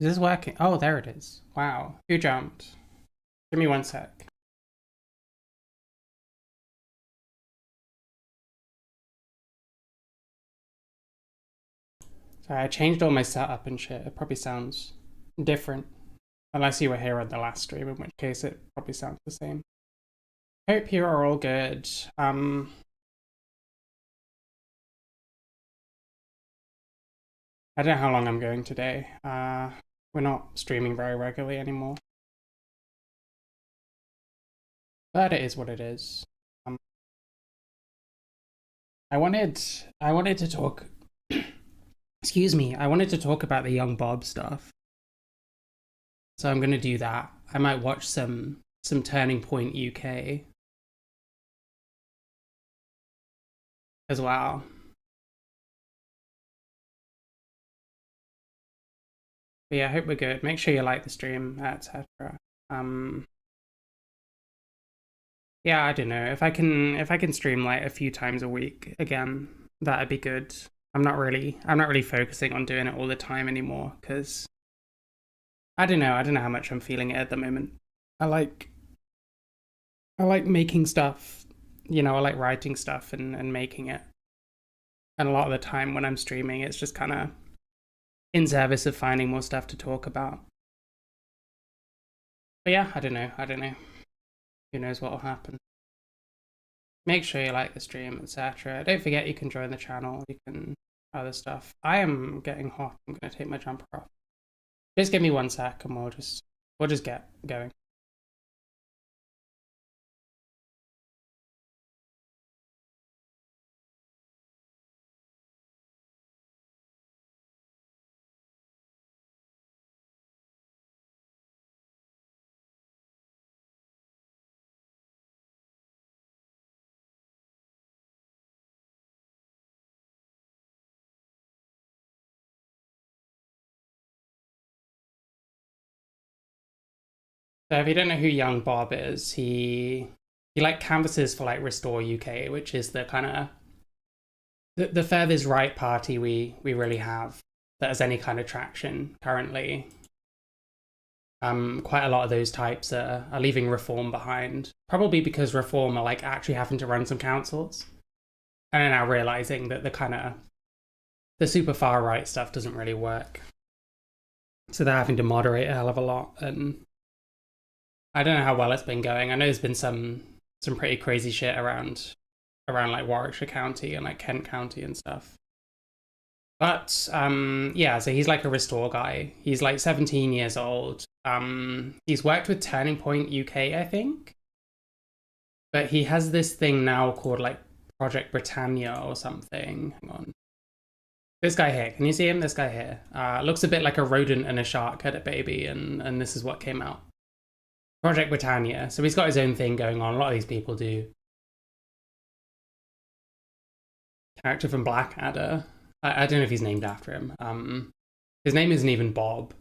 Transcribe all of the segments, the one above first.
Is this working? Oh, there it is. Wow. Who jumped? Give me one sec. Sorry, I changed all my setup and shit. It probably sounds different. Unless you were here on the last stream, in which case it probably sounds the same. Hope you are all good. I don't know how long I'm going today. We're not streaming very regularly anymore. But it is what it is. I wanted to talk excuse me, I wanted to talk about the young Bob stuff. So I'm gonna do that. I might watch some Turning Point UK as well. But yeah, I hope we're good. Make sure you like the stream, etc. Yeah, I don't know. If I can stream like a few times a week again, that'd be good. I'm not really focusing on doing it all the time anymore because I don't know how much I'm feeling it at the moment. I like making stuff, I like writing stuff and making it. And a lot of the time when I'm streaming, it's just kind of in service of finding more stuff to talk about. But yeah, I don't know. Who knows what will happen. Make sure you like the stream, etc. Don't forget you can join the channel. You can other stuff. I am getting hot. I'm gonna take my jumper off. Just give me one sec and we'll just get going. So if you don't know who Young Bob is, he like canvasses for like Restore UK, which is the kind of the furthest right party we really have that has any kind of traction currently. Quite a lot of those types are leaving Reform behind, probably because Reform are like actually having to run some councils, and are now realizing that the super far right stuff doesn't really work. So they're having to moderate a hell of a lot, and I don't know how well it's been going. I know there's been some pretty crazy shit around like Warwickshire County and like Kent County and stuff. But yeah, so he's like a Restore guy. He's like 17 years old. He's worked with Turning Point UK, I think. But he has this thing now called like Project Britannia or something. Hang on. This guy here, can you see him? This guy here. Looks a bit like a rodent and a shark had a baby, and this is what came out. Project Britannia. So he's got his own thing going on. A lot of these people do. Character from Blackadder. I don't know if he's named after him. His name isn't even Bob.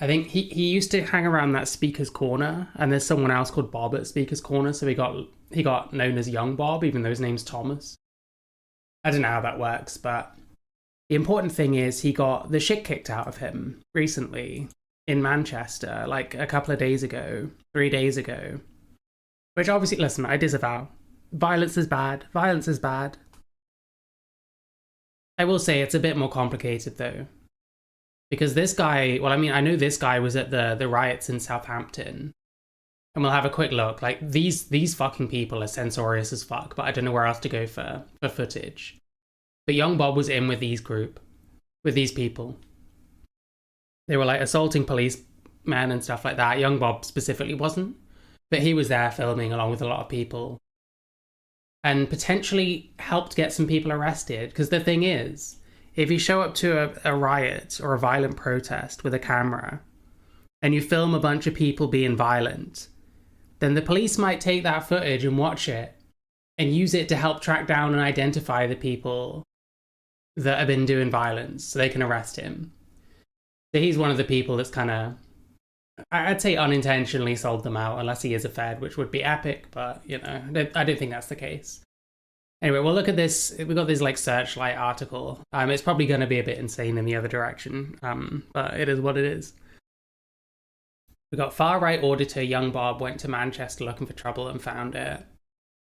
I think he used to hang around that Speaker's Corner, and there's someone else called Bob at Speaker's Corner, so he got known as Young Bob, even though his name's Thomas. I don't know how that works, but the important thing is he got the shit kicked out of him recently in Manchester, like a couple of days ago, 3 days ago. Which obviously, listen, I disavow. Violence is bad. Violence is bad. I will say it's a bit more complicated though. Because this guy, well, I mean, I know this guy was at the riots in Southampton. And we'll have a quick look. Like, these fucking people are censorious as fuck, but I don't know where else to go for footage. But Young Bob was in with these people. They were like assaulting policemen and stuff like that. Young Bob specifically wasn't. But he was there filming along with a lot of people. And potentially helped get some people arrested. Because the thing is, if you show up to a riot or a violent protest with a camera and you film a bunch of people being violent, then the police might take that footage and watch it and use it to help track down and identify the people that have been doing violence so they can arrest him. So he's one of the people that's kind of, I'd say unintentionally sold them out, unless he is a Fed, which would be epic, but, you know, I don't think that's the case. Anyway, we'll look at this. We got this like Searchlight article. It's probably going to be a bit insane in the other direction, but it is what it is. We got far-right auditor Young Bob went to Manchester looking for trouble and found it.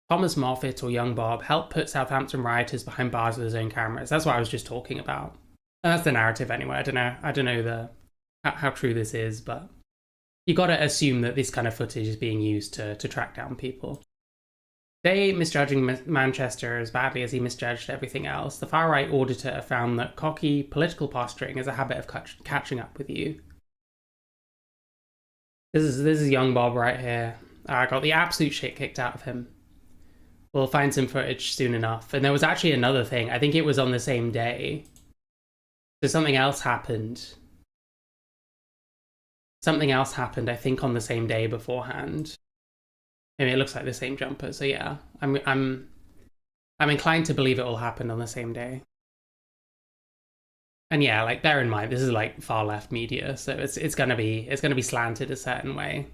Thomas Moffat, or Young Bob, helped put Southampton rioters behind bars with his own cameras. That's what I was just talking about. And that's the narrative anyway. I don't know how true this is, but you gotta assume that this kind of footage is being used to track down people. They misjudging Manchester as badly as he misjudged everything else. The far-right auditor found that cocky political posturing is a habit of catching up with you. This is Young Bob right here. I got the absolute shit kicked out of him. We'll find some footage soon enough. And there was actually another thing. I think it was on the same day. So something else happened. Something else happened, I think, on the same day beforehand. Maybe it looks like the same jumper. So yeah, I'm inclined to believe it all happened on the same day. And yeah, like, bear in mind, this is like far left media, so it's gonna be slanted a certain way.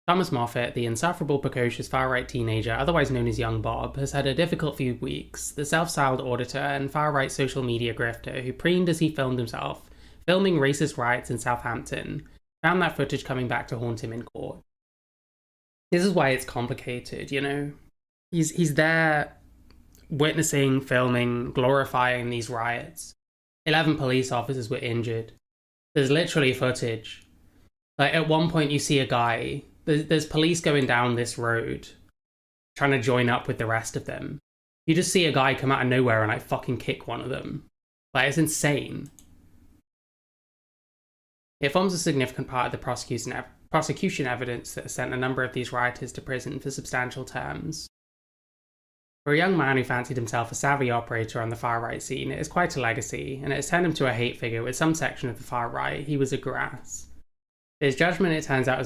Thomas Moffat, the insufferable, precocious far-right teenager, otherwise known as Young Bob, has had a difficult few weeks. The self-styled auditor and far-right social media grifter who preened as he filmed himself, filming racist riots in Southampton, found that footage coming back to haunt him in court. This is why it's complicated, you know? He's there witnessing, filming, glorifying these riots. 11 police officers were injured. There's literally footage. Like, at one point you see a guy, there's police going down this road, trying to join up with the rest of them. You just see a guy come out of nowhere and like fucking kick one of them. Like, it's insane. It forms a significant part of the prosecution evidence that has sent a number of these rioters to prison for substantial terms. For a young man who fancied himself a savvy operator on the far-right scene, it is quite a legacy, and it has turned him to a hate figure with some section of the far-right. He was a grass. His judgment, it turns out,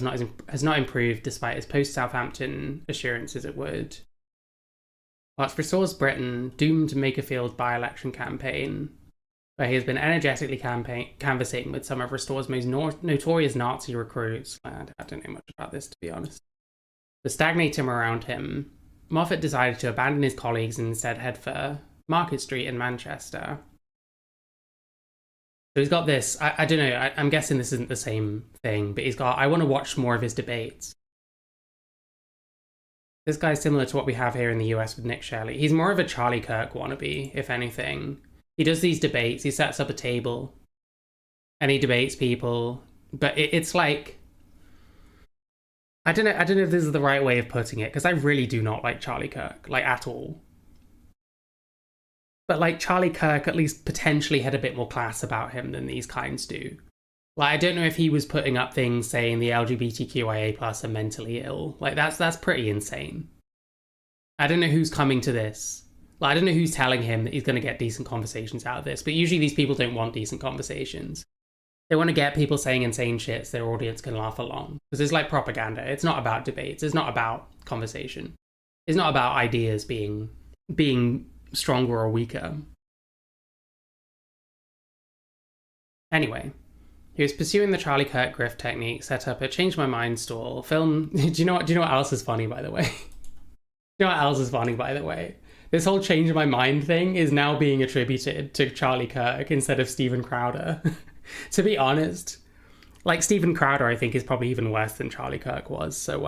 has not improved despite his post-Southampton assurances it would. Whilst Restores Britain doomed Makerfield by-election campaign, where he has been energetically canvassing with some of Restore's most notorious Nazi recruits. I don't know much about this, to be honest. But stagnating around him, Moffat decided to abandon his colleagues and instead head for Market Street in Manchester. So he's got this, I don't know, I'm guessing this isn't the same thing, but he's got, I want to watch more of his debates. This guy's similar to what we have here in the US with Nick Shelley. He's more of a Charlie Kirk wannabe, if anything. He does these debates, he sets up a table, and he debates people, but it's like, I don't know if this is the right way of putting it, because I really do not like Charlie Kirk, like, at all. But like, Charlie Kirk at least potentially had a bit more class about him than these kinds do. Like, I don't know if he was putting up things saying the LGBTQIA+ are mentally ill. Like, that's pretty insane. I don't know who's coming to this. Like, I don't know who's telling him that he's going to get decent conversations out of this, but usually these people don't want decent conversations. They want to get people saying insane shit so their audience can laugh along. Because it's like propaganda. It's not about debates. It's not about conversation. It's not about ideas being stronger or weaker. Anyway, he was pursuing the Charlie Kirk grift technique, set up a change my mind stall, film. Do you know what else is funny, by the way? You know what else is funny, by the way? This whole change my mind thing is now being attributed to Charlie Kirk instead of Steven Crowder. To be honest, like, Steven Crowder, I think, is probably even worse than Charlie Kirk was. So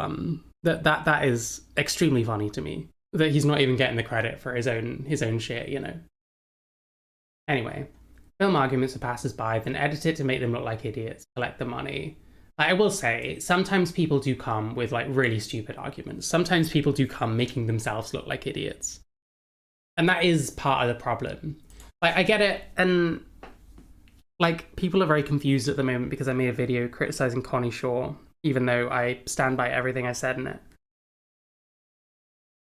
that is extremely funny to me, that he's not even getting the credit for his own shit, you know. Anyway, film arguments with passers-by, then edit it to make them look like idiots, collect the money. I will say, sometimes people do come with like really stupid arguments. Sometimes people do come making themselves look like idiots. And that is part of the problem. Like, I get it, and like, people are very confused at the moment because I made a video criticizing Connie Shaw, even though I stand by everything I said in it.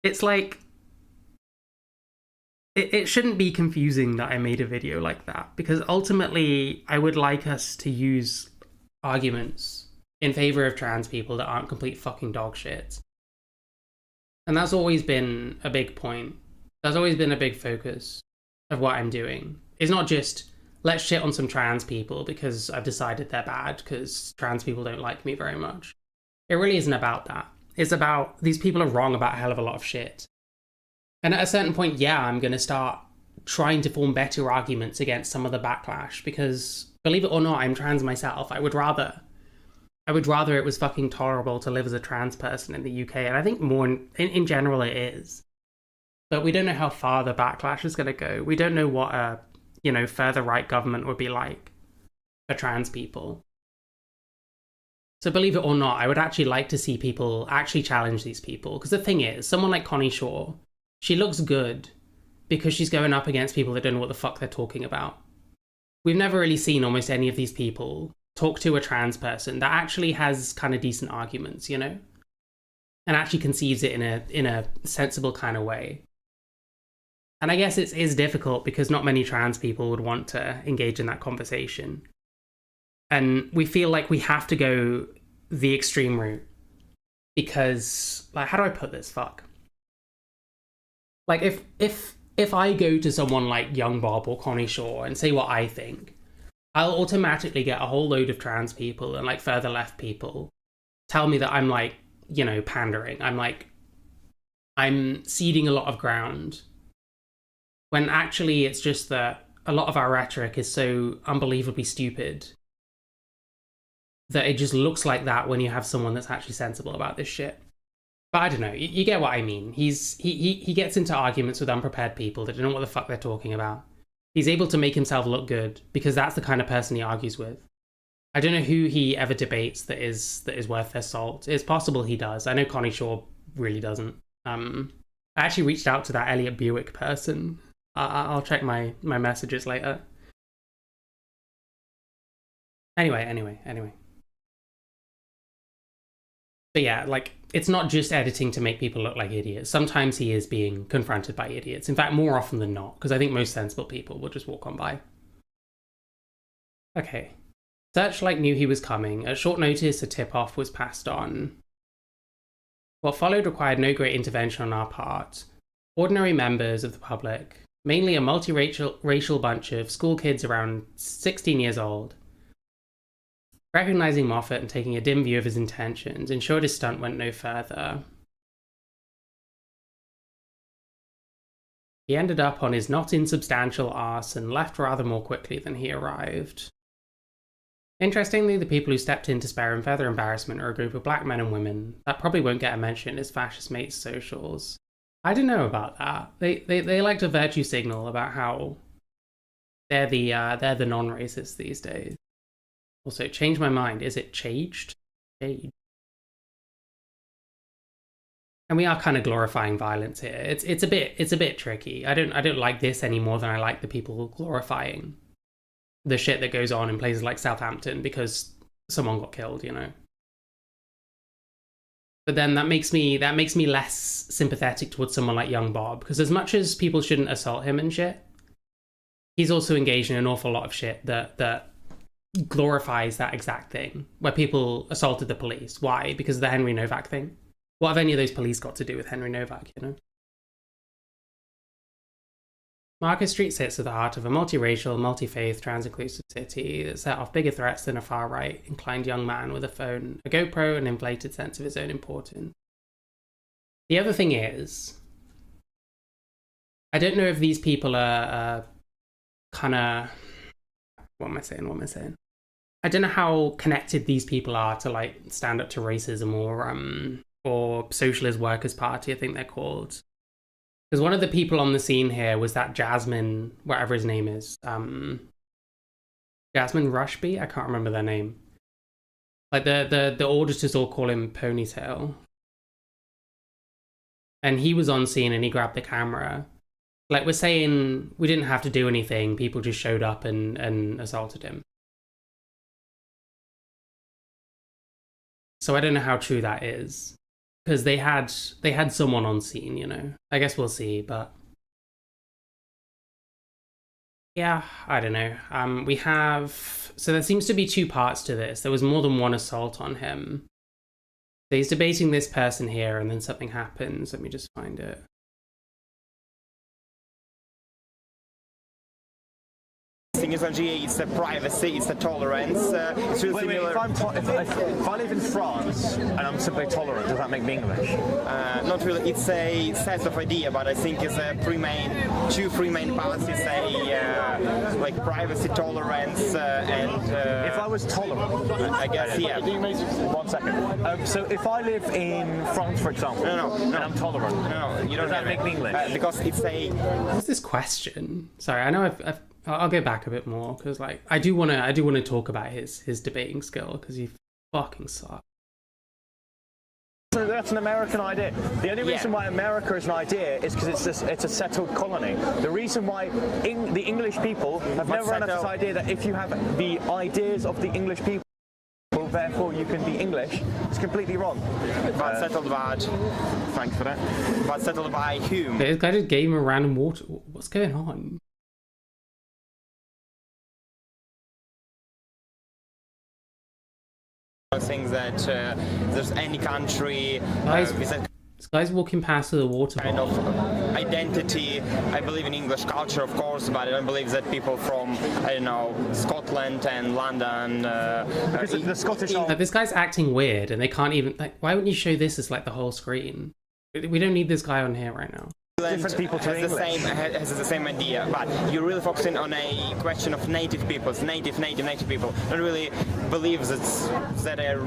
It's like, it shouldn't be confusing that I made a video like that, because ultimately I would like us to use arguments in favor of trans people that aren't complete fucking dog shit. And that's always been a big point. That's always been a big focus of what I'm doing. It's not just, let's shit on some trans people because I've decided they're bad because trans people don't like me very much. It really isn't about that. It's about, these people are wrong about a hell of a lot of shit. And at a certain point, yeah, I'm going to start trying to form better arguments against some of the backlash, because, believe it or not, I'm trans myself. I would rather I would rather it was fucking tolerable to live as a trans person in the UK, and I think more in general it is. But we don't know how far the backlash is going to go. We don't know what a, further right government would be like for trans people. So believe it or not, I would actually like to see people actually challenge these people. Because the thing is, someone like Connie Shaw, she looks good because she's going up against people that don't know what the fuck they're talking about. We've never really seen almost any of these people talk to a trans person that actually has kind of decent arguments, and actually conceives it in a sensible kind of way. And I guess it is difficult because not many trans people would want to engage in that conversation. And we feel like we have to go the extreme route because, like, how do I put this? Fuck. Like, if I go to someone like Young Bob or Connie Shaw and say what I think, I'll automatically get a whole load of trans people and like further left people tell me that I'm like, pandering. I'm ceding a lot of ground. When actually it's just that a lot of our rhetoric is so unbelievably stupid that it just looks like that when you have someone that's actually sensible about this shit. But I don't know, you get what I mean. He gets into arguments with unprepared people that don't know what the fuck they're talking about. He's able to make himself look good because that's the kind of person he argues with. I don't know who he ever debates that is worth their salt. It's possible he does. I know Connie Shaw really doesn't. I actually reached out to that Elliot Buick person. I'll check my messages later. Anyway. But yeah, like, it's not just editing to make people look like idiots. Sometimes he is being confronted by idiots. In fact, more often than not, because I think most sensible people will just walk on by. Okay. Searchlight knew he was coming. At short notice, a tip-off was passed on. What followed required no great intervention on our part. Ordinary members of the public, mainly a multiracial bunch of school kids around 16 years old, recognizing Moffat and taking a dim view of his intentions, ensured his stunt went no further. He ended up on his not insubstantial arse and left rather more quickly than he arrived. Interestingly, the people who stepped in to spare him further embarrassment are a group of black men and women that probably won't get a mention in his fascist mates' socials. I don't know about that. They like to virtue signal about how they're the non-racists these days. Also, change my mind. Is it chaged? Chaged. And we are kind of glorifying violence here. It's a bit tricky. I don't like this any more than I like the people glorifying the shit that goes on in places like Southampton because someone got killed, But then that makes me less sympathetic towards someone like Young Bob, because as much as people shouldn't assault him and shit, he's also engaged in an awful lot of shit that glorifies that exact thing, where people assaulted the police. Why? Because of the Henry Novak thing. What have any of those police got to do with Henry Novak, Market Street sits at the heart of a multiracial, multi-faith, trans-inclusive city that set off bigger threats than a far-right inclined young man with a phone, a GoPro, and an inflated sense of his own importance. The other thing is, I don't know if these people are kind of... What am I saying? I don't know how connected these people are to, like, stand up to racism or Socialist Workers' Party, I think they're called. Because one of the people on the scene here was that Jasmine, whatever his name is. Jasmine Rushby? I can't remember their name. Like, the auditors all call him Ponytail. And he was on scene and he grabbed the camera. Like, we're saying we didn't have to do anything. People just showed up and assaulted him. So I don't know how true that is, because they had someone on scene, I guess we'll see, but yeah, I don't know. So there seems to be two parts to this. There was more than one assault on him. So he's debating this person here, and then something happens. Let me just find it. think it's it's the privacy, it's the tolerance. It's really similar. If I live in France and I'm simply tolerant, does that make me English? Not really. It's a set of idea, but I think it's a two main policies. Like privacy, tolerance, and. If I was tolerant, I guess yeah. 1 second. So if I live in France, for example, and I'm tolerant, you don't does that make me English? Because it's a. What's this question? Sorry, I know I'll go back a bit more because like I do want to talk about his debating skill because he fucking sucks. So that's an American idea. The only reason why America is an idea is because it's a settled colony. The reason why the English people have never had this idea that if you have the ideas of the English people, therefore you can be English, it's completely wrong. But settled by. Thanks for that. But settled by whom? This guy just gave him a random water. What's going on? Things that there's any country this guy's walking past with a water bottle. Kind of identity. I believe in English culture, of course, but I don't believe that people from, I don't know, Scotland and London. The Scottish. Like, this guy's acting weird, and they can't even. Like, why wouldn't you show this as like the whole screen? We don't need this guy on here right now. Different people to English. Has the same idea, but you're really focusing on a question of native peoples, native people. Don't really believe that a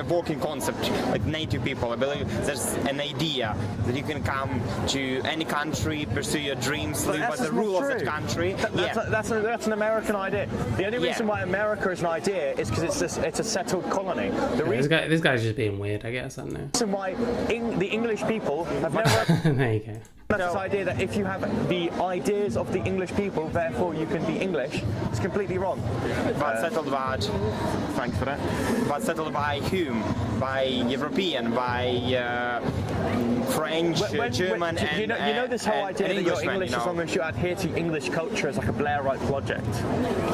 working concept like native people. I believe there's an idea that you can come to any country, pursue your dreams, live by the rule of that country. That's an American idea. The only reason why America is an idea is because it's a settled colony. This guy's just being weird, I guess. I don't know. The reason why the English people have never. There you go. That's this idea that if you have the ideas of the English people, therefore you can be English, it's completely wrong. But settled by. Thanks for that. But settled by whom? By European, by French, German, and you know this whole idea that you're English as long as you adhere to English culture is like a Blairite project.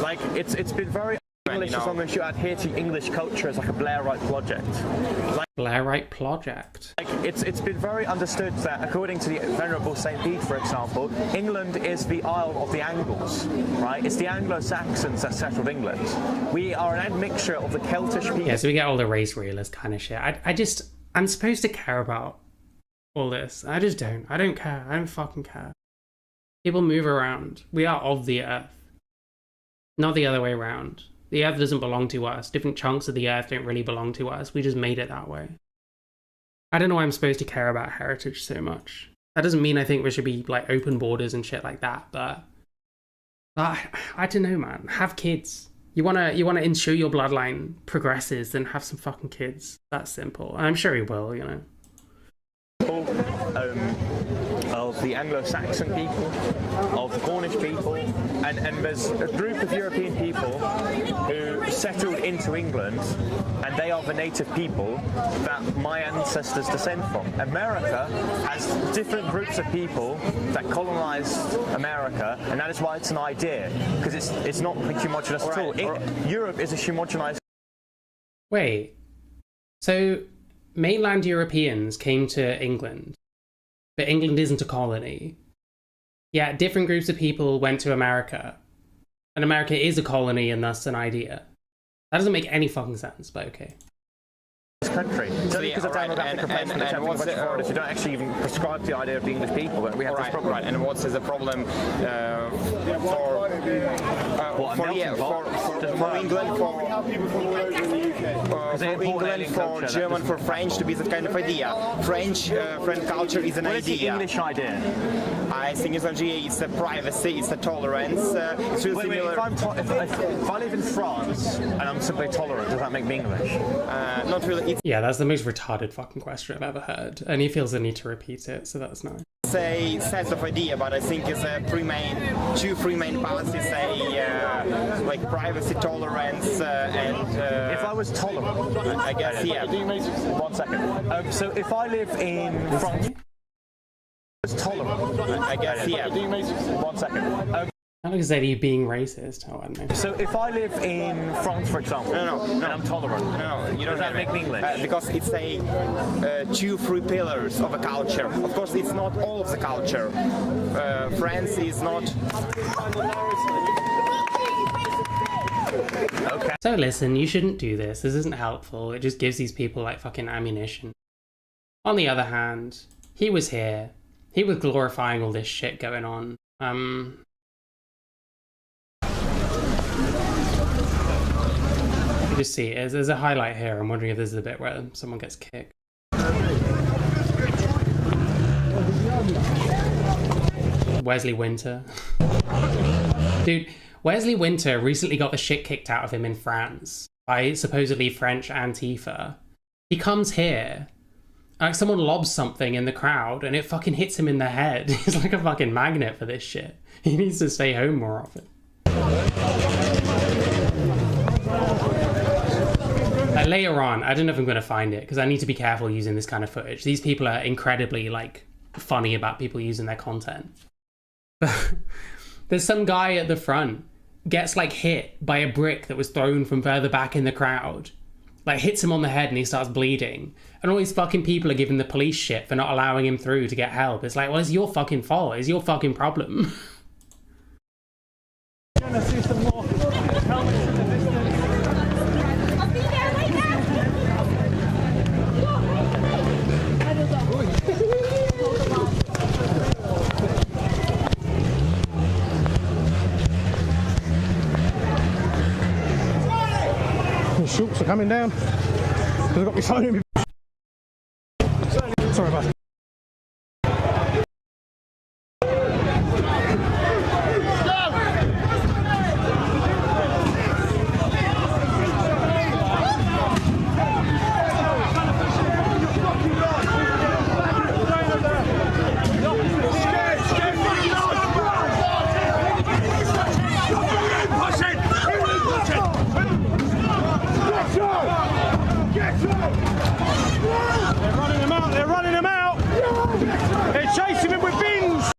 Like it's been very English as long as you adhere to English culture is like a Blairite project. Blairite project. Like it's been very understood that according to the Venerable Saint Bede, for example, England is the Isle of the Angles, right? It's the Anglo-Saxons that settled England. We are an admixture of the Celtish people. Yeah, so we get all the race realist kind of shit. I'm supposed to care about all this. I just don't. I don't care. I don't fucking care. People move around. We are of the earth. Not the other way around. The earth doesn't belong to us. Different chunks of the earth don't really belong to us. We just made it that way. I don't know why I'm supposed to care about heritage so much. That doesn't mean I think there should be like open borders and shit like that, but I don't know, man. Have kids. You wanna ensure your bloodline progresses, then have some fucking kids. That's simple. And I'm sure he will, you know. Of the Anglo-Saxon people, of the Cornish people, and there's a group of European people who settled into England, and they are the native people that my ancestors descend from. America has different groups of people that colonized America, and that is why it's an idea, because it's not homogenous at all. Europe is a homogenized. Wait, so mainland Europeans came to England, but England isn't a colony. Yeah, different groups of people went to America, and America is a colony and thus an idea. That doesn't make any fucking sense, but okay. Country. It's only because of demographic replacement that's happening much foreigners who don't actually even prescribe the idea of the English people that we have this problem. Right, and what's the problem for England, for German, for French to be that kind of idea? French culture is an idea. What is the English idea? I think it's the privacy, it's the tolerance. It's really similar. If I live in France and I'm simply tolerant, does that make me English? Not really. Yeah, that's the most retarded fucking question I've ever heard, and he feels the need to repeat it, so that's nice. It's a set of idea, but I think it's a two main policies, like privacy, tolerance, and. If I was tolerant, I guess yeah. 1 second. So if I live in France, tolerant. I guess yeah. 1 second. Not because that you being racist. Oh, I don't know. So if I live in France, for example, and I'm tolerant, you don't does that make me English? Because it's a three pillars of a culture. Of course, it's not all of the culture. France is not. Okay. So listen, you shouldn't do this. This isn't helpful. It just gives these people like fucking ammunition. On the other hand, he was here. He was glorifying all this shit going on. You just see it. There's a highlight here. I'm wondering if this is the bit where someone gets kicked. Wesley Winter. Dude, Wesley Winter recently got the shit kicked out of him in France by supposedly French Antifa. He comes here, like someone lobs something in the crowd and it fucking hits him in the head. He's like a fucking magnet for this shit. He needs to stay home more often. Later on, I don't know if I'm going to find it because I need to be careful using this kind of footage. These people are incredibly like funny about people using their content. There's some guy at the front gets like hit by a brick that was thrown from further back in the crowd, like hits him on the head and he starts bleeding, and all these fucking people are giving the police shit for not allowing him through to get help. It's like, well, it's your fucking fault. It's your fucking problem. Gonna see some more helmets in the distance. The shoots are coming down. I've got my phone in me. Sorry about that.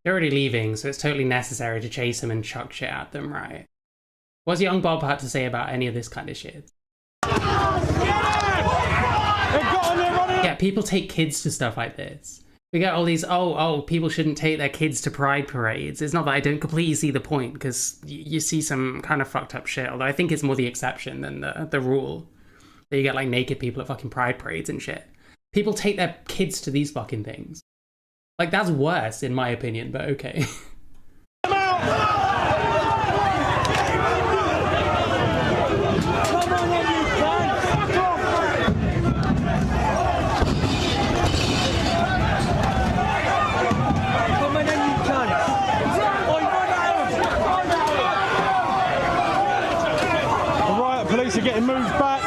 They're already leaving, so it's totally necessary to chase them and chuck shit at them, right? What's young Bob had to say about any of this kind of shit? Yeah, people take kids to stuff like this. We get all these, oh, people shouldn't take their kids to pride parades. It's not that I don't completely see the point, because you see some kind of fucked up shit, although I think it's more the exception than the rule. That you get like naked people at fucking pride parades and shit. People take their kids to these fucking things. Like, that's worse, in my opinion, but okay. The riot police are getting moved back.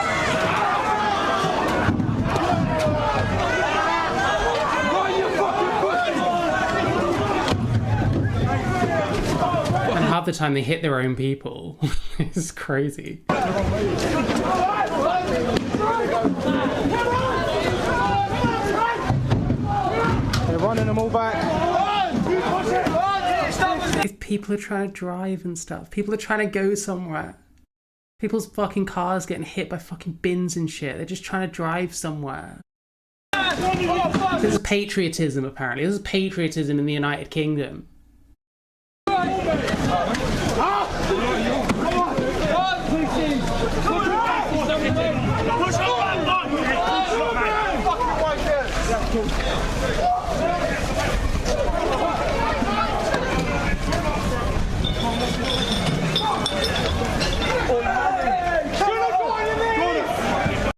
Half the time they hit their own people. It's crazy. They're running them all back. If people are trying to drive and stuff, people are trying to go somewhere. People's fucking cars getting hit by fucking bins and shit. They're just trying to drive somewhere. This is patriotism, apparently. This is patriotism in the United Kingdom.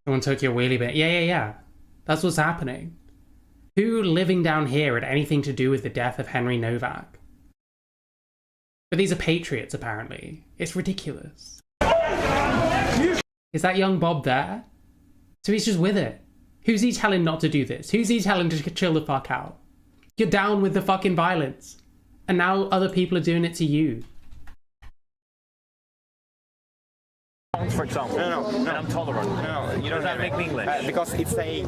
Someone took your wheelie bit. Yeah. That's what's happening. Who living down here had anything to do with the death of Henry Novak? But these are patriots, apparently. It's ridiculous. Is that young Bob there? So he's just with it. Who's he telling not to do this? Who's he telling to chill the fuck out? You're down with the fucking violence. And now other people are doing it to you. For example, no, and I'm tolerant. No, you don't Does that make me English? Because it's a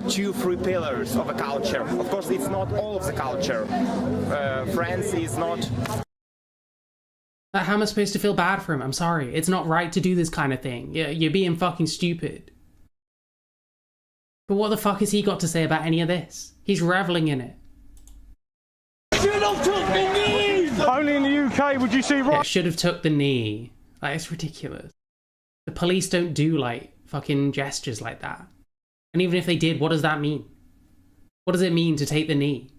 3 pillars of a culture. Of course, it's not all of the culture. France is not. How am I supposed to feel bad for him? I'm sorry. It's not right to do this kind of thing. You're being fucking stupid. But what the fuck has he got to say about any of this? He's reveling in it. Only in the UK would you see It should have took the knee. Like, it's ridiculous. The police don't do, like, fucking gestures like that. And even if they did, what does that mean? What does it mean to take the knee?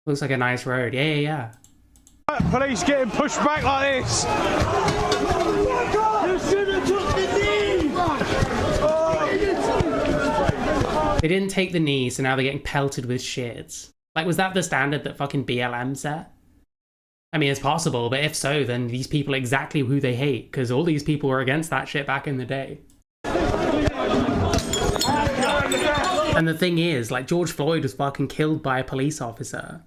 Looks like a nice road. Yeah. Police getting pushed back like this. You should have took the knee. They didn't take the knee, so now they're getting pelted with shit. Like, was that the standard that fucking BLM set? I mean, it's possible, but if so, then these people are exactly who they hate, because all these people were against that shit back in the day. And the thing is, like, George Floyd was fucking killed by a police officer.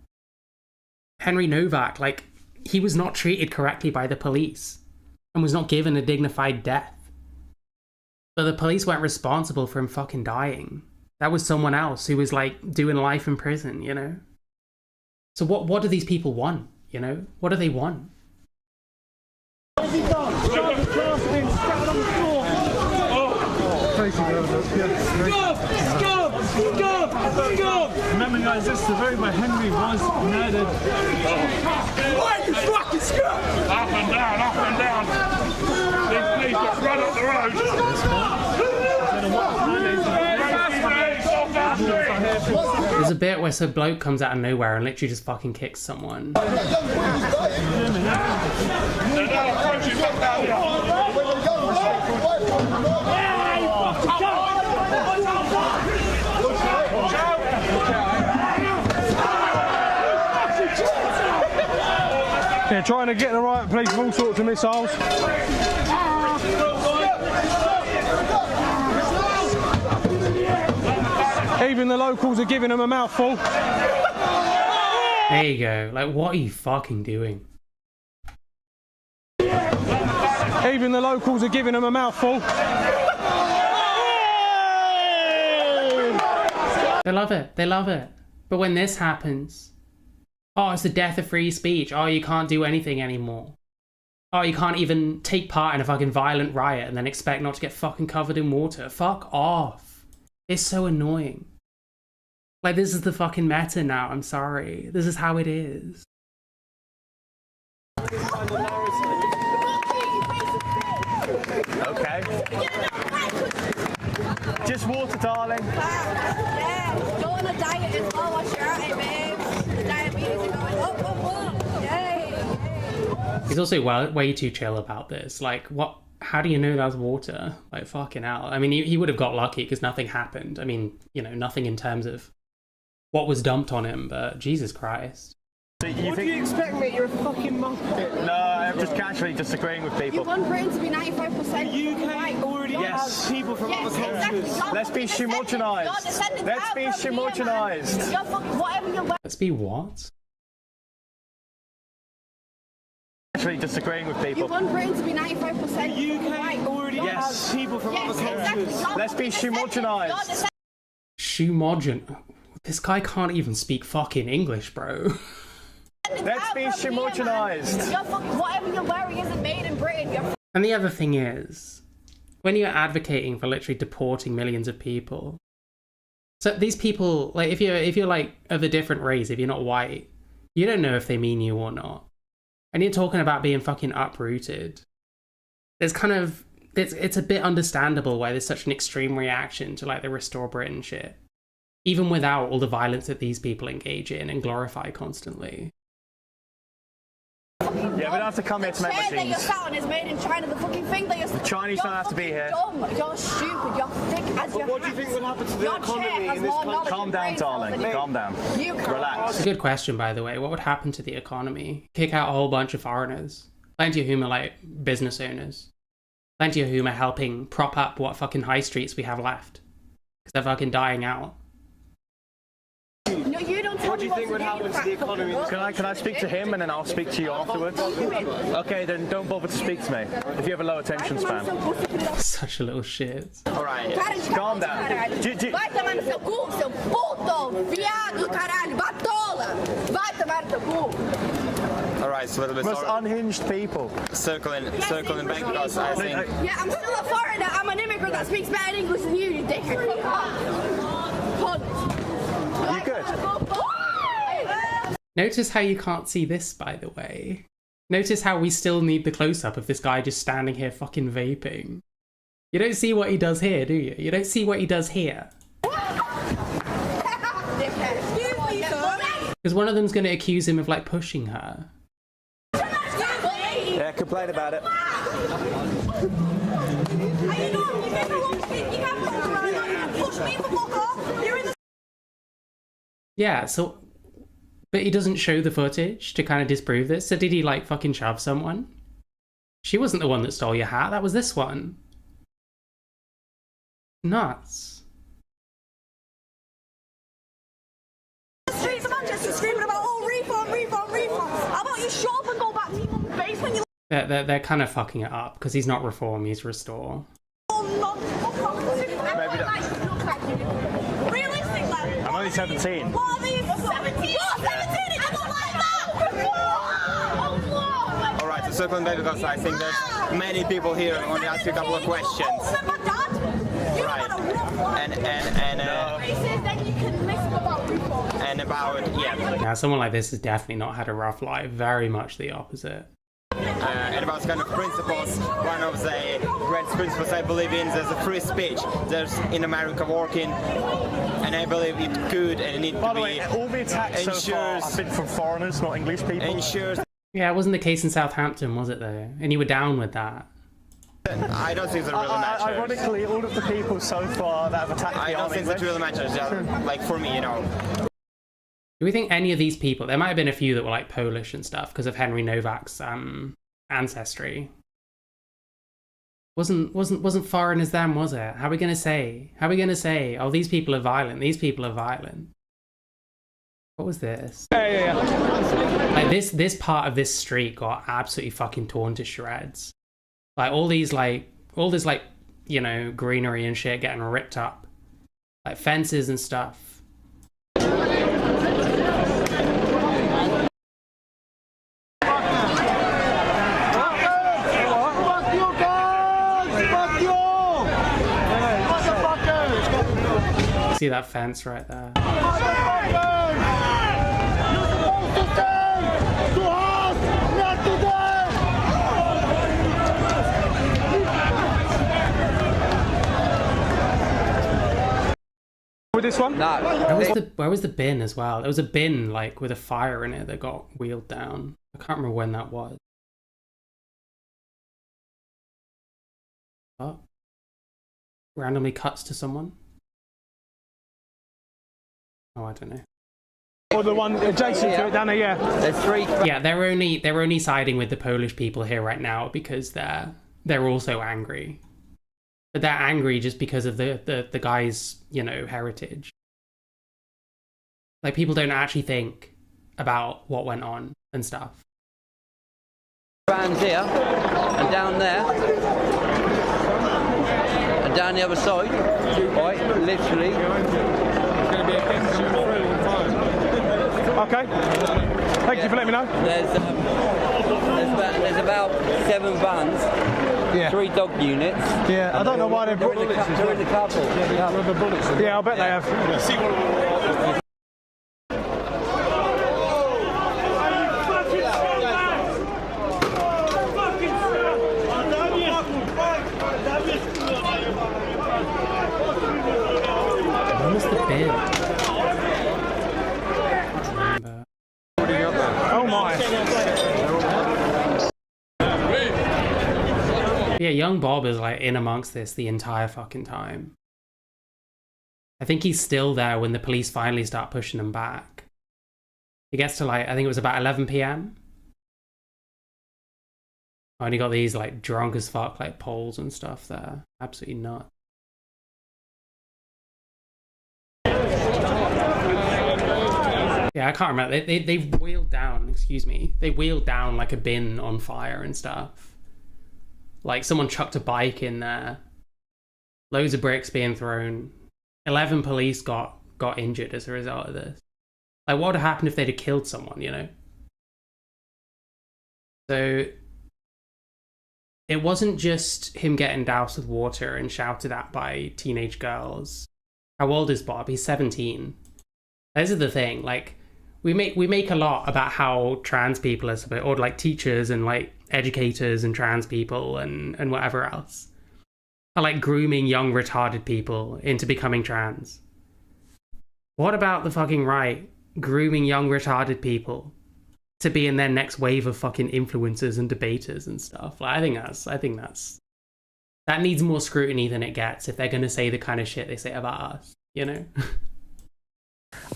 Henry Novak, like, he was not treated correctly by the police and was not given a dignified death. But the police weren't responsible for him fucking dying. That was someone else who was, like, doing life in prison, you know? So what do these people want, you know? What do they want? Remember, guys, this is the road where Henry was murdered. Why you fucking scum? Up and down. These police just run up the road. There's a bit where some bloke comes out of nowhere and literally just fucking kicks someone. They're trying to get the right police with all sorts of missiles. Even the locals are giving them a mouthful. There you go. Like, what are you fucking doing? Even the locals are giving them a mouthful. They love it. They love it. But when this happens, oh, it's the death of free speech. Oh, you can't do anything anymore. Oh, you can't even take part in a fucking violent riot and then expect not to get fucking covered in water. Fuck off. It's so annoying. Like, this is the fucking meta now. I'm sorry. This is how it is. Okay. Just water, darling. Yeah, go on a diet as well, watch your out, babes. The diabetes are going up. Yay. He's also way too chill about this. Like, what? How do you know that's water? Like, fucking hell. I mean, he would have got lucky because nothing happened. I mean, you know, nothing in terms of what was dumped on him, but Jesus Christ. So What do you expect, mate? You're a fucking muppet. No, I'm just casually disagreeing with You people. want Britain to be 95% The UK white. already Yes. has people from Yes, other countries. exactly. You're Let's be fucking descendants. homogenised. Your descendants Let's are be from here, man. homogenised. You're fucking whatever you're wearing. Let's be what? Actually disagreeing with You people. want Britain to be 95% The UK white. already Yes. has people from Yes, other exactly. countries. You're Let's be fucking descendants. homogenised. Your descendants Shumogen. This guy can't even speak fucking English, bro. Let's are be from here, man. homogenised. You're fucking whatever you're wearing isn't made in Britain. You're And the other thing is, when you're advocating for literally deporting millions of people, so these people, like, if you're like of a different race, if you're not white, you don't know if they mean you or not. And you're talking about being fucking uprooted. There's kind of, it's a bit understandable why there's such an extreme reaction to like the Restore Britain shit. Even without all the violence that these people engage in and glorify constantly. Yeah, we don't have to come here to make chair that you're machines. sat on is made in China. The fucking thing that you're The Chinese you're don't have to be fucking here. Dumb. You're stupid. You're thick as your what do you think will happen to the Your economy chair has in this more country? knowledge Calm and down, brain cells darling. than you. Calm down. You can't. Relax. It's a good question, by the way. What would happen to the economy? Kick out a whole bunch of foreigners. Plenty of whom are like business owners. Plenty of whom are helping prop up what fucking high streets we have left. Because they're fucking dying out. No, you don't tell What do me you what think to would do, happen you to the fat fucking economy? look. Can I speak to him and then I'll speak to you afterwards? Okay, then don't bother to speak to me. If you have a low attention span. Such a little shit. Alright. Calm down. Vai tomar no seu cu, seu puto, viado, caralho, batola. Vai tomar no teu cu. Alright, so a little bit Most unhinged people. circling back because I think Yeah, I'm still a foreigner. I'm an immigrant that speaks better English than you dickhead. You good? Notice how you can't see this, by the way. Notice how we still need the close-up of this guy just standing here fucking vaping. You don't see what he does here, do you? You don't see what he does here. Because one of them's going to accuse him of, like, pushing her. Yeah, complain about it. Yeah, so... But he doesn't show the footage to kind of disprove this. So did he, like, fucking shove someone? She wasn't the one that stole your hat. That was this one. Nuts. The streets of Manchester screaming about, oh, refund, refund, refund. How about you shut up and go back to your mum's basement, you They're kind of fucking it up because he's not reform, he's restore. Realistically. I'm only 17. What are these? 17? You're 17! It doesn't like that! Alright, so circling back because I think there's many people here who want to ask you a couple of questions. Right. And about, yeah. Now, someone like this has definitely not had a rough life. Very much the opposite. And about kind of principles, one of the great principles I believe in, there's a free speech. There's in America working, and I believe it could and it need By to the be. way, all the attacks so far have been from foreigners, not English people. Ensures. Yeah, it wasn't the case in Southampton, was it though? And you were down with that. I don't think that really matters. Ironically, all of the people so far that have attacked I me don't aren't think that English. really matters. Yeah, like for me, you know. Do we think any of these people, there might have been a few that were like Polish and stuff because of Henry Novak's ancestry. Wasn't foreign as them, was it? How are we gonna say? How are we gonna say, oh, these people are violent, these people are violent? What was this? Yeah. Like this part of this street got absolutely fucking torn to shreds. Like all this like, you know, greenery and shit getting ripped up. Like fences and stuff. See that fence right there? With this one? Where was the bin as well? There was a bin like with a fire in it that got wheeled down. I can't remember when that was. Oh. Randomly cuts to someone. Oh, I don't know. Or the one adjacent to it down there, yeah. There's three. Yeah, they're only siding with the Polish people here right now because they're also angry. But they're angry just because of the guy's, you know, heritage. Like people don't actually think about what went on and stuff. Vans here and down there and down the other side. Right, literally. Okay. Thank you for letting me know. There's about 7 vans, Yeah. 3 dog units. Yeah, I don't know why they've They're brought in the bullets. they're in the couple. Yeah, I bet they have. When was the bin? Oh my. Yeah, young Bob is like in amongst this the entire fucking time. I think he's still there when the police finally start pushing him back. He gets to like, I think it was about 11 PM. Oh, and he got these like drunk as fuck like poles and stuff there. Absolutely nuts. Yeah, I can't remember. They wheeled down, excuse me. They wheeled down like a bin on fire and stuff. Like someone chucked a bike in there. Loads of bricks being thrown. 11 police got injured as a result of this. Like what would have happened if they'd have killed someone, you know? So it wasn't just him getting doused with water and shouted at by teenage girls. How old is Bob? He's 17. This is the thing, like, we make a lot about how trans people are supposed, or like teachers and like educators and trans people and whatever else are like grooming young retarded people into becoming trans. What about the fucking right grooming young retarded people to be in their next wave of fucking influencers and debaters and stuff? Like, I think that needs more scrutiny than it gets if they're going to say the kind of shit they say about us, you know?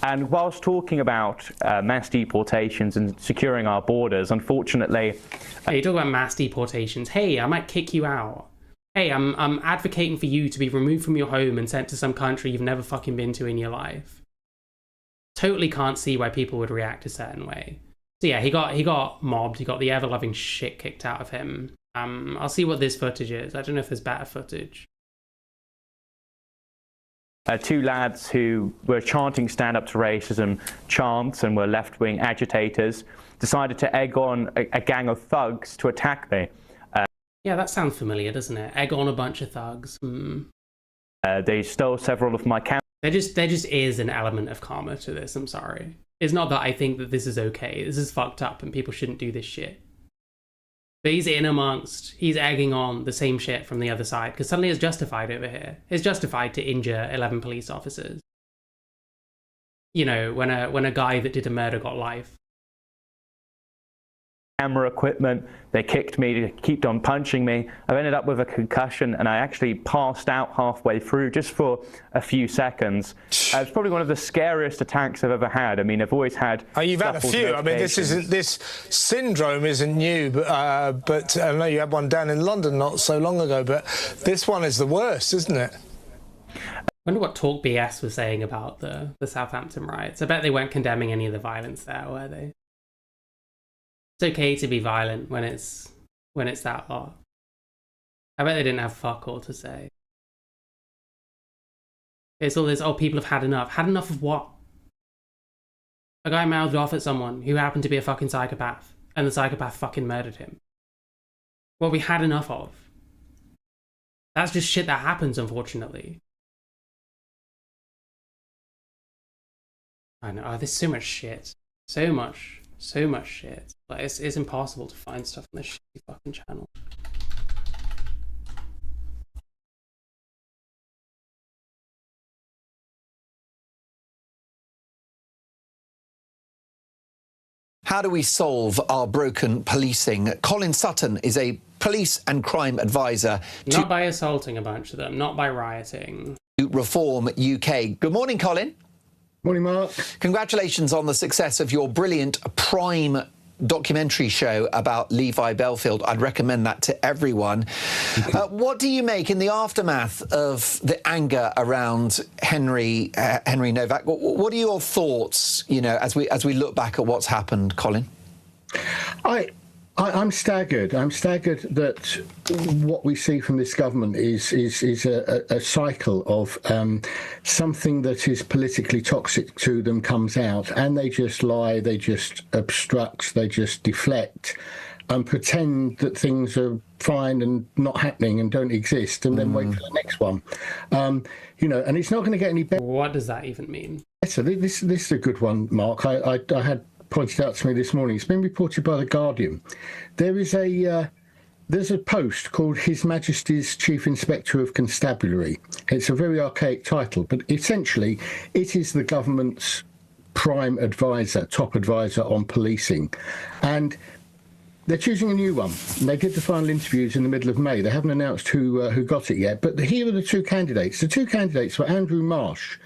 And whilst talking about mass deportations and securing our borders, unfortunately... Hey, you talk about mass deportations. Hey, I might kick you out. Hey, I'm advocating for you to be removed from your home and sent to some country you've never fucking been to in your life. Totally can't see why people would react a certain way. So yeah, he got mobbed. He got the ever-loving shit kicked out of him. I'll see what this footage is. I don't know if there's better footage. Two lads who were chanting stand up to racism chants and were left-wing agitators decided to egg on a gang of thugs to attack me. Yeah, that sounds familiar, doesn't it? Egg on a bunch of thugs. They stole several of my cameras. There just is an element of karma to this, I'm sorry. It's not that I think that this is okay. This is fucked up and people shouldn't do this shit. But he's egging on the same shit from the other side, because suddenly it's justified over here. It's justified to injure 11 police officers. You know, when a guy that did a murder got life. Camera equipment, they kicked me, they kept on punching me. I've ended up with a concussion and I actually passed out halfway through just for a few seconds. It's probably one of the scariest attacks I've ever had. I mean, I've always had... Oh, you've had a few. I mean, this syndrome isn't new, but I know you had one down in London not so long ago, but this one is the worst, isn't it? I wonder what Talk BS was saying about the Southampton riots. I bet they weren't condemning any of the violence there, were they? It's okay to be violent when it's that lot. I bet they didn't have fuck all to say. It's all this, oh, people have had enough. Had enough of what? A guy mouthed off at someone who happened to be a fucking psychopath, and the psychopath fucking murdered him. What we had enough of. That's just shit that happens, unfortunately. I know, oh, there's so much shit. So much shit. Like, it's impossible to find stuff on this shitty fucking channel. How do we solve our broken policing? Colin Sutton is a police and crime advisor to... Not by assaulting a bunch of them, not by rioting. Reform UK. Good morning, Colin. Morning, Mark. Congratulations on the success of your brilliant Prime documentary show about Levi Belfield. I'd recommend that to everyone. What do you make in the aftermath of the anger around Henry Novak? What are your thoughts, you know, as we look back at what's happened, Colin? I'm staggered. I'm staggered that what we see from this government is a cycle of something that is politically toxic to them comes out, and they just lie, they just obstruct, they just deflect, and pretend that things are fine and not happening and don't exist, and then wait for the next one. You know, and it's not going to get any better. What does that even mean? So this is a good one, Mark. I had pointed out to me this morning. It's been reported by The Guardian. There's a post called His Majesty's Chief Inspector of Constabulary. It's a very archaic title, but essentially it is the government's prime advisor, top advisor on policing. And they're choosing a new one. They did the final interviews in the middle of May. They haven't announced who got it yet, but here are the two candidates. The two candidates were Andrew Marsh.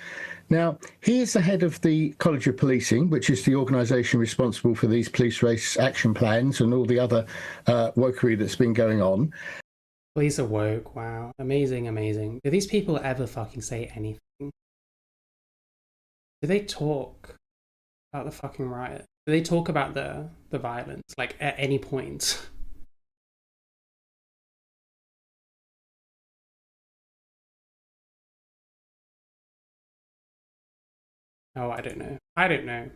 Now, he is the head of the College of Policing, which is the organisation responsible for these police race action plans and all the other wokery that's been going on. Police are woke, wow. Amazing, amazing. Do these people ever fucking say anything? Do they talk about the fucking riot? Do they talk about the violence, like, at any point? Oh, I don't know. I don't know.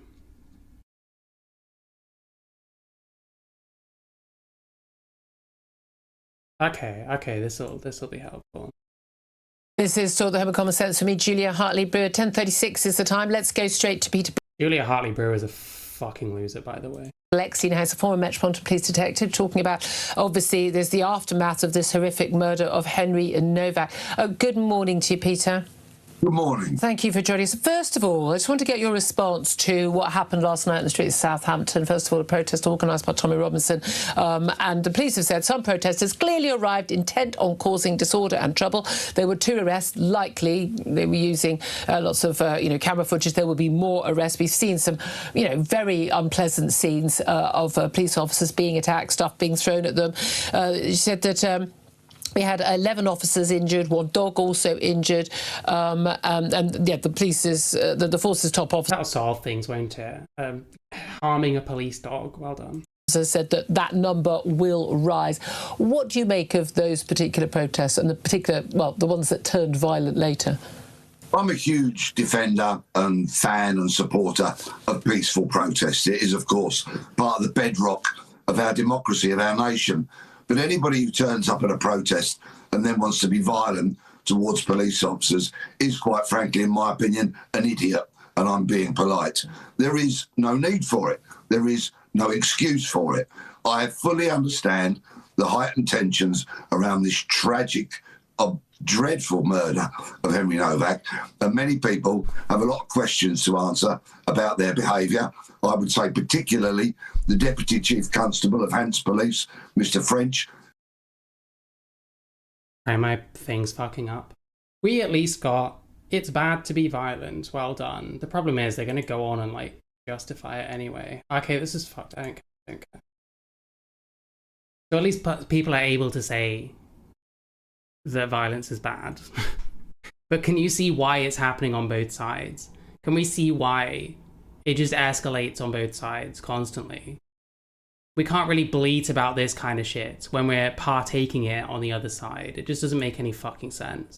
Okay, this'll be helpful. This is Talk the Home of Common Sense for me, Julia Hartley-Brewer. 10:36 is the time. Let's go straight to Peter. Julia Hartley-Brewer is a fucking loser, by the way. Alexei now is a former Metropolitan Police detective talking about, obviously, there's the aftermath of this horrific murder of Henry Novak. Good morning to you, Peter. Good morning. Thank you for joining us. First of all, I just want to get your response to what happened last night in the streets of Southampton. First of all, a protest organised by Tommy Robinson. And the police have said some protesters clearly arrived intent on causing disorder and trouble. There were 2 arrests. Likely they were using lots of, camera footage. There will be more arrests. We've seen some, very unpleasant scenes of police officers being attacked, stuff being thrown at them. She said that... we had 11 officers injured, 1 dog also injured, the police's, the force's top officer... That'll solve things, won't it? Harming a police dog, well done. ...said that number will rise. What do you make of those particular protests and the ones that turned violent later? I'm a huge defender and fan and supporter of peaceful protests. It is, of course, part of the bedrock of our democracy, of our nation. But anybody who turns up at a protest and then wants to be violent towards police officers is, quite frankly, in my opinion, an idiot, and I'm being polite. There is no need for it. There is no excuse for it. I fully understand the heightened tensions around this tragic, dreadful murder of Henry Novak, and many people have a lot of questions to answer about their behaviour. I would say particularly the Deputy Chief Constable of Hants Police, Mr. French. My thing's fucking up. We at least got, it's bad to be violent, well done. The problem is they're going to go on and, justify it anyway. Okay, this is fucked, I don't care. So at least people are able to say that violence is bad. But can you see why it's happening on both sides? Can we see why it just escalates on both sides constantly? We can't really bleat about this kind of shit when we're partaking it on the other side. It just doesn't make any fucking sense.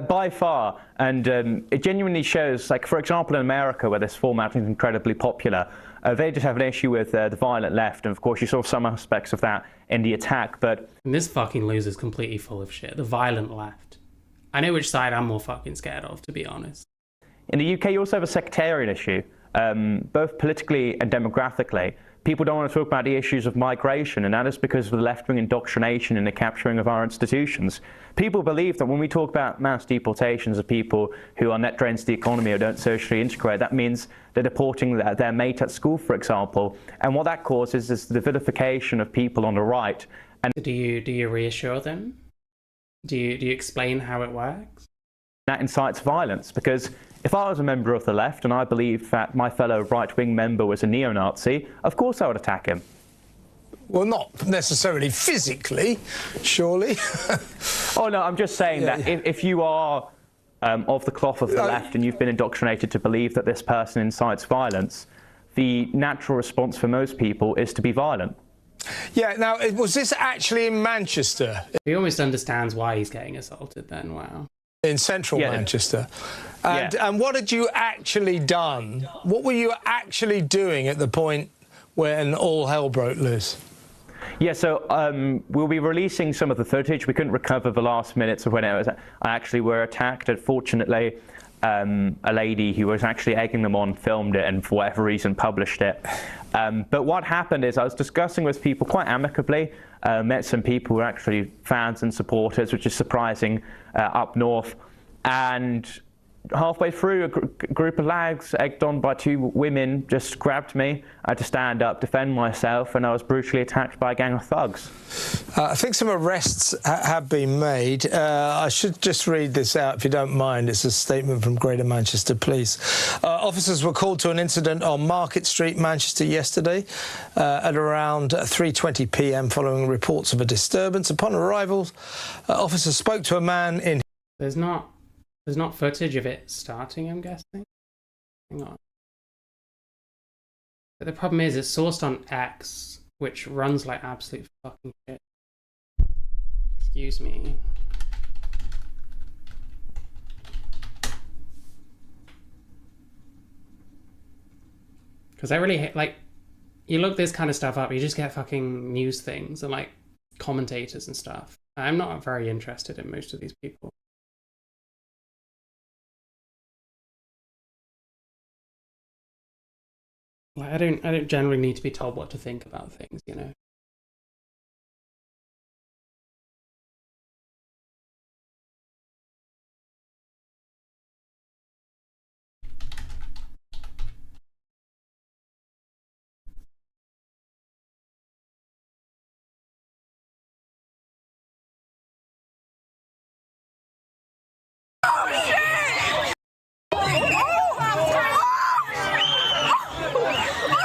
By far, and it genuinely shows, for example, in America, where this format is incredibly popular, they just have an issue with the violent left, and of course you saw some aspects of that in the attack, but... And this fucking loser's completely full of shit. The violent left. I know which side I'm more fucking scared of, to be honest. In the UK, you also have a sectarian issue, both politically and demographically. People don't want to talk about the issues of migration, and that is because of the left-wing indoctrination and the capturing of our institutions. People believe that when we talk about mass deportations of people who are net drains to the economy or don't socially integrate, that means they're deporting their mate at school, for example. And what that causes is the vilification of people on the right. And do you reassure them? Do you explain how it works? That incites violence, because if I was a member of the left and I believed that my fellow right-wing member was a neo-Nazi, of course I would attack him. Well, not necessarily physically, surely. Oh, no, I'm just saying that if you are of the cloth of the left and you've been indoctrinated to believe that this person incites violence, the natural response for most people is to be violent. Yeah, now, was this actually in Manchester? He almost understands why he's getting assaulted then, wow. In central Manchester. And what had you actually done? What were you actually doing at the point when all hell broke loose? Yeah, so we'll be releasing some of the footage. We couldn't recover the last minutes of when I actually were attacked. Unfortunately, a lady who was actually egging them on filmed it and for whatever reason published it. But what happened is I was discussing with people quite amicably, met some people who were actually fans and supporters, which is surprising up north, and halfway through, a group of lads, egged on by 2 women, just grabbed me. I had to stand up, defend myself, and I was brutally attacked by a gang of thugs. I think some arrests have been made. I should just read this out, if you don't mind. It's a statement from Greater Manchester Police. Officers were called to an incident on Market Street, Manchester, yesterday at around 3:20 p.m. following reports of a disturbance. Upon arrival, officers spoke to a man in... There's not footage of it starting, I'm guessing. Hang on. But the problem is it's sourced on X, which runs like absolute fucking shit. Excuse me. Because I really hate, you look this kind of stuff up, you just get fucking news things and commentators and stuff. I'm not very interested in most of these people. Like, I don't generally need to be told what to think about things, you know.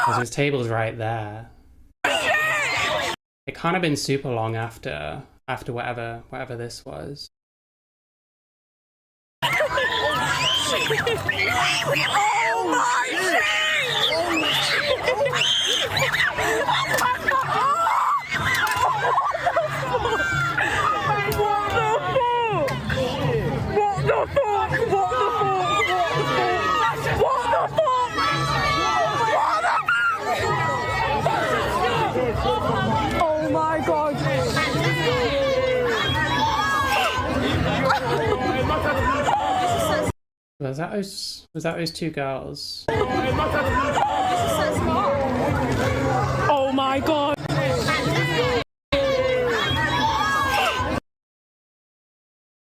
Because his table's right there. It can't have been super long after whatever this was. Oh my god! Was that those two girls? Oh my god!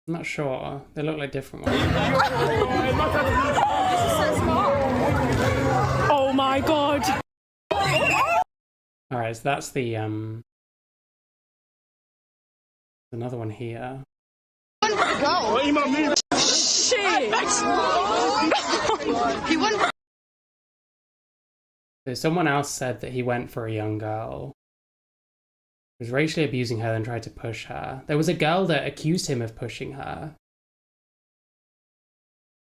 I'm not sure. They look like different ones. Oh my god! Alright, so that's the another one here. Shit! So someone else said that he went for a young girl. He was racially abusing her and tried to push her. There was a girl that accused him of pushing her.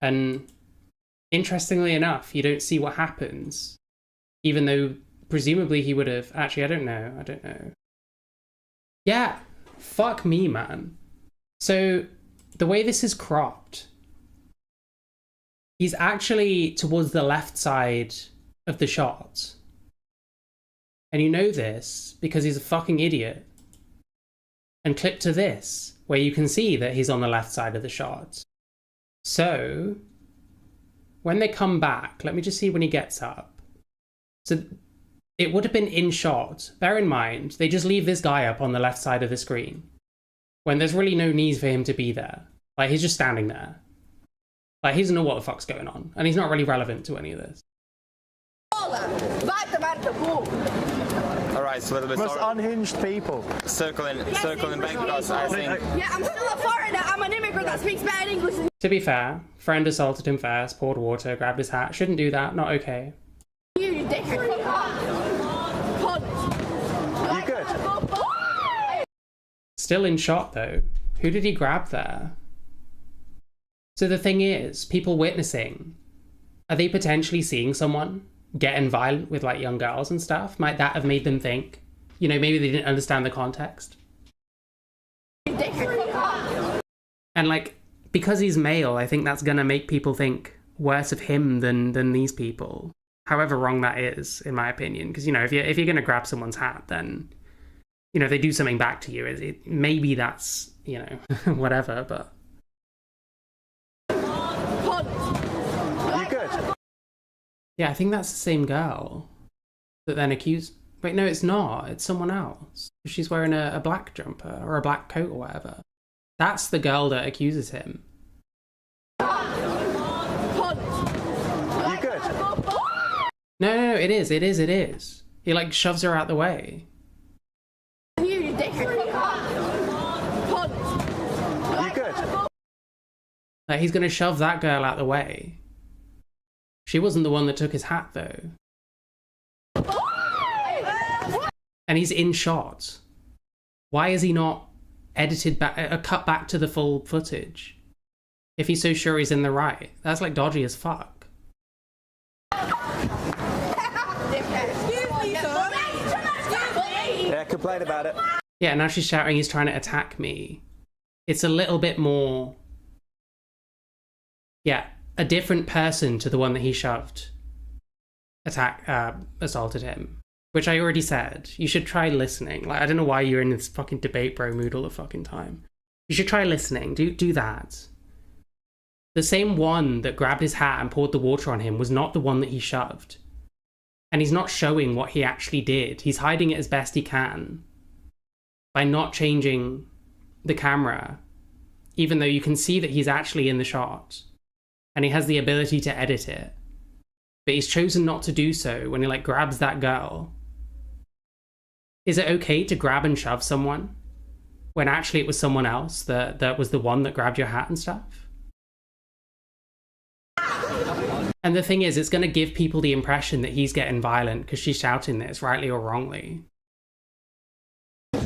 And interestingly enough, you don't see what happens. Even though presumably he would have... Actually, I don't know. Yeah, fuck me, man. So the way this is cropped, he's actually towards the left side of the shot. And you know this because he's a fucking idiot. And clip to this, where you can see that he's on the left side of the shot. So when they come back, let me just see when he gets up. So it would have been in shot. Bear in mind, they just leave this guy up on the left side of the screen when there's really no need for him to be there. Like, he's just standing there. Like, he doesn't know what the fuck's going on, and he's not really relevant to any of this. Alright, so a little bit Most unhinged people. circling back because I think... Yeah, I'm still a foreigner. I'm an immigrant that speaks bad English. To be fair, friend assaulted him first, poured water, grabbed his hat. Shouldn't do that, not okay. You dickhead. You good? Still in shot, though. Who did he grab there? So the thing is, people witnessing, are they potentially seeing someone getting violent with, like, young girls and stuff? Might that have made them think, you know, maybe they didn't understand the context? And, like, because he's male, I think that's gonna make people think worse of him than these people. However wrong that is, in my opinion. Because, you know, if you're gonna grab someone's hat, then, you know, if they do something back to you, maybe that's, you know, whatever, but... You good? Yeah, I think that's the same girl that then accused... Wait, no, it's not. It's someone else. She's wearing a black jumper or a black coat or whatever. That's the girl that accuses him. You good? No, it is. He, like, shoves her out the way. You dickhead. You good? Like, he's gonna shove that girl out the way. She wasn't the one that took his hat, though. And he's in shot. Why is he not edited back, cut back to the full footage? If he's so sure he's in the right. That's, like, dodgy as fuck. Yeah, complain about it. Yeah, now she's shouting he's trying to attack me. It's a little bit more... Yeah, a different person to the one that he shoved. Assaulted him. Which I already said. You should try listening. Like, I don't know why you're in this fucking debate bro mood all the fucking time. You should try listening. Do that. The same one that grabbed his hat and poured the water on him was not the one that he shoved. And he's not showing what he actually did. He's hiding it as best he can by not changing the camera, even though you can see that he's actually in the shot and he has the ability to edit it. But he's chosen not to do so when he like grabs that girl. Is it okay to grab and shove someone when actually it was someone else that was the one that grabbed your hat and stuff? And the thing is, it's going to give people the impression that he's getting violent because she's shouting this, rightly or wrongly. You're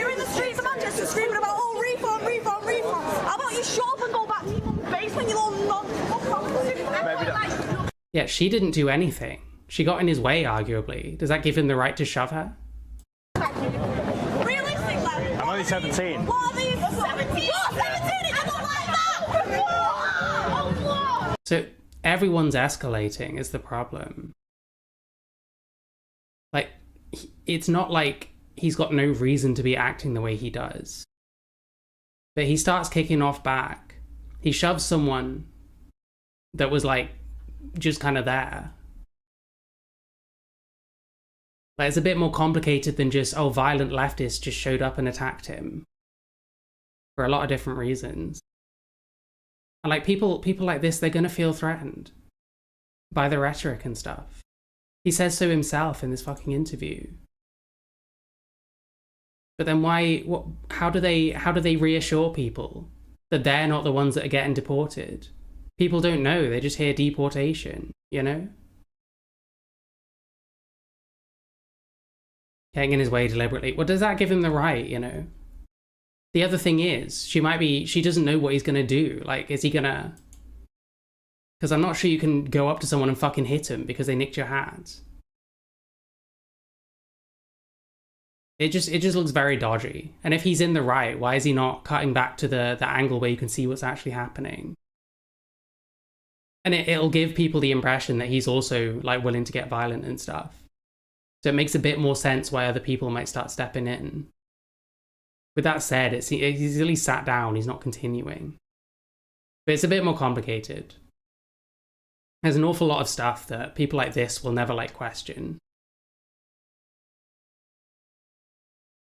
in the streets of Manchester screaming about, oh, reform, reform, reform. How about you shut up and go back to your mum's basement, you little non-fuck? Yeah, she didn't do anything. She got in his way, arguably. Does that give him the right to shove her? Realistically, I'm only 17. what are these? 17? You're 17! It's not like that! So everyone's escalating is the problem. Like, it's not like he's got no reason to be acting the way he does. But he starts kicking off back. He shoves someone that was like just kind of there. Like, it's a bit more complicated than just, oh, violent leftists just showed up and attacked him. For a lot of different reasons. And like people like this, they're gonna feel threatened by the rhetoric and stuff. He says so himself in this fucking interview. But then how do they reassure people that they're not the ones that are getting deported? People don't know, they just hear deportation, you know? Getting in his way deliberately. Well, does that give him the right, you know? The other thing is, she doesn't know what he's gonna do. Like, is he gonna... Because I'm not sure you can go up to someone and fucking hit him because they nicked your hat. It just looks very dodgy. And if he's in the right, why is he not cutting back to the angle where you can see what's actually happening? And it'll give people the impression that he's also like willing to get violent and stuff. So it makes a bit more sense why other people might start stepping in. With that said, he's at least sat down, he's not continuing. But it's a bit more complicated. There's an awful lot of stuff that people like this will never like question.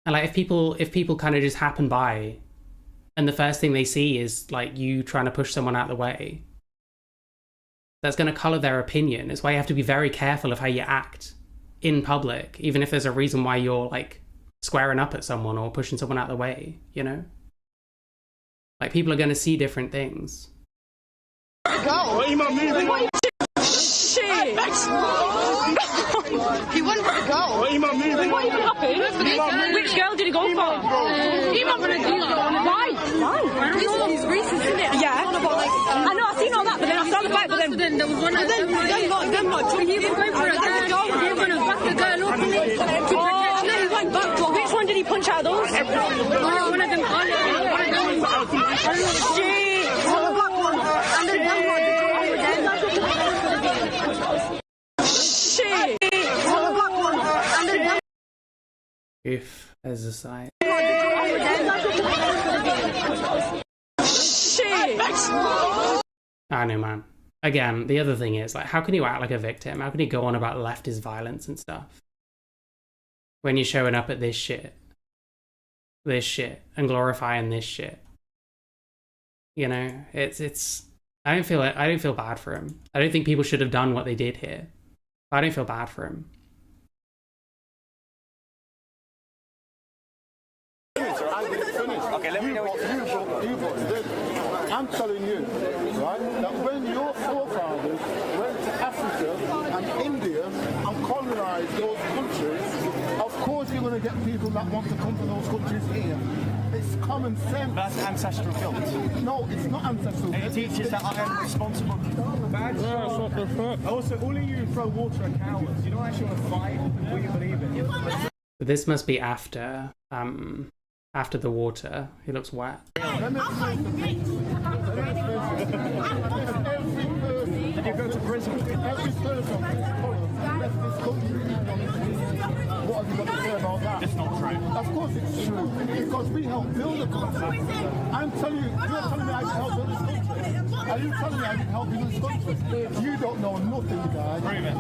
And like if people kind of just happen by and the first thing they see is like you trying to push someone out of the way, that's going to colour their opinion. It's why you have to be very careful of how you act in public, even if there's a reason why you're like squaring up at someone or pushing someone out of the way, you know? Like people are going to see different things. Go! Shit! He wanted to go. What even happened? Which girl did he go for? Why? He's racist, isn't it? Yeah. I know, I've seen all that, but then I saw the fight, but then there was one of them. Them not. He was going for a girl. He was going to back the girl up. No, he went back. Which one did he punch out of those? Oh, one of them. Shit! The black one. And then one more. If as a side. I know, man. Again, the other thing is, like, how can you act like a victim? How can you go on about leftist violence and stuff when you're showing up at this shit, and glorifying this shit? You know, it's. I don't feel bad for him. I don't think people should have done what they did here. I don't feel bad for him. Okay, let me know what I'm telling you, right, that when your forefathers went to Africa and India and colonized those countries, of course you're going to get people that want to come to those countries here. It's common sense. That's ancestral guilt. No, it's not ancestral guilt. It teaches that I am responsible. Bad what the fuck? Also, all of you throw water at cowards. You don't actually want to fight what you believe in. This must be after the water. He looks wet. Did you go to prison? Every person left this country. What have you got to say about that? It's not true. Of course it's true. Because we helped build the country. I'm telling you, you're telling me I helped build this country. Are you telling me I didn't help you in this country? You don't know nothing, guys. Prove it.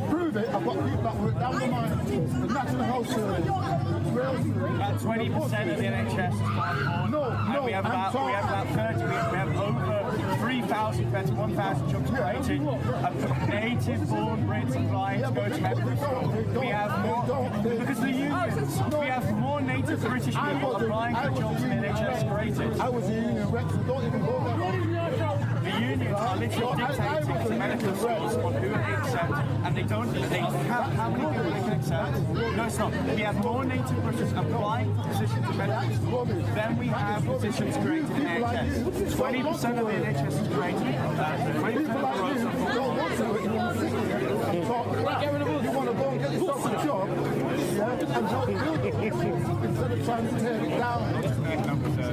Prove it. I've got people that work down the mine, the National Health Service, Rail Service. About 20% of the NHS is part No, and we have about 30. We have over 3,000 beds, 1,000 jobs created of native-born Brits applying to go to medical school. We have more because the unions. We have more native British people applying for jobs in the NHS created. I was a union rep, so don't even go there. The unions are literally dictating to medical schools on who they accept, and they have how many people they can accept. No, it's not. We have more native British applying for positions in medical school than we have positions created in the NHS. 20% of the NHS is created. 20% of the roads are You want to go and get yourself a job, and help build it instead of trying to tear it down.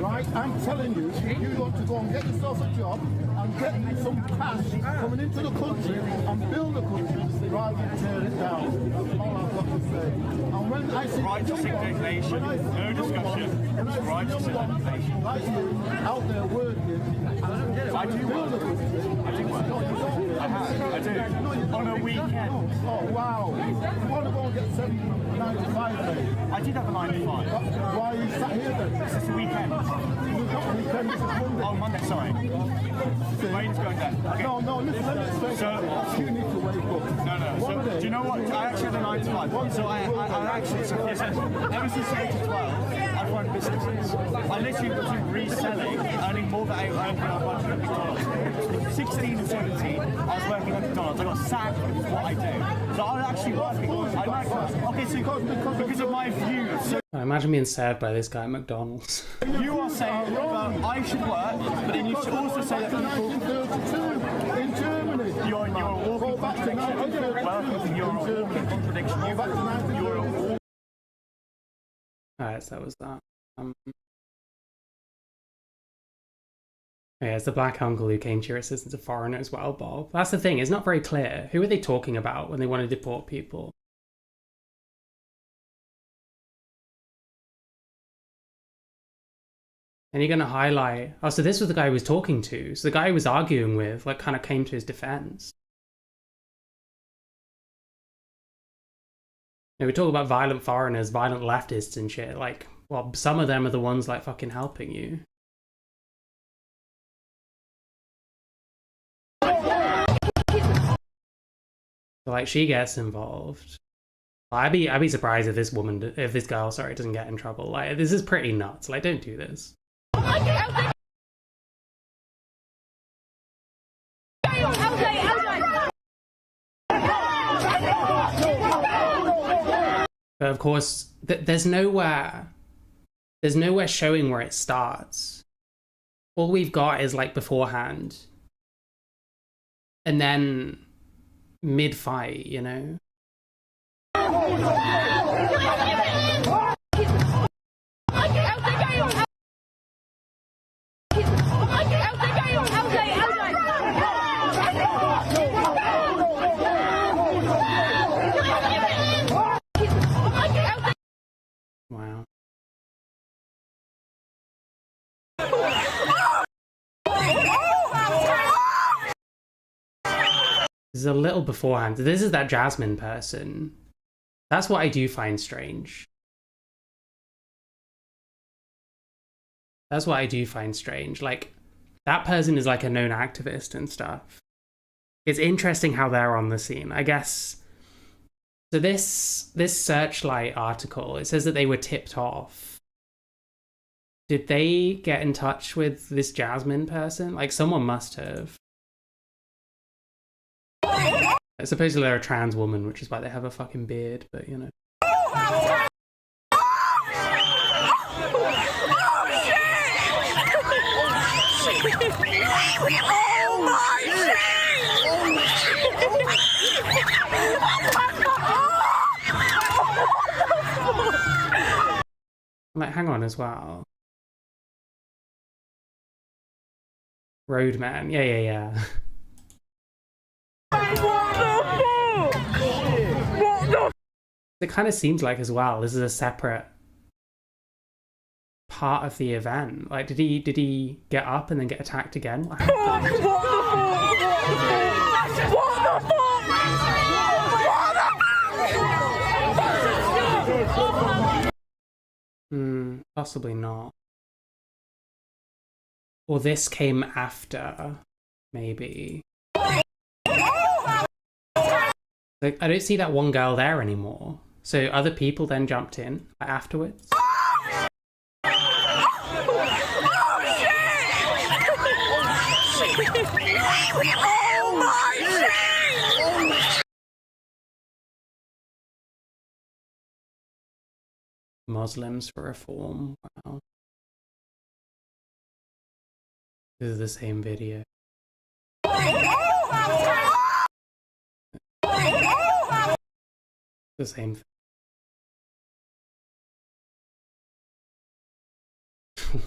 Right? I'm telling you, you want to go and get yourself a job and get some cash coming into the country and build the country rather than tear it down. That's all I've got to say. And when I see righteous indignation, no discussion. Righteous indignation. Like you out there working, I do build the country. I do work. No, you don't. I do. On a weekend. Oh wow! You want to go and get 9 to 5 days? I did have a 9 to 5. Why are you sat here then? This is the weekend. We've got weekend. This is Monday. Oh, Monday. Sorry. Rain's going down. Okay. No, listen. Let me explain. So you need to wake up. No. So, do you know what? I actually had a 9 to 5. So I actually, ever since the age of 12, I've run businesses. I literally was reselling, earning more than I earned when I worked at McDonald's. 16 and 17, I was working at McDonald's. I got sacked because of what I do. So I was actually working. Okay, so because of my views. So I imagine being served by this guy at McDonald's. you are saying that I should work, but then you should also say that people. 1932 in Germany. You're a walking contradiction. Welcome. You're a walking contradiction. You're a walking. Alright, so that was that. Yeah, it's the black uncle who came to your assistance, a foreigner as well, Bob. That's the thing, it's not very clear. Who are they talking about when they want to deport people? And you're going to highlight... Oh, so this was the guy he was talking to. So the guy he was arguing with, like, kind of came to his defense. You know, we talk about violent foreigners, violent leftists and shit. Like, well, some of them are the ones, like, fucking helping you. So, like, she gets involved. I'd be surprised if this girl, doesn't get in trouble. Like, this is pretty nuts. Like, don't do this. But of course, there's nowhere showing where it starts. All we've got is like beforehand. And then mid-fight, you know? Wow. This is a little beforehand. This is that Jasmine person. That's what I do find strange. That's what I do find strange. Like, that person is like a known activist and stuff. It's interesting how they're on the scene, I guess. So this Searchlight article, it says that they were tipped off. Did they get in touch with this Jasmine person? Like, someone must have. Supposedly they're a trans woman, which is why they have a fucking beard, but you know. I'm like, hang on as well. Roadman, yeah. It kind of seems like as well, this is a separate part of the event? Like, did he get up and then get attacked again? What happened? Possibly not. Or this came after, maybe. Like, I don't see that one girl there anymore. So other people then jumped in afterwards. Muslims for reform. Wow. This is the same video. The same thing.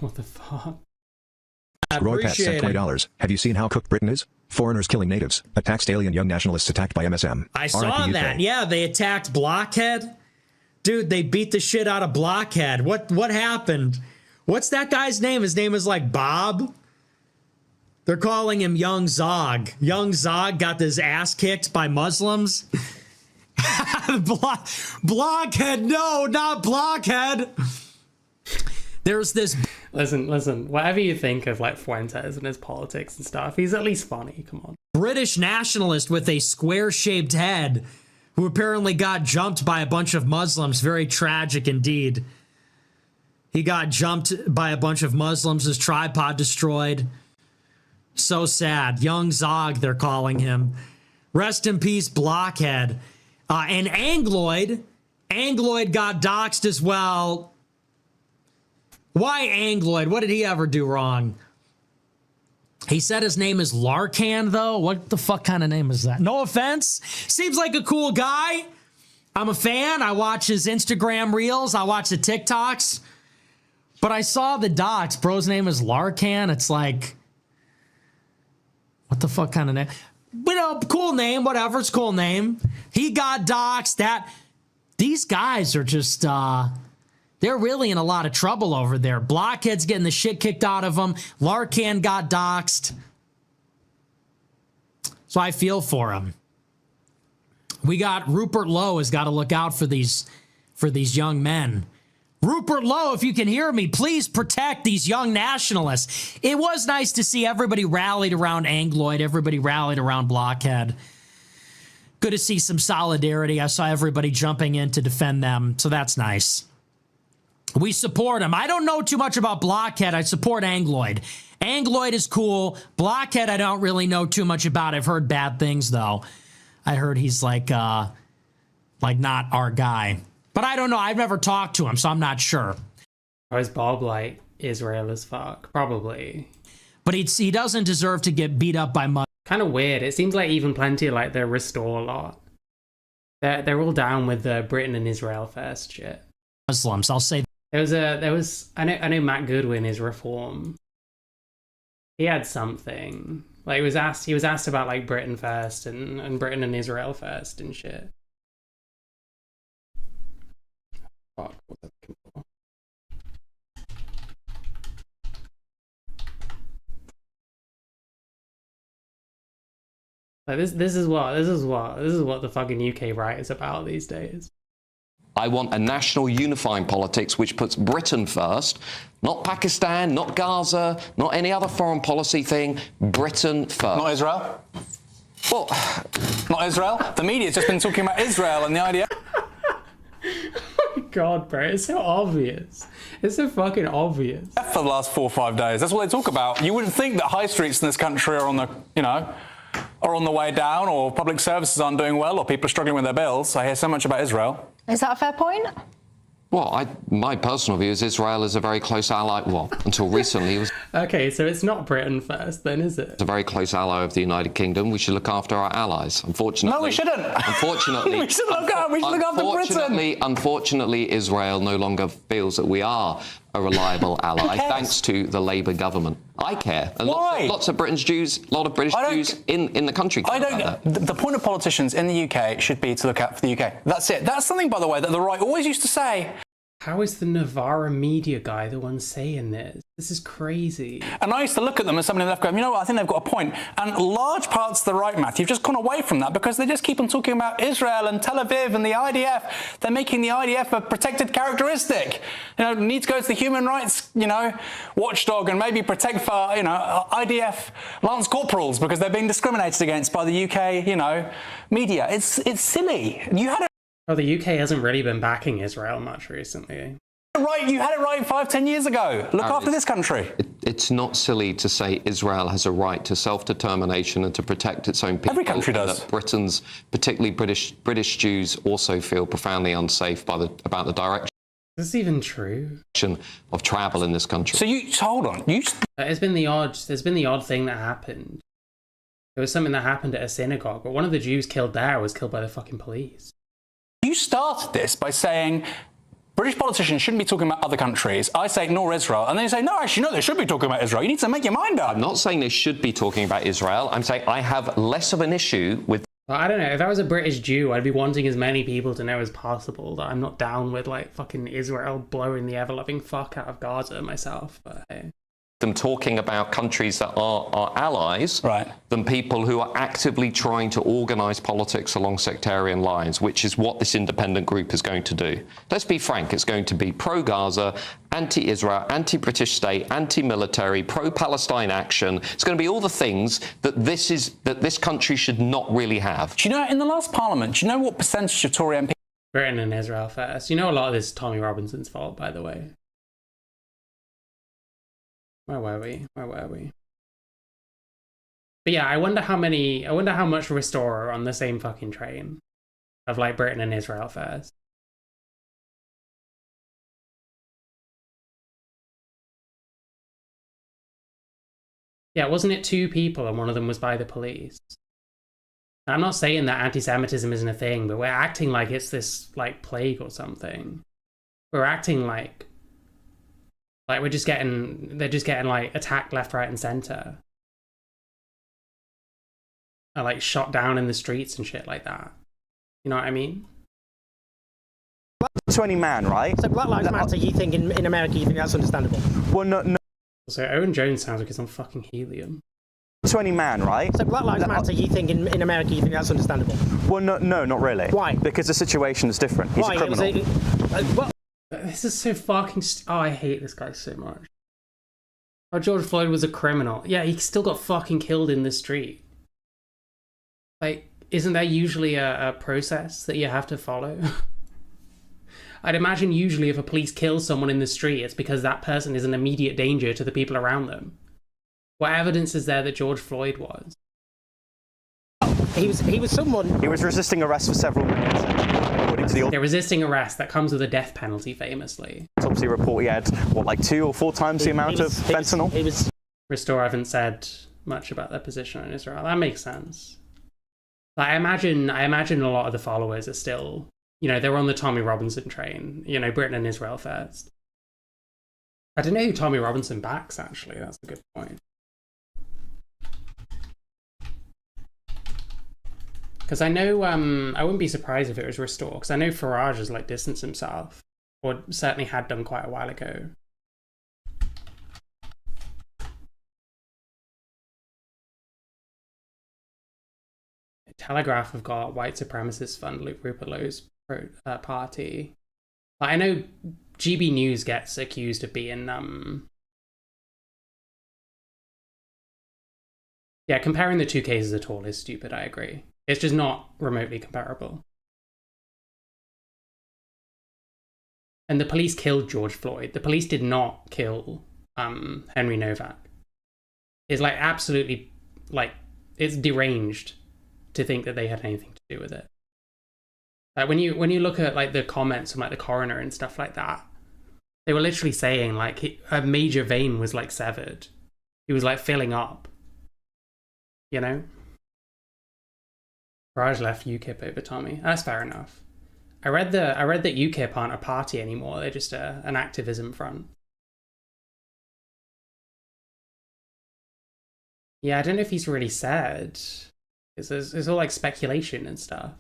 What the fuck? Roy Pett sent $20. Have you seen how cooked Britain is? Foreigners killing natives. Attacks alien young nationalists attacked by MSM. I saw that. Yeah, they attacked Blockhead. Dude, they beat the shit out of Blockhead. What happened? What's that guy's name? His name is like Bob. They're calling him Young Zog. Young Zog got his ass kicked by Muslims. Blockhead, no, not Blockhead. There's this. Listen. Whatever you think of like Fuentes and his politics and stuff, he's at least funny. Come on. British nationalist with a square-shaped head, who apparently got jumped by a bunch of Muslims. Very tragic indeed. He got jumped by a bunch of Muslims. His tripod destroyed. So sad. Young Zog, they're calling him. Rest in peace, Blockhead. And Angloid got doxxed as well. Why Angloid? What did he ever do wrong? He said his name is Larkan, though. What the fuck kind of name is that? No offense. Seems like a cool guy. I'm a fan. I watch his Instagram reels. I watch the TikToks. But I saw the docs. Bro's name is Larkan. It's like, what the fuck kind of name? You know, cool name, whatever. It's a cool name. He got doxxed. These guys are just, they're really in a lot of trouble over there. Blockhead's getting the shit kicked out of him. Larkan got doxxed. So I feel for him. We got Rupert Lowe has got to look out for these young men. Rupert Lowe, if you can hear me, please protect these young nationalists. It was nice to see everybody rallied around Angloid. Everybody rallied around Blockhead. Good to see some solidarity. I saw everybody jumping in to defend them, so that's nice. We support him. I don't know too much about Blockhead. I support Angloid. Angloid is cool. Blockhead, I don't really know too much about. I've heard bad things, though. I heard he's like not our guy. But I don't know. I've never talked to him, so I'm not sure. Or is Bob like Israel as fuck? Probably. But he doesn't deserve to get beat up by Muslims. Kind of weird. It seems like even plenty like the Restore lot. They're all down with the Britain and Israel first shit. Muslims, I'll say. I know Matt Goodwin is Reform. He had something. Like he was asked about like Britain first and Britain and Israel first and shit. Fuck, what's that looking for? Like this is what the fucking UK right is about these days. I want a national unifying politics which puts Britain first, not Pakistan, not Gaza, not any other foreign policy thing, Britain first. Not Israel? Well, not Israel? The media's just been talking about Israel and the idea... Oh my God, bro, it's so obvious. It's so fucking obvious. For the last 4 or 5 days, that's what they talk about. You wouldn't think that high streets in this country are on the, are on the way down, or public services aren't doing well, or people are struggling with their bills. I hear so much about Israel. Is that a fair point? Well, my personal view is Israel is a very close ally. Well, until recently, it was okay, so it's not Britain first, then, is it? a very close ally of the United Kingdom. We should look after our allies. Unfortunately, no, we shouldn't. Unfortunately, we should look after Britain. Unfortunately, Israel no longer feels that we are a reliable ally, thanks to the Labour government. I care. And Why? Lots of British Jews in the country. The point of politicians in the UK should be to look out for the UK. That's it. That's something, by the way, that the right always used to say. How is the Navarra media guy the one saying this? This is crazy. And I used to look at them as somebody left going, you know what, I think they've got a point. And large parts of the right, Matthew, have just gone away from that because they just keep on talking about Israel and Tel Aviv and the IDF. They're making the IDF a protected characteristic. You know, need to go to the human rights, you know, watchdog and maybe protect for, you know, IDF lance corporals because they're being discriminated against by the UK, you know, media. It's silly. You had Oh, the UK hasn't really been backing Israel much recently. right. You had it right 5-10 years ago. Look after this country. It's not silly to say Israel has a right to self-determination and to protect its own people. Every country does. That Britons, particularly British Jews, also feel profoundly unsafe about the direction. Is this even true? Of travel in this country. So hold on. There's been the odd thing that happened. There was something that happened at a synagogue, but one of the Jews killed there was killed by the fucking police. You started this by saying British politicians shouldn't be talking about other countries. I say nor Israel. And then you say, no, actually, no, they should be talking about Israel. You need to make your mind up. I'm not saying they should be talking about Israel. I'm saying I have less of an issue with... Well, I don't know. If I was a British Jew, I'd be wanting as many people to know as possible that I'm not down with, like, fucking Israel blowing the ever-loving fuck out of Gaza myself. But hey. Them talking about countries that are our allies than people who are actively trying to organise politics along sectarian lines, which is what this independent group is going to do. Let's be frank, it's going to be pro-Gaza, anti-Israel, anti-British state, anti-military, pro-Palestine action. It's going to be all the things that this country should not really have. Do you know, in the last parliament, do you know what percentage of Tory MPs... Britain and Israel first. You know a lot of this is Tommy Robinson's fault, by the way. Where were we? But yeah, I wonder how much Restore are on the same fucking train of like Britain and Israel first. Yeah, wasn't it 2 people and one of them was by the police? I'm not saying that anti-Semitism isn't a thing, but we're acting like it's this like plague or something. We're acting like they're just getting like attacked left, right, and center. Or like shot down in the streets and shit like that. You know what I mean? To any man, right? So Black Lives Matter, you think in America, you think that's understandable? Well, no. So Owen Jones sounds like he's on fucking helium. To any man, right? So Black Lives Matter, you think in America, you think that's understandable? Well, no, not really. Why? Because the situation is different. He's a criminal. This is so fucking... Oh, I hate this guy so much. Oh, George Floyd was a criminal. Yeah, he still got fucking killed in the street. Like, isn't there usually a process that you have to follow? I'd imagine usually if a police kills someone in the street, it's because that person is an immediate danger to the people around them. What evidence is there that George Floyd was? He was someone... He was resisting arrest for several minutes. According to the... Yeah, resisting arrest, that comes with a death penalty, famously. Autopsy report, he had, what, like 2 or 4 times the amount of fentanyl? Restore haven't said much about their position on Israel. That makes sense. Like, I imagine a lot of the followers are still, you know, they're on the Tommy Robinson train, you know, Britain and Israel first. I don't know who Tommy Robinson backs, actually. That's a good point. Because I know, I wouldn't be surprised if it was Restore, because I know Farage has, like, distanced himself, or certainly had done quite a while ago. Telegraph have got white supremacist fund Rupert Lowe's party. I know GB News gets accused of being, yeah, comparing the 2 cases at all is stupid, I agree. It's just not remotely comparable. And the police killed George Floyd. The police did not kill Henry Novak. It's like absolutely, like, it's deranged to think that they had anything to do with it. Like when you look at like the comments from like the coroner and stuff like that, they were literally saying like a major vein was like severed. He was like filling up. You know? Raj left UKIP over Tommy. That's fair enough. I read that UKIP aren't a party anymore. They're just an activism front. Yeah, I don't know if he's really said. It's all like speculation and stuff.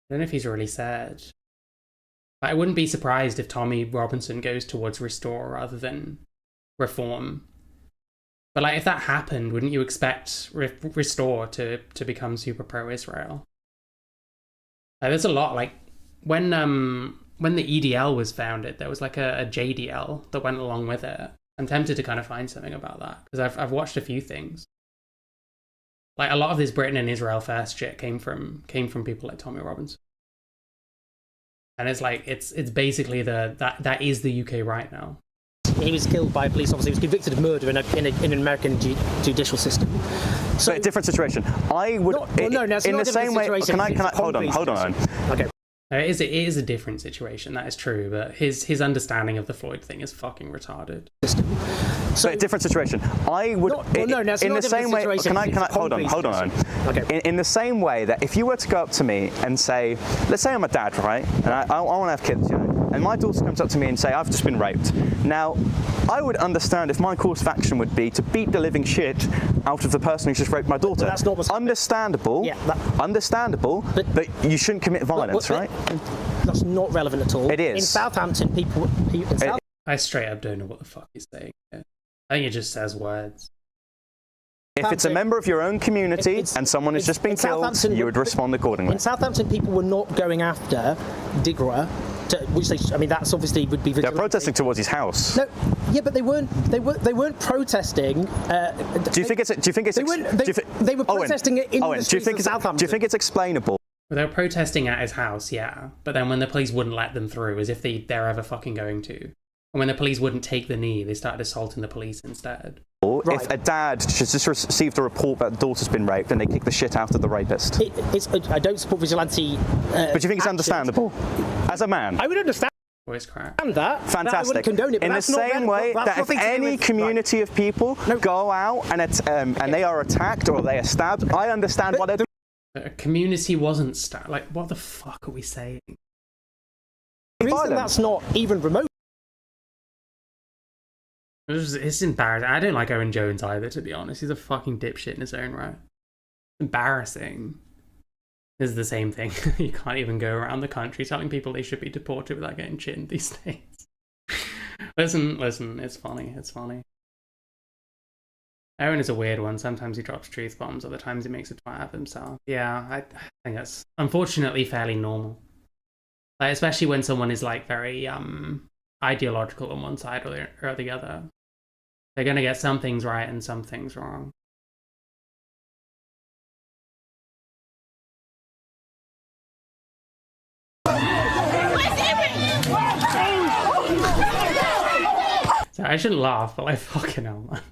I don't know if he's really said. I wouldn't be surprised if Tommy Robinson goes towards restore rather than reform. But like, if that happened, wouldn't you expect restore to become super pro-Israel? There's a lot, like when the EDL was founded, there was like a JDL that went along with it. I'm tempted to kind of find something about that because I've watched a few things. Like a lot of this Britain and Israel first shit came from people like Tommy Robinson. And it's like it's basically that is the UK right now. He was killed by a police officer. He was convicted of murder in an American judicial system. So a different situation. I would in the same way. Can I hold on? Okay. It is a different situation. That is true, but his understanding of the Floyd thing is fucking retarded. So a different situation. I would in the same way. Can I hold on? Okay. In the same way that if you were to go up to me and say, let's say I'm a dad, right, and I want to have kids, you know, and my daughter comes up to me and say, I've just been raped. Now, I would understand if my course of action would be to beat the living shit out of the person who's just raped my daughter. That's not what's understandable. Yeah, understandable. But you shouldn't commit violence, right? That's not relevant at all. It is. In Southampton, people I straight up don't know what the fuck he's saying. I think it just says words. If it's a member of your own community and someone has just been killed, you would respond accordingly. In Southampton, people were not going after Digra, which that's obviously would be. They're protesting towards his house. No, yeah, but they weren't protesting. Do you think it's? They were protesting it in the streets of Southampton. Do you think it's explainable? Well, they were protesting at his house, yeah. But then when the police wouldn't let them through, as if they're ever fucking going to. And when the police wouldn't take the knee, they started assaulting the police instead. Or if a dad just received a report that the daughter's been raped and they kick the shit out of the rapist. I don't support vigilante. But do you think it's understandable? As a man? I would understand. Voice crack. That. Fantastic. I wouldn't condone it, but in the same way that if any community of people go out and they are attacked or they are stabbed, I understand what they're doing. A community wasn't stabbed. Like, what the fuck are we saying? The reason that's not even remote. It's embarrassing. I don't like Owen Jones either, to be honest. He's a fucking dipshit in his own right. Embarrassing. This is the same thing. You can't even go around the country telling people they should be deported without getting chinned these days. Listen, it's funny. It's funny. Owen is a weird one. Sometimes he drops truth bombs, other times he makes a twat of himself. Yeah, I think that's unfortunately fairly normal. Like, especially when someone is like very ideological on one side or the other. They're going to get some things right and some things wrong. So I shouldn't laugh, but like, fucking hell, man.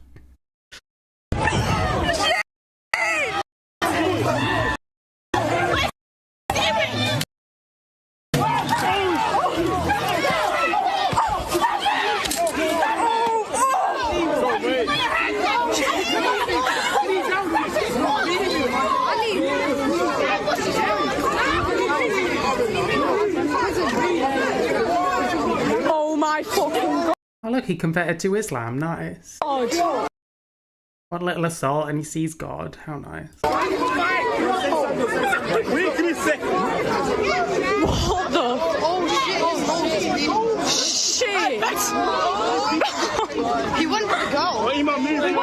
Oh look, he converted to Islam, nice. God. What little assault and he sees God, how nice. What the? Oh shit! He went for the girl. What are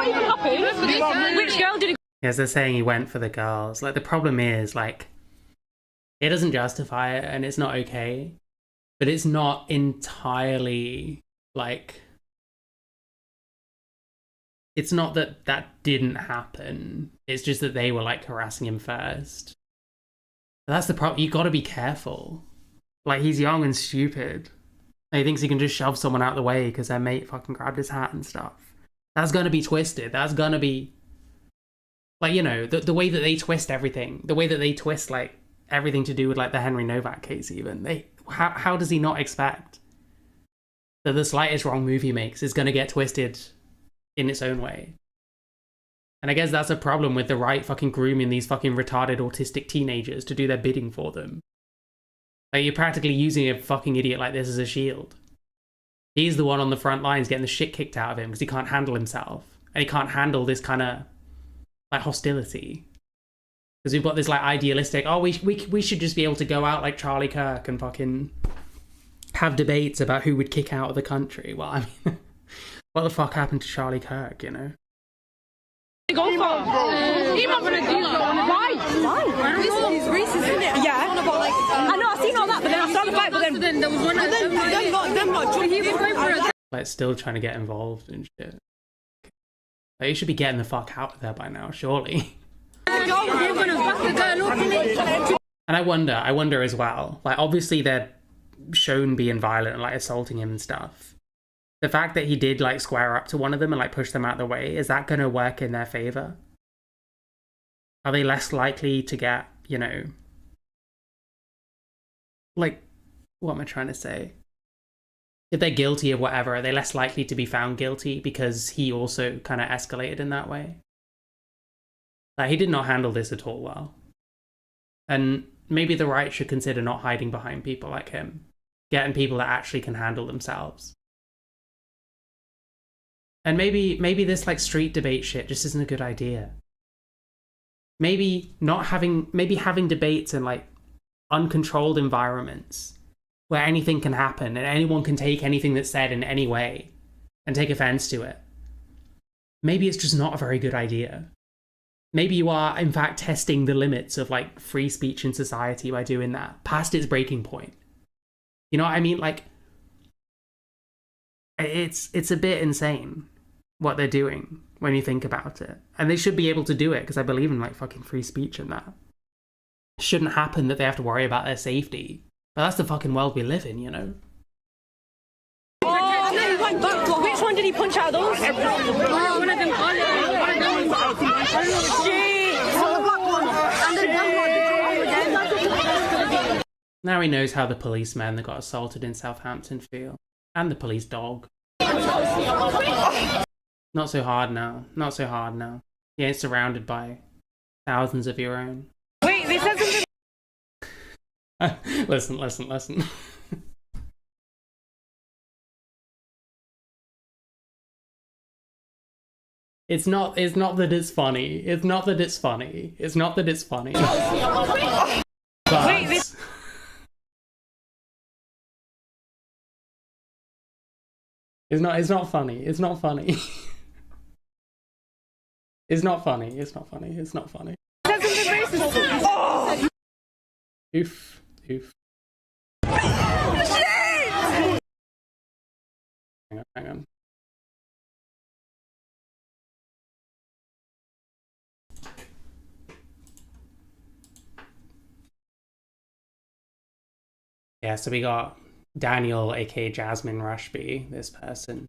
you happy? Which girl did he? Yes, they're saying he went for the girls. Like, the problem is, like, it doesn't justify it and it's not okay, but it's not entirely, like, it's not that that didn't happen. It's just that they were, like, harassing him first. That's the problem. You gotta be careful. Like, he's young and stupid. And he thinks he can just shove someone out of the way because their mate fucking grabbed his hat and stuff. That's gonna be twisted. That's gonna be... Like, you know, the way that they twist everything. The way that they twist, like, everything to do with, like, the Henry Novak case even. How does he not expect that the slightest wrong move he makes is gonna get twisted in its own way? And I guess that's a problem with the right fucking grooming these fucking retarded autistic teenagers to do their bidding for them. Like, you're practically using a fucking idiot like this as a shield. He's the one on the front lines getting the shit kicked out of him because he can't handle himself. And he can't handle this kind of, like, hostility. Because we've got this like idealistic, oh, we should just be able to go out like Charlie Kirk and fucking have debates about who would kick out of the country. Well, I mean, what the fuck happened to Charlie Kirk, you know? Go for why? He's racist, isn't it? Yeah. I know, I've seen all that, but then I saw the fight, but then there was one of them. Like, still trying to get involved and shit. Like, you should be getting the fuck out of there by now, surely. And I wonder as well, like, obviously they're shown being violent and like assaulting him and stuff. The fact that he did like square up to one of them and like push them out of the way, is that gonna work in their favor? Are they less likely to get, you know, like, what am I trying to say? If they're guilty of whatever, are they less likely to be found guilty because he also kind of escalated in that way? Like, he did not handle this at all well. And maybe the right should consider not hiding behind people like him, getting people that actually can handle themselves. And maybe this like street debate shit just isn't a good idea. Maybe having debates in like uncontrolled environments where anything can happen and anyone can take anything that's said in any way and take offense to it. Maybe it's just not a very good idea. Maybe you are, in fact, testing the limits of, like, free speech in society by doing that, past its breaking point. You know what I mean? Like, it's a bit insane what they're doing when you think about it. And they should be able to do it, because I believe in, like, fucking free speech and that. It shouldn't happen that they have to worry about their safety. But that's the fucking world we live in, you know? Oh, which one did he punch out those? Oh, one of them. Now he knows how the policemen that got assaulted in Southampton feel. And the police dog. Not so hard now. Not so hard now. He ain't surrounded by thousands of your own. Wait, they said something. Listen. It's not that it's funny. It's not that it's funny. It's not that it's funny. But Wait, it's not funny. It's not funny. It's not funny. It's not funny. It's not funny. Oh! Oof. Shit! Hang on. Yeah, so we got Daniel, aka Jasmine Rushby, this person.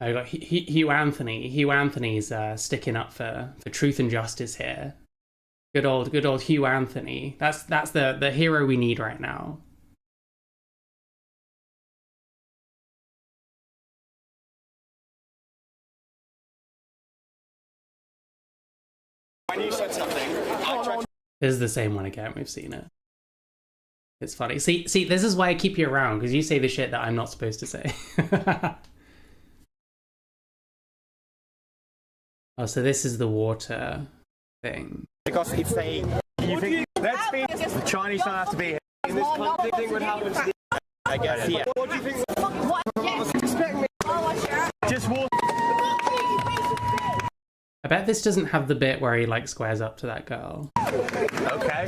I got Hugh Anthony. Hugh Anthony's sticking up for truth and justice here. Good old Hugh Anthony. That's the hero we need right now. When you said something, I tried. This is the same one again. We've seen it. It's funny. See, this is why I keep you around, because you say the shit that I'm not supposed to say. Oh, so this is the water thing. Because it's a... You think the Chinese don't have to be here? In this country, thing would happen to the... I guess, yeah. What do you think? Expect me. Just walk. I bet this doesn't have the bit where he like squares up to that girl. Okay.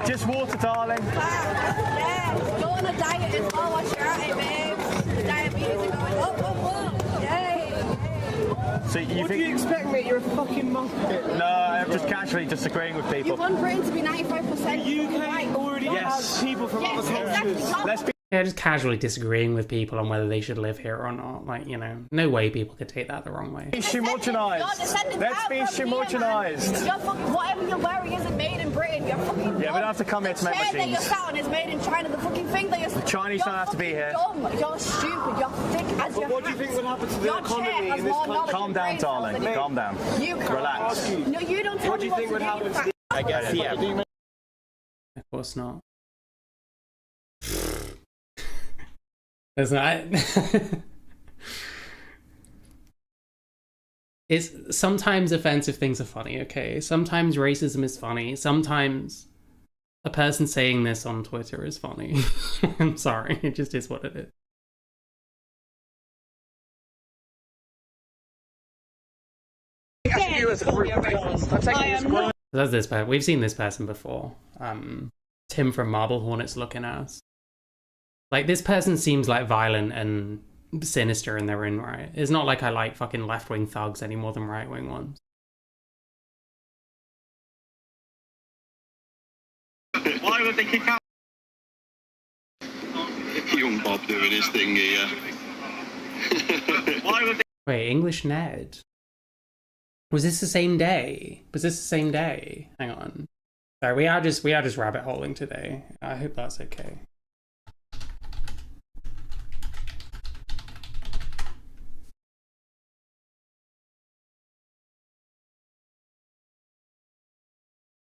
Just water, darling. Yeah, go on a diet as well, watch your eye, babe. The diabetes is going up. Yay. So you What think... do you expect, mate? You're a fucking monkey. No, I'm just casually disagreeing with people. You want Britain to be 95%. The UK already has people from other cultures. Exactly. Let's be... Yeah, just casually disagreeing with people on whether they should live here or not. Like, you know, no way people could take that the wrong way. Homogenized. Let's be homogenized. Whatever you're wearing isn't made in Britain. You're fucking dumb. Yeah, we don't have to come here to make The chair that you're machines. sat on is made in China. The fucking thing that you're... The Chinese don't have to be here. Dumb. You're stupid. You're thick as your What do you think will happen to the Your economy chair has in this more country? knowledge Calm and down, brain cells darling. than you. Calm down. You can't. Relax. No, you don't tell What do me you think what would to happen do. to the... I guess, yeah. Of course not. Listen, It's sometimes offensive things are funny, okay? Sometimes racism is funny. Sometimes a person saying this on Twitter is funny. I'm sorry, it just is what it is. That's this person. We've seen this person before. Tim from Marble Hornets looking ass. Like, this person seems like violent and sinister in their own right. It's not like I like fucking left-wing thugs any more than right-wing ones. Why would they kick out? Young Bob doing his thing here. Why would they... Wait, English Ned? Was this the same day? Was this the same day? Hang on. Sorry, we are just rabbit holing today. I hope that's okay.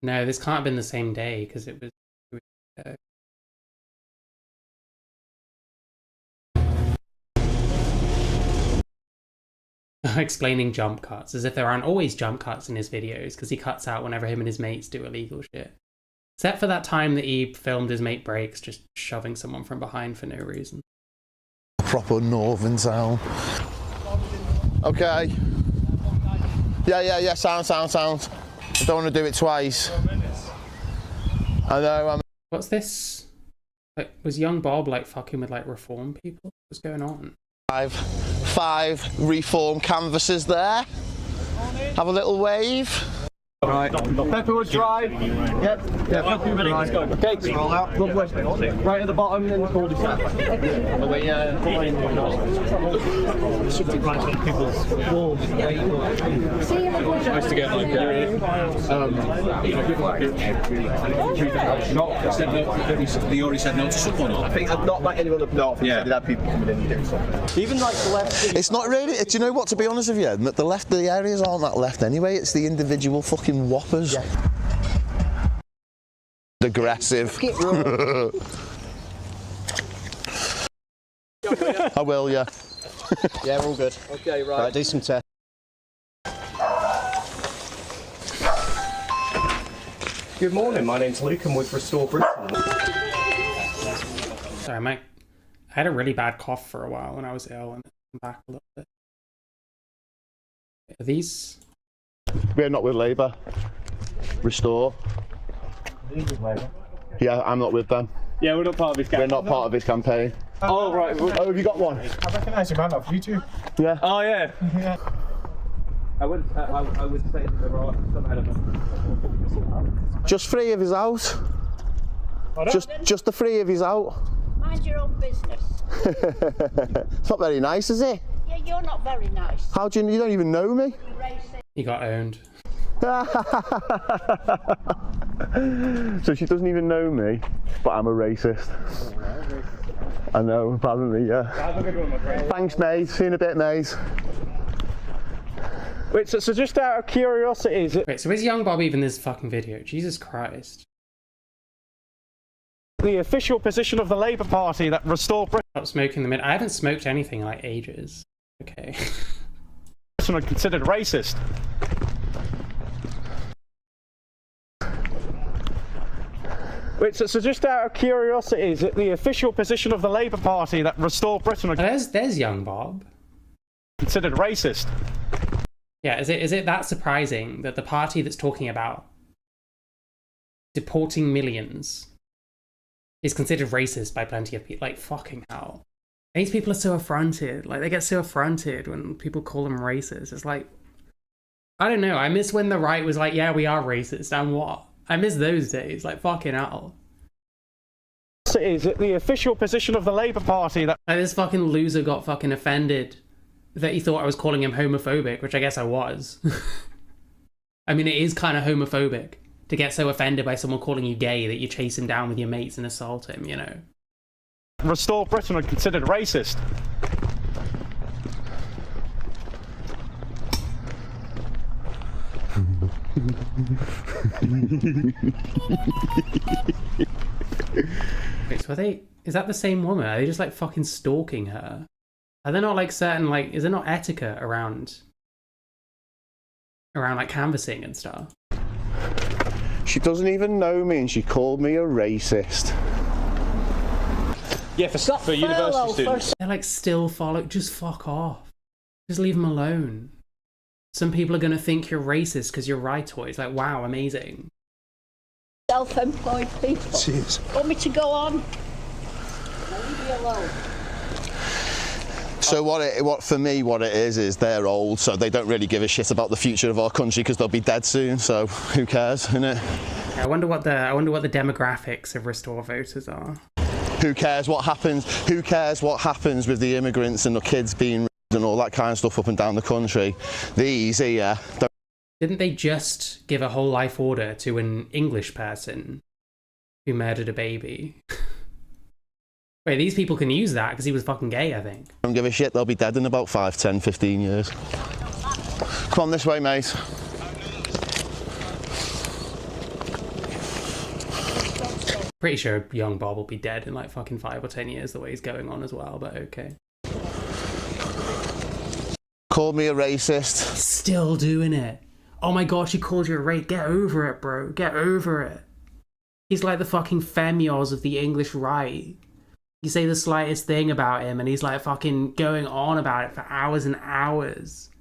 No, this can't have been the same day because it was. Explaining jump cuts as if there aren't always jump cuts in his videos because he cuts out whenever him and his mates do illegal shit. Except for that time that he filmed his mate breaks just shoving someone from behind for no reason. Proper northern town. Okay. Yeah, sound. I don't want to do it twice. I know, What's this? Like, was young Bob like fucking with like reform people? What's going on? Five reform canvases there. Have a little wave. Right. Pepperwood Drive. Yep. Yeah, Pepperwood Drive. Okay, roll out. Lovely. Right at the bottom, then the cul-de-sac. On the way, something right on people's walls. Nice to get like they already said no to someone. I think I've not let anyone up north. Yeah. They'd have people coming in and doing something. Even like the left. It's not really. Do you know what? To be honest with you, the areas aren't that left anyway. It's the individual fucking whoppers. Yeah. Aggressive. I will, yeah. Yeah, we're all good. Okay, right. Do some tests. Good morning, my name's Luke. I'm with Restore Britain. Sorry, I had a really bad cough for a while when I was ill and I'm back a little bit. Are these? We're not with Labour. Restore. Yeah, I'm not with them. Yeah, we're not part of his campaign. We're not part of his campaign. Oh, right. Oh, have you got one? I recognise your man off YouTube. Yeah. Oh, yeah. Yeah. I would say that there are some elements. Just 3 of his out. Just the 3 of his out. Mind your own business. It's not very nice, is it? Yeah, you're not very nice. How do you don't even know me? He got owned. So she doesn't even know me, but I'm a racist. I know, apparently, yeah. Have a good one, my friend. Thanks, mate. See you in a bit, mate. Wait, so just out of curiosity, Wait, so is young Bob even this fucking video? Jesus Christ. The official position of the Labour Party that Restore Britain... Stop smoking the mid. I haven't smoked anything in like ages. Okay. ...are considered racist. Wait, so just out of curiosity, is it the official position of the Labour Party that Restore Britain... Oh, there's young Bob. ...considered racist? Yeah, is it that surprising that the party that's talking about deporting millions is considered racist by plenty of people? Like, fucking hell. These people are so affronted. Like, they get so affronted when people call them racist. It's like, I don't know. I miss when the right was like, yeah, we are racist, and what? I miss those days. Like, fucking hell. Is it the official position of the Labour Party that... Like, this fucking loser got fucking offended that he thought I was calling him homophobic, which I guess I was. I mean, it is kind of homophobic to get so offended by someone calling you gay that you chase him down with your mates and assault him, you know? Restore Britain are considered racist. Wait, so is that the same woman? Are they just like fucking stalking her? Are there not like certain, like, is there not etiquette around around like canvassing and stuff. She doesn't even know me and she called me a racist. Yeah, for university students. They're like still follow. Just fuck off. Just leave them alone. Some people are gonna think you're racist because you're rightoids. Like, wow, amazing. Self-employed people. Jeez. Want me to go on? Leave me alone. So what it is they're old, so they don't really give a shit about the future of our country because they'll be dead soon. So who cares, innit? I wonder what the demographics of Restore voters are. Who cares what happens? Who cares what happens with the immigrants and the kids being and all that kind of stuff up and down the country? These here. Didn't they just give a whole life order to an English person who murdered a baby? Wait, these people can use that because he was fucking gay, I think. Don't give a shit, they'll be dead in about 5, 10, 15 years. Come on this way, mate. Pretty sure young Bob will be dead in like fucking 5 or 10 years the way he's going on as well, but okay. Called me a racist. Still doing it. Oh my gosh, he called you a racist. Get over it, bro. Get over it. He's like the fucking femios of the English right. You say the slightest thing about him and he's like fucking going on about it for hours and hours.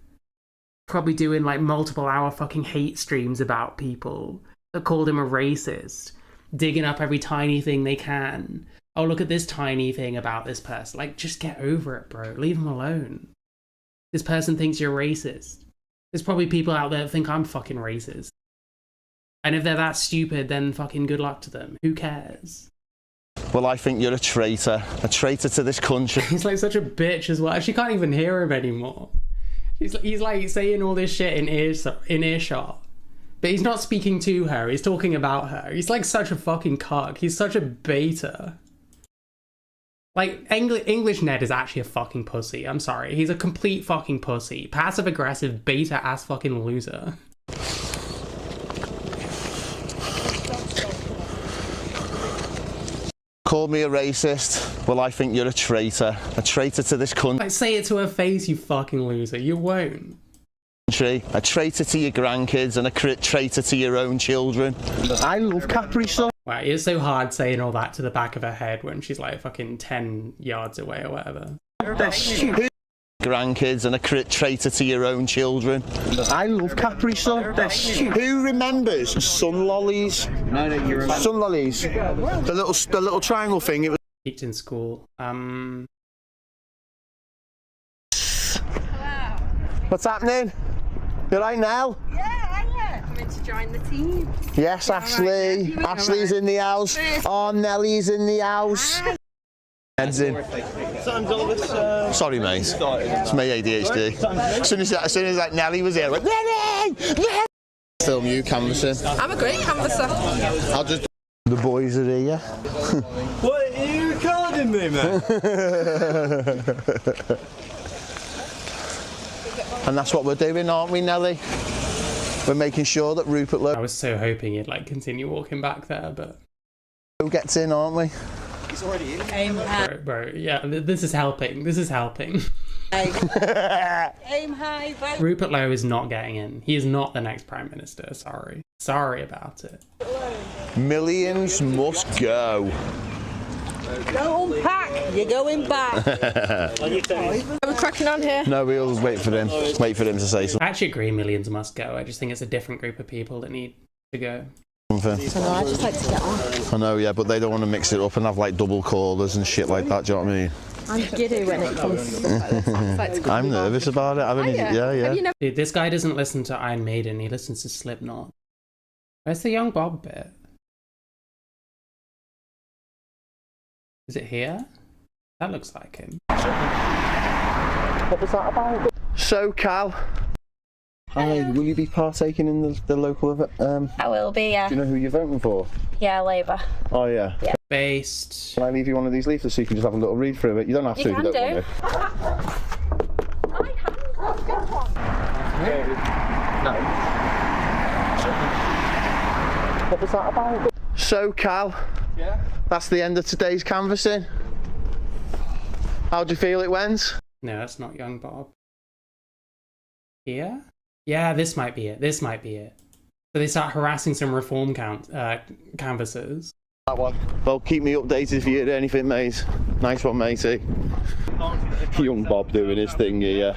Probably doing like multiple hour fucking hate streams about people that called him a racist. Digging up every tiny thing they can. Oh, look at this tiny thing about this person. Like, just get over it, bro. Leave him alone. This person thinks you're racist. There's probably people out there that think I'm fucking racist. And if they're that stupid, then fucking good luck to them. Who cares? Well, I think you're a traitor to this country. He's like such a bitch as well. She can't even hear him anymore. He's like saying all this shit in earshot. But he's not speaking to her, he's talking about her. He's like such a fucking cuck. He's such a beta. Like, English Ned is actually a fucking pussy. I'm sorry. He's a complete fucking pussy. Passive-aggressive, beta-ass fucking loser. Called me a racist. Well, I think you're a traitor to this country. Like, say it to her face, you fucking loser. You won't. A traitor to your grandkids and a traitor to your own children. I love Capri Sun. Wow, it's so hard saying all that to the back of her head when she's like fucking 10 yards away or whatever. Grandkids and a traitor to your own children. I love Capri Sun. Who remembers sun lollies? No, you're sun lollies. The little triangle thing. It was peaked in school. What's happening? You right now? Yeah. Coming to join the team. Yes, Ashley. Right, Ashley's in the house. Oh, Nellie's in the house. Heads in. Sorry, mate. It's my ADHD. As soon as like Nellie was here, I went, Nellie! Film you canvassing. I'm a great canvasser. I'll just. The boys are here. What, are you recording me, man? And that's what we're doing, aren't we, Nellie? We're making sure that Rupert Lowe... I was so hoping he'd like continue walking back there, but... Who gets in, aren't we? He's already in. Bro, yeah, this is helping. This is helping. Aim high, vote. Rupert Lowe is not getting in. He is not the next Prime Minister, sorry. Sorry about it. Millions must go. Don't unpack, you're going back. Are we cracking on here? No, we'll wait for him. Wait for him to say something. I actually agree millions must go. I just think it's a different group of people that need to go. I just like to get on. I know, yeah, but they don't want to mix it up and have like double callers and shit like that, do you know what I mean? I'm giddy when it comes to I'm nervous about it. Yeah. Dude, this guy doesn't listen to Iron Maiden, he listens to Slipknot. Where's the young Bob bit? Is it here? That looks like him. What was that about? So, Cal. Hi, will you be partaking in the local event? I will be, yeah. Do you know who you're voting for? Yeah, Labour. Oh, yeah. Based. Can I leave you one of these leaflets so you can just have a little read through it? You don't have to. You can if you don't do. Want to. What was that about? So, Cal. Yeah? That's the end of today's canvassing. How do you feel it went? No, that's not young Bob. Here? Yeah, this might be it. This might be it. So they start harassing some reform canvassers. That one. Well, keep me updated if you hear anything, mate. Nice one, matey. Young Bob doing his thing here.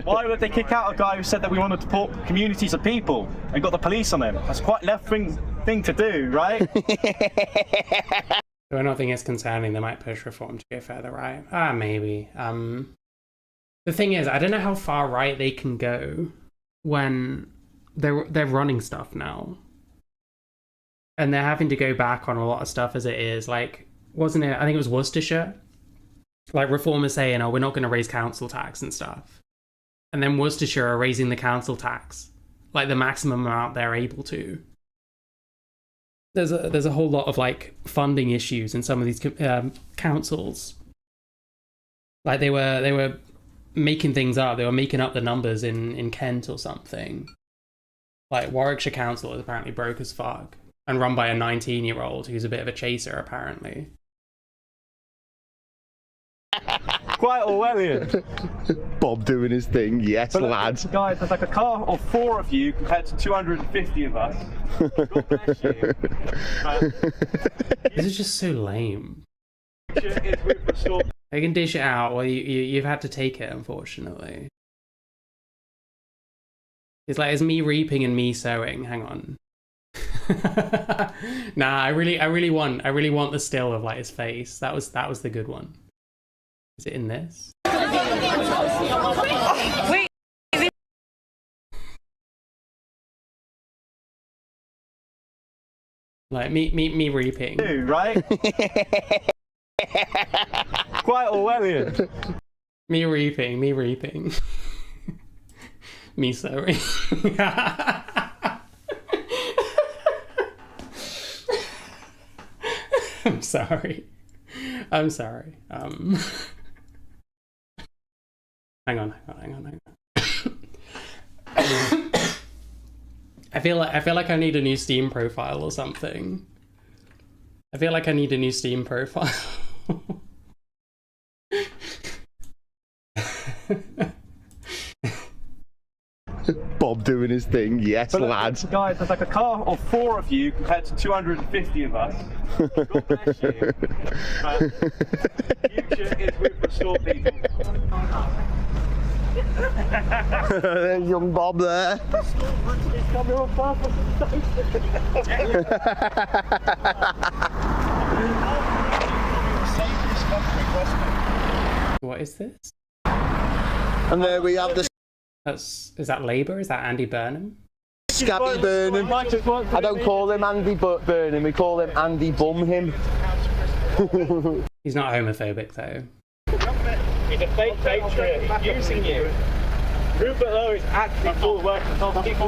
Why would they kick out a guy who said that we want to support communities of people and got the police on him? That's quite left-wing thing to do, right? Do I not think it's concerning? They might push reform to go further right. Maybe. The thing is, I don't know how far right they can go when they're running stuff now, and they're having to go back on a lot of stuff as it is. Like, wasn't it? I think it was Worcestershire. Like, reformers saying, "Oh, we're not going to raise council tax and stuff," and then Worcestershire are raising the council tax, like the maximum amount they're able to. There's a whole lot of like funding issues in some of these councils. Like they were making things up. They were making up the numbers in Kent or something. Like Warwickshire Council is apparently broke as fuck and run by a 19-year-old who's a bit of a chaser apparently. Quite Orwellian. Bob doing his thing, yes, but lads. Guys, there's like a car of 4 of you compared to 250 of us. God bless you. This is just so lame. They can dish it out, well, you've had to take it, unfortunately. It's like, it's me reaping and me sowing. Hang on. Nah, I really want the still of like his face. That was the good one. Is it in this? Wait. Like me reaping. Dude, right? Quite Orwellian. Me reaping. Me sowing. I'm sorry. Hang on. I feel like I need a new Steam profile or something. I feel like I need a new Steam profile. Bob doing his thing, yes, but lads. Guys, there's like a car of 4 of you compared to 250 of us. God bless you. Future is with restore people. There's young Bob there. What is this? And there we have the... Is that Labour? Is that Andy Burnham? Scabby Burnham. I don't call him Andy Burnham, we call him Andy Bum him. He's not homophobic though. He's a fake patriot. He's using you. Rupert Lowe is actually full of work.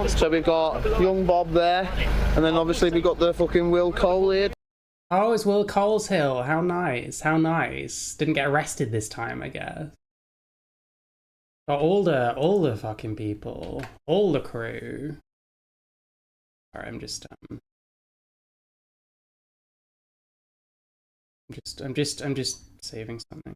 So we've got young Bob there, and then obviously we've got the fucking Will Cole here. Oh, it's Will Coleshill. How nice. Didn't get arrested this time, I guess. Got all the fucking people. All the crew. Alright, I'm just saving something.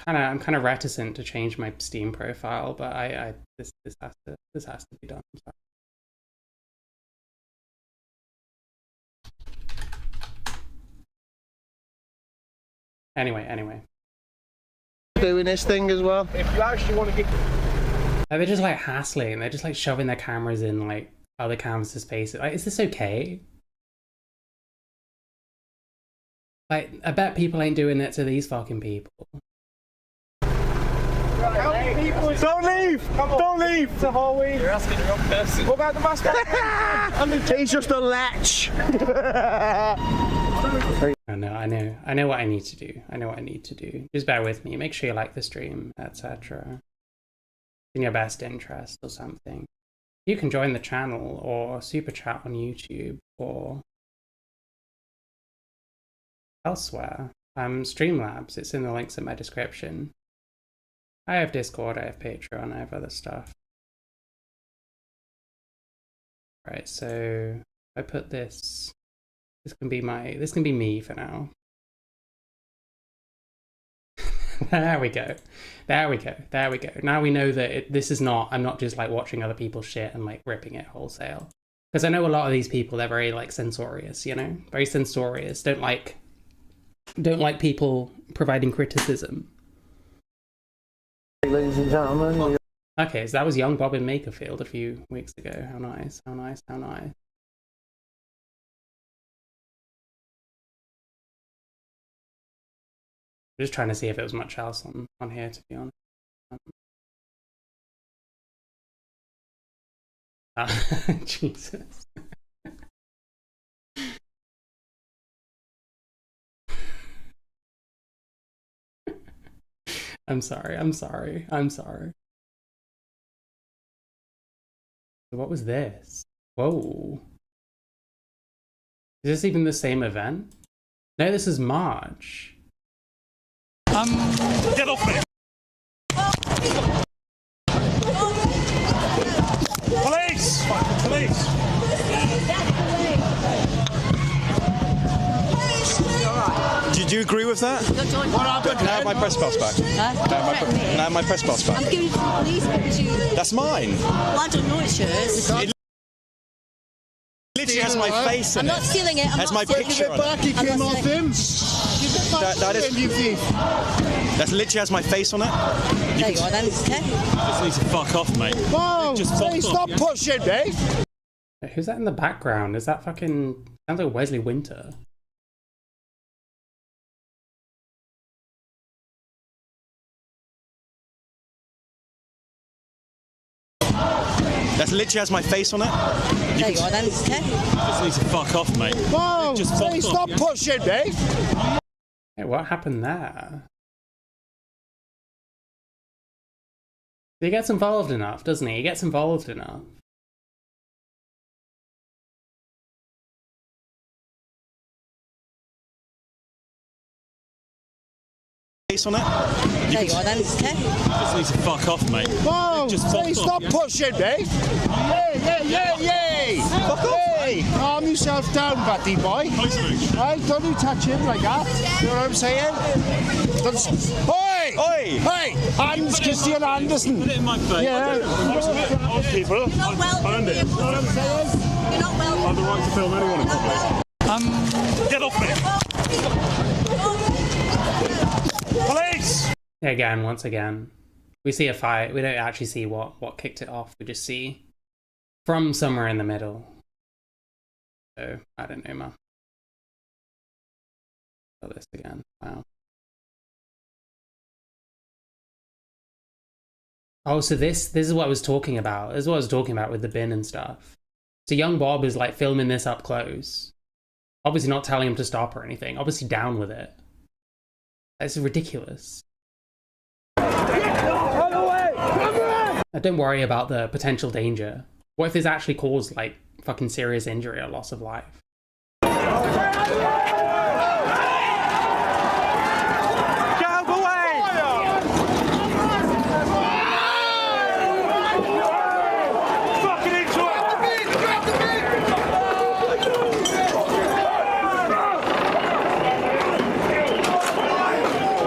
I'm kind of reticent to change my Steam profile, but this has to be done. I'm sorry. Anyway. Doing this thing as well. If you actually want to get... They're just like hassling. They're just like shoving their cameras in like other canvases' faces. Like, is this okay? Like, I bet people ain't doing it to these fucking people. Don't leave! Don't leave! It's a hallway. You're asking the wrong person. What about the mask? He's just a latch. I know what I need to do. Just bear with me. Make sure you like the stream, etc. In your best interest or something. You can join the channel or super chat on YouTube or elsewhere. Streamlabs. It's in the links in my description. I have Discord, I have Patreon, I have other stuff. Right, so I put this. This can be me for now. There we go. There we go. There we go. Now we know that this is not, I'm not just like watching other people's shit and like ripping it wholesale. Because I know a lot of these people, they're very like censorious, you know? Very censorious. Don't like people providing criticism. Ladies and gentlemen. Okay, so that was young Bob in Makerfield a few weeks ago. How nice, how nice, how nice. I'm just trying to see if there was much else on here, to be honest. Jesus. I'm sorry, I'm sorry, I'm sorry. What was this? Whoa. Is this even the same event? No, this is March. Get off me! Police! Police! Did you agree with that? What happened? Can I have my press pass back? Can I have my press pass back? I'm giving it to the police because you... That's mine. Well, I don't know it's yours. It literally has my face in I'm not stealing it. I'm has not my stealing picture it. on it. He came off him. That literally has my face on it. There you are then, okay? Just need to fuck off, mate. Whoa! Just fuck Stop off. pushing, mate! Who's that in the background? Is that fucking... Sounds like Wesley Winter. That literally has my face on it. There you are then, okay? Just need to fuck off, mate. Whoa! Just fuck off. Stop pushing, mate! Hey, what happened there? He gets involved enough, doesn't he? He gets involved enough. Face on it. There you are then, okay? Just need to fuck off, mate. Whoa! Just fuck Stop off. pushing, mate! Yay! Fuck off! Hey! Calm yourself down, buddy boy. Right, don't you touch him like that. You know what I'm saying? Oi! Oi! Hey! Hans Christian Andersen. Put it in my face. Yeah. People. You're not welcome. Find it. You know what I'm saying? You're not welcome. I have the right to film anyone in public. Get off me! Police! Again, once again. We see a fight. We don't actually see what kicked it off. We just see from somewhere in the middle. So, I don't know, man. Oh, this again. Wow. Oh, so this is what I was talking about. This is what I was talking about with the bin and stuff. So young Bob is like filming this up close. Obviously not telling him to stop or anything. Obviously down with it. That's ridiculous. Don't worry about the potential danger. What if this actually caused like fucking serious injury or loss of life?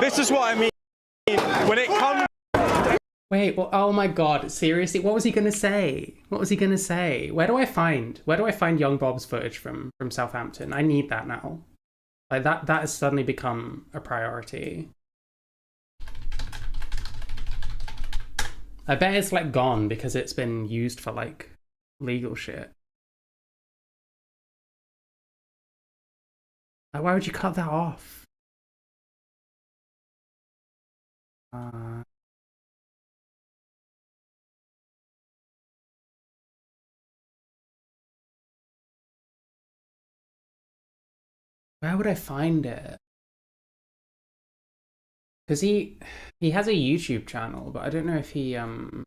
This is what I mean. When it comes. Wait, well, oh my god, seriously? What was he gonna say? What was he gonna say? Where do I find young Bob's footage from Southampton? I need that now. Like that has suddenly become a priority. I bet it's like gone because it's been used for like legal shit. Like, why would you cut that off? Where would I find it? Because he has a YouTube channel, but I don't know if he I don't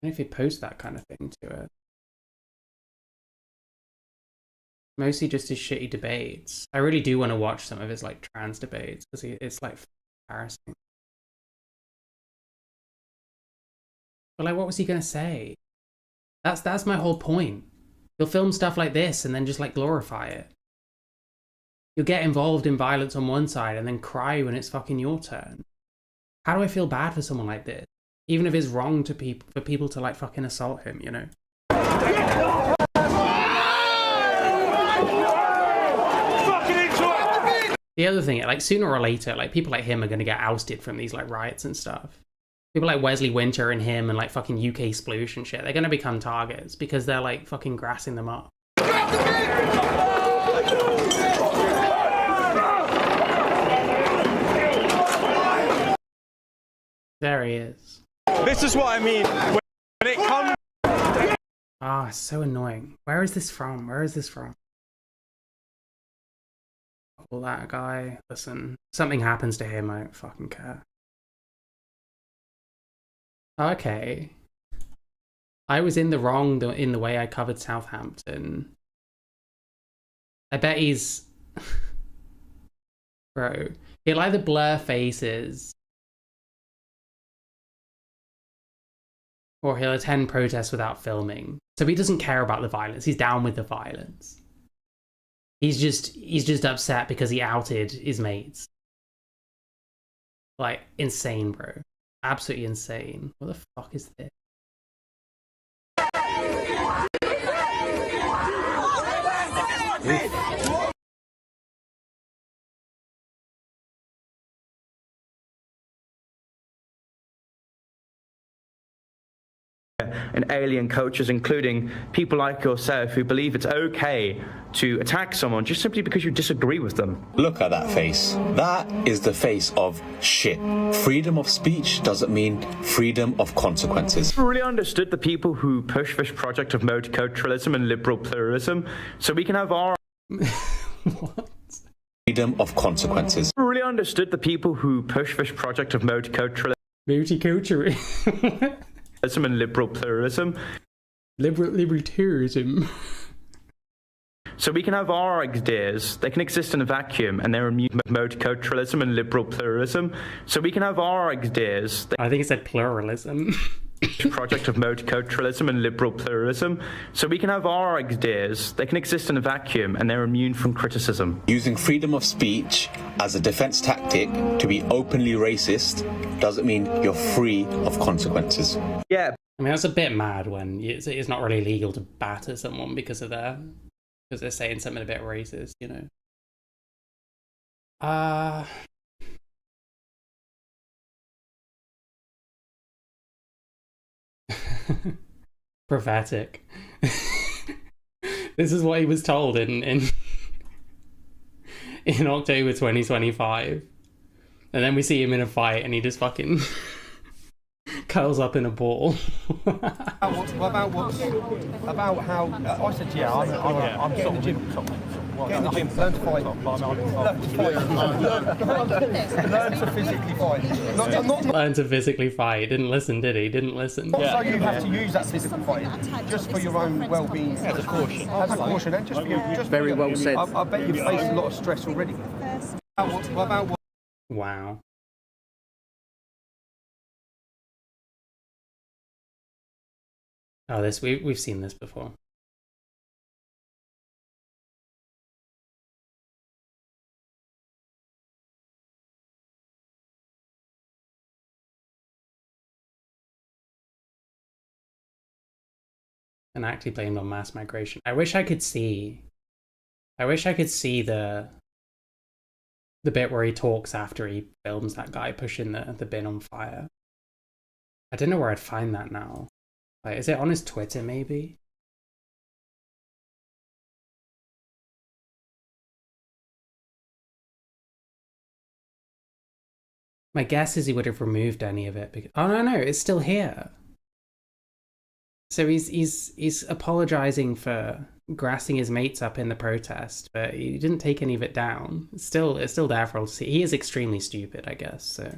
know if he posts that kind of thing to it. Mostly just his shitty debates. I really do want to watch some of his like trans debates because it's like embarrassing. But like, what was he gonna say? That's my whole point. You'll film stuff like this and then just like glorify it. You'll get involved in violence on one side and then cry when it's fucking your turn. How do I feel bad for someone like this? Even if it's wrong to for people to like fucking assault him, you know? The other thing, like sooner or later, like people like him are gonna get ousted from these like riots and stuff. People like Wesley Winter and him and like fucking UK Sploosh and shit, they're gonna become targets because they're like fucking grassing them up. There he is. This is what I mean. When it comes... Ah, it's so annoying. Where is this from? Where is this from? All that guy. Listen, something happens to him, I don't fucking care. Okay. I was in the wrong in the way I covered Southampton. I bet he's... Bro. He'll either blur faces or he'll attend protests without filming. So he doesn't care about the violence. He's down with the violence. He's just upset because he outed his mates. Like, insane, bro. Absolutely insane. What the fuck is this? And alien cultures, including people like yourself who believe it's okay to attack someone just simply because you disagree with them. Look at that face. That is the face of shit. Freedom of speech doesn't mean freedom of consequences. I really understood the people who push this project of multiculturalism and liberal pluralism, so we can have our... What? Freedom of consequences. I really understood the people who push this project of multiculturalism. Multiculturalism. And liberal pluralism. Libertarianism. So we can have our ideas, they can exist in a vacuum, and they're immune to multiculturalism and liberal pluralism. So we can have our ideas. I think it said pluralism. Project of multiculturalism and liberal pluralism. So we can have our ideas, they can exist in a vacuum, and they're immune from criticism. Using freedom of speech as a defense tactic to be openly racist doesn't mean you're free of consequences. Yeah. I mean, that's a bit mad when it's not really legal to batter someone because they're saying something a bit racist, you know. Prophetic. This is what he was told in October 2025. And then we see him in a fight and he just fucking curls up in a ball. About how I said, yeah, I'm getting the gym. Get in the gym, learn to fight. Learn to physically fight. Learn to physically fight. Didn't listen, did he? Didn't listen. So you have to use that physical fight just for your own well-being. As a caution. As a caution, and just for you. Very well said. I bet you've faced a lot of stress already. Wow. Oh, we've seen this before. And actually blamed on mass migration. I wish I could see the bit where he talks after he films that guy pushing the bin on fire. I don't know where I'd find that now. Like, is it on his Twitter, maybe? My guess is he would have removed any of it because... Oh, no, it's still here. So he's apologizing for grassing his mates up in the protest, but he didn't take any of it down. It's still there for all to see. He is extremely stupid, I guess, so...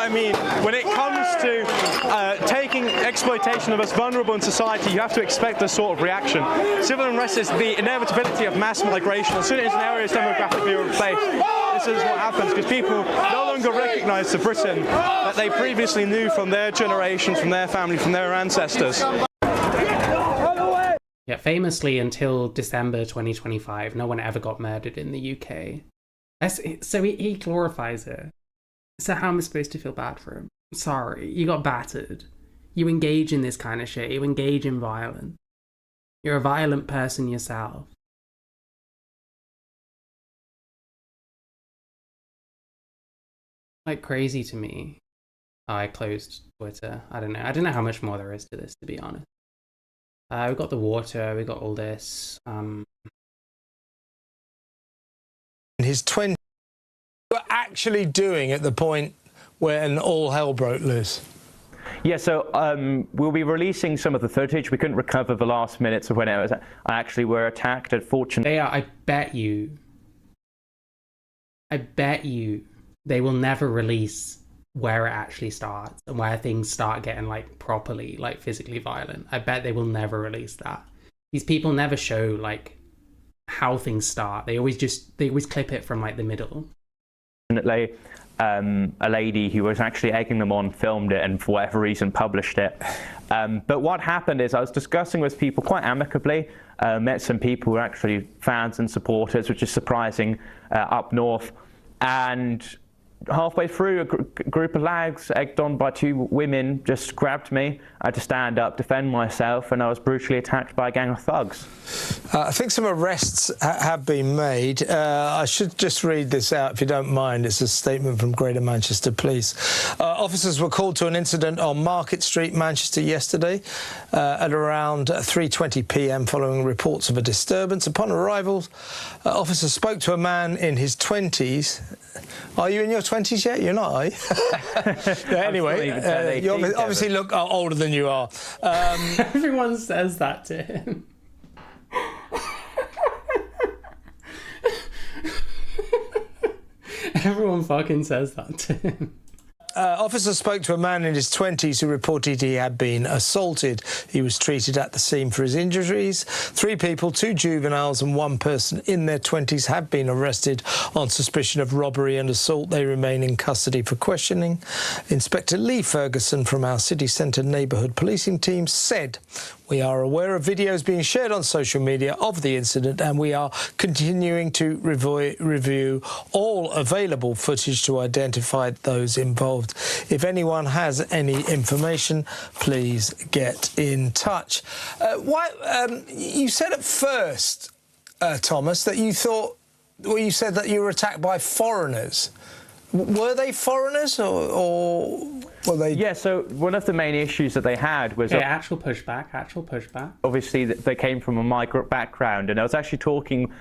I mean. When it comes to taking exploitation of us vulnerable in society, you have to expect this sort of reaction. Civil unrest is the inevitability of mass migration. As soon as an area is demographically replaced, this is what happens, because people no longer recognise the Britain that they previously knew from their generation, from their family, from their ancestors. Yeah, famously, until December 2025, no one ever got murdered in the UK. So he glorifies it. So how am I supposed to feel bad for him? Sorry, you got battered. You engage in this kind of shit. You engage in violence. You're a violent person yourself. Like, crazy to me. Oh, I closed Twitter. I don't know how much more there is to this, to be honest. We got the water, we got all this. In his 20s, what were actually doing at the point when all hell broke loose? Yeah, so we'll be releasing some of the footage. We couldn't recover the last minutes of when I actually were attacked, unfortunately. They are, I bet you, they will never release where it actually starts and where things start getting like properly, like physically violent. I bet they will never release that. These people never show like how things start. They always clip it from like the middle. A lady who was actually egging them on filmed it and for whatever reason published it. But what happened is I was discussing with people quite amicably, met some people who are actually fans and supporters, which is surprising up north, and halfway through, a group of lads, egged on by two women, just grabbed me. I had to stand up, defend myself, and I was brutally attacked by a gang of thugs. I think some arrests have been made. I should just read this out, if you don't mind. It's a statement from Greater Manchester Police. Officers were called to an incident on Market Street, Manchester, yesterday at around 3:20 p.m. following reports of a disturbance. Upon arrival, officers spoke to a man in his 20s. Are you in your 20s yet? You're not, are you? Yeah, anyway, you obviously look older than you are. Everyone says that to him. Everyone fucking says that to him. Officers spoke to a man in his 20s who reported he had been assaulted. He was treated at the scene for his injuries. 3 people, 2 juveniles and 1 person in their 20s have been arrested on suspicion of robbery and assault. They remain in custody for questioning. Inspector Lee Ferguson from our City Centre neighbourhood policing team said, "We are aware of videos being shared on social media of the incident and we are continuing to review all available footage to identify those involved. If anyone has any information, please get in touch." You said at first, Thomas, that you thought, well, you said that you were attacked by foreigners. Were they foreigners or were they? Yeah, so one of the main issues that they had was... actual pushback. Obviously, they came from a migrant background, and I was actually talking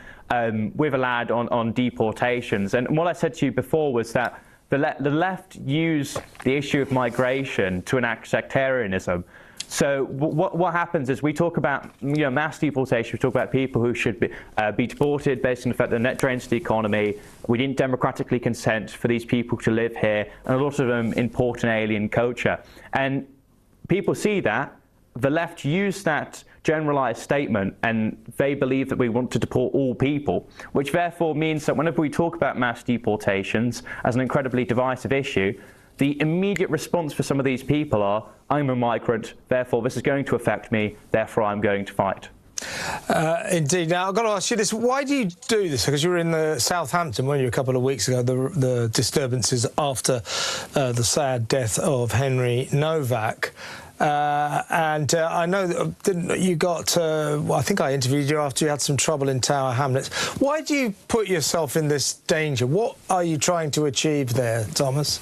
with a lad on deportations, and what I said to you before was that the left use the issue of migration to enact sectarianism. So what happens is we talk about mass deportation. We talk about people who should be deported based on the fact that the net drains the economy. We didn't democratically consent for these people to live here, and a lot of them import an alien culture. And people see that. The left use that generalized statement, and they believe that we want to deport all people, which therefore means that whenever we talk about mass deportations as an incredibly divisive issue, the immediate response for some of these people are, I'm a migrant, therefore this is going to affect me, therefore I'm going to fight. Indeed. Now, I've got to ask you this. Why do you do this? Because you were in the Southampton, weren't you, a couple of weeks ago, the disturbances after the sad death of Henry Novak. And I know that you got, I think I interviewed you after you had some trouble in Tower Hamlets. Why do you put yourself in this danger? What are you trying to achieve there, Thomas?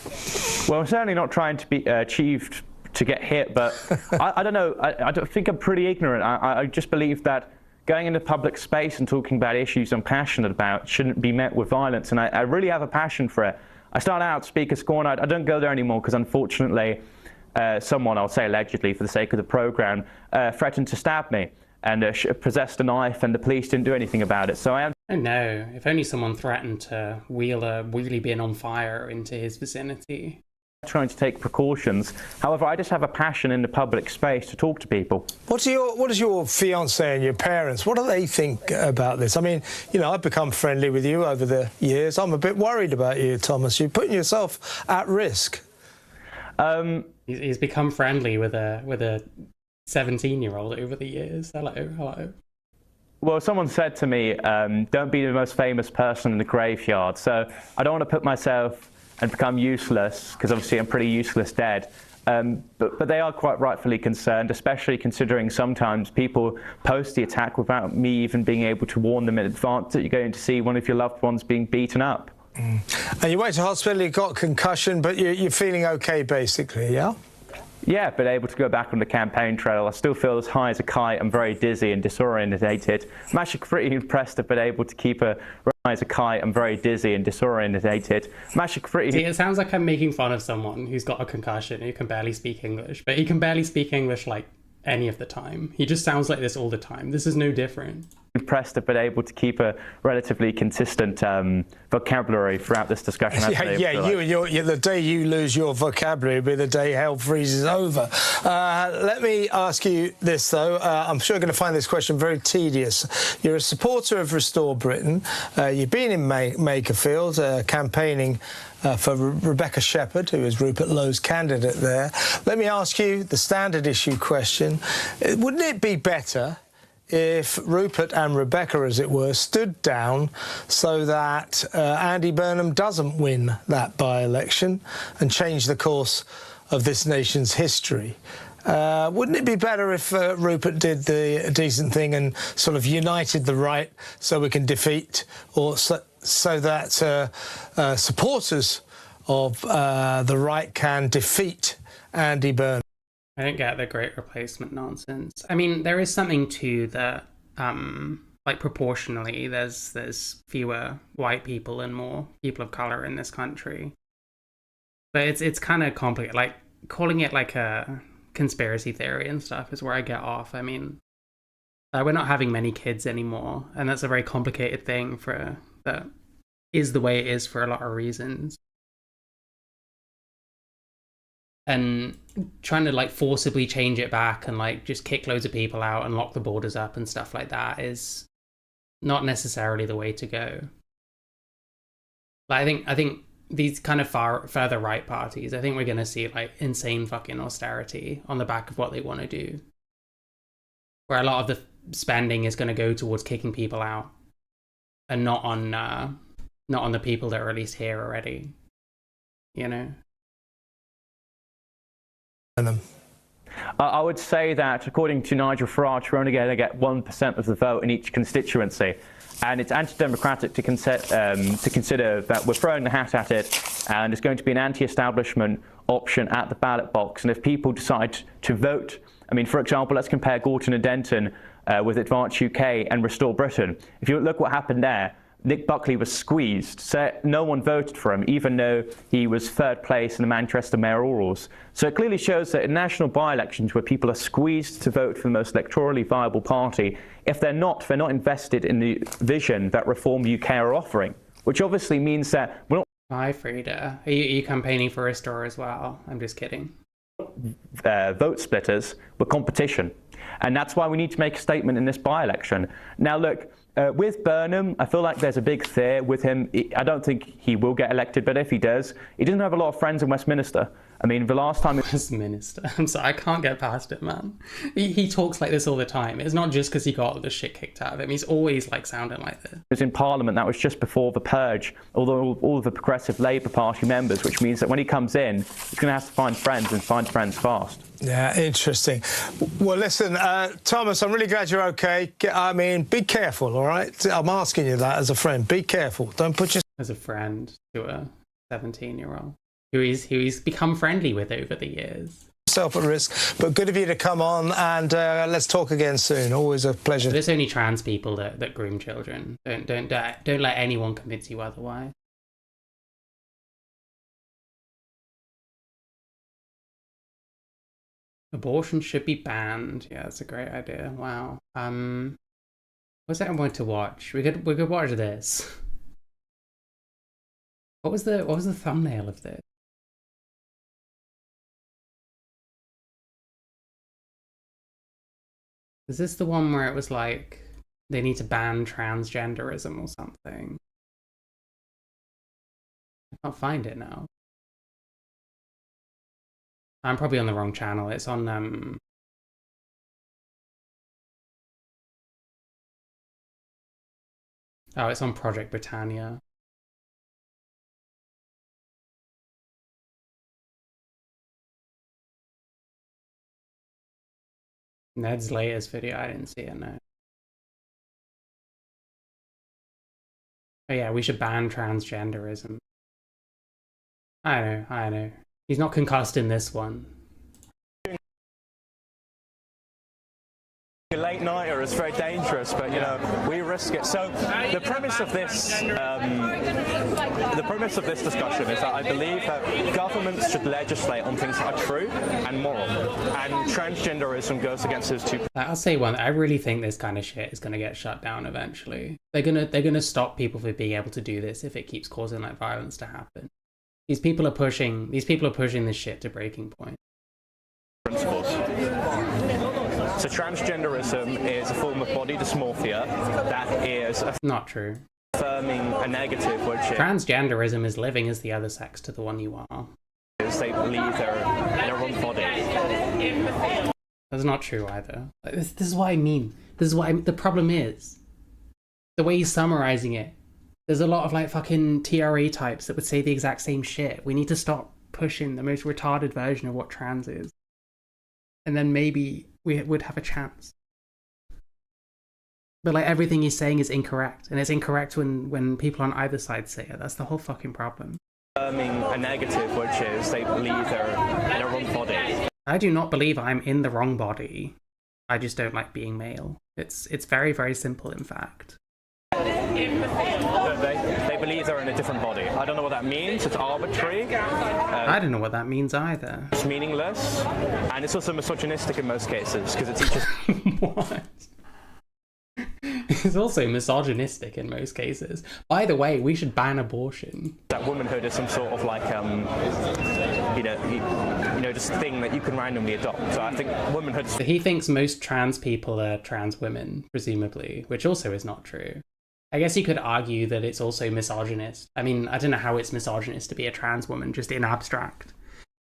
Well, I'm certainly not trying to be achieved to get hit, but I don't know. I don't think I'm pretty ignorant. I just believe that going into public space and talking about issues I'm passionate about shouldn't be met with violence, and I really have a passion for it. I started out Speaker's Corner. I don't go there anymore because, unfortunately, someone, I'll say allegedly for the sake of the programme, threatened to stab me and possessed a knife, and the police didn't do anything about it. So I am... Oh no, if only someone threatened to wheel a wheelie bin on fire into his vicinity. trying to take precautions. However, I just have a passion in the public space to talk to people. What does your fiance and your parents, what do they think about this? I mean, you know, I've become friendly with you over the years. I'm a bit worried about you, Thomas. You're putting yourself at risk. He's become friendly with a 17-year-old over the years. Hello. Well, someone said to me, don't be the most famous person in the graveyard. So I don't want to put myself and become useless, because obviously I'm pretty useless dead. But they are quite rightfully concerned, especially considering sometimes people post the attack without me even being able to warn them in advance that you're going to see one of your loved ones being beaten up. And you went to hospital, you got concussion, but you're feeling okay, basically, yeah? Yeah, been able to go back on the campaign trail. I still feel as high as a kite. I'm very dizzy and disorientated. I'm actually pretty impressed I've been able to keep a high as a kite. I'm very dizzy and disorientated. I'm actually pretty... See, it sounds like I'm making fun of someone who's got a concussion who can barely speak English, but he can barely speak English like any of the time. He just sounds like this all the time. This is no different. Impressed I've been able to keep a relatively consistent vocabulary throughout this discussion. The day you lose your vocabulary will be the day hell freezes over. Let me ask you this, though. I'm sure you're going to find this question very tedious. You're a supporter of Restore Britain. You've been in Makerfield campaigning for Rebecca Shepherd, who is Rupert Lowe's candidate there. Let me ask you the standard issue question. Wouldn't it be better if Rupert and Rebecca, as it were, stood down so that Andy Burnham doesn't win that by-election and change the course of this nation's history? Wouldn't it be better if Rupert did the decent thing and sort of united the right so we can defeat, or so that supporters of the right can defeat Andy Burnham? I don't get the great replacement nonsense. I mean, there is something to that, like proportionally, there's fewer white people and more people of color in this country. But it's kind of complicated. Like, calling it like a conspiracy theory and stuff is where I get off. I mean, we're not having many kids anymore, and that's a very complicated thing that is the way it is for a lot of reasons. And trying to like forcibly change it back and like just kick loads of people out and lock the borders up and stuff like that is not necessarily the way to go. Like, I think these kind of further right parties, I think we're going to see like insane fucking austerity on the back of what they want to do, where a lot of the spending is going to go towards kicking people out and not on the people that are at least here already, you know. I would say that, according to Nigel Farage, we're only going to get 1% of the vote in each constituency. And it's anti-democratic to consider that we're throwing the hat at it, and it's going to be an anti-establishment option at the ballot box. And if people decide to vote, I mean, for example, let's compare Gorton and Denton with Advance UK and Restore Britain. If you look what happened there, Nick Buckley was squeezed, so no one voted for him, even though he was third place in the Manchester mayorals. So it clearly shows that in national by-elections where people are squeezed to vote for the most electorally viable party, if they're not invested in the vision that Reform UK are offering, which obviously means that we're not... Hi, Frida. Are you campaigning for Restore as well? I'm just kidding. Vote splitters, but competition. And that's why we need to make a statement in this by-election. Now, look, with Burnham, I feel like there's a big fear with him. I don't think he will get elected, but if he does, he doesn't have a lot of friends in Westminster. I mean, the last time... Westminster. I'm sorry, I can't get past it, man. He talks like this all the time. It's not just because he got the shit kicked out of him. He's always like sounding like this. It was in Parliament. That was just before the purge. Although all of the Progressive Labour Party members, which means that when he comes in, he's going to have to find friends and find friends fast. Yeah, interesting. Well, listen, Thomas, I'm really glad you're okay. I mean, be careful, all right? I'm asking you that as a friend. Be careful. Don't put your... As a friend to a 17-year-old who he's become friendly with over the years. Self at risk, but good of you to come on, and let's talk again soon. Always a pleasure. There's only trans people that groom children. Don't let anyone convince you otherwise. Abortion should be banned. Yeah, that's a great idea. Wow. What's that I'm going to watch? We could watch this. What was the thumbnail of this? Is this the one where it was like they need to ban transgenderism or something? I can't find it now. I'm probably on the wrong channel. It's on oh, it's on Project Britannia. Ned's latest video, I didn't see it, no. Oh yeah, we should ban transgenderism. I know. He's not concussed in this one. A late nighter is very dangerous, but you know we risk it. So the premise of this, discussion is that I believe that governments should legislate on things that are true and moral, and transgenderism goes against those two. I'll say one. I really think this kind of shit is gonna get shut down eventually. They're gonna stop people from being able to do this if it keeps causing like violence to happen. These people are pushing this shit to breaking point. Principles. So transgenderism is a form of body dysmorphia that is not true. Affirming a negative, which is transgenderism is living as the other sex to the one you are. They believe they're in their own body. That's not true either. This is what I mean. The problem is the way he's summarizing it. There's a lot of like fucking TRA types that would say the exact same shit. We need to stop pushing the most retarded version of what trans is. And then maybe we would have a chance. But like everything he's saying is incorrect. And it's incorrect when people on either side say it. That's the whole fucking problem. Affirming a negative, which is they believe they're in their own body. I do not believe I'm in the wrong body. I just don't like being male. It's very, very simple, in fact. They believe they're in a different body. I don't know what that means. It's arbitrary. I don't know what that means either. It's meaningless. And it's also misogynistic in most cases because it teaches... What? It's also misogynistic in most cases. By the way, we should ban abortion. That womanhood is some sort of like, just thing that you can randomly adopt. So I think womanhood... So he thinks most trans people are trans women, presumably, which also is not true. I guess you could argue that it's also misogynist. I mean, I don't know how it's misogynist to be a trans woman, just in abstract.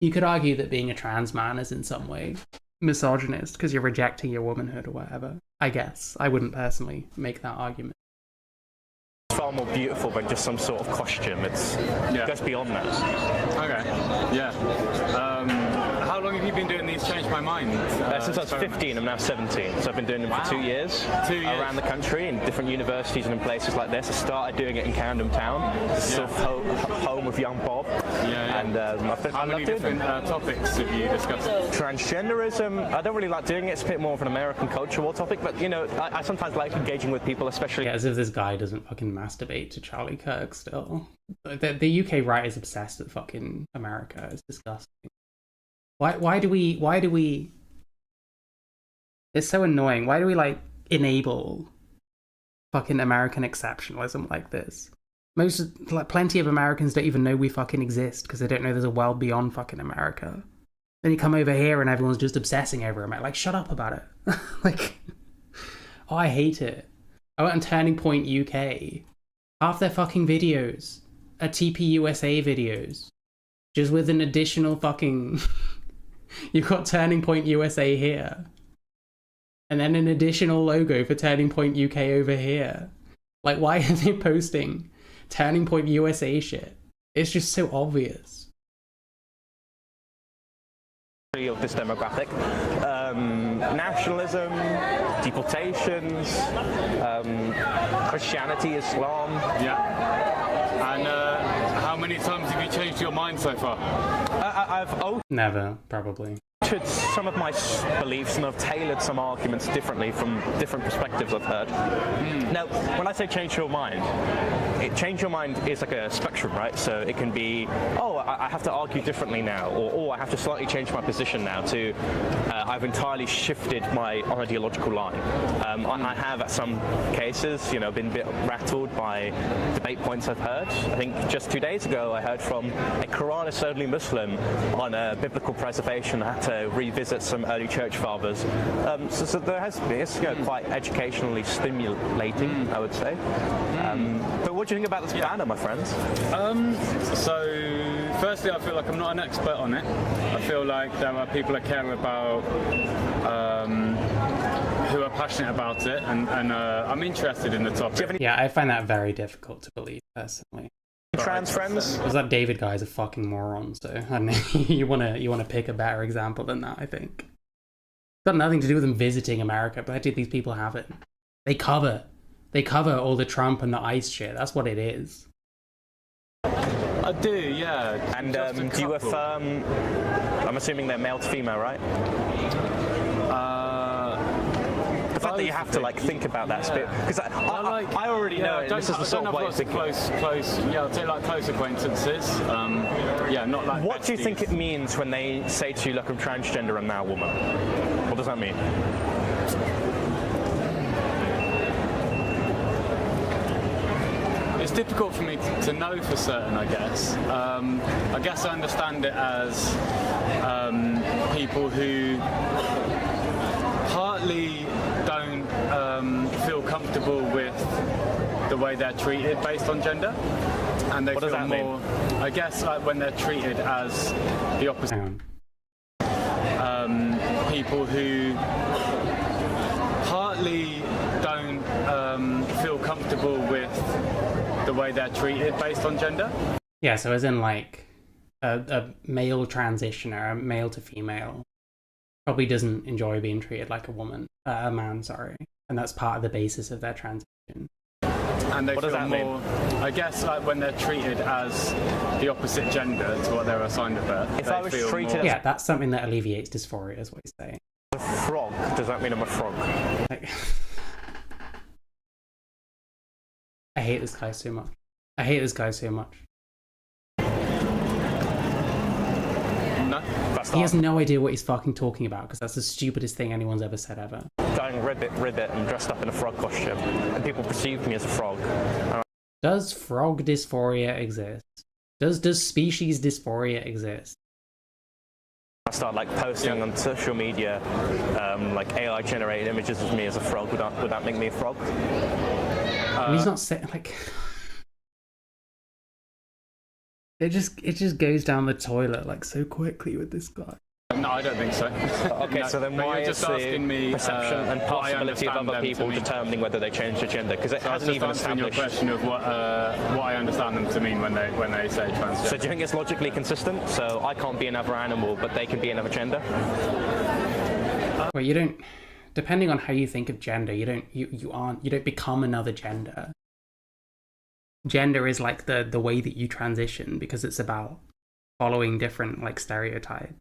You could argue that being a trans man is in some way misogynist because you're rejecting your womanhood or whatever. I guess. I wouldn't personally make that argument. It's far more beautiful than just some sort of costume. It goes beyond that. Okay. Yeah. How long have you been doing these? Changed my mind. Since I was 15, I'm now 17. So I've been doing them for 2 years. 2 years. Around the country in different universities and in places like this. I started doing it in Camden Town, sort of home of young Bob. And How many different topics have you discussed? Transgenderism, I don't really like doing it. It's a bit more of an American cultural topic, but you know, I sometimes like engaging with people, especially... Yeah, as if this guy doesn't fucking masturbate to Charlie Kirk still. The UK right is obsessed with fucking America. It's disgusting. Why do we... It's so annoying. Why do we, like, enable fucking American exceptionalism like this? Plenty of Americans don't even know we fucking exist because they don't know there's a world beyond fucking America. Then you come over here and everyone's just obsessing over America. Like, shut up about it. Like, oh, I hate it. I went on Turning Point UK. Half their fucking videos are TPUSA videos. Just with an additional fucking... You've got Turning Point USA here. And then an additional logo for Turning Point UK over here. Like, why are they posting Turning Point USA shit? It's just so obvious. Of this demographic. Nationalism, deportations, Christianity, Islam. Yeah. And how many times have you changed your mind so far? I've Never, probably. altered some of my beliefs and I've tailored some arguments differently from different perspectives I've heard. Now, when I say change your mind, change your mind is like a spectrum, right? So it can be, oh, I have to argue differently now, or oh, I have to slightly change my position now, to I've entirely shifted my ideological line. I have, at some cases, you know, been a bit rattled by debate points I've heard. I think just 2 days ago I heard from a Quranist-only Muslim on biblical preservation. I had to revisit some early church fathers. So there has been, it's quite educationally stimulating, I would say. But what do you think about this banner, my friends? So, firstly, I feel like I'm not an expert on it. I feel like there are people that care about, who are passionate about it, and I'm interested in the topic. Yeah, I find that very difficult to believe, personally. Trans friends? Because that David guy is a fucking moron, so I don't know, you wanna pick a better example than that, I think. It's got nothing to do with them visiting America, but I think these people have it. They cover all the Trump and the ICE shit, that's what it is. I do, yeah. And do you affirm, I'm assuming they're male to female, right? The fact that you have to like think about that bit, because I already know it. This is the sort of way of thinking. Close, I'll say like close acquaintances. Yeah, not like. What do you think it means when they say to you, "Look, I'm transgender, I'm now a woman"? What does that mean? It's difficult for me to know for certain, I guess. I guess I understand it as people who partly don't feel comfortable with the way they're treated based on gender, and they feel more, I guess, like when they're treated as the opposite. People who partly don't feel comfortable with the way they're treated based on gender. Yeah, so as in like a male transitioner, a male to female, probably doesn't enjoy being treated like a man, sorry. And that's part of the basis of their transition. And they feel more, I guess, like when they're treated as the opposite gender to what they're assigned at birth. If I was treated yeah, that's something that alleviates dysphoria, is what he's saying. A frog, does that mean I'm a frog? I hate this guy so much. I hate this guy so much. No, he has no idea what he's fucking talking about, because that's the stupidest thing anyone's ever said ever. Going ribbit and dressed up in a frog costume, and people perceive me as a frog. Does frog dysphoria exist? Does species dysphoria exist? I start like posting on social media like AI generated images of me as a frog. Would that make me a frog? He's not saying like. It just goes down the toilet like so quickly with this guy. No, I don't think so. Okay, No, so then why is the perception and possibility of other people determining whether they change their gender? Because it hasn't even established. Your question of what I understand them to mean when they say transgender. So do you think it's logically consistent? So I can't be another animal, but they can be another gender? Well, you don't. Depending on how you think of gender, you don't become another gender. Gender is like the way that you transition, because it's about following different like stereotypes.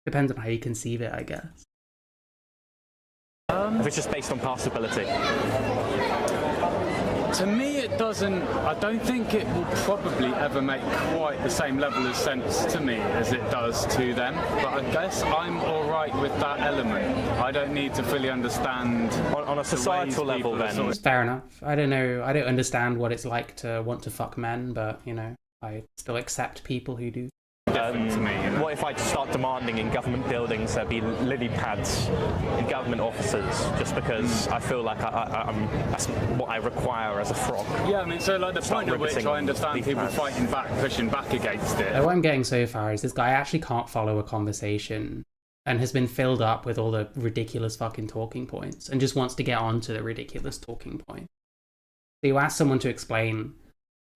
Depends on how you conceive it, I guess. If it's just based on possibility. To me, it doesn't. I don't think it will probably ever make quite the same level of sense to me as it does to them. But I guess I'm all right with that element. I don't need to fully understand on a societal level. Then it's fair enough. I don't know. I don't understand what it's like to want to fuck men, but you know, I still accept people who do. To me, you know? What if I start demanding in government buildings there be lily pads in government offices, just because I feel like that's what I require as a frog? Yeah, I mean, so like the point at which I understand people fighting back, pushing back against it. What I'm getting so far is this guy actually can't follow a conversation and has been filled up with all the ridiculous fucking talking points and just wants to get on to the ridiculous talking point. So you ask someone to explain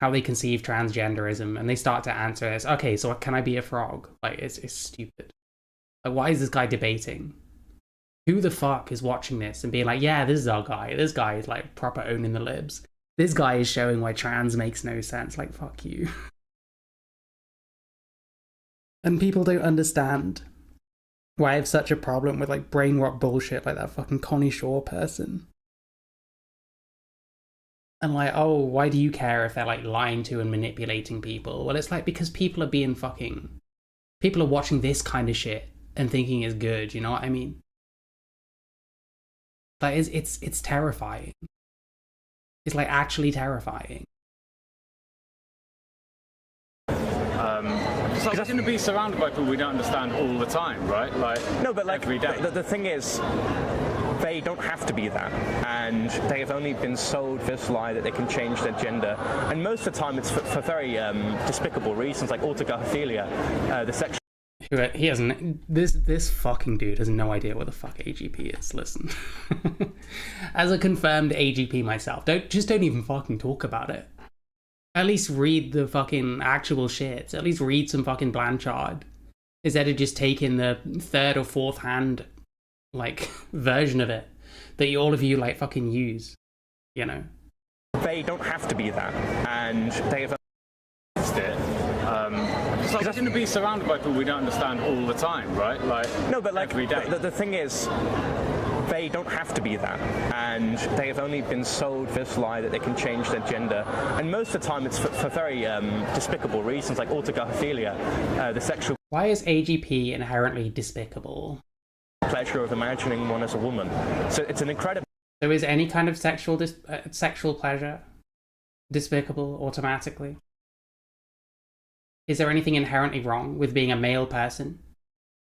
how they conceive transgenderism, and they start to answer as, okay, so can I be a frog? Like, it's stupid. Like, why is this guy debating? Who the fuck is watching this and being like, yeah, this is our guy. This guy is, like, proper owning the libs. This guy is showing why trans makes no sense. Like, fuck you. And people don't understand why I have such a problem with, like, brain rot bullshit like that fucking Connie Shaw person. And like, oh, why do you care if they're like lying to and manipulating people? Well, it's like because people are watching this kind of shit and thinking it's good, you know what I mean? Like, it's terrifying. It's like actually terrifying. Because we're going to be surrounded by people we don't understand all the time, right? Like, no, but like every day. The thing is, they don't have to be that, and they have only been sold this lie that they can change their gender, and most of the time it's for very despicable reasons, like autogynephilia, the sexual. He hasn't. This fucking dude has no idea what the fuck AGP is. Listen, as a confirmed AGP myself, don't even fucking talk about it. At least read the fucking actual shit. At least read some fucking Blanchard, instead of just taking the third or fourth hand like version of it that all of you like fucking use. You know. They don't have to be that, and they have. Because we're going to be surrounded by people we don't understand all the time, right? Like, no, but like every day. The thing is, they don't have to be that, and they have only been sold this lie that they can change their gender, and most of the time it's for very despicable reasons, like autogynephilia, the sexual. Why is AGP inherently despicable? Pleasure of imagining one as a woman. So it's an incredible. So is any kind of sexual pleasure despicable automatically? Is there anything inherently wrong with being a male person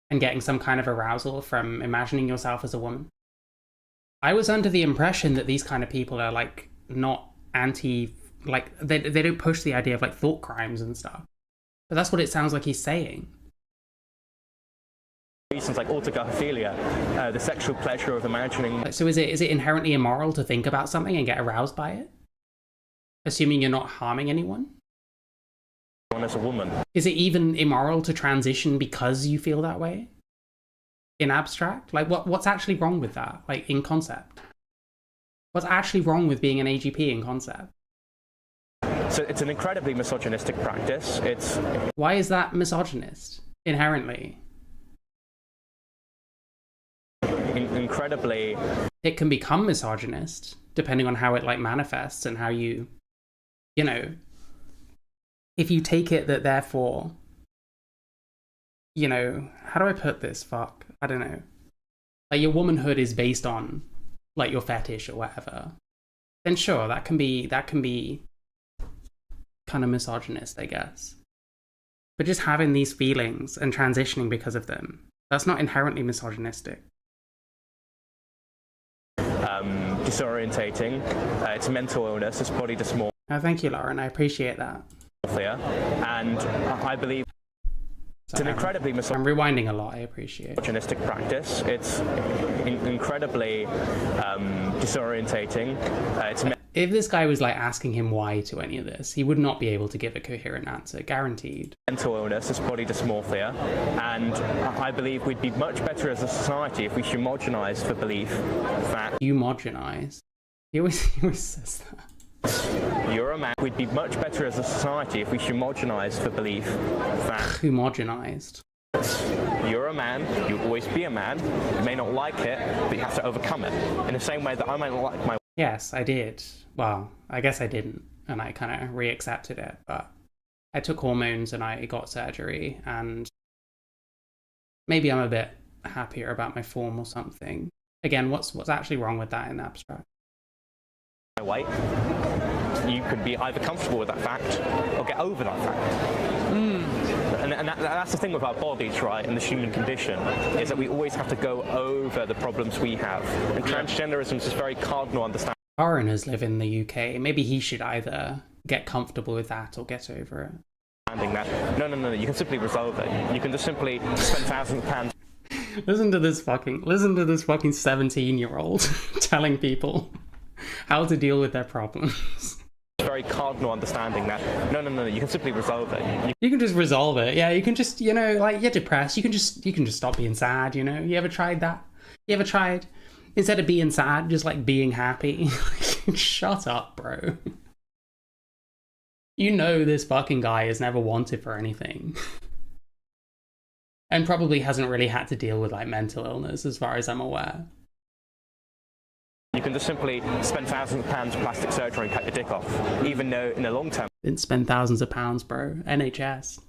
and getting some kind of arousal from imagining yourself as a woman? I was under the impression that these kind of people are like not like they don't push the idea of like thought crimes and stuff. But that's what it sounds like he's saying. Reasons like autogynephilia, the sexual pleasure of imagining. So is it inherently immoral to think about something and get aroused by it? Assuming you're not harming anyone? As a woman. Is it even immoral to transition because you feel that way? In abstract? Like what's actually wrong with that? Like in concept? What's actually wrong with being an AGP in concept? So it's an incredibly misogynistic practice. Why is that misogynist inherently? Incredibly. It can become misogynist depending on how it like manifests and how you know, if you take it that therefore, you know, how do I put this? Fuck, I don't know. Like your womanhood is based on like your fetish or whatever. Then sure, that can be kind of misogynist, I guess. But just having these feelings and transitioning because of them, that's not inherently misogynistic. Disorientating. It's mental illness. It's body dysmorphia. Oh, thank you, Lauren. I appreciate that. And I believe it's an incredibly I'm rewinding a lot. I appreciate misogynistic practice. It's incredibly disorientating. If this guy was like asking him why to any of this, he would not be able to give a coherent answer, guaranteed. Mental illness, it's body dysmorphia, and I believe we'd be much better as a society if we homogenized the belief that... Homogenized? He always says that. You're a man. We'd be much better as a society if we homogenized the belief that... Homogenized? You're a man, you'll always be a man, you may not like it, but you have to overcome it. In the same way that I might not like my... Yes, I did. Well, I guess I didn't, and I kind of re-accepted it, but I took hormones and I got surgery, and maybe I'm a bit happier about my form or something. Again, what's actually wrong with that in abstract? Weight. You could be either comfortable with that fact or get over that fact. And that's the thing with our bodies, right, and the human condition, is that we always have to go over the problems we have. And transgenderism is very cardinal understanding. Foreigners live in the UK. Maybe he should either get comfortable with that or get over it. That. No, you can simply resolve it. You can just simply spend thousands of pounds. Listen to this fucking 17-year-old telling people how to deal with their problems. Very cardinal understanding that no, you can simply resolve it. You can just resolve it. Yeah, you can just, you know, like you're depressed, you can just stop being sad, you know? You ever tried that? You ever tried instead of being sad, just like being happy? Shut up, bro. You know this fucking guy is never wanted for anything. And probably hasn't really had to deal with like mental illness as far as I'm aware. You can just simply spend thousands of pounds of plastic surgery and cut your dick off, even though in the long term... Didn't spend thousands of pounds, bro. NHS.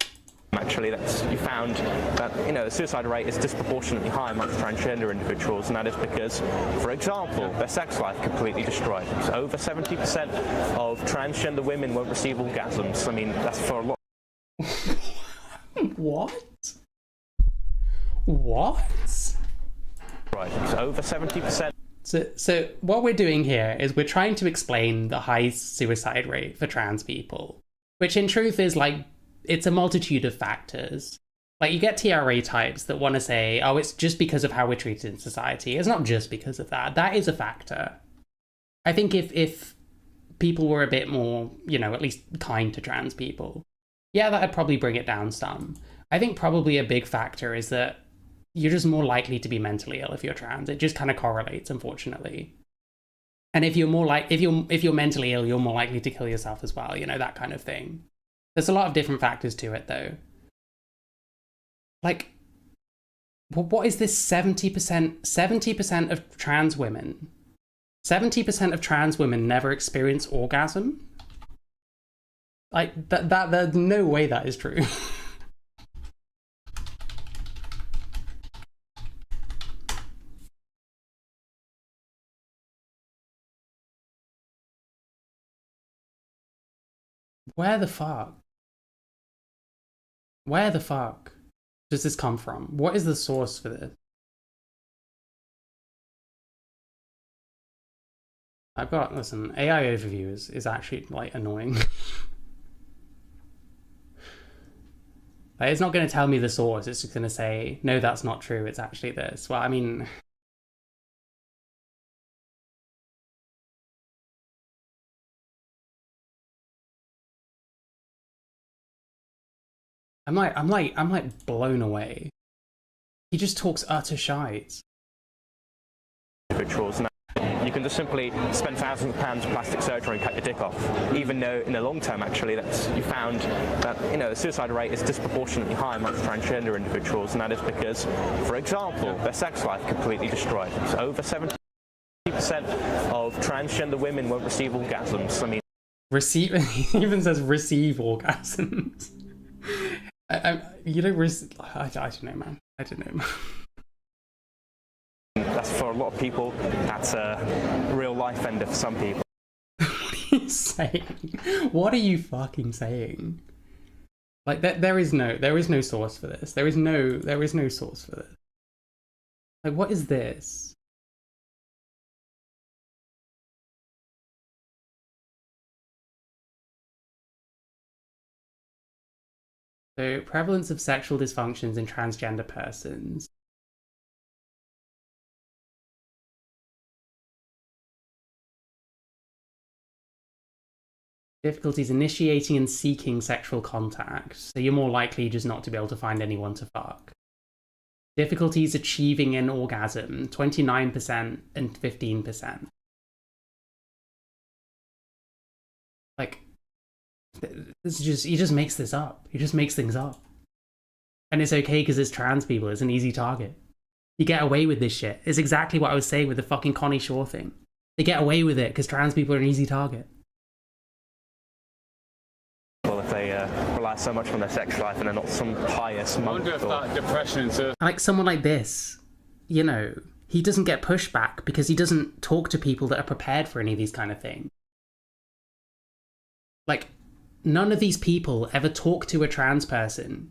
Actually, you found that, you know, the suicide rate is disproportionately high amongst transgender individuals, and that is because, for example, their sex life completely destroyed. So over 70% of transgender women won't receive orgasms. I mean, that's for a lot... What? What? Right, it's over 70%. So what we're doing here is we're trying to explain the high suicide rate for trans people, which in truth is like, it's a multitude of factors. Like, you get TRA types that want to say, oh, it's just because of how we're treated in society. It's not just because of that. That is a factor. I think if people were a bit more, you know, at least kind to trans people, yeah, that'd probably bring it down some. I think probably a big factor is that you're just more likely to be mentally ill if you're trans. It just kind of correlates, unfortunately. And if you're more like, if you're mentally ill, you're more likely to kill yourself as well, you know, that kind of thing. There's a lot of different factors to it, though. Like, what is this 70%? 70% of trans women. 70% of trans women never experience orgasm? Like, there's no way that is true. Where the fuck? Where the fuck does this come from? What is the source for this? Listen, AI overview is actually, like, annoying. Like, it's not going to tell me the source, it's just going to say, no, that's not true, it's actually this. Well, I mean... I'm like blown away. He just talks utter shite. Individuals. You can just simply spend thousands of pounds of plastic surgery and cut your dick off, even though in the long term, actually, you found that, you know, the suicide rate is disproportionately high amongst transgender individuals, and that is because, for example, their sex life completely destroyed. It's over 70% of transgender women won't receive orgasms. I mean, he even says receive orgasms. You don't I don't know, man. I don't know. That's for a lot of people. That's a real life ender for some people. What are you saying? What are you fucking saying? Like, there is no source for this. There is no source for this. Like, what is this? So, prevalence of sexual dysfunctions in transgender persons. Difficulties initiating and seeking sexual contact. So you're more likely just not to be able to find anyone to fuck. Difficulties achieving an orgasm, 29% and 15%. Like, he just makes this up. He just makes things up. And it's okay because it's trans people. It's an easy target. You get away with this shit. It's exactly what I was saying with the fucking Connie Shaw thing. They get away with it because trans people are an easy target. Well, if they rely so much on their sex life and they're not some pious monk. I wonder if that depression into... Like someone like this, you know, he doesn't get pushback because he doesn't talk to people that are prepared for any of these kind of things. Like, none of these people ever talk to a trans person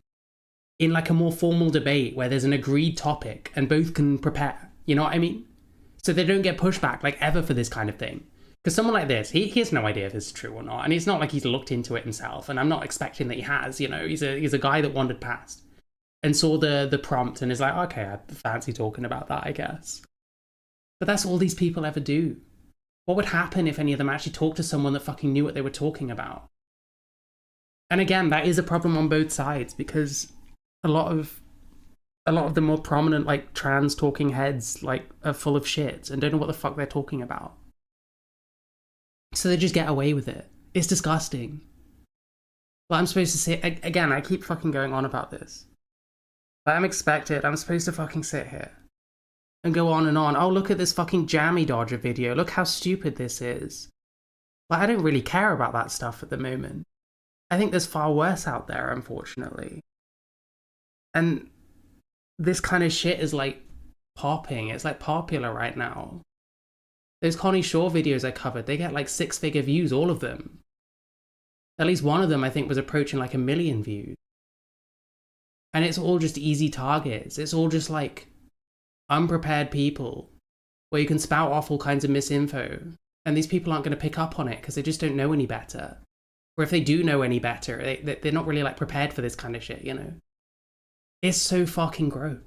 in like a more formal debate where there's an agreed topic and both can prepare. You know what I mean? So they don't get pushback like ever for this kind of thing. Because someone like this, he has no idea if this is true or not. And it's not like he's looked into it himself. And I'm not expecting that he has, you know. He's a guy that wandered past and saw the prompt and is like, okay, I fancy talking about that, I guess. But that's all these people ever do. What would happen if any of them actually talked to someone that fucking knew what they were talking about? And again, that is a problem on both sides because a lot of the more prominent like trans talking heads like are full of shit and don't know what the fuck they're talking about. So they just get away with it. It's disgusting. But I'm supposed to say again, I keep fucking going on about this. But I'm supposed to fucking sit here and go on and on. Oh, look at this fucking Jammy Dodger video. Look how stupid this is. Like, I don't really care about that stuff at the moment. I think there's far worse out there, unfortunately. And this kind of shit is like popping. It's like popular right now. Those Connie Shaw videos I covered, they get like 6-figure views, all of them. At least one of them I think was approaching like 1 million views. And it's all just easy targets. It's all just like unprepared people where you can spout off all kinds of misinfo. And these people aren't going to pick up on it because they just don't know any better. Or if they do know any better, they're not really like prepared for this kind of shit, you know? It's so fucking gross.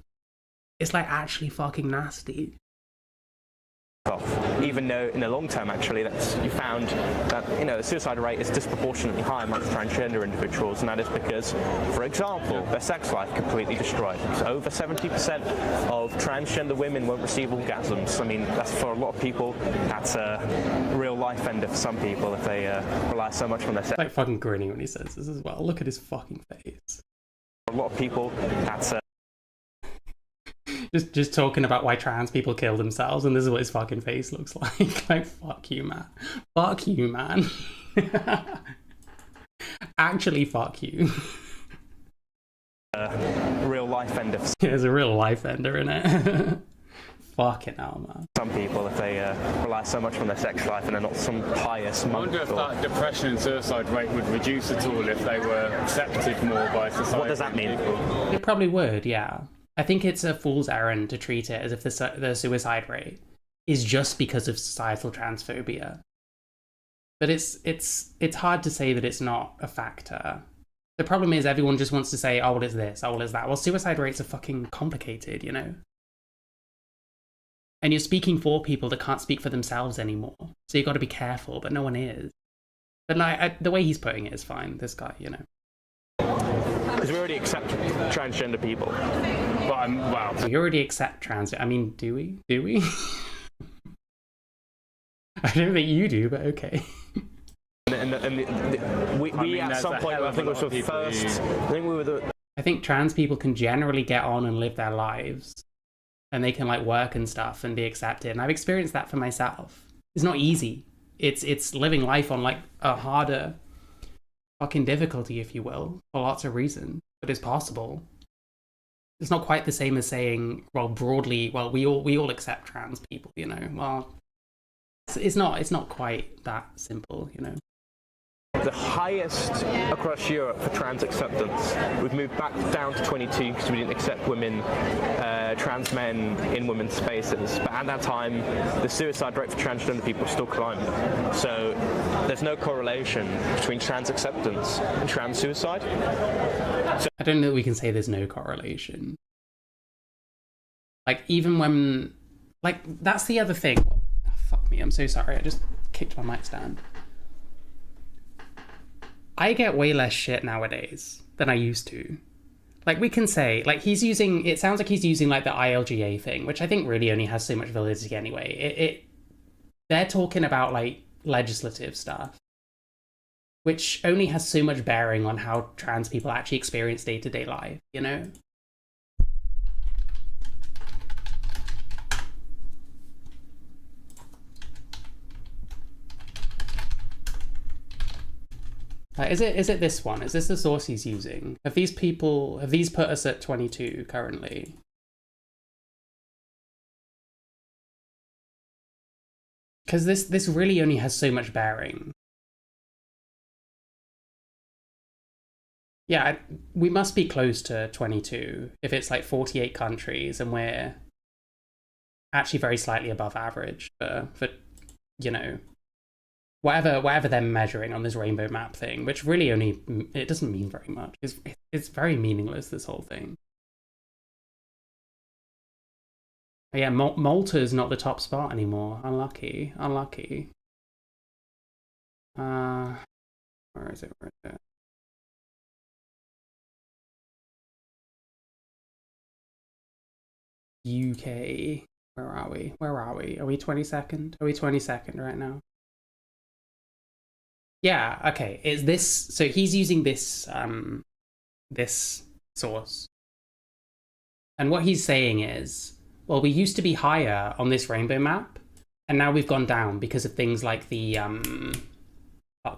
It's like actually fucking nasty. Even though in the long term, actually, you found that the suicide rate is disproportionately high amongst transgender individuals, and that is because, for example, their sex life completely destroyed. Because over 70% of transgender women won't receive orgasms. I mean, that's for a lot of people. That's a real life ender for some people if they rely so much on their sex. Like fucking grinning when he says this as well. Look at his fucking face. For a lot of people, that's just talking about why trans people kill themselves, and this is what his fucking face looks like. Like, fuck you, man. Fuck you, man. Actually, fuck you. Real life ender. There's a real life ender in it. Fucking hell, man. Some people, if they rely so much on their sex life and they're not some pious monk. I wonder if that depression and suicide rate would reduce at all if they were accepted more by society. What does that mean? It probably would, yeah. I think it's a fool's errand to treat it as if the suicide rate is just because of societal transphobia. But it's hard to say that it's not a factor. The problem is everyone just wants to say, oh, well, it's this, oh, well, it's that. Well, suicide rates are fucking complicated, you know? And you're speaking for people that can't speak for themselves anymore. So you've got to be careful, but no one is. But like, the way he's putting it is fine, this guy, you know? Because we already accept transgender people. But wow. We already accept trans. I mean, do we? Do we? I don't think you do, but okay. We at some point, I think it was the first. I think we were the. I think trans people can generally get on and live their lives, and they can like work and stuff and be accepted. And I've experienced that for myself. It's not easy. It's living life on like a harder fucking difficulty, if you will, for lots of reasons. But it's possible. It's not quite the same as saying, well, broadly, well, we all accept trans people, you know. Well, it's not quite that simple, you know. The highest across Europe for trans acceptance. We've moved back down to 22 because we didn't accept women, trans men in women's spaces. But at that time, the suicide rate for transgender people still climbed. So there's no correlation between trans acceptance and trans suicide. So I don't know that we can say there's no correlation. Like, even when... Like, that's the other thing. Oh, fuck me, I'm so sorry. I just kicked my mic stand. I get way less shit nowadays than I used to. Like, we can say, like, it sounds like he's using, like, the ILGA thing, which I think really only has so much validity anyway. They're talking about, like, legislative stuff, which only has so much bearing on how trans people actually experience day-to-day life, you know? Is it this one? Is this the source he's using? Have these put us at 22 currently? Because this really only has so much bearing. Yeah, we must be close to 22 if it's like 48 countries and we're actually very slightly above average for you know, whatever they're measuring on this rainbow map thing, which really it doesn't mean very much. It's very meaningless, this whole thing. But yeah, Malta's not the top spot anymore. Unlucky. Where is it? UK. Where are we? Are we 22nd? Are we 22nd right now? Yeah, okay. Is this so he's using this this source. And what he's saying is, well, we used to be higher on this rainbow map, and now we've gone down because of things like the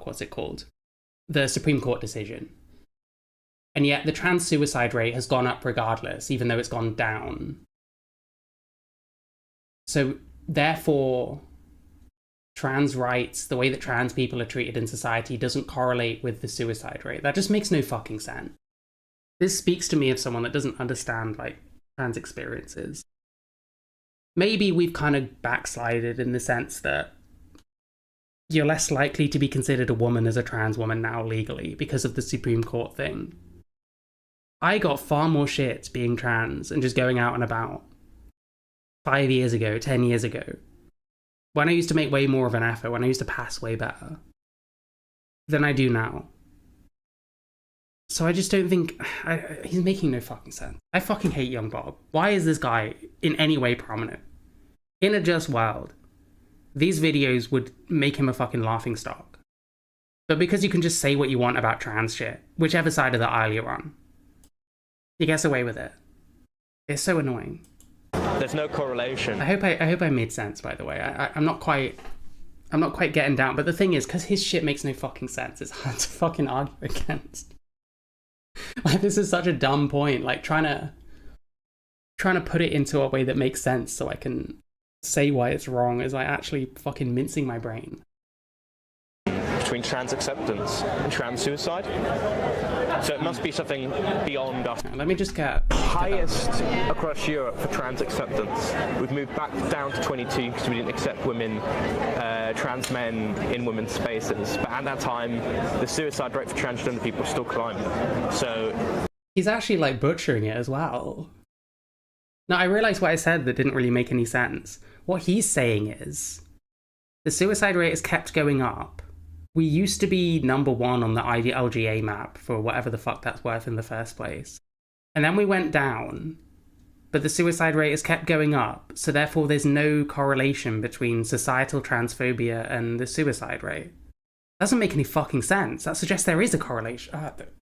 what's it called? The Supreme Court decision. And yet the trans suicide rate has gone up regardless, even though it's gone down. So therefore, trans rights, the way that trans people are treated in society, doesn't correlate with the suicide rate. That just makes no fucking sense. This speaks to me of someone that doesn't understand, like, trans experiences. Maybe we've kind of backslided in the sense that you're less likely to be considered a woman as a trans woman now legally because of the Supreme Court thing. I got far more shit being trans and just going out and about 5 years ago, 10 years ago, when I used to make way more of an effort, when I used to pass way better than I do now. So I just don't think... he's making no fucking sense. I fucking hate Young Bob. Why is this guy in any way prominent? In a just world, these videos would make him a fucking laughingstock. But because you can just say what you want about trans shit, whichever side of the aisle you're on, he gets away with it. It's so annoying. There's no correlation. I hope I made sense, by the way. I'm not quite getting down. But the thing is, because his shit makes no fucking sense, it's hard to fucking argue against. Like, this is such a dumb point. Like, trying to put it into a way that makes sense so I can say why it's wrong is like actually fucking mincing my brain. Between trans acceptance and trans suicide. So it must be something beyond us. Let me just get highest across Europe for trans acceptance. We've moved back down to 22 because we didn't accept women, trans men in women's spaces. But at that time, the suicide rate for transgender people was still climbing. So he's actually like butchering it as well. Now I realised what I said that didn't really make any sense. What he's saying is the suicide rate has kept going up. We used to be number 1 on the LGA map for whatever the fuck that's worth in the first place. And then we went down, but the suicide rate has kept going up, so therefore there's no correlation between societal transphobia and the suicide rate. That doesn't make any fucking sense. That suggests there is a correlation.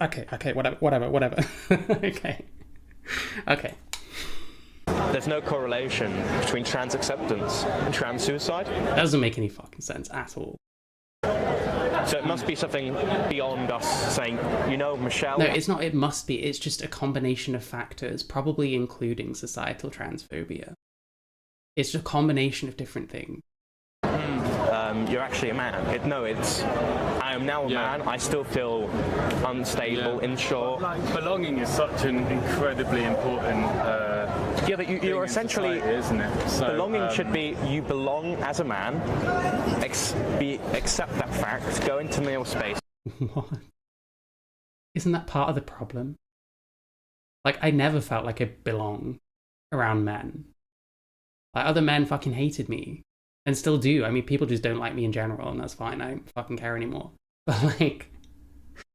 Okay, whatever. Okay. There's no correlation between trans acceptance and trans suicide. That doesn't make any fucking sense at all. So it must be something beyond us saying, you know, Michelle... No, it's not. It must be. It's just a combination of factors, probably including societal transphobia. It's a combination of different things. You're actually a man. I am now a man. I still feel unstable, unsure. Like, belonging is such an incredibly important but you're essentially... society, isn't it? So, belonging should be, you belong as a man, accept that fact, go into male space. What? Isn't that part of the problem? Like, I never felt like I belong around men. Like, other men fucking hated me. And still do. I mean, people just don't like me in general, and that's fine. I don't fucking care anymore. But, like,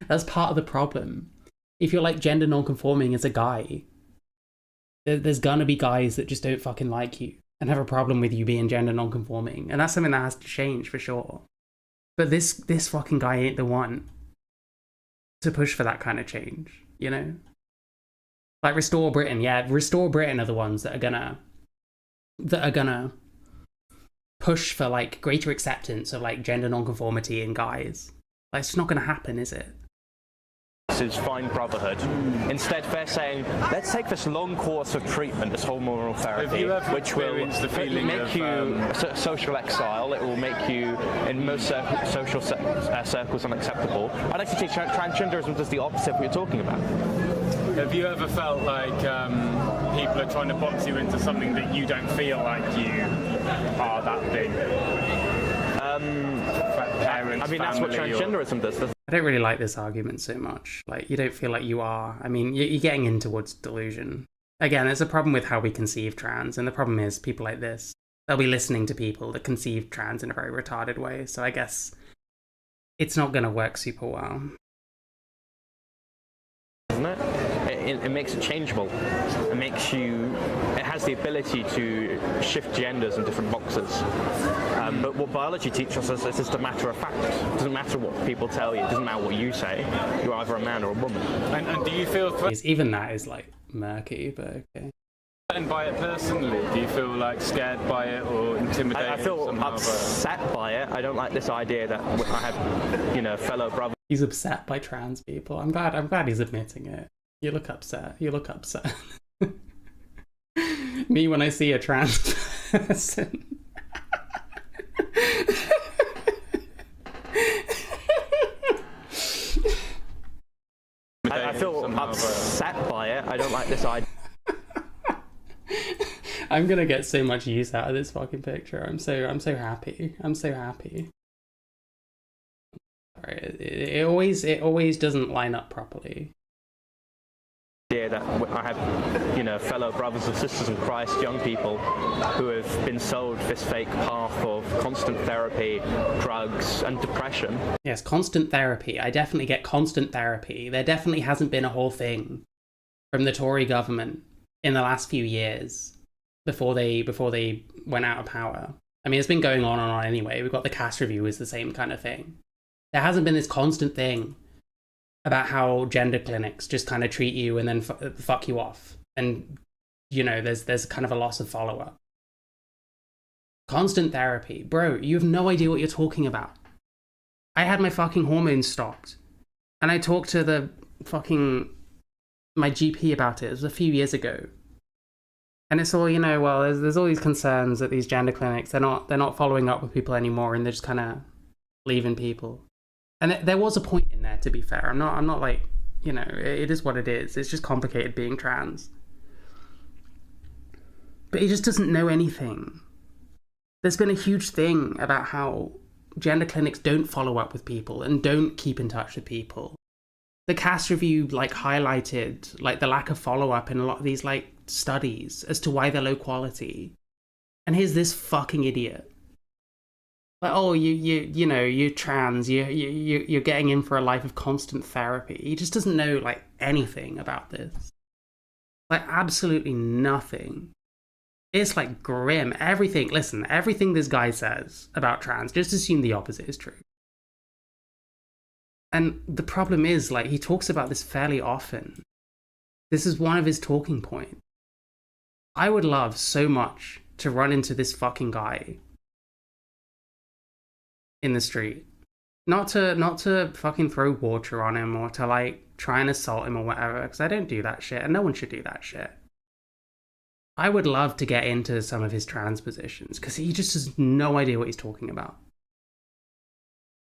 that's part of the problem. If you're, like, gender non-conforming as a guy, there's gonna be guys that just don't fucking like you and have a problem with you being gender non-conforming. And that's something that has to change, for sure. But this fucking guy ain't the one to push for that kind of change, you know? Like, Restore Britain. Yeah, Restore Britain are the ones that are gonna push for, like, greater acceptance of, like, gender non-conformity in guys. Like, it's not gonna happen, is it? Is find brotherhood. Instead, they're saying, let's take this long course of treatment, this hormonal therapy, which will make you a social exile. It will make you, in most social circles, unacceptable. I'd like to say transgenderism does the opposite of what you're talking about. Have you ever felt like people are trying to box you into something that you don't feel like you are that thing? Parents, that's what transgenderism does. I don't really like this argument so much. Like, you don't feel like you are. I mean, you're getting in towards delusion. Again, there's a problem with how we conceive trans, and the problem is people like this, they'll be listening to people that conceive trans in a very retarded way, so I guess it's not going to work super well. Isn't it? It makes it changeable. It has the ability to shift genders in different boxes. But what biology teaches us is just a matter of fact. It doesn't matter what people tell you. It doesn't matter what you say. You're either a man or a woman. And do you feel threatened? Even that is, like, murky, but okay. Threatened by it personally? Do you feel, like, scared by it or intimidated? I feel upset by it. I don't like this idea that I have, fellow brothers. He's upset by trans people. I'm glad he's admitting it. You look upset. Me when I see a trans person. I feel upset this idea. I'm gonna get so much use out of this fucking picture. I'm so happy. I'm so happy. Sorry, it always doesn't line up properly. That I have, fellow brothers and sisters in Christ, young people who have been sold this fake path of constant therapy, drugs, and depression. Yes, constant therapy. I definitely get constant therapy. There definitely hasn't been a whole thing from the Tory government in the last few years before they went out of power. I mean, it's been going on and on anyway. We've got the Cass review is the same kind of thing. There hasn't been this constant thing about how gender clinics just kind of treat you and then fuck you off. And, there's kind of a loss of follow-up. Constant therapy. Bro, you have no idea what you're talking about. I had my fucking hormones stopped. And I talked to my GP about it. It was a few years ago. And it's all, there's all these concerns that these gender clinics, they're not following up with people anymore, and they're just kind of leaving people. And there was a point in there, to be fair. I'm not like, it is what it is. It's just complicated being trans. But he just doesn't know anything. There's been a huge thing about how gender clinics don't follow up with people and don't keep in touch with people. The Cass review highlighted the lack of follow-up in a lot of these studies as to why they're low quality. And here's this fucking idiot. You're trans, you're getting in for a life of constant therapy. He just doesn't know anything about this. Absolutely nothing. It's grim. Everything this guy says about trans, just assume the opposite is true. And the problem is, he talks about this fairly often. This is one of his talking points. I would love so much to run into this fucking guy in the street. Not to fucking throw water on him or to try and assault him or whatever, because I don't do that shit, and no one should do that shit. I would love to get into some of his trans positions, because he just has no idea what he's talking about.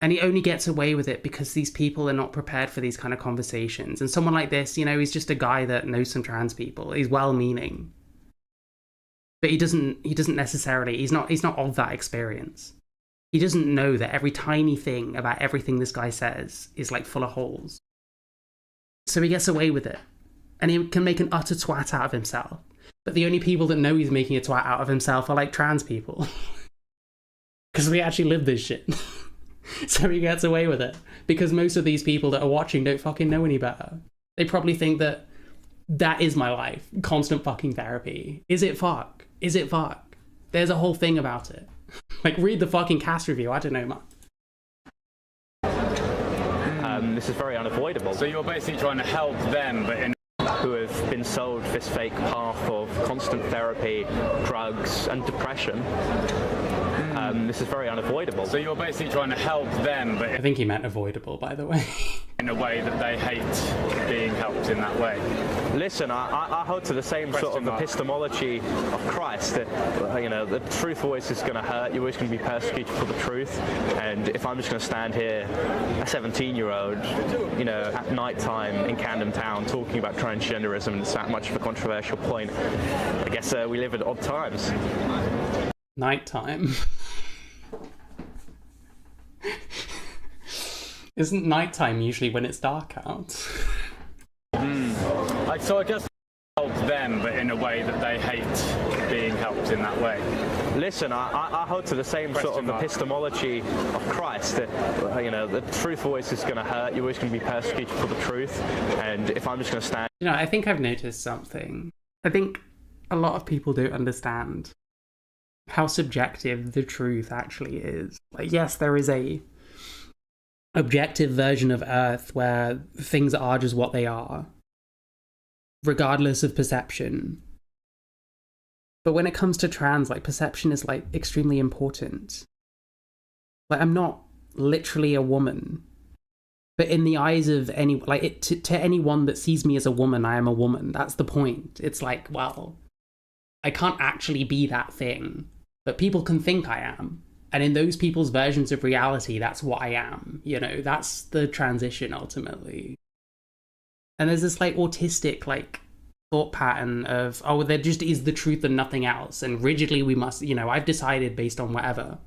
And he only gets away with it because these people are not prepared for these kind of conversations. And someone like this, he's just a guy that knows some trans people. He's well-meaning. But he doesn't necessarily, he's not of that experience. He doesn't know that every tiny thing about everything this guy says is full of holes. So he gets away with it. And he can make an utter twat out of himself. But the only people that know he's making a twat out of himself are trans people. Because we actually live this shit. So he gets away with it. Because most of these people that are watching don't fucking know any better. They probably think that is my life. Constant fucking therapy. Is it fuck? Is it fuck? There's a whole thing about it. Read the fucking Cass review. I don't know much. This is very unavoidable. So you're basically trying to help them, but who have been sold this fake path of constant therapy, drugs, and depression. This is very unavoidable. So you're basically trying to help them, but I think he meant avoidable, by the way. In a way that they hate being helped in that way. Listen, I hold to the same sort of epistemology of Christ. That, the truth always is going to hurt. You're always going to be persecuted for the truth. And if I'm just going to stand here, a 17-year-old, at night time in Camden Town talking about transgenderism, and it's that much of a controversial point, I guess we live at odd times. Nighttime. Isn't nighttime usually when it's dark out? So I guess help them, but in a way that they hate being helped in that way. Listen, I hold to the same sort of epistemology of Christ. That, the truth always is going to hurt. You're always going to be persecuted for the truth. And if I'm just going to stand... I think I've noticed something. I think a lot of people don't understand how subjective the truth actually is. Yes, there is a objective version of Earth where things are just what they are, regardless of perception. But when it comes to trans, perception is extremely important. I'm not literally a woman, but in the eyes of any to anyone that sees me as a woman, I am a woman. That's the point. It's well, I can't actually be that thing, but people can think I am. And in those people's versions of reality, that's what I am. That's the transition ultimately. And there's this autistic thought pattern of, oh, there just is the truth and nothing else, and rigidly we must, you know, I've decided based on whatever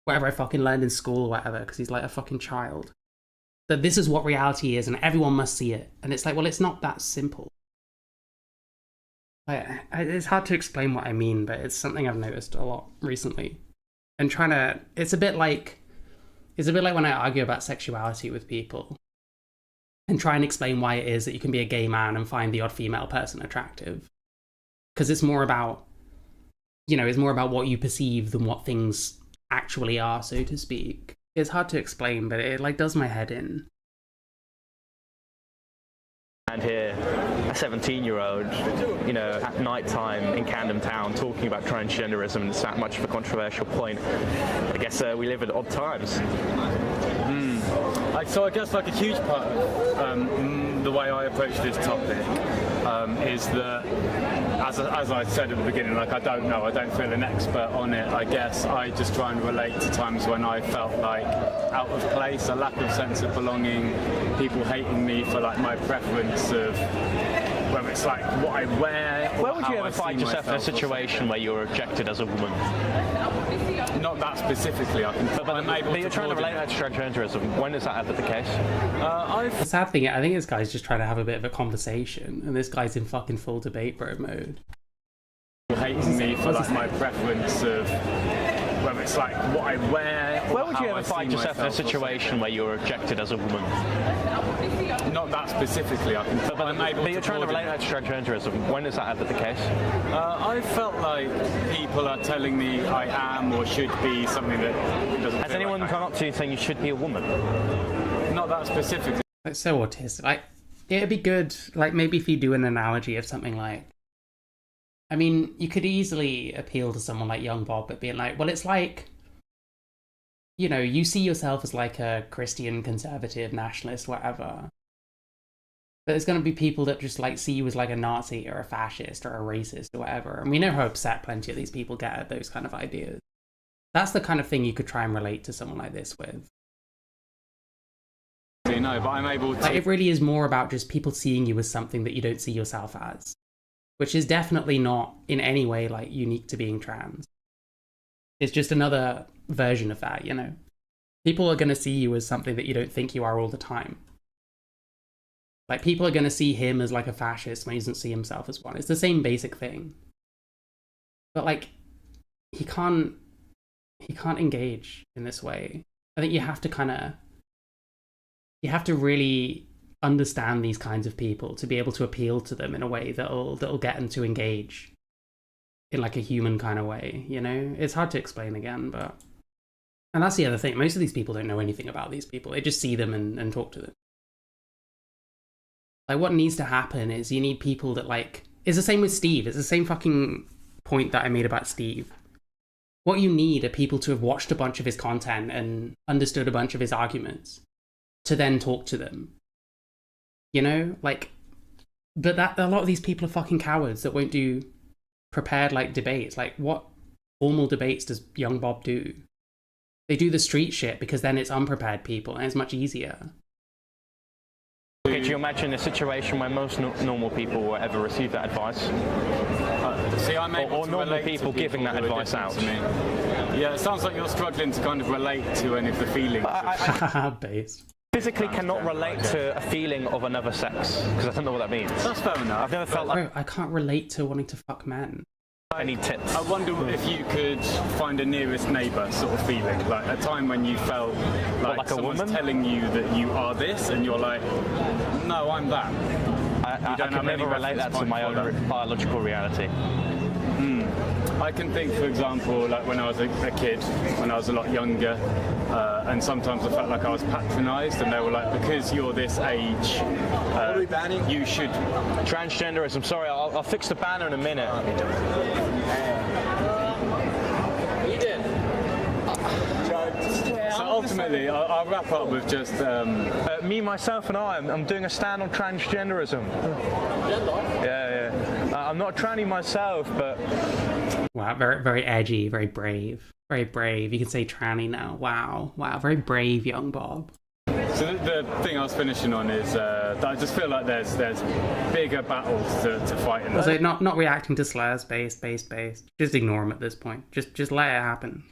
I fucking learned in school or whatever, because he's like a fucking child, that this is what reality is and everyone must see it. And it's like, well, it's not that simple. It's hard to explain what I mean, but it's something I've noticed a lot recently. And it's a bit like when I argue about sexuality with people and try and explain why it is that you can be a gay man and find the odd female person attractive. Because it's more about, you know, it's more about what you perceive than what things actually are, so to speak. It's hard to explain, but it like does my head in. And here, a 17-year-old, you know, at night time in Camden Town talking about transgenderism, and it's that much of a controversial point. I guess we live at odd times. So I guess like a huge part of the way I approach this topic is that, as I said at the beginning, like I don't know, I don't feel an expert on it. I guess I just try and relate to times when I felt like out of place, a lack of sense of belonging, people hating me for like my preference of whether it's like what I wear. Where would you ever find yourself in a situation where you're rejected as a woman? Not that specifically, I can. But you're trying to relate that to transgenderism. When is that ever the case? The sad thing, I think this guy's just trying to have a bit of a conversation, and this guy's in fucking full debate bro mode. Hating me for like my preference of whether it's like what I wear. Where would you ever find yourself in a situation where you're rejected as a woman? Not that specifically, I can. But you're trying to relate that to transgenderism. When is that ever the case? I felt like people are telling me I am or should be something that doesn't. Has anyone come up to you saying you should be a woman? Not that specifically. It's so autistic. Like, it'd be good, like maybe if you do an analogy of something like, I mean, you could easily appeal to someone like Young Bob, but being like, well, it's like, you know, you see yourself as like a Christian, conservative, nationalist, whatever. But there's going to be people that just like see you as like a Nazi or a fascist or a racist or whatever. And we know how upset plenty of these people get at those kind of ideas. That's the kind of thing you could try and relate to someone like this with. No, but I'm able to. Like, it really is more about just people seeing you as something that you don't see yourself as, which is definitely not in any way like unique to being trans. It's just another version of that, you know? People are going to see you as something that you don't think you are all the time. Like, people are going to see him as like a fascist when he doesn't see himself as one. It's the same basic thing. But like, he can't engage in this way. I think you have to you have to really understand these kinds of people to be able to appeal to them in a way that'll get them to engage in like a human kind of way, you know? It's hard to explain again, but... And that's the other thing. Most of these people don't know anything about these people. They just see them and talk to them. Like, what needs to happen is you need people that, like... It's the same with Steve. It's the same fucking point that I made about Steve. What you need are people to have watched a bunch of his content and understood a bunch of his arguments to then talk to them. You know? Like... But a lot of these people are fucking cowards that won't do prepared, like, debates. Like, what formal debates does Young Bob do? They do the street shit because then it's unprepared people and it's much easier. Could you imagine a situation where most normal will will ever receive that advice? See, I'm able or to normal relate people to giving that advice out. To me. Yeah, it sounds like you're struggling to kind of relate to any of the feelings. Based. Physically cannot relate to a feeling of another sex because I don't know what that means. That's fair enough. I've never felt like... I can't relate to wanting to fuck men. Any tips? I wonder if you could find a nearest neighbour sort of feeling, like a time when you felt like a someone's woman? telling you that you are this and you're like, no, I'm that. I can never relate that to my own biological reality. I can think, for example, like when I was a kid, when I was a lot younger, and sometimes I felt like I was patronised, and they were like, because you're this age, you should... Transgenderism, sorry, I'll fix the banner in a minute. You did? So ultimately, I'll wrap up with just... me, myself and I'm doing a stand on transgenderism. Yeah. I'm not a tranny myself, but... Wow, very, very edgy, very brave. Very brave. You can say tranny now. Wow, very brave, Young Bob. So the thing I was finishing on is that I just feel like there's bigger battles to fight in. Also, not reacting to slurs, based. Just ignore them at this point. Just let it happen.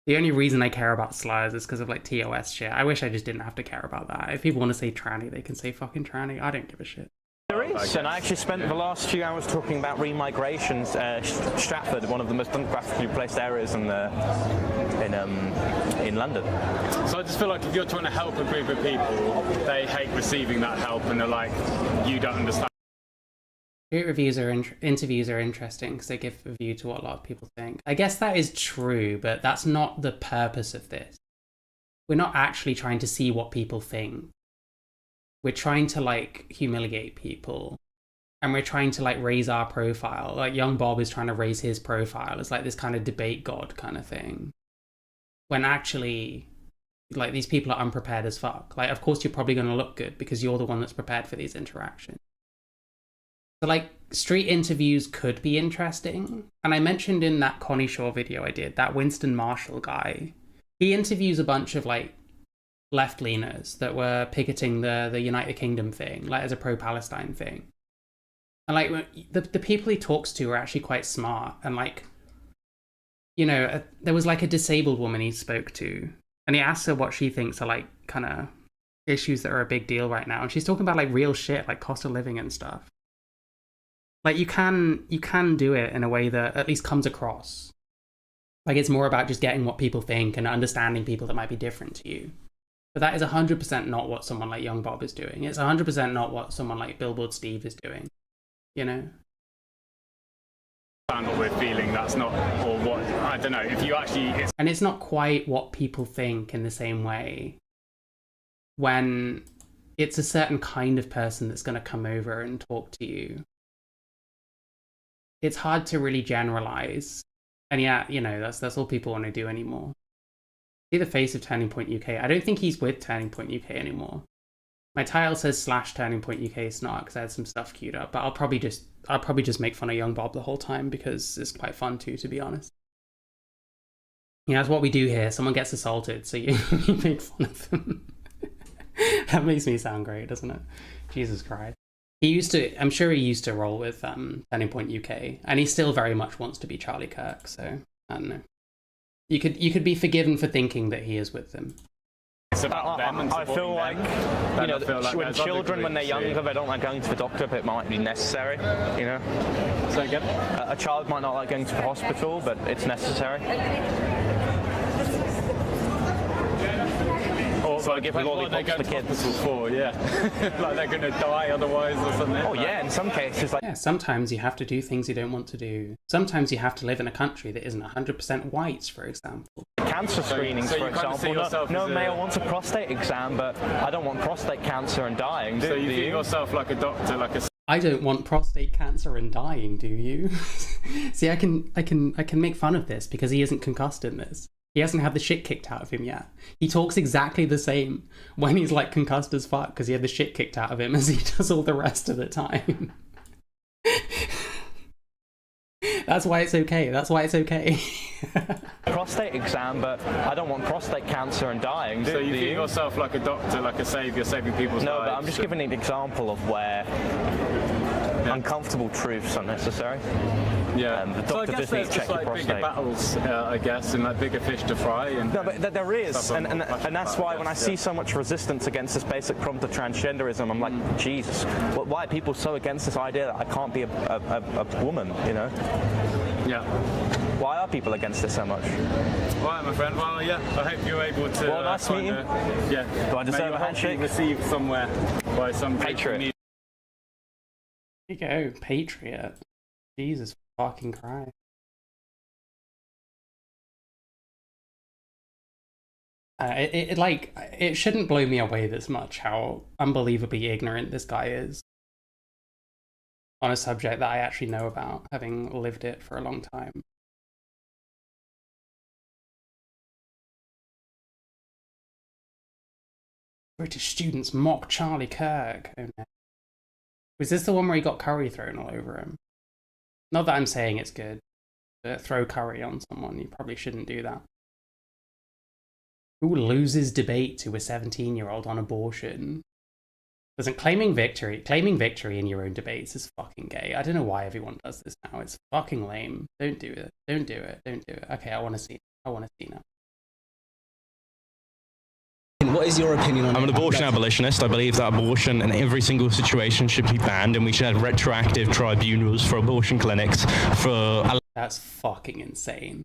The only reason I care about slurs is because of like TOS shit. I wish I just didn't have to care about that. If people want to say tranny, they can say fucking tranny. I don't give a shit. There is, and I actually spent the last few hours talking about remigrations. Stratford, one of the most demographically placed areas in London. So I just feel like if you're trying to help a group of people, they hate receiving that help, and they're like, you don't understand. Interviews are interesting because they give a view to what a lot of people think. I guess that is true, but that's not the purpose of this. We're not actually trying to see what people think. We're trying to like humiliate people, and we're trying to like raise our profile. Like young Bob is trying to raise his profile as like this kind of debate god kind of thing, when actually like these people are unprepared as fuck. Like of course you're probably going to look good because you're the one that's prepared for these interactions. So like street interviews could be interesting, and I mentioned in that Connie Shaw video I did, that Winston Marshall guy, he interviews a bunch of like left-leaners that were picketing the United Kingdom thing, like as a pro-Palestine thing. And like the people he talks to are actually quite smart, and like, you know, there was like a disabled woman he spoke to, and he asked her what she thinks are like kind of issues that are a big deal right now, and she's talking about like real shit, like cost of living and stuff. Like you can do it in a way that at least comes across like it's more about just getting what people think and understanding people that might be different to you. But that is 100% not what someone like Young Bob is doing. It's 100% not what someone like Billboard Steve is doing, you know? What we're feeling, that's not, or what, I don't know, if you actually... And it's not quite what people think in the same way when it's a certain kind of person that's going to come over and talk to you. It's hard to really generalize. And yeah, you know, that's all people want to do anymore. See the face of Turning Point UK. I don't think he's with Turning Point UK anymore. My title says /Turning Point UK snark because I had some stuff queued up, but I'll probably just make fun of Young Bob the whole time because it's quite fun too, to be honest. Yeah, that's what we do here. Someone gets assaulted, so you make fun of them. That makes me sound great, doesn't it? Jesus Christ. I'm sure he used to roll with Turning Point UK, and he still very much wants to be Charlie Kirk, so I don't know. You could be forgiven for thinking that he is with them. It's about them and I feel like, them. you know, like when children, when they're younger, they don't like going to the doctor, but it might be necessary, you know? So again? A child might not like going to the hospital, but it's necessary. So I give lollipops to kids. For, yeah. Like they're going to die otherwise or something. Oh yeah, in some cases. Like... Yeah, sometimes you have to do things you don't want to do. Sometimes you have to live in a country that isn't 100% white, for example. Cancer screenings, for example. No male wants a prostate exam, but I don't want prostate cancer and dying, So you see yourself like a doctor, like a... I don't want prostate cancer and dying, do you? See, I can make fun of this because he isn't concussed in this. He hasn't had the shit kicked out of him yet. He talks exactly the same when he's like concussed as fuck because he had the shit kicked out of him as he does all the rest of the time. That's why it's okay. That's why it's okay. Prostate exam, but I don't want prostate cancer and dying. So you view yourself like a doctor, like a saviour, saving people's lives? No, but I'm just giving an example of where uncomfortable truths are necessary. Yeah. The So I doctor guess does need there's to check just your like prostate. bigger battles, I guess, and like bigger fish to fry. And no, but there is, stuff and that's why when I see so much resistance against this basic prompt of transgenderism, I'm like, Jesus, why are people so against this idea that I can't be a woman, you know? Yeah. Why are people against it so much? All right, my friend. Well, yeah, I hope you're able to. Well, nice meeting you. Yeah. Do I deserve a handshake? Received somewhere by some Patriot. There you go, Patriot. Jesus fucking Christ. It shouldn't blow me away this much how unbelievably ignorant this guy is on a subject that I actually know about, having lived it for a long time. British students mock Charlie Kirk. Oh no. Was this the one where he got curry thrown all over him? Not that I'm saying it's good, but throw curry on someone, you probably shouldn't do that. Who loses debate to a 17-year-old on abortion? Doesn't claiming victory in your own debates is fucking gay. I don't know why everyone does this now. It's fucking lame. Don't do it. Don't do it. Don't do it. Okay, I want to see. I want to see now. What is your opinion on it? I'm an abortion abolitionist. I believe that abortion in every single situation should be banned, and we should have retroactive tribunals for abortion clinics for... That's fucking insane.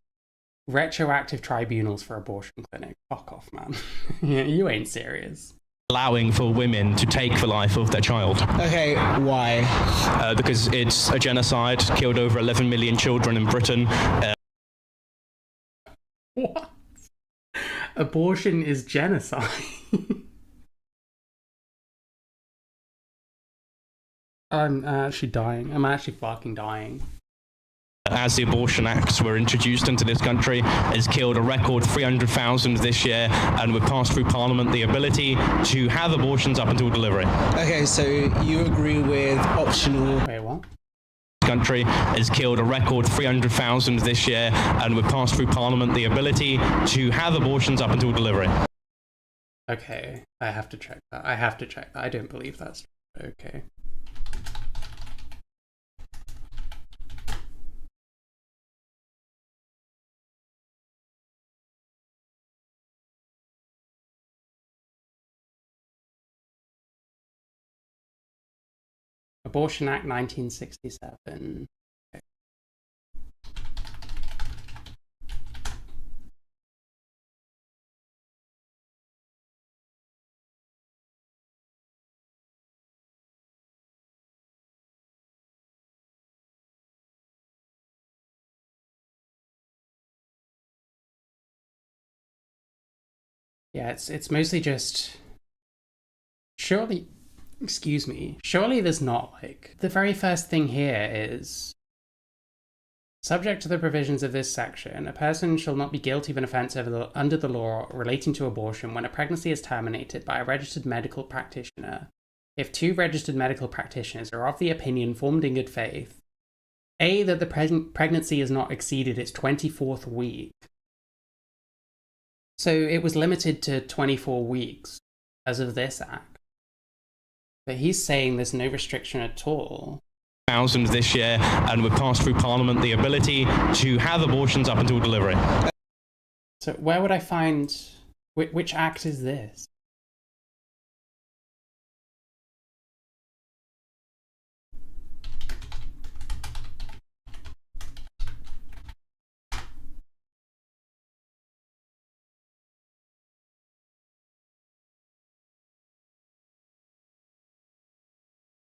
Retroactive tribunals for abortion clinics. Fuck off, man. You ain't serious. Allowing for women to take the life of their child. Okay, why? Because it's a genocide, killed over 11 million children in Britain. What? Abortion is genocide. I'm actually dying. I'm actually fucking dying. As the abortion acts were introduced into this country, has killed a record 300,000 this year, and we've passed through Parliament the ability to have abortions up until delivery. Okay, so you agree with optional... Wait, what? Country has killed a record 300,000 this year, and we've passed through Parliament the ability to have abortions up until delivery. Okay, I have to check that. I have to check that. I don't believe that's true. Okay. Abortion Act 1967. Okay. Yeah, it's mostly just... Surely... Excuse me. Surely there's not, like... The very first thing here is... Subject to the provisions of this section, a person shall not be guilty of an offence under the law relating to abortion when a pregnancy is terminated by a registered medical practitioner if two registered medical practitioners are of the opinion formed in good faith, A, that the pregnancy has not exceeded its 24th week. So it was limited to 24 weeks as of this act. But he's saying there's no restriction at all. Thousands this year, and we've passed through Parliament the ability to have abortions up until delivery. So where would I find... Which act is this?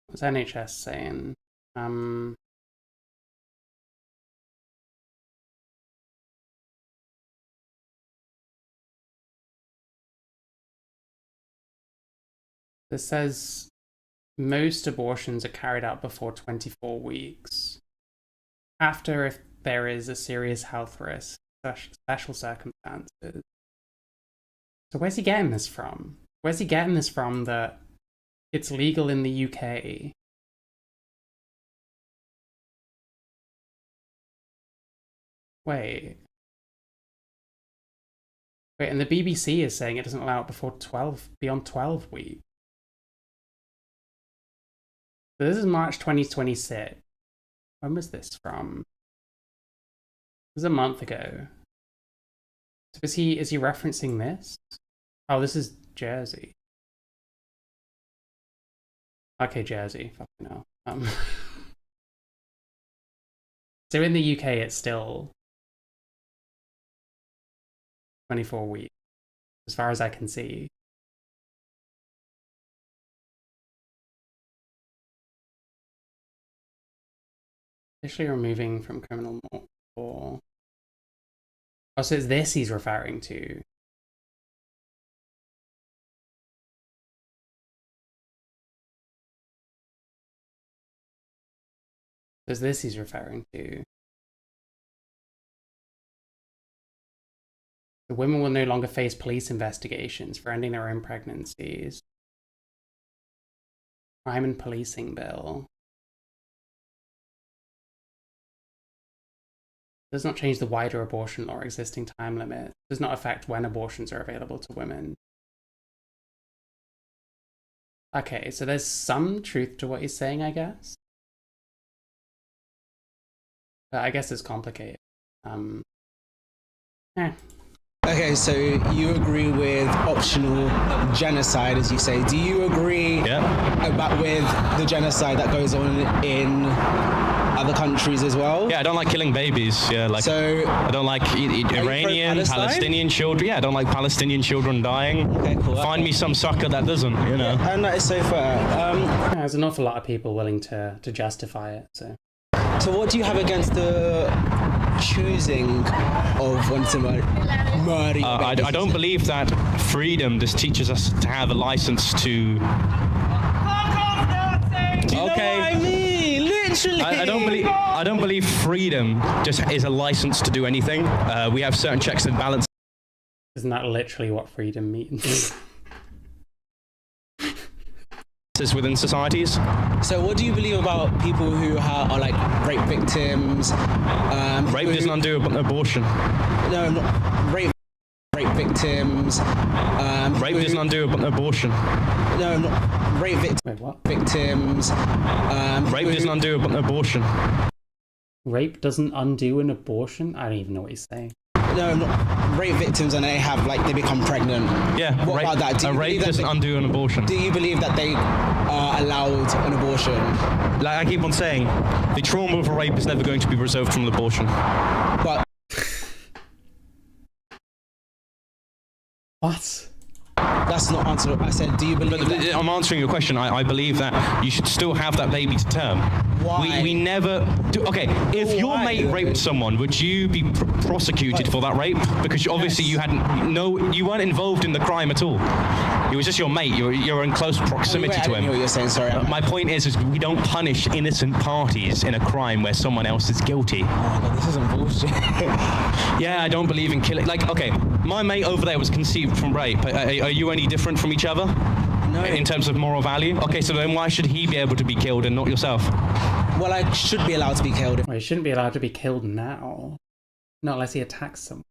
What's NHS saying? This says most abortions are carried out before 24 weeks. After, if there is a serious health risk, special circumstances. So where's he getting this from? Where's he getting this from that it's legal in the UK? Wait, and the BBC is saying it doesn't allow it beyond 12 weeks. So this is March 2026. When was this from? It was a month ago. So is he referencing this? Oh, this is Jersey. Okay, Jersey. Fucking hell. So in the UK, it's still 24 weeks, as far as I can see. Officially removing from criminal law. Oh, so it's this he's referring to. There's this he's referring to. The women will no longer face police investigations for ending their own pregnancies. Crime and Policing Bill. Does not change the wider abortion law or existing time limit. Does not affect when abortions are available to women. Okay, so there's some truth to what he's saying, I guess. But I guess it's complicated. Okay, so you agree with optional genocide, as you say. Do you agree with the genocide that goes on in other countries as well? Yeah, I don't like killing babies. Yeah, like so I don't like Iranian, Palestinian children. Yeah, I don't like Palestinian children dying. Okay, cool. Find me some sucker that doesn't, you know. Yeah, and that is so fair. There's an awful lot of people willing to justify it. So what do you have against the choosing of one to murder? I don't believe that freedom just teaches us to have a license to. Do you know what I mean? Literally. I don't believe freedom just is a license to do anything. We have certain checks and balances. Isn't that literally what freedom means? Within societies. So what do you believe about people who are like rape victims? Rape doesn't undo abortion. No, not rape victims. Rape doesn't undo abortion. No, not rape Wait, what? victims. Rape doesn't undo abortion. Rape doesn't undo an abortion? I don't even know what he's saying. No, not rape victims, and they become pregnant. Yeah. What about that? Rape doesn't undo an abortion. Do you believe that they are allowed an abortion? Like I keep on saying, the trauma of a rape is never going to be reserved from an abortion. But what? That's not answer. I said, do you believe that? I'm answering your question. I believe that you should still have that baby to term. Why? We never do. Okay, if your mate raped someone, would you be prosecuted for that rape? Because obviously you weren't involved in the crime at all. It was just your mate. You're in close proximity to him. I know what you're saying. Sorry. My point is we don't punish innocent parties in a crime where someone else is guilty. Oh God, this isn't bullshit. Yeah, I don't believe in killing. Like, okay, my mate over there was conceived from rape. Are you any different from each other? No. In terms of moral value? Okay, so then why should he be able to be killed and not yourself? Well, I should be allowed to be killed. Well, he shouldn't be allowed to be killed now. Not unless he attacks someone.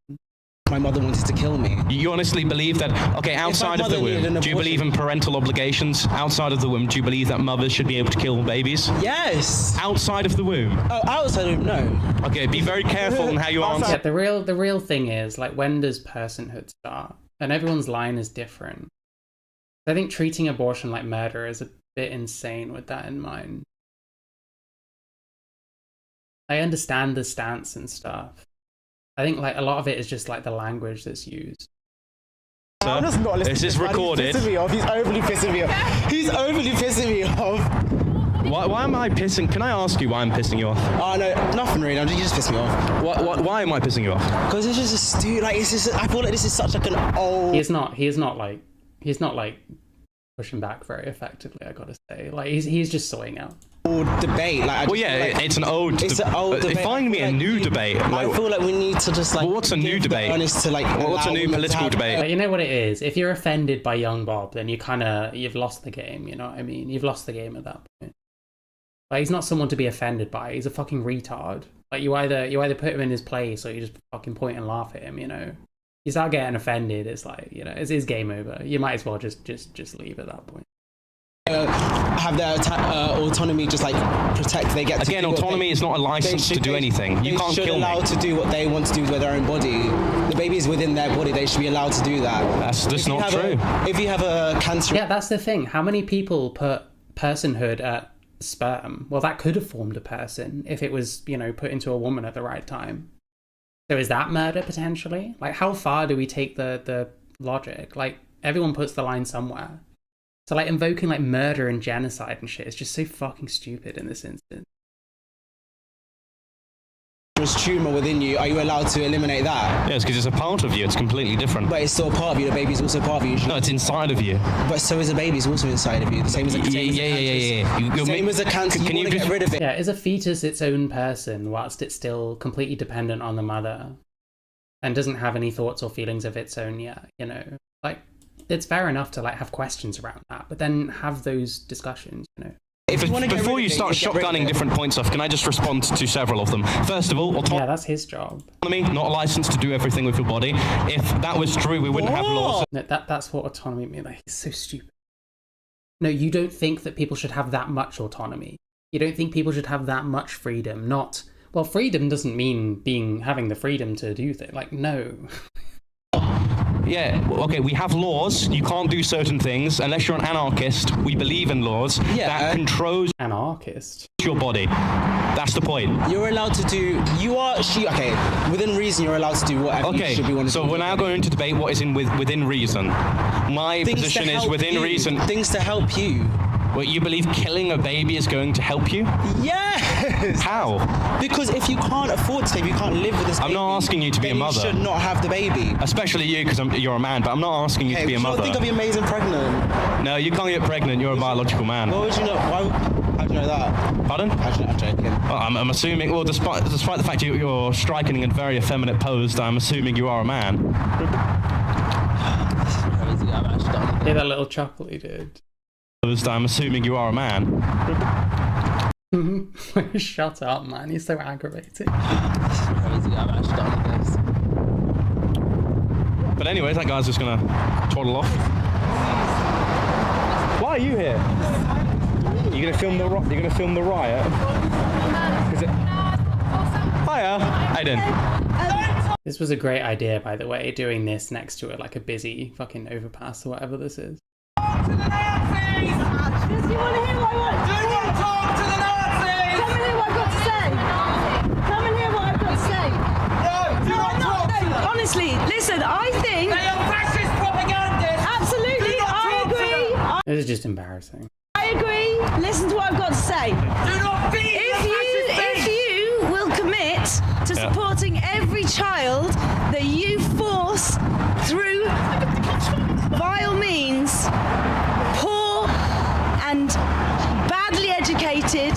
My mother wanted to kill me. You honestly believe that, okay, outside of the womb, do you believe in parental obligations? Outside of the womb, do you believe that mothers should be able to kill babies? Yes. Outside of the womb? Oh, outside of no. Okay, be very careful in how you answer. Yeah, the real thing is, like, when does personhood start? And everyone's line is different. I think treating abortion like murder is a bit insane with that in mind. I understand the stance and stuff. I think like a lot of it is just like the language that's used. I'm just not listening. This is recorded. He's overly pissing me off. He's overly pissing me off. Why am I pissing? Can I ask you why I'm pissing you off? Oh no, nothing really. You just piss me off. Why am I pissing you off? Because it's just a stupid. Like it's just. I feel like this is such like an old. He's not like pushing back very effectively. I gotta say, like he's just soying out. Old debate. Like, it's an old. It's an old debate. Find me a new debate. I feel like we need to just like. Well, what's a new debate? Honest to like. What's a new political debate? But you know what it is. If you're offended by young Bob, then you've lost the game. You know what I mean? You've lost the game at that point. Like he's not someone to be offended by. He's a fucking retard. Like you either put him in his place or you just fucking point and laugh at him. You know. You start getting offended. It's like it's his game over. You might as well just leave at that point. Have their autonomy, just like protect. They get again. Autonomy is not a license to do anything. You can't kill me. They should be allowed to do what they want to do with their own body. The baby is within their body. They should be allowed to do that. That's not true. If you have a cancer, yeah, that's the thing. How many people put personhood at sperm? Well, that could have formed a person if it was put into a woman at the right time. So is that murder potentially? Like, how far do we take the logic? Like, everyone puts the line somewhere. So, like, invoking, like, murder and genocide and shit is just so fucking stupid in this instance. Tumor within you, are you allowed to eliminate that? Yes, because it's a part of you. It's completely different. But it's still a part of you. The baby's also part of you. No, it's inside of you. But so is the baby's also inside of you. The same as a cancer. Yeah. Same as a cancer. Can you get rid of it? Yeah, is a fetus its own person whilst it's still completely dependent on the mother and doesn't have any thoughts or feelings of its own yet? Like, it's fair enough to like have questions around that, but then have those discussions. Before you start shotgunning different points off, can I just respond to several of them? First of all, yeah, that's his job. Autonomy, not a license to do everything with your body. If that was true, we wouldn't have laws. No, that's what autonomy means. Like, it's so stupid. No, you don't think that people should have that much autonomy. You don't think people should have that much freedom. Not, well, freedom doesn't mean having the freedom to do things. Like, no. Yeah, okay, we have laws. You can't do certain things unless you're an anarchist. We believe in laws that controls anarchist your body. That's the point. You're allowed to do. Okay, within reason, you're allowed to do whatever you should be wanting to do. So we're now going to debate what is within reason. My position is within reason. Things to help you. Well, you believe killing a baby is going to help you? Yes! How? Because if you can't afford to, if you can't live with this baby, I'm not asking you to be a mother. You should not have the baby. Especially you, because you're a man, but I'm not asking you to be a mother. I think I'd be amazing pregnant. No, you can't get pregnant, you're a biological man. Why would you know? How do you know that? Pardon? How do you know? I'm joking. Well, I'm assuming, well, despite the fact you're striking in very effeminate pose, I'm assuming you are a man. Yeah, that little chuckle he did. I'm assuming you are a man. Shut up, man. You're so aggravating. But anyways, that guy's just gonna toddle off. Why are you here? You're gonna film the riot? Is it? Hiya. How you doing? This was a great idea, by the way, doing this next to it, like a busy fucking overpass or whatever this is. Do you want to hear what I want? Do you want to talk to the Nazis? Come and hear what I've got to say. Come and hear what I've got to say. No, do you want to talk to them? Honestly, listen, I think... They are fascist propagandists. Absolutely, I agree. This is just embarrassing. I agree. Listen to what I've got to say. Do not be if you will commit to supporting every child that you force through vile means, poor and badly educated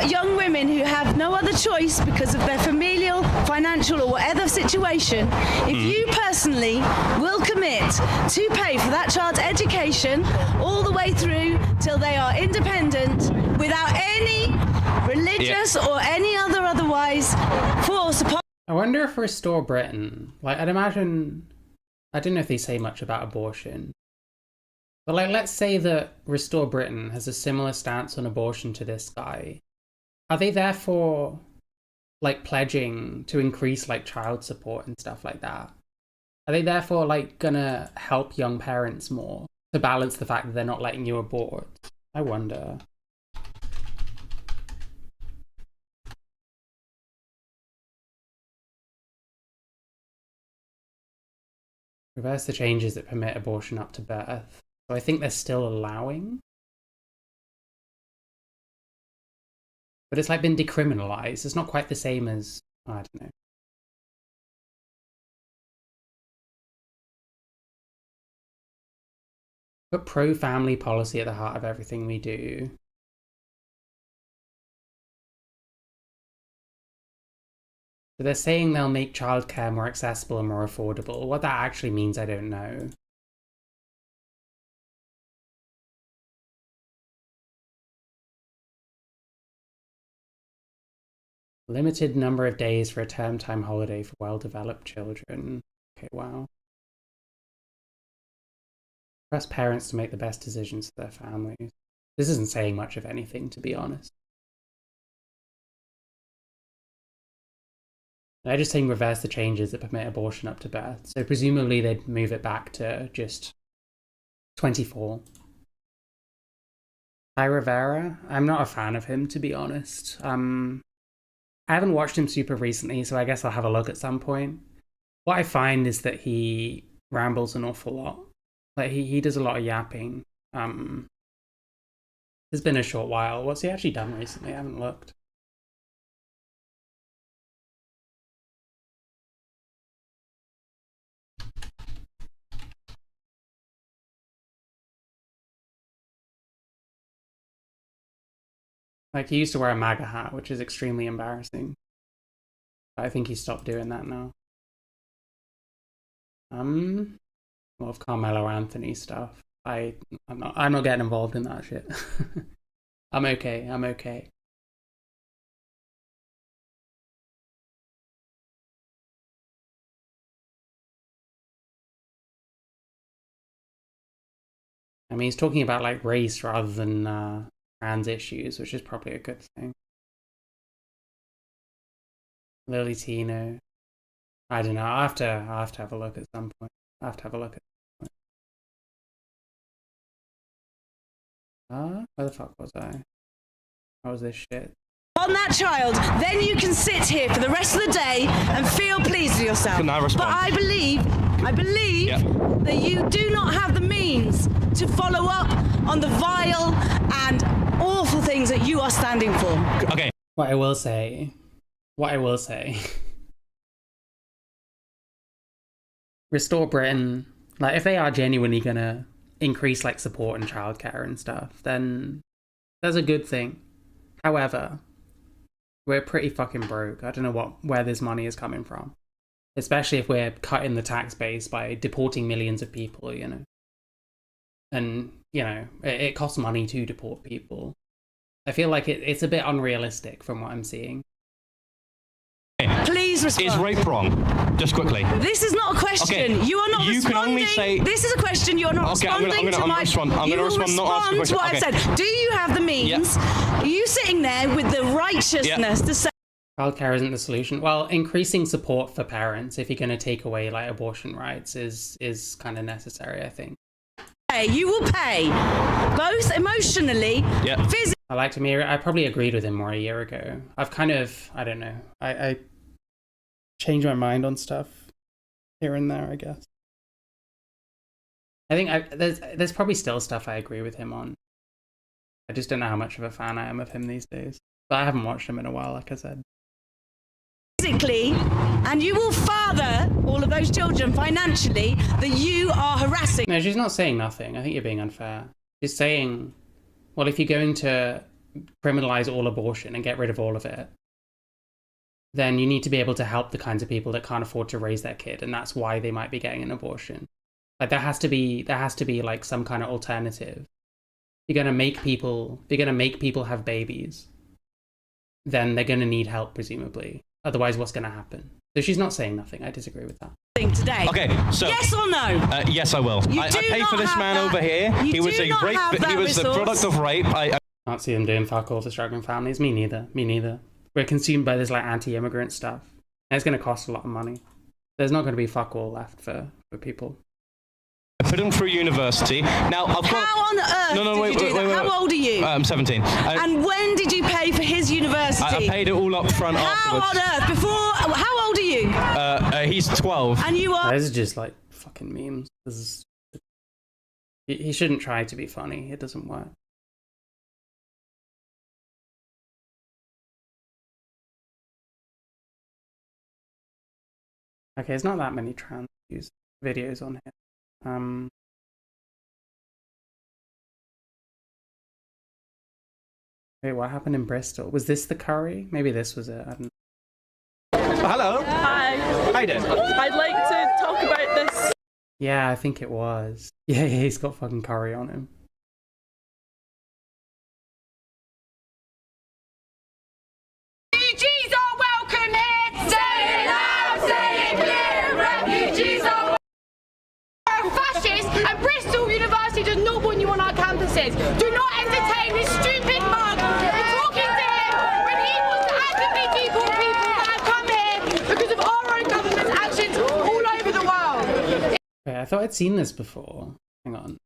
young women who have no other choice because of their familial, financial or whatever situation, if you personally will commit to pay for that child's education all the way through till they are independent without any religious or any otherwise force upon... I wonder if Restore Britain, like, I'd imagine, I don't know if they say much about abortion, but like, let's say that Restore Britain has a similar stance on abortion to this guy. Are they therefore like pledging to increase like child support and stuff like that? Are they therefore like gonna help young parents more to balance the fact that they're not letting you abort? I wonder. Reverse the changes that permit abortion up to birth. So I think they're still allowing. But it's like been decriminalized. It's not quite the same as, I don't know. Put pro-family policy at the heart of everything we do. So they're saying they'll make childcare more accessible and more affordable. What that actually means, I don't know. Limited number of days for a term time holiday for well-developed children. Okay, wow. Trust parents to make the best decisions for their families. This isn't saying much of anything, to be honest. They're just saying reverse the changes that permit abortion up to birth. So presumably they'd move it back to just 24. Ty Rivera? I'm not a fan of him, to be honest. I haven't watched him super recently, so I guess I'll have a look at some point. What I find is that he rambles an awful lot. Like, he does a lot of yapping. It's been a short while. What's he actually done recently? I haven't looked. Like, he used to wear a MAGA hat, which is extremely embarrassing. But I think he stopped doing that now. A lot of Carmelo Anthony stuff. I'm not getting involved in that shit. I'm okay. I'm okay. I mean, he's talking about like race rather than trans issues, which is probably a good thing. Lily Tino. I don't know. I'll have to have a look at some point. I'll have to have a look at some point. Where the fuck was I? What was this shit? On that child, then you can sit here for the rest of the day and feel pleased with yourself. Can I respond? But I believe that you do not have the means to follow up on the vile and awful things that you are standing for. Okay. What I will say, Restore Britain, like if they are genuinely gonna increase like support and childcare and stuff, then that's a good thing. However, we're pretty fucking broke. I don't know where this money is coming from. Especially if we're cutting the tax base by deporting millions of people, you know. And, you know, it costs money to deport people. I feel like it's a bit unrealistic from what I'm seeing. Please respond. Is rape wrong? Just quickly. This is not a question. Okay. You are not You responding. can only say... This is a question. You are not responding to my... I'm going to respond, not ask a question. To what I've said. Do you have the means? Are you sitting there with the righteousness to say... Childcare isn't the solution. Well, increasing support for parents, if you're going to take away like abortion rights, is kind of necessary, I think. You will pay, both emotionally, physically. I liked him. I probably agreed with him more a year ago. I've kind of, I don't know. I changed my mind on stuff here and there, I guess. I think there's probably still stuff I agree with him on. I just don't know how much of a fan I am of him these days. But I haven't watched him in a while, like I said. Physically, and you will father all of those children financially that you are harassing. No, she's not saying nothing. I think you're being unfair. She's saying, well, if you're going to criminalize all abortion and get rid of all of it, then you need to be able to help the kinds of people that can't afford to raise their kid, and that's why they might be getting an abortion. Like there has to be like some kind of alternative. You're gonna make people have babies, then they're gonna need help, presumably. Otherwise, what's gonna happen? So she's not saying nothing. I disagree with that. Today. Okay, so yes or no? Yes, I will. I paid for this man over here. He was a rape. He was the product of rape. I can't see them doing fuck all for struggling families. Me neither. We're consumed by this like anti-immigrant stuff, and it's going to cost a lot of money. There's not going to be fuck all left for people. I put him through university. Now I've got. How on earth did you do that? How old are you? I'm 17. And when did you pay for his university? I paid it all up front afterwards. How on earth? Before? How old are you? He's 12. And you are. This is just like fucking memes. He shouldn't try to be funny. It doesn't work. Okay, there's not that many trans videos on here. Wait, what happened in Bristol? Was this the curry? Maybe this was it. I don't know. Hello. Hi. How you doing? I'd like to talk about this. Yeah, I think it was. Yeah, he's got fucking curry on him. Refugees are welcome here. Say it loud, say it clear. Refugees are fascist, and Bristol University does not want you on our campuses. Do not entertain this stupid mug. We're talking to him when he wants to actively deport people that have come here because of our own government's actions all over the world. Wait, I thought I'd seen this before. Hang on.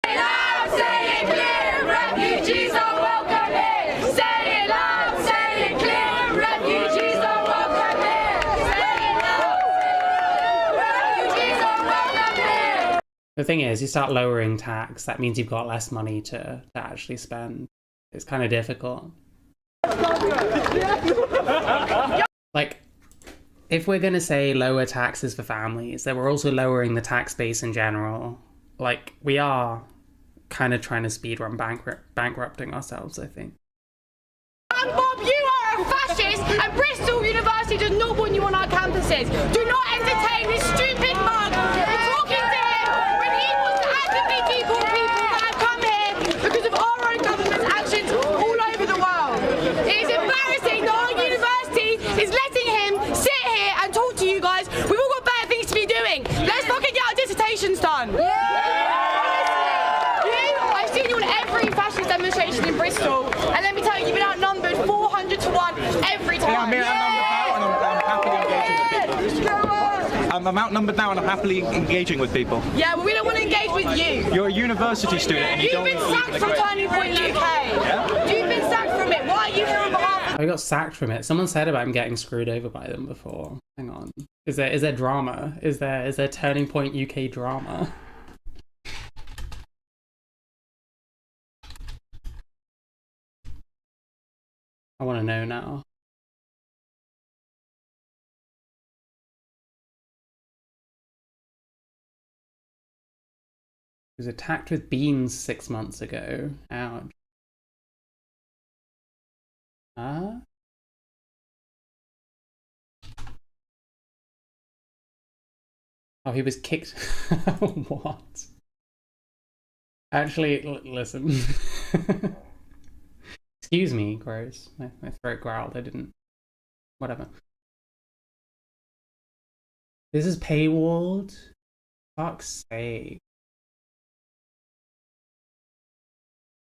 Say it loud, say it clear. Refugees are welcome here. Say it loud, say it clear. Refugees are welcome here. Say it loud, refugees are welcome here. The thing is, you start lowering tax, that means you've got less money to actually spend. It's kind of difficult. Like, if we're going to say lower taxes for families, then we're also lowering the tax base in general. Like, we are kind of trying to speedrun bankrupting ourselves, I think. And Bob, you are a fascist, and Bristol University does not want you on our campuses. Do not entertain this stupid mug. We're talking to him when he wants to actively deport people that have come here because of our own government. demonstrations done. I've seen you on every fascist demonstration in Bristol, and let me tell you, you've been outnumbered 400 to 1 every time. Yeah, I'm outnumbered now, and I'm happily engaging with people. I'm outnumbered now, and I'm happily engaging with people. Yeah, well, we don't want to engage with you. You're a university student, and you You've been sacked from Turning Point UK. Yeah? You've been sacked from it. Why are you here on behalf of... I got sacked from it. Someone said about him getting screwed over by them before. Hang on. Is there drama? Is there Turning Point UK drama? I want to know now. He was attacked with beans 6 months ago. Ouch. Huh? Oh, he was kicked. What? Actually, listen. Excuse me, gross. My throat growled. I didn't. Whatever. This is paywalled? Fuck's sake.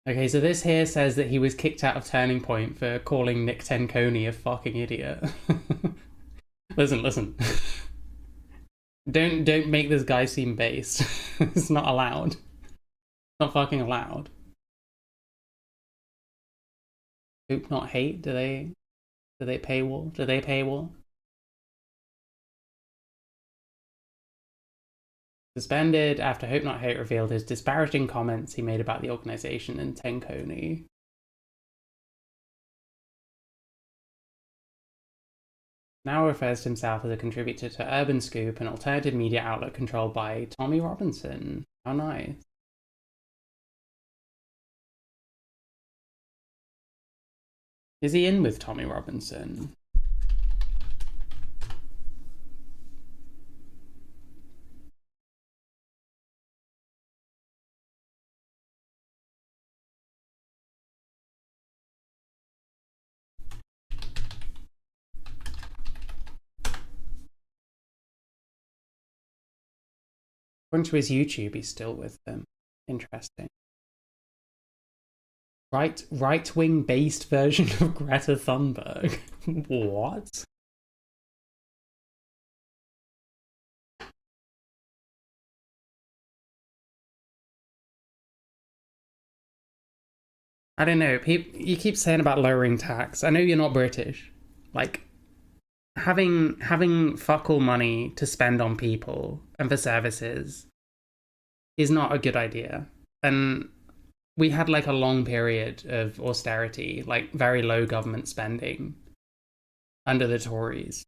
Okay, so this here says that he was kicked out of Turning Point for calling Nick Tenconi a fucking idiot. Listen. Don't make this guy seem based. It's not allowed. It's not fucking allowed. Hope not hate? Do they paywall? Do they paywall? Suspended after Hope Not Hate revealed his disparaging comments he made about the organisation and Tenconi. Now refers to himself as a contributor to Urban Scoop, an alternative media outlet controlled by Tommy Robinson. How nice. Is he in with Tommy Robinson? According to his YouTube, he's still with them. Interesting. Right-wing based version of Greta Thunberg. What? I don't know. You keep saying about lowering tax. I know you're not British. Like, having fuck all money to spend on people and for services is not a good idea. And we had like a long period of austerity, like very low government spending under the Tories.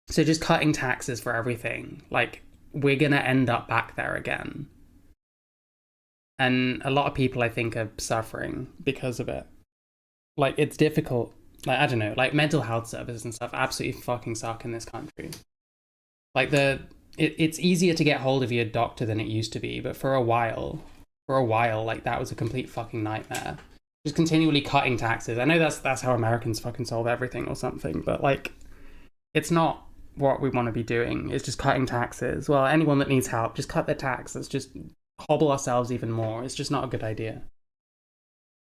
So just cutting taxes for everything, like we're gonna end up back there again. And a lot of people I think are suffering because of it. Like it's difficult. Like, I don't know, like mental health services and stuff absolutely fucking suck in this country. Like it's easier to get hold of your doctor than it used to be, but for a while, like that was a complete fucking nightmare. Just continually cutting taxes. I know that's how Americans fucking solve everything or something, but like, it's not what we want to be doing. It's just cutting taxes. Well, anyone that needs help, just cut their taxes. Just hobble ourselves even more. It's just not a good idea.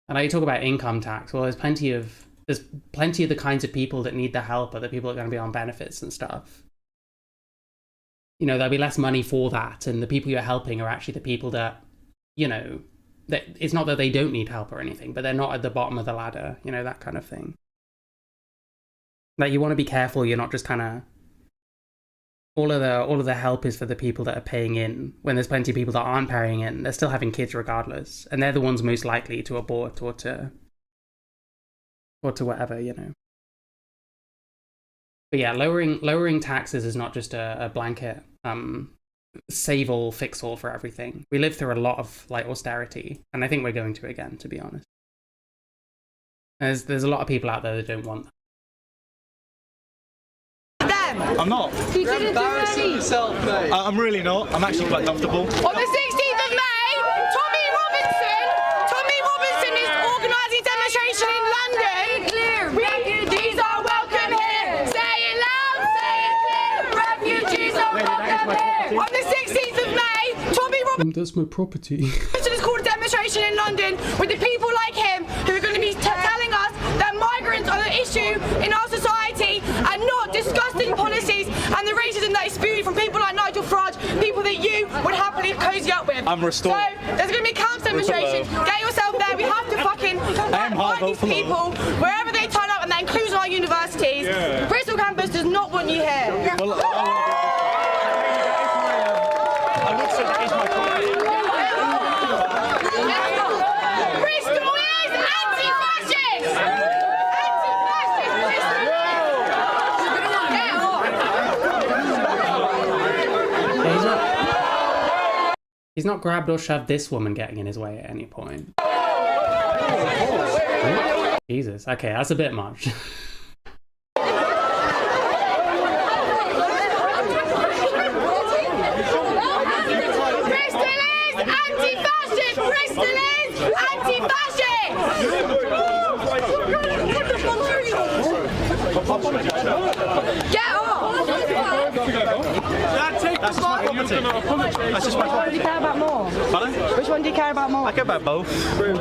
And like you talk about income tax. Well, there's plenty of the kinds of people that need the help are the people that are going to be on benefits and stuff. You know, there'll be less money for that, and the people you're helping are actually the people that, you know, that it's not that they don't need help or anything, but they're not at the bottom of the ladder, you know, that kind of thing. Like, you want to be careful you're not just kind of all of the help is for the people that are paying in, when there's plenty of people that aren't paying in. They're still having kids regardless, and they're the ones most likely to abort or to whatever, you know. But yeah, lowering taxes is not just a blanket save all, fix all for everything. We lived through a lot of like austerity, and I think we're going to again, to be honest. There's a lot of people out there that don't want that. I'm not. You didn't embarrassing yourself, mate. I'm really not. I'm actually quite comfortable. On the 16th of May, Tommy Robinson is organising a demonstration in London. Refugees are welcome here. Say it loud, say it clear. Refugees are welcome here. On the 16th property. That's my property. It's called a demonstration in London with the people like him who are going to be telling us that migrants are the issue in our society and not disgusting policies and the racism that is spewed from people like Nigel Farage, people that you would happily cozy up with. I'm restored. So there's going to be a council demonstration. Get yourself there. We have to fucking fight these people wherever they turn up, and that includes our universities. Yeah. Bristol campus does not want you here. Well, I would say that is my property. Bristol is anti-fascist! He's not grabbed or shoved this woman getting in his way at any point. Jesus, okay, that's a bit much. Get off! That's my property. That's just my property. Which one do you care about more? Pardon? Which one do you care about more? I care about both. Bristol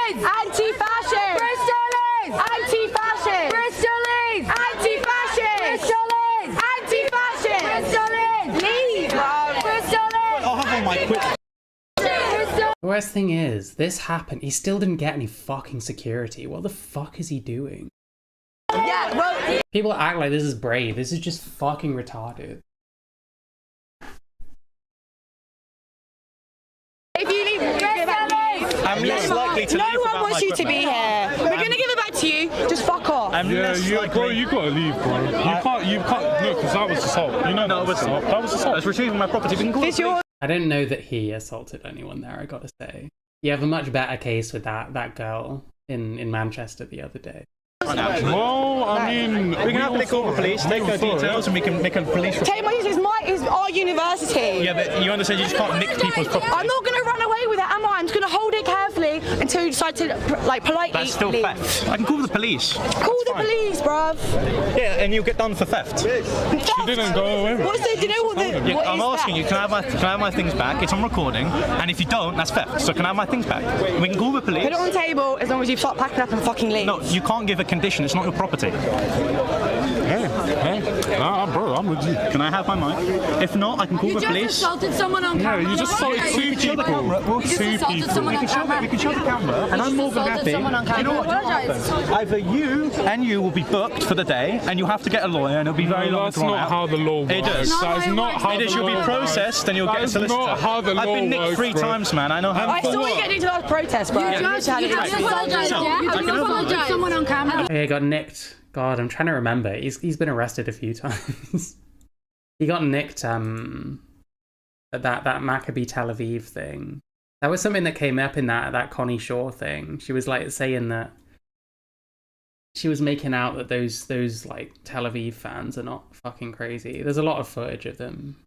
is anti-fascist! Bristol is anti-fascist! Bristol is anti-fascist! Bristol is anti-fascist! Bristol is leave, bro! Bristol is! I'll have all my quick. The worst thing is, this happened. He still didn't get any fucking security. What the fuck is he doing? Yeah, well, people act like this is brave. This is just fucking retarded. if you leave, I'm less likely to leave no one without wants my you to be here. We're gonna give it back to you. Just fuck off. I'm less likely. Bro, you gotta leave, bro. You can't. No, because that was assault. You know that was assault. That was assault. It's retrieving my property. We can call it. I didn't know that he assaulted anyone there, I gotta say. You have a much better case with that girl in Manchester the other day. Well, I mean, we can happily call the police, take their details, and we can make a police report. Take my it's our university. Yeah, but you understand you just can't nick people's property. I'm not going to run away with it, am I? I'm just going to hold it carefully until you decide to, like, politely That's still leave. theft. I can call the police. Call the police, bruv. Yeah, and you'll get done for theft. She didn't go away with it. What's the, do you know what the... Yeah, what I'm is asking you, can I have my things back? It's on recording, and if you don't, that's theft. So can I have my things back? We can call the police. Put it on the table as long as you start packing up and fucking leave. No, you can't give a condition. It's not your property. Hey, nah, bro, I'm with you. Can I have my mic? If not, I can call the police. You just assaulted someone on camera. Yeah, you just assaulted two people. You just assaulted someone on camera. We can show the camera, and I'm more than happy. You know what happens? Either you and you will be booked for the day, and you'll have to get a lawyer, and it'll be very long. That's not how the law works. It does. That is not how the law works. You'll be processed, and you'll get a solicitor. Not how the law I've been nicked 3 times, man. I know how. I saw you getting into that protest, bro. You have to apologise, yeah? Have you apologised? Someone on camera. Hey, got nicked. God, I'm trying to remember. He's been arrested a few times. He got nicked at that Maccabee Tel Aviv thing. That was something that came up in that Connie Shaw thing. She was like saying that she was making out that those like Tel Aviv fans are not fucking crazy. There's a lot of footage of them.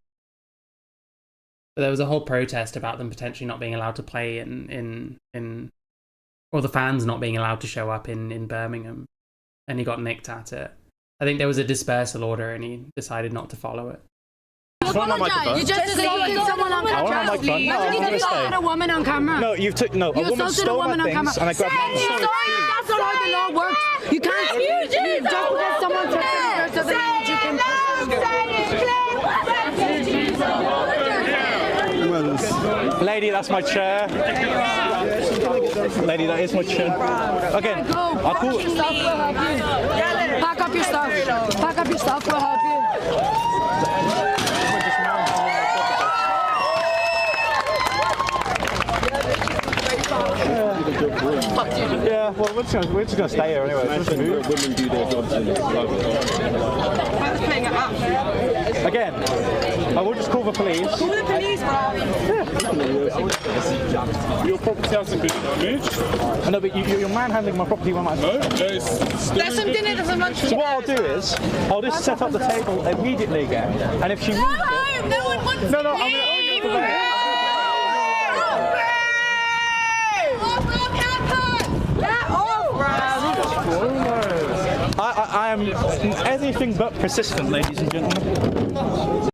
But there was a whole protest about them potentially not being allowed to play in or the fans not being allowed to show up in Birmingham. And he got nicked at it. I think there was a dispersal order and he decided not to follow it. You just assaulted someone on camera. You assaulted a woman on camera. No, you took a woman stole my things and I grabbed my That's not how the law works. You can't leave just because someone took it doesn't mean that you can. Lady, that's my chair. Lady, that is my chair. Again, I'll call. Pack up your stuff. Pack up your stuff. We'll help you. Yeah, well, we're just gonna stay here anyway. Women do their jobs in Again, I will just call the police. Call the police, bro. Your property hasn't been damaged. I know, but you're manhandling my property when I... No, There's some dinner, there's some lunch. So what I'll do is, I'll just set up the table immediately again, and if she moves it... No one wants to I'm gonna I am anything but persistent, ladies and gentlemen.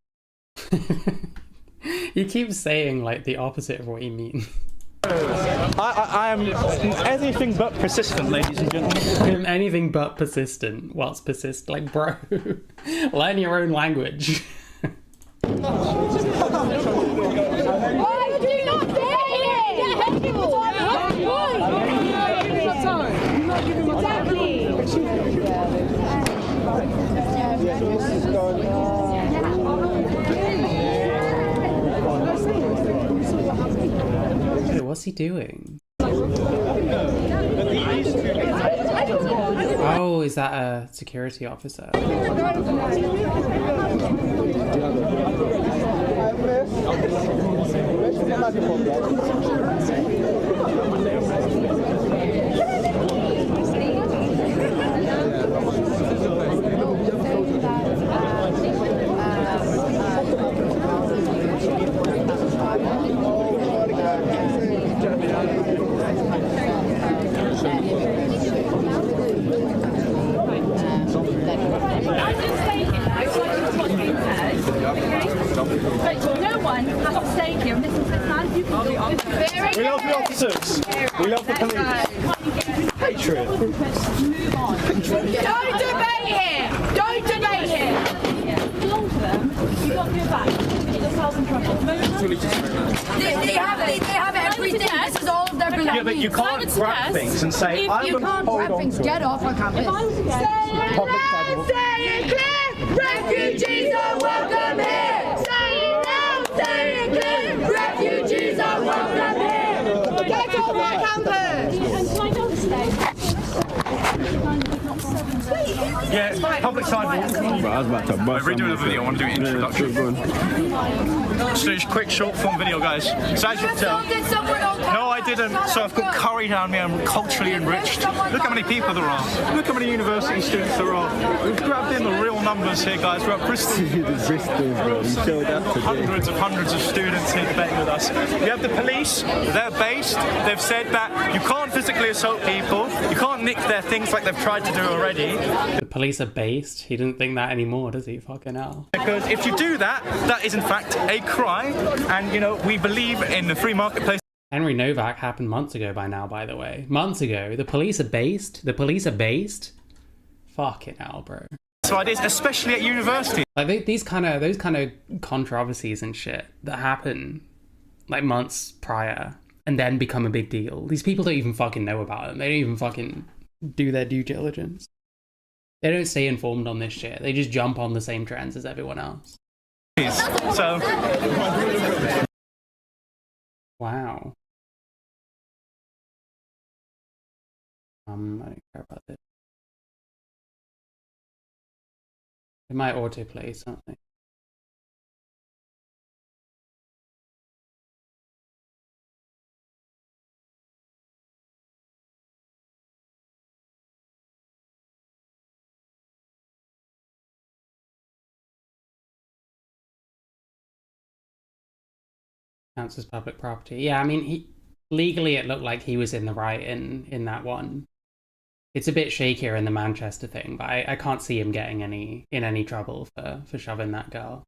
He keeps saying like the opposite of what he means. I am anything but persistent, ladies and gentlemen. Anything but persistent. What's persistent? Like, bro, learn your own language. Why do you not stay here? What's he doing? Oh, is that a security officer? No one has to stay here and listen to this man. You can do it. We love the officers. We love the police. Patriot. Move on. Don't debate here. Don't debate here. Belong to them. You got to go back. Get yourselves in trouble. They have everything. This is all of their belongings. Yeah, but you can't grab things and say, I'm you going to can't hold grab on things. to Get it. off our campus. Say it clear. Refugees are welcome here. Say it loud. Say it clear. Refugees are welcome here. Get off our campus. Yeah, public sidewalk. I was about to bust. We're redoing a video. I want to do an introduction. Just a quick short form video, guys. So as you can tell, no, I didn't. So I've got curry down here. I'm culturally enriched. Look how many people there are. Look how many university students there are. We've grabbed in the real numbers here, guys. We're at Bristol. Hundreds of students here debating with us. We have the police. They're based. They've said that you can't physically assault people. You can't nick their things like they've tried to do already. The police are based. He didn't think that anymore, does he? Fucking hell. Because if you do that, that is in fact a crime. And, you know, we believe in the free marketplace. Henry Novak happened months ago by now, by the way. Months ago. The police are based. The police are based. Fucking hell, bro. So it is, especially at university. Like those kind of controversies and shit that happen like months prior and then become a big deal. These people don't even fucking know about them. They don't even fucking do their due diligence. They don't stay informed on this shit. They just jump on the same trends as everyone else. So, wow. I don't care about this. It might autoplay something. Counts as public property. Yeah, I mean, legally it looked like he was in the right in that one. It's a bit shakier in the Manchester thing, but I can't see him getting in any trouble for shoving that girl.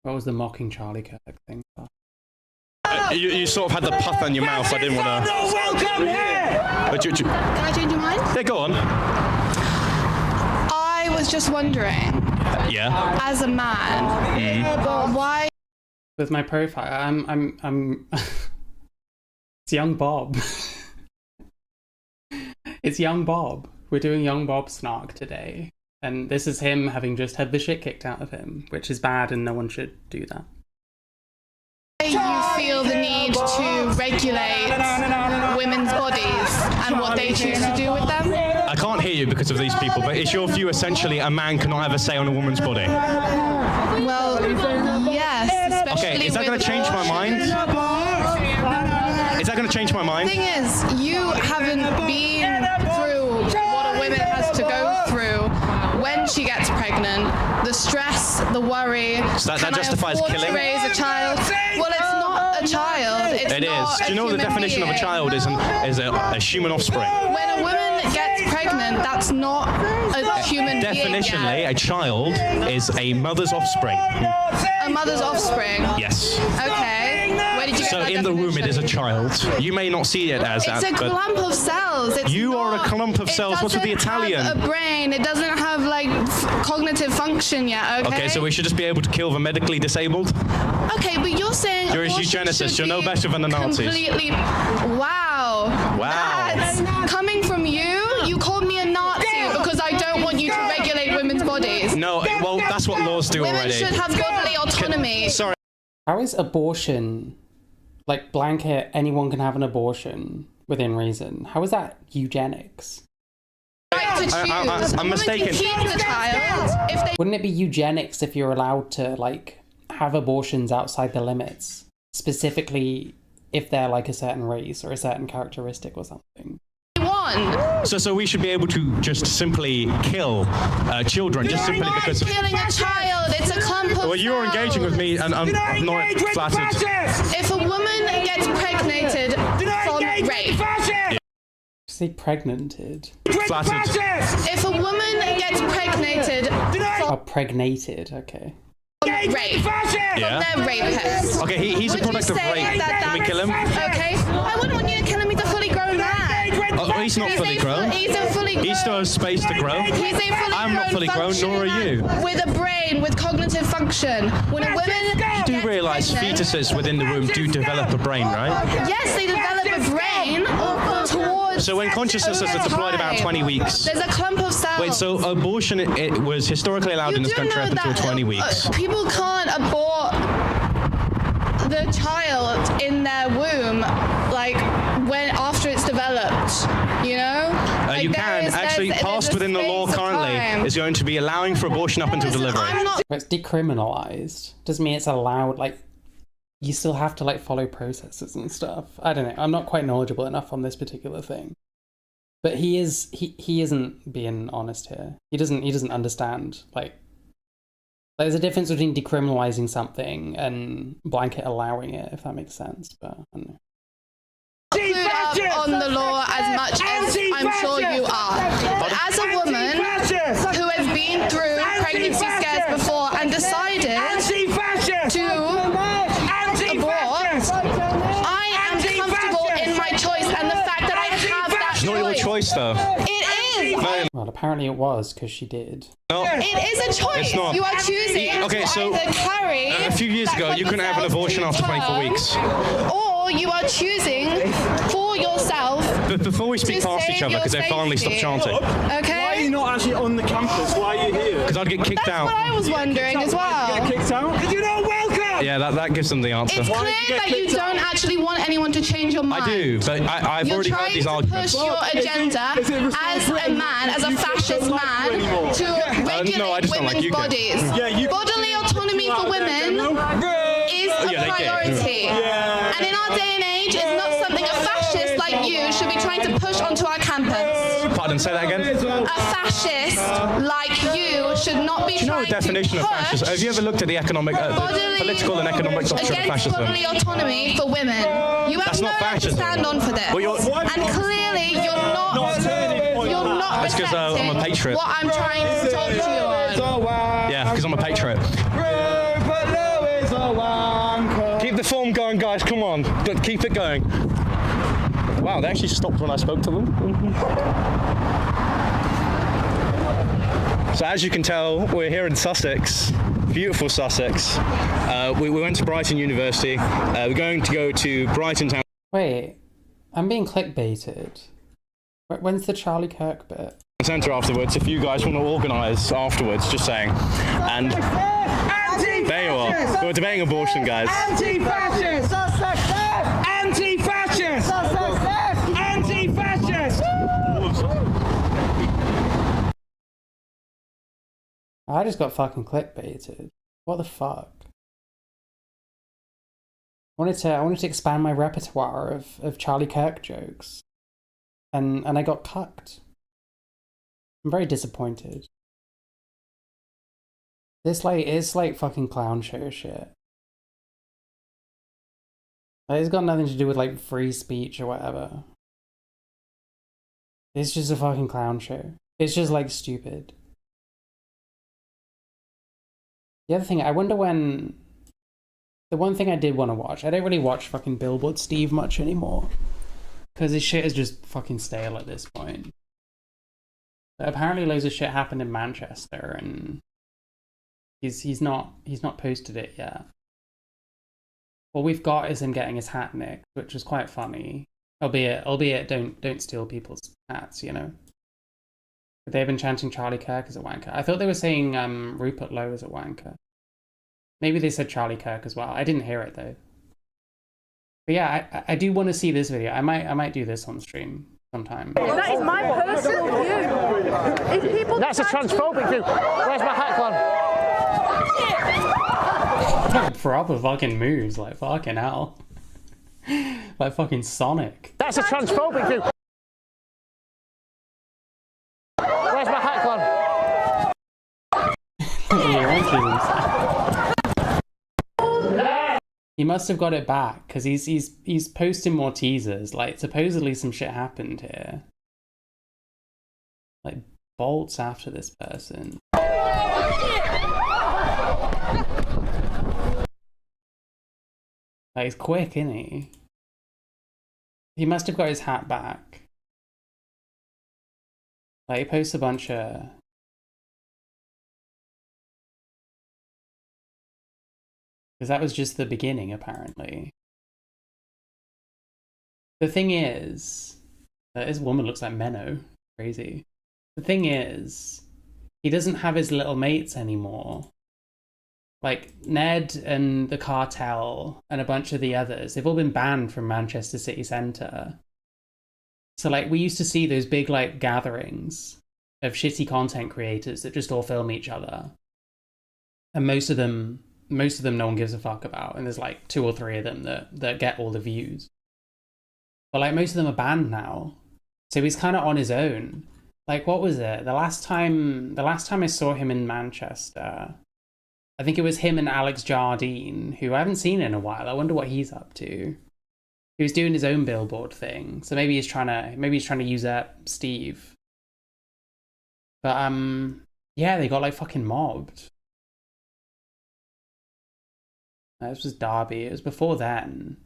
What was the mocking Charlie Kirk thing? You sort of had the puff on your mouth. I didn't want to. Welcome here. Can I change your mind? Yeah, go on. I was just wondering. Yeah. As a man, why? With my profile, I'm it's young Bob. It's young Bob. We're doing young Bob snark today. And this is him having just had the shit kicked out of him, which is bad and no one should do that. You feel the need to regulate women's bodies and what they choose to do with them? I can't hear you because of these people, but is your view essentially a man cannot have a say on a woman's body? Well, yes, especially Okay, is that going to change my mind? Is that going to change my mind? The thing is, you haven't been through what a woman has to go through when she gets pregnant, the stress, the worry. So that justifies killing? To raise a child. Well, it's not a a child, it's It not is. Do you know what the definition of a child is? Is a human offspring. When a woman gets pregnant, that's not a human being Definitionally, yet. a child is a mother's offspring. A mother's offspring. Yes. Okay. Where did you get So that in the womb, it is a child. You may not see it as It's that, a but clump of cells. It's you are a not- clump of cells. What's with the It doesn't Italian? have a brain. It doesn't have like cognitive function yet. Okay. Okay, so we should just be able to kill the medically disabled. Okay, but you're saying You're a abortion eugenicist. should You're no be better than the Nazis. Completely. Wow. Wow. That's coming from you. You called me a Nazi because I don't want you to regulate women's bodies. No, well, that's what laws do Women already. should have bodily autonomy. Sorry. How is abortion, like blanket, anyone can have an abortion within reason? How is that eugenics? Right to choose. I'm A woman mistaken. can keep the child if they. Wouldn't it be eugenics if you're allowed to like have abortions outside the limits, specifically if they're like a certain race or a certain characteristic or something? So we should be able to just simply kill children just simply because of... Killing a child, it's a clump of Well, you're engaging with me and I'm not flattered. If a woman gets pregnated from rape. Yeah. Say pregnanted. Flattered. If a woman gets pregnated Oh, pregnated, okay. from rape. Yeah. They're rapists. Okay, he's a Would you product of say rape. that Can we kill him? Okay. I wouldn't want you to kill him. He's a fully grown man. Oh, he's not fully grown. He's a fully grown. He still has space to grow. He's a fully I'm not fully grown, nor are you. With a brain, with cognitive function. When a woman You do realise fetuses within the womb do develop a brain, right? Yes, they develop a brain towards. So when consciousness is deployed about 20 weeks. There's a clump of cells. Wait, so abortion it was historically allowed in this country up until 20 weeks. People can't abort the child in their womb, like when after it's developed. You know. Like, You can actually passed within the law currently is going to be allowing for abortion up until delivery. It's decriminalized. Doesn't mean it's allowed, like, you still have to, like, follow processes and stuff. I don't know. I'm not quite knowledgeable enough on this particular thing. But he isn't being honest here. He doesn't understand, like, there's a difference between decriminalizing something and blanket allowing it, if that makes sense, but I don't know. Clued up on the law as much as I'm sure you are. But as a woman who has been through pregnancy scares before and decided to abort, I am comfortable in my choice and the fact that I have that It's not your choice, though. It is. Well, apparently it was, because she did. No. It is a choice. It's not. You are choosing Okay, to so either carry a few years ago, you couldn't have an abortion after 24 weeks. or you are choosing for yourself. But before we speak to past each save other, your because they finally stopped safety. chanting. Okay. Why are you not actually on the campus? Why are you here? Because I'd get kicked That's out. what I was wondering as well. Get kicked out? Because you're not welcome! Yeah, that gives them the answer. It's clear that you don't actually want anyone to change your mind. I do, but I've You're already heard trying these to arguments. push your agenda as a man, as a fascist man, to regulate no, I just don't like women's you, bodies. Yeah, Bodily autonomy for women is a Yeah, they do. priority. And in our day and age, it's not something a fascist like you should be trying to push onto our campus. Pardon, say that again? A fascist like you should not be Do you know trying the definition to of push fascism? Have you ever looked at the economic, the political and economic doctrine of against fascism? bodily autonomy for women. You have That's no not right to fascism. stand on for this. Well, you're- and clearly you're not That's 'cause, I'm a respecting patriot. what I'm trying to talk to you on. Yeah, because I'm a patriot. Keep the form going, guys. Come on. Keep it going. Wow, they actually stopped when I spoke to them. So as you can tell, we're here in Sussex, beautiful Sussex. We went to Brighton University. We're going to go to Brighton Town. Wait, I'm being clickbaited. When's the Charlie Kirk bit? Centre afterwards, if you guys want to organise afterwards, just saying. And there you are. We're debating abortion, guys. Anti-fascist! Anti-fascist! Anti-fascist! I just got fucking clickbaited. What the fuck? I wanted to expand my repertoire of Charlie Kirk jokes. And I got cucked. I'm very disappointed. This is like fucking clown show shit. Like, it's got nothing to do with like free speech or whatever. It's just a fucking clown show. It's just like stupid. The other thing, I wonder when... The one thing I did want to watch, I don't really watch fucking Billboard Steve much anymore. Because his shit is just fucking stale at this point. But apparently loads of shit happened in Manchester and he's not posted it yet. What we've got is him getting his hat nicked, which is quite funny. Albeit don't steal people's hats, you know. But they've been chanting Charlie Kirk as a wanker. I thought they were saying Rupert Lowe as a wanker. Maybe they said Charlie Kirk as well. I didn't hear it though. But yeah, I do want to see this video. I might do this on stream sometime. That is my personal view. If people That's a transphobic view. Where's my hat gone? Proper fucking moves, like fucking hell. Like fucking Sonic. That's a transphobic view. Where's my hat gone? He must have got it back because he's posting more teasers. Like supposedly some shit happened here. Like bolts after this person. Like he's quick, isn't he? He must have got his hat back. Like he posts a bunch of... Because that was just the beginning, apparently. The thing is... This woman looks like Menno. Crazy. The thing is... He doesn't have his little mates anymore. Like, Ned and the Cartel and a bunch of the others, they've all been banned from Manchester City Centre. So, like, we used to see those big, like, gatherings of shitty content creators that just all film each other. And most of them no one gives a fuck about. And there's, like, 2 or 3 of them that get all the views. But, like, most of them are banned now. So he's kind of on his own. Like, what was it? The last time I saw him in Manchester... I think it was him and Alex Jardine, who I haven't seen in a while. I wonder what he's up to. He was doing his own billboard thing, so maybe he's trying to use up Steve. But yeah, they got like fucking mobbed. This was Derby. It was before then.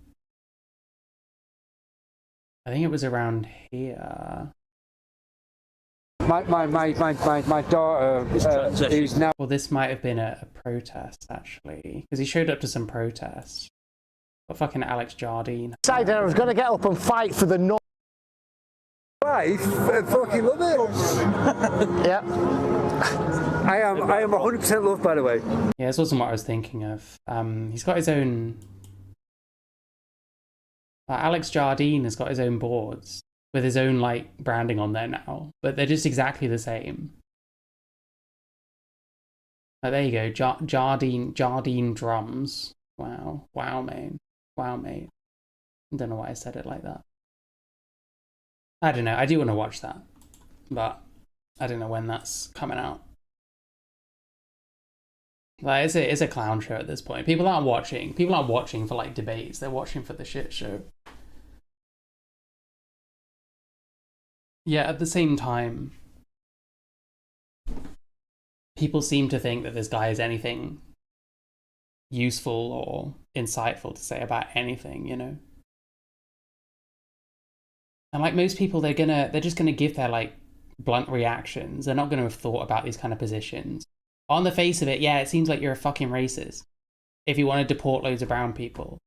I think it was around here. My daughter who's now... Well, this might have been a protest, actually. Because he showed up to some protests. But fucking Alex Jardine. Decided I was going to get up and fight for the North. Wife, fucking love it. Yeah. I am 100% loved, by the way. Yeah, this wasn't what I was thinking of. He's got his own... Alex Jardine has got his own boards. With his own, like, branding on there now. But they're just exactly the same. Oh, there you go. Jardine drums. Wow. Wow, mate. Wow, mate. I don't know why I said it like that. I don't know. I do want to watch that. But I don't know when that's coming out. Like, it's a clown show at this point. People aren't watching. People aren't watching for, like, debates. They're watching for the shit show. Yeah, at the same time, people seem to think that this guy has anything useful or insightful to say about anything, you know? And like most people, they're just gonna give their like blunt reactions. They're not gonna have thought about these kind of positions. On the face of it, yeah, it seems like you're a fucking racist if you want to deport loads of brown people.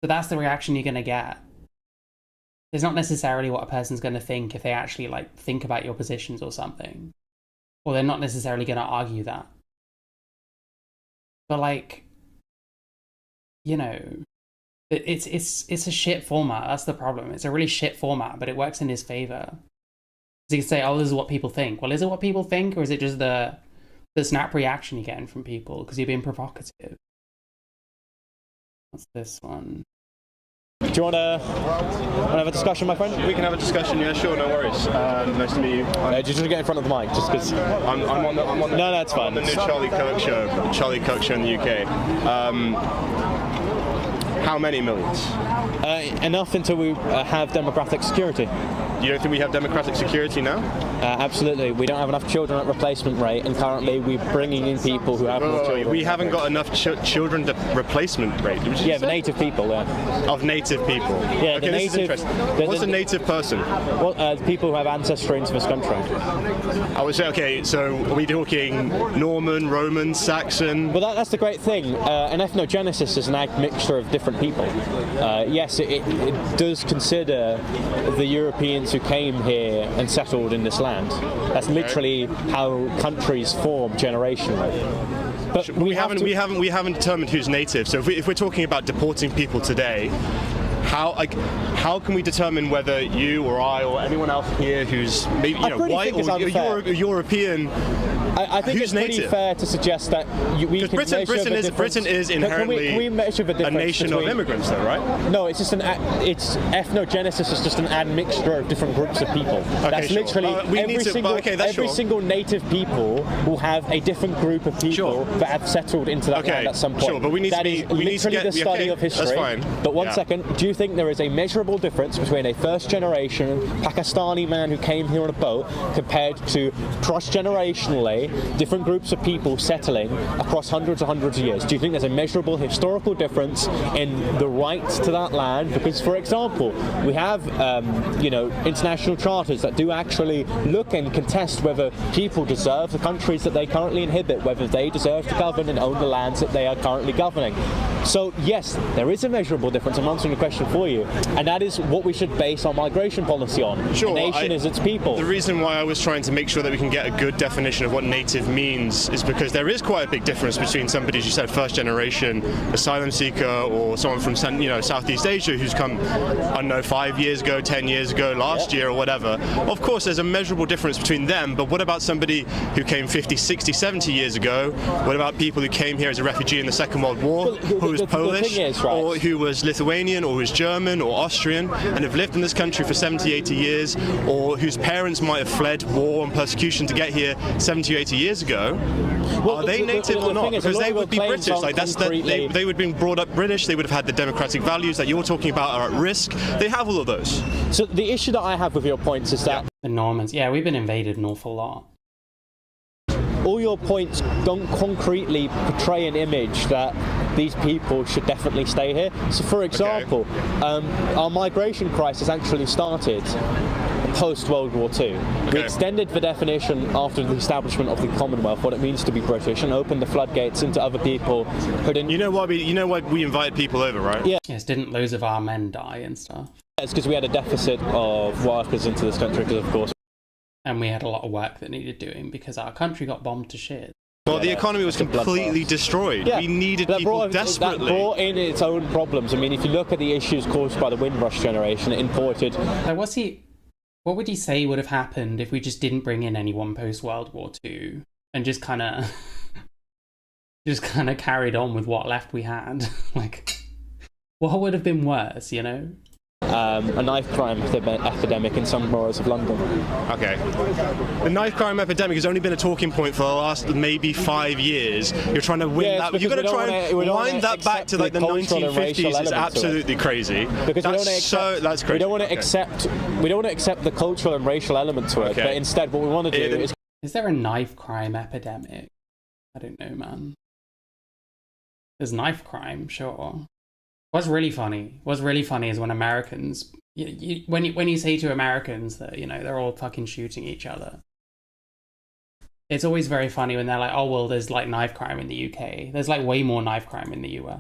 So that's the reaction you're gonna get. It's not necessarily what a person's going to think if they actually like think about your positions or something. Or they're not necessarily going to argue that. But like, you know, it's a shit format. That's the problem. It's a really shit format, but it works in his favor. So you can say, oh, this is what people think. Well, is it what people think, or is it just the snap reaction you're getting from people because you're being provocative? What's this one? Do you want to have a discussion, my friend? We can have a discussion, yeah, sure, no worries. Nice to meet you. Just get in front of the mic, just because... I'm on the no, that's fine. The new Charlie Kirk show in the UK. How many millions? Enough until we have demographic security. You don't think we have democratic security now? Absolutely. We don't have enough children at replacement rate, and currently we're bringing in people who have more children. We haven't got enough children to replacement rate. Yeah, the native people, yeah. Of native people? Yeah, okay, the this is native... interesting. What's a native person? Well, people who have ancestry into this country. I would say, okay, so are we talking Norman, Roman, Saxon? Well, that's the great thing. An ethnogenesis is an admixture of different people. Yes, it does consider the Europeans who came here and settled in this land. That's literally how countries form generationally. But we haven't determined who's native. So if we're talking about deporting people today, how can we determine whether you or I or anyone else here who's maybe white or European? I think who's it's pretty native? Fair to suggest that we can measure the difference. Britain is inherently can we measure the difference a nation of immigrants, though, right? No, it's just it's ethnogenesis is just an admixture of different groups of people. Okay, that's sure. literally every single native people will have a different group of people that have settled into that land at some point. Sure, but we need that to be. is We need to literally get the study of history. That's fine. But one second, do you think there is a measurable difference between a first-generation Pakistani man who came here on a boat compared to cross-generationally different groups of people settling across hundreds of years? Do you think there's a measurable historical difference in the rights to that land? Because, for example, we have international charters that do actually look and contest whether people deserve the countries that they currently inhabit, whether they deserve to govern and own the lands that they are currently governing. So yes, there is a measurable difference. I'm answering the question for you, and that is what we should base our migration policy on. Sure, a nation is its people. The reason why I was trying to make sure that we can get a good definition of what native means is because there is quite a big difference between somebody, as you said, first generation asylum seeker or someone from Southeast Asia who's come, I don't know, 5 years ago, 10 years ago, last year or whatever. Of course, there's a measurable difference between them, but what about somebody who came 50, 60, 70 years ago? What about people who came here as a refugee in the Second World War, who was Polish, or who was Lithuanian, or who was German or Austrian, and have lived in this country for 70, 80 years, or whose parents might have fled war and persecution to get here 70 or 80 years ago? Are they native or not? Because they would be British. Like they would have been brought up British. They would have had the democratic values that you're talking about are at risk. They have all of those. So the issue that I have with your points is that the Normans, we've been invaded an awful lot. All your points don't concretely portray an image that these people should definitely stay here. So, for example, our migration crisis actually started post-World War II. We extended the definition after the establishment of the Commonwealth, what it means to be British, and opened the floodgates into other people who didn't... You know why we invite people over, right? Yeah. Yes, didn't loads of our men die and stuff? It's because we had a deficit of workers into this country, because of course... And we had a lot of work that needed doing because our country got bombed to shit. Well, the economy was completely destroyed. Yeah. We needed people desperately. That brought in its own problems. I mean, if you look at the issues caused by the Windrush generation, it imported... What would he say would have happened if we just didn't bring in anyone post-World War II and just kind of carried on with what left we had? Like, what would have been worse, you know? A knife crime epidemic in some boroughs of London. Okay. The knife crime epidemic has only been a talking point for the last maybe 5 years. You're trying to win that. You've got to try and wind that back to like the 1950s. Is absolutely crazy. Because that's crazy. We don't want to accept the cultural and racial element to it. But instead, what we want to do is. Is there a knife crime epidemic? I don't know, man. There's knife crime, sure. What's really funny is when Americans, when you say to Americans that, they're all fucking shooting each other. It's always very funny when they're like, oh, well, there's like knife crime in the UK. There's like way more knife crime in the US.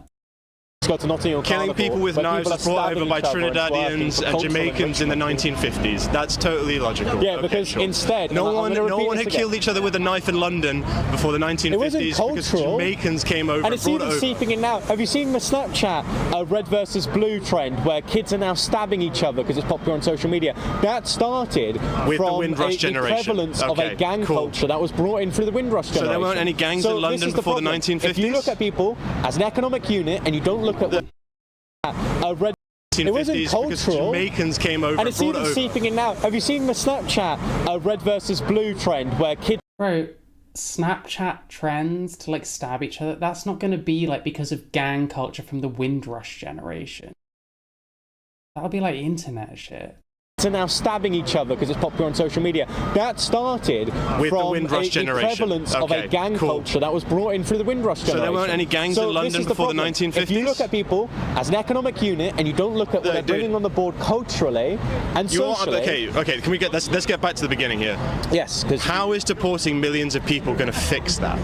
Killing people with knives was brought over by Trinidadians and Jamaicans in the 1950s. That's totally illogical. Yeah, because instead... No one had killed each other with a knife in London before the 1950s. It wasn't cultural. Because Jamaicans came over and it's even seeping in now. Have you seen the Snapchat red versus blue trend where kids are now stabbing each other because it's popular on social media? That started with from the Windrush generation. The prevalence of a gang culture that was brought in through the Windrush generation. So there weren't any gangs in London before the 1950s? If you look at people as an economic unit and you don't look at it wasn't cultural. Jamaicans came over and it's even seeping in now. Have you seen the Snapchat red versus blue trend where kids... Bro, Snapchat trends to like stab each other, that's not going to be like because of gang culture from the Windrush generation. That'll be like internet shit. Are now stabbing each other because it's popular on social media. That started with from the Windrush generation. Prevalence of a gang culture that was brought in through the Windrush generation. So there weren't any gangs in London before the 1950s? If you look at people as an economic unit and you don't look at what they're bringing on the board culturally and socially... Okay, can we get let's get back to the beginning here. Yes, because... How is deporting millions of people going to fix that?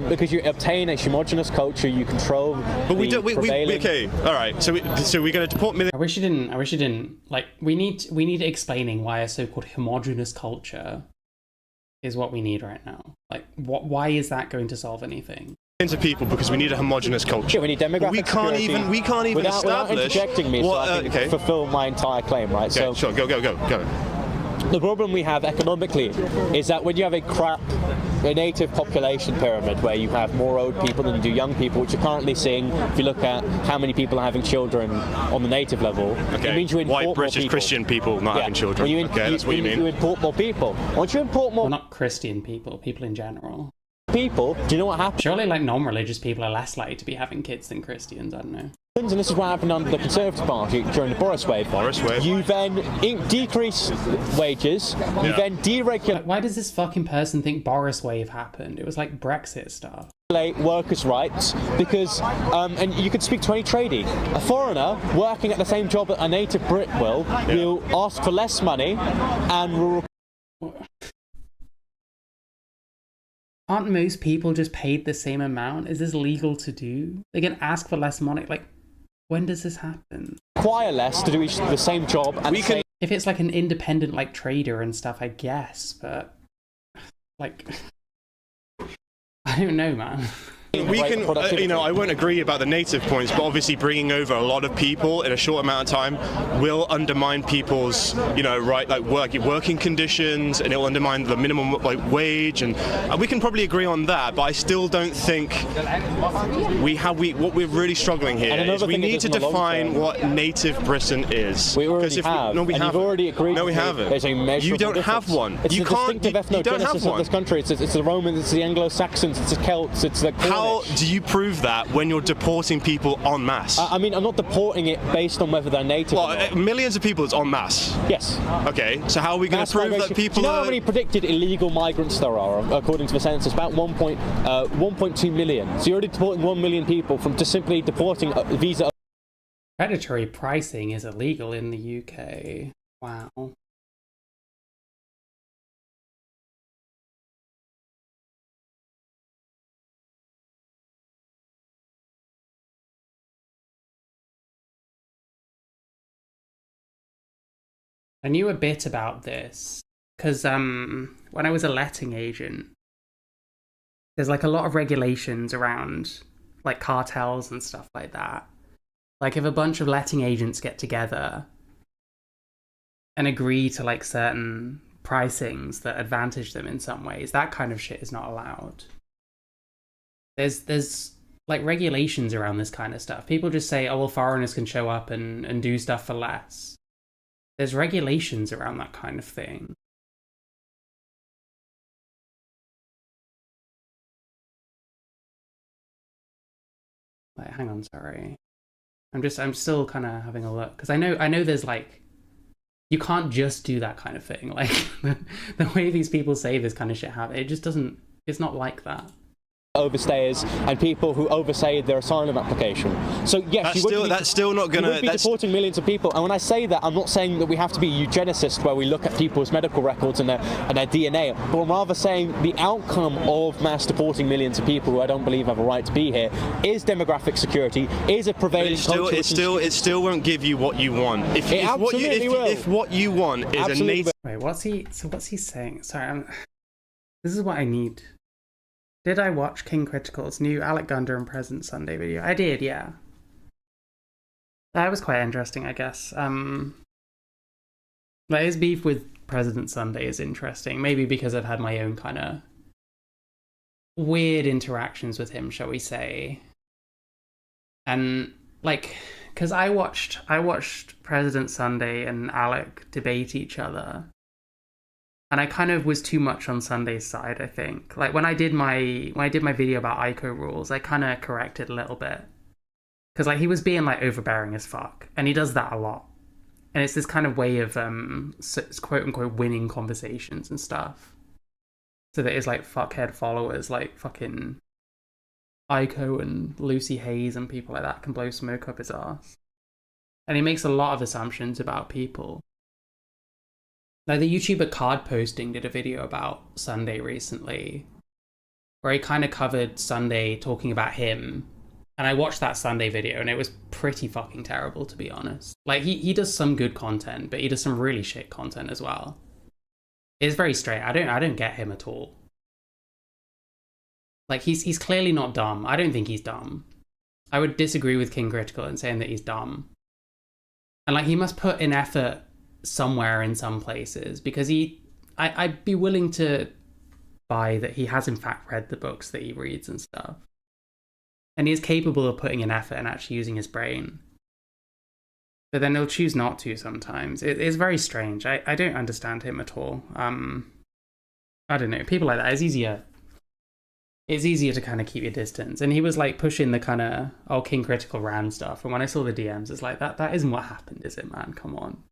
Because you obtain a homogenous culture, you control. But we don't. Okay, all right. So we're going to deport millions. I wish you didn't. Like, we need explaining why a so-called homogenous culture is what we need right now. Like, why is that going to solve anything? Of people because we need a homogenous culture. Yeah, we need demographic we can't even without establish. Interjecting me, so I can fulfill my entire claim, right? Okay, so sure, go. The problem we have economically is that when you have a native population pyramid where you have more old people than you do young people, which you're currently seeing, if you look at how many people are having children on the native level, it means you import white British more people. Christian people not having children. That's what you mean. You import more people. Once you import more... Well, not Christian people in general. People, do you know what happens? Surely, like, non-religious people are less likely to be having kids than Christians, I don't know. And this is what happened under the Conservative Party during the Boris wave. You then decrease wages, you then deregulate... Why does this fucking person think Boris wave happened? It was like Brexit stuff. Workers' rights, because, and you could speak to any tradie. A foreigner working at the same job that a native Brit will ask for less money and will... Aren't most people just paid the same amount? Is this legal to do? They can ask for less money. Like, when does this happen? Require less to do the same job. And if it's like an independent like trader and stuff, I guess. But like, I don't know, man. We can, I won't agree about the native points, but obviously bringing over a lot of people in a short amount of time will undermine people's, working conditions, and it will undermine the minimum wage, and we can probably agree on that. But I still don't think what we're really struggling here is we need to define what native Britain is. We already have. No, we haven't. You've already agreed. No, we haven't. There's a measurable You don't difference. have one. It's you the can't. distinctive You don't have ethnogenesis of one. this country. It's the Romans, it's the Anglo-Saxons, it's the Celts, it's the Cornish. How do you prove that when you're deporting people en masse? I mean, I'm not deporting it based on whether they're native or not. Millions of people is en masse. Yes. Okay, so how are we going to prove that people Do you know how many predicted illegal migrants there are, according to the census? About 1.2 million. So you're already deporting 1 million people from just simply deporting visa. Predatory pricing is illegal in the UK. Wow. I knew a bit about this because when I was a letting agent, there's like a lot of regulations around like cartels and stuff like that. Like if a bunch of letting agents get together and agree to like certain pricings that advantage them in some ways, that kind of shit is not allowed. There's like regulations around this kind of stuff. People just say, oh well, foreigners can show up and do stuff for less. There's regulations around that kind of thing. Wait, hang on, sorry. I'm still kind of having a look because I know there's like, you can't just do that kind of thing. Like the way these people say this kind of shit happen, it just doesn't. It's not like that. Overstayers and people who overstayed their asylum application. So yes, that's still not going to be deporting millions of people. And when I say that, I'm not saying that we have to be eugenicists where we look at people's medical records and their DNA, but I'm rather saying the outcome of mass deporting millions of people who I don't believe have a right to be here is demographic security, is a prevailing culture. It still won't give you what you want. If what you want is a native. Wait, what's he saying? Sorry, this is what I need. Did I watch King Critical's new Alec Gunder and President Sunday video? I did, yeah. That was quite interesting, I guess. Like his beef with President Sunday is interesting. Maybe because I've had my own kind of weird interactions with him, shall we say. And like, because I watched President Sunday and Alec debate each other. And I kind of was too much on Sunday's side, I think. Like when I did my video about ICO rules, I kind of corrected a little bit. Because like he was being like overbearing as fuck, and he does that a lot. And it's this kind of way of quote unquote winning conversations and stuff. So that his like fuckhead followers like fucking Aiko and Lucy Hayes and people like that can blow smoke up his ass. And he makes a lot of assumptions about people. Like the YouTuber Card Posting did a video about Sunday recently, where he kind of covered Sunday talking about him. And I watched that Sunday video and it was pretty fucking terrible, to be honest. Like he does some good content, but he does some really shit content as well. It's very straight. I don't get him at all. Like he's clearly not dumb. I don't think he's dumb. I would disagree with King Critical in saying that he's dumb. And like he must put in effort somewhere in some places, because I'd be willing to buy that he has in fact read the books that he reads and stuff. And he is capable of putting in effort and actually using his brain. But then he'll choose not to sometimes. It's very strange. I don't understand him at all. I don't know. People like that, it's easier to kind of keep your distance. And he was like pushing the kind of, King Critical ran stuff. And when I saw the DMs, it's like, that isn't what happened, is it, man? Come on.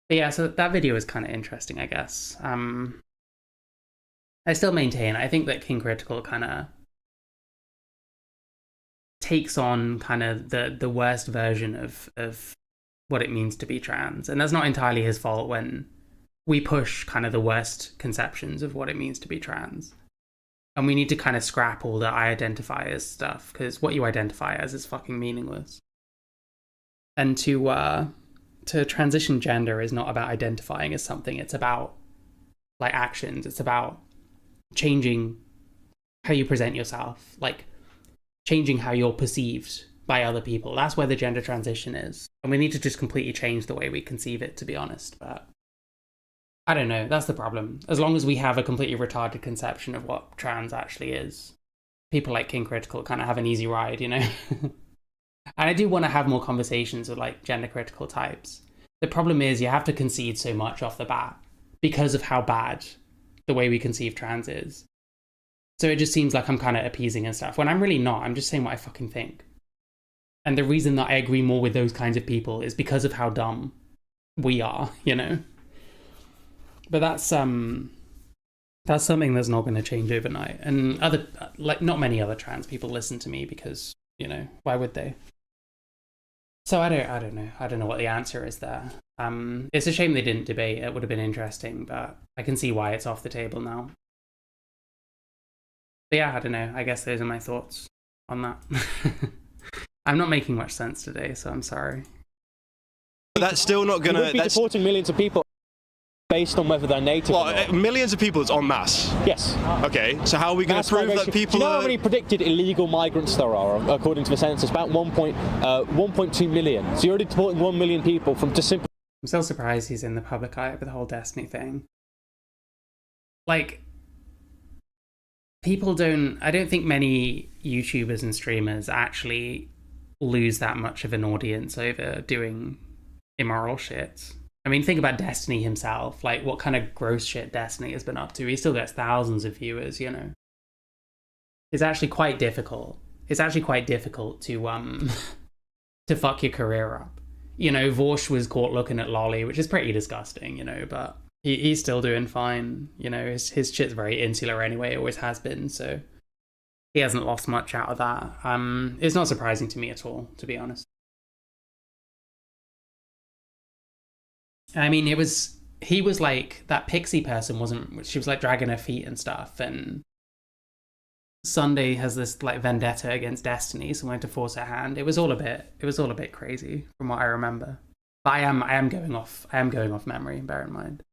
But yeah, so that video is kind of interesting, I guess. I still maintain, I think that King Critical kind of takes on kind of the worst version of what it means to be trans. And that's not entirely his fault when we push kind of the worst conceptions of what it means to be trans. And we need to kind of scrap all the I identify as stuff, because what you identify as is fucking meaningless. And to transition gender is not about identifying as something. It's about like actions. It's about changing how you present yourself, like changing how you're perceived by other people. That's where the gender transition is. And we need to just completely change the way we conceive it, to be honest. But I don't know, that's the problem. As long as we have a completely retarded conception of what trans actually is, people like King Critical kind of have an easy ride, you know? And I do want to have more conversations with like gender critical types. The problem is you have to concede so much off the bat because of how bad the way we conceive trans is. So it just seems like I'm kind of appeasing and stuff, when I'm really not. I'm just saying what I fucking think. And the reason that I agree more with those kinds of people is because of how dumb we are, you know? But that's something that's not going to change overnight. And not many other trans people listen to me because, you know, why would they? So I don't know. I don't know what the answer is there. It's a shame they didn't debate. It would have been interesting, but I can see why it's off the table now. But yeah, I don't know. I guess those are my thoughts on that. I'm not making much sense today, so I'm sorry. That's still not gonna. You would be deporting millions of people based on whether they're native or not. Millions of people is en masse. Yes. Okay, so how are we going to prove that people? Do you know how many predicted illegal migrants there are, according to the census? About 1.2 million. So you're already deporting 1 million people from just simple. I'm still surprised he's in the public eye with the whole Destiny thing. Like, I don't think many YouTubers and streamers actually lose that much of an audience over doing immoral shit. I mean, think about Destiny himself. Like, what kind of gross shit Destiny has been up to. He still gets thousands of viewers, you know. It's actually quite difficult. It's actually quite difficult to to fuck your career up. You know, Vorsh was caught looking at Lolly, which is pretty disgusting, you know, but he's still doing fine. You know, his shit's very insular anyway, always has been, so he hasn't lost much out of that. It's not surprising to me at all, to be honest. I mean, he was like, that Pixie person she was like dragging her feet and stuff, and Sunday has this like vendetta against Destiny, so wanted to force her hand. It was all a bit crazy from what I remember. But I am going off memory, bear in mind.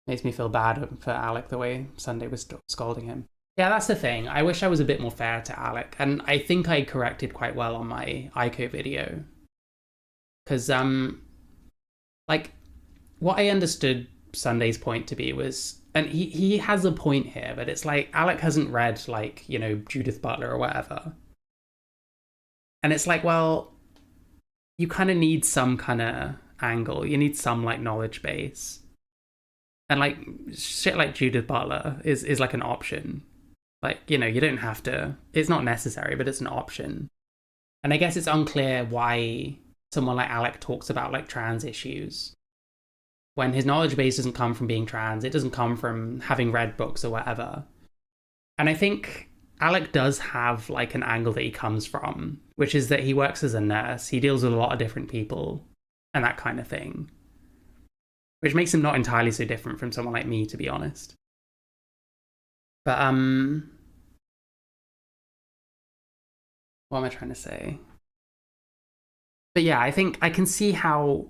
Makes me feel bad for Alec the way Sunday was scolding him. Yeah, that's the thing. I wish I was a bit more fair to Alec, and I think I corrected quite well on my Aiko video. Because like, what I understood Sunday's point to be was, and he has a point here, but it's like, Alec hasn't read, like, you know, Judith Butler or whatever. And it's like, well, you kind of need some kind of angle. You need some, like, knowledge base. And, like, shit like Judith Butler is like an option. Like, you know, you don't have to, it's not necessary, but it's an option. And I guess it's unclear why someone like Alec talks about like trans issues when his knowledge base doesn't come from being trans, it doesn't come from having read books or whatever. And I think Alec does have like an angle that he comes from, which is that he works as a nurse, he deals with a lot of different people and that kind of thing, which makes him not entirely so different from someone like me, to be honest. But what am I trying to say? But yeah, I think I can see how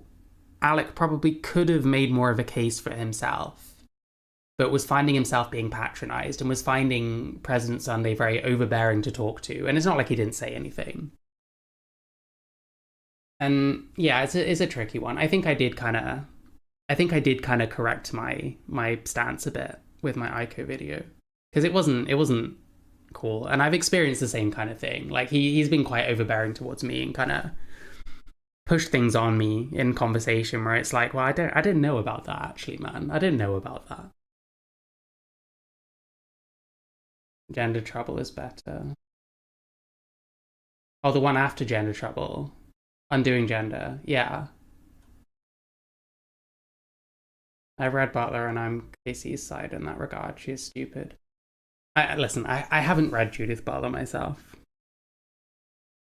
Alec probably could have made more of a case for himself, but was finding himself being patronized and was finding President Sunday very overbearing to talk to. And it's not like he didn't say anything. And yeah, it's a tricky one. I think I did kind of correct my stance a bit with my Ico video, because it wasn't cool. And I've experienced the same kind of thing. Like he's been quite overbearing towards me and kind of pushed things on me in conversation where it's like, well, I didn't know about that actually, man. I didn't know about that. Gender Trouble is better. Oh, the one after Gender Trouble. Undoing Gender. Yeah. I've read Butler and I'm Casey's side in that regard. She is stupid. Listen, I haven't read Judith Butler myself.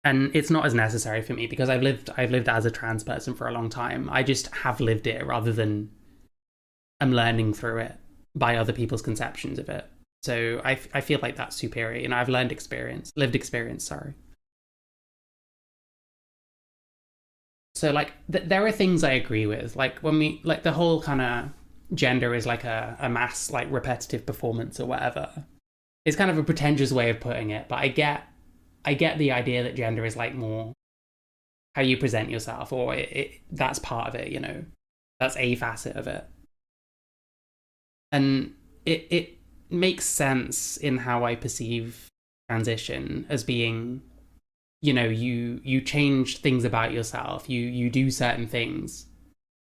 And it's not as necessary for me because I've lived as a trans person for a long time. I just have lived it rather than I'm learning through it by other people's conceptions of it. So I feel like that's superior. You know, I've lived experience, sorry. So like there are things I agree with. Like when we, like the whole kind of gender is like a mass, like repetitive performance or whatever. It's kind of a pretentious way of putting it, but I get the idea that gender is like more how you present yourself, or that's part of it, you know, that's a facet of it. And it makes sense in how I perceive transition as being, you know, you change things about yourself, you do certain things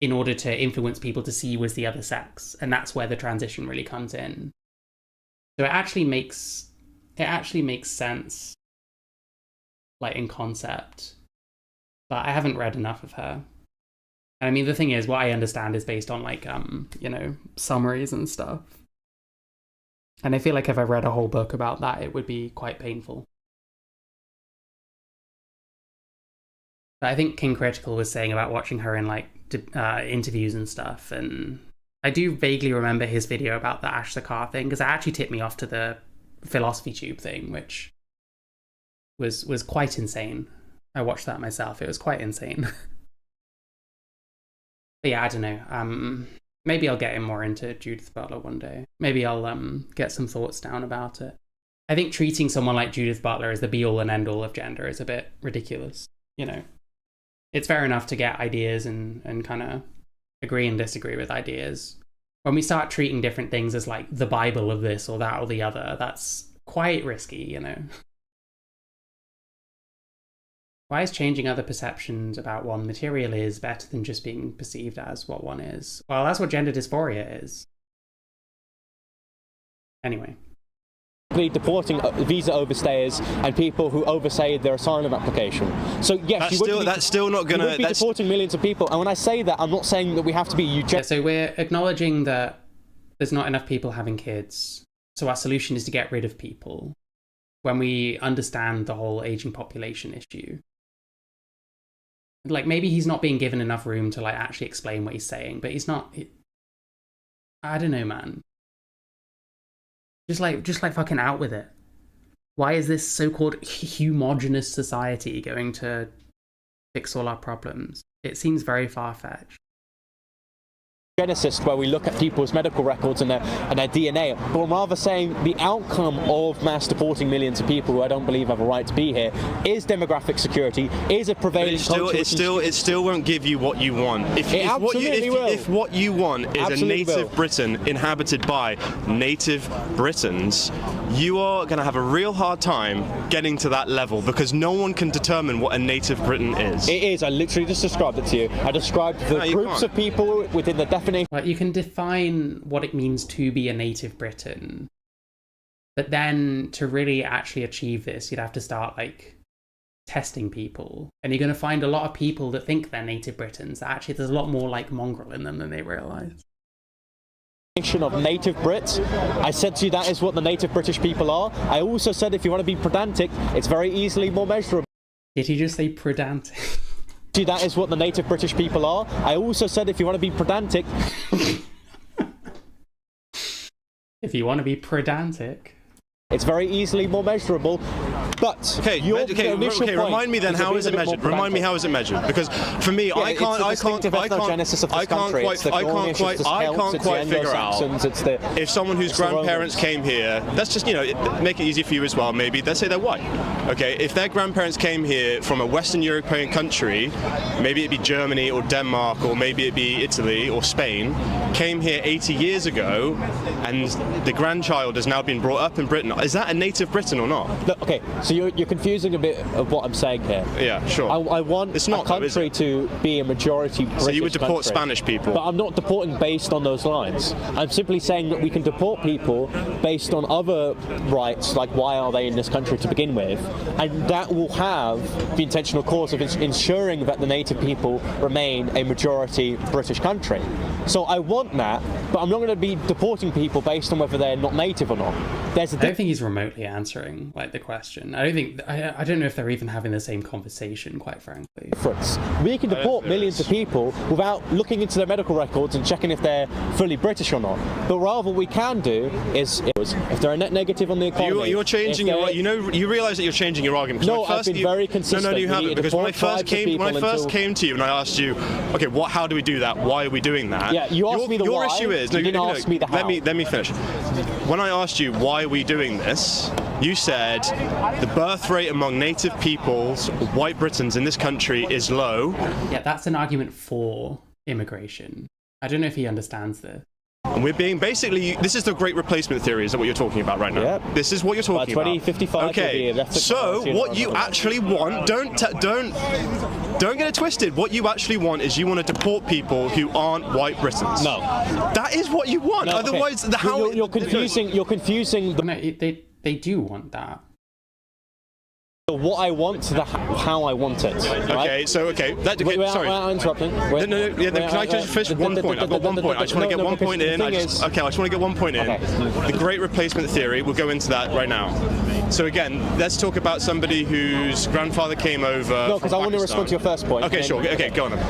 in order to influence people to see you as the other sex, and that's where the transition really comes in. So it actually makes sense, like in concept, but I haven't read enough of her. And I mean, the thing is, what I understand is based on like you know, summaries and stuff. And I feel like if I read a whole book about that, it would be quite painful. But I think King Critical was saying about watching her in like interviews and stuff, and I do vaguely remember his video about the Ash Sakar thing, because it actually tipped me off to the Philosophy Tube thing, which was quite insane. I watched that myself. It was quite insane. But yeah, I don't know. Maybe I'll get in more into Judith Butler one day. Maybe I'll get some thoughts down about it. I think treating someone like Judith Butler as the be-all and end-all of gender is a bit ridiculous. You know, it's fair enough to get ideas and kind of agree and disagree with ideas. When we start treating different things as like the Bible of this or that or the other, that's quite risky, you know. Why is changing other perceptions about what material is better than just being perceived as what one is? Well, that's what gender dysphoria is. Anyway. Deporting visa overstayers and people who overstayed their asylum application. So yes, that's still not going to... be deporting millions of people. And when I say that, I'm not saying that we have to be Yeah, so we're acknowledging that there's not enough people having kids. So our solution is to get rid of people. When we understand the whole aging population issue. Like, maybe he's not being given enough room to like actually explain what he's saying, but he's not... I don't know, man. Just like fucking out with it. Why is this so-called homogenous society going to fix all our problems? It seems very far-fetched. Genesis, where we look at people's medical records and their DNA, but I'm rather saying the outcome of mass deporting millions of people who I don't believe have a right to be here is demographic security, is a prevailing it still won't give you what you want. If what you want is a native Britain inhabited by native Britons, you are going to have a real hard time getting to that level, because no one can determine what a native Briton is. It is. I literally just described it to you. I described the groups of people within the definition. Like, you can define what it means to be a native Briton, But then to really actually achieve this, you'd have to start like testing people. And you're going to find a lot of people that think they're native Britons. Actually, there's a lot more like mongrel in them than they realise. Of native Brits. I said to you that is what the native British people are. I also said if you want to be pedantic, it's very easily more measurable. Did you just say pedantic? That is what the native British people are. I also said if you want to be pedantic. If you want to be pedantic. It's very easily more measurable. But remind me then, how is it measured? Remind me, how is it measured? Because for me, I can't quite figure out if someone whose grandparents came here. Let's just make it easy for you as well. Maybe let's say they're white. Okay, if their grandparents came here from a Western European country, maybe it'd be Germany or Denmark or maybe it'd be Italy or Spain, came here 80 years ago, and the grandchild has now been brought up in Britain. Is that a native Briton or not? Look, okay, so you're confusing a bit of what I'm saying here. Yeah, sure. I want a country to be a majority British. So you would deport country. Spanish people? But I'm not deporting based on those lines. I'm simply saying that we can deport people based on other rights, like why are they in this country to begin with, and that will have the intentional cause of ensuring that the native people remain a majority British country. So I want that, but I'm not going to be deporting people based on whether they're not native or not. I don't think he's remotely answering like the question. I don't know if they're even having the same conversation, quite frankly. We can deport millions of people without looking into their medical records and checking if they're fully British or not. But rather what we can do is if they're a net negative on the economy. You're changing you realise that you're changing your argument. No, I've been very consistent. No, you haven't. Because when I first came to you and I asked you, okay, how do we do that? Why are we doing that? Yeah, you asked me the your why. Issue is you didn't ask me the how. Let me finish. When I asked you why are we doing this, you said the birth rate among native peoples, white Britons in this country, is low. Yeah, that's an argument for immigration. I don't know if he understands this. And we're being this is the great replacement theory, is that what you're talking about right now? Yep. This is what you're talking about. 2055. Okay. So what you actually want, don't get it twisted. What you actually want is you want to deport people who aren't white Britons. No. That is what you want. No, otherwise, okay. You're confusing. No, they do want that. What I want to how I want it. Right? Okay, so sorry. Without interrupting. Can I just finish one point? I've got 1 point. I just want to get 1 point in. I just want to get 1 point in. The great replacement theory. We'll go into that right now. So again, let's talk about somebody whose grandfather came over. No, because I want to respond to your first point. Okay, sure. Okay, go on then.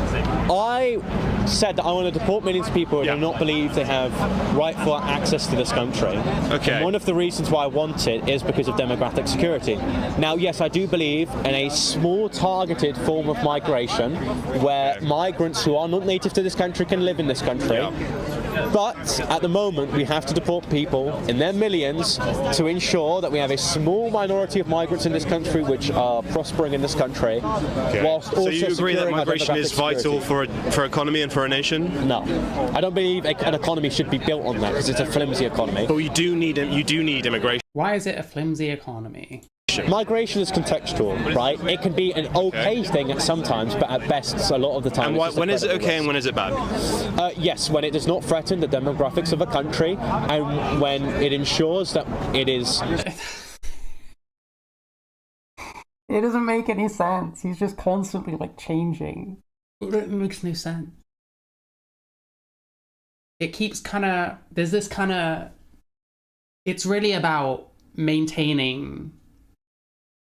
I said that I want to deport millions of people who do not believe they have rightful access to this country. Okay. And one of the reasons why I want it is because of demographic security. Now, yes, I do believe in a small targeted form of migration where migrants who are not native to this country can live in this country. Yeah. But at the moment, we have to deport people in their millions to ensure that we have a small minority of migrants in this country which are prospering in this country. Okay. Whilst also so you agree that migration is vital for economy and for a nation? No, I don't believe an economy should be built on that because it's a flimsy economy. But you do need immigration. Why is it a flimsy economy? Migration is contextual, right? It can be an okay thing at sometimes, but at best, a lot of the time. And when is it okay and when is it bad? Yes, when it does not threaten the demographics of a country, and when it ensures that it is. It doesn't make any sense. He's just constantly changing. It makes no sense. It keeps there's this it's really about maintaining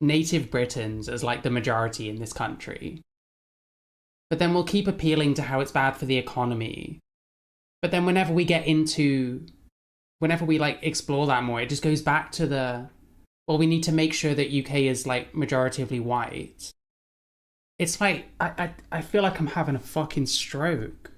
native Britons as the majority in this country. But then we'll keep appealing to how it's bad for the economy. But then whenever we explore that more, it just goes back to we need to make sure that UK is majoritively white. It's I feel like I'm having a fucking stroke.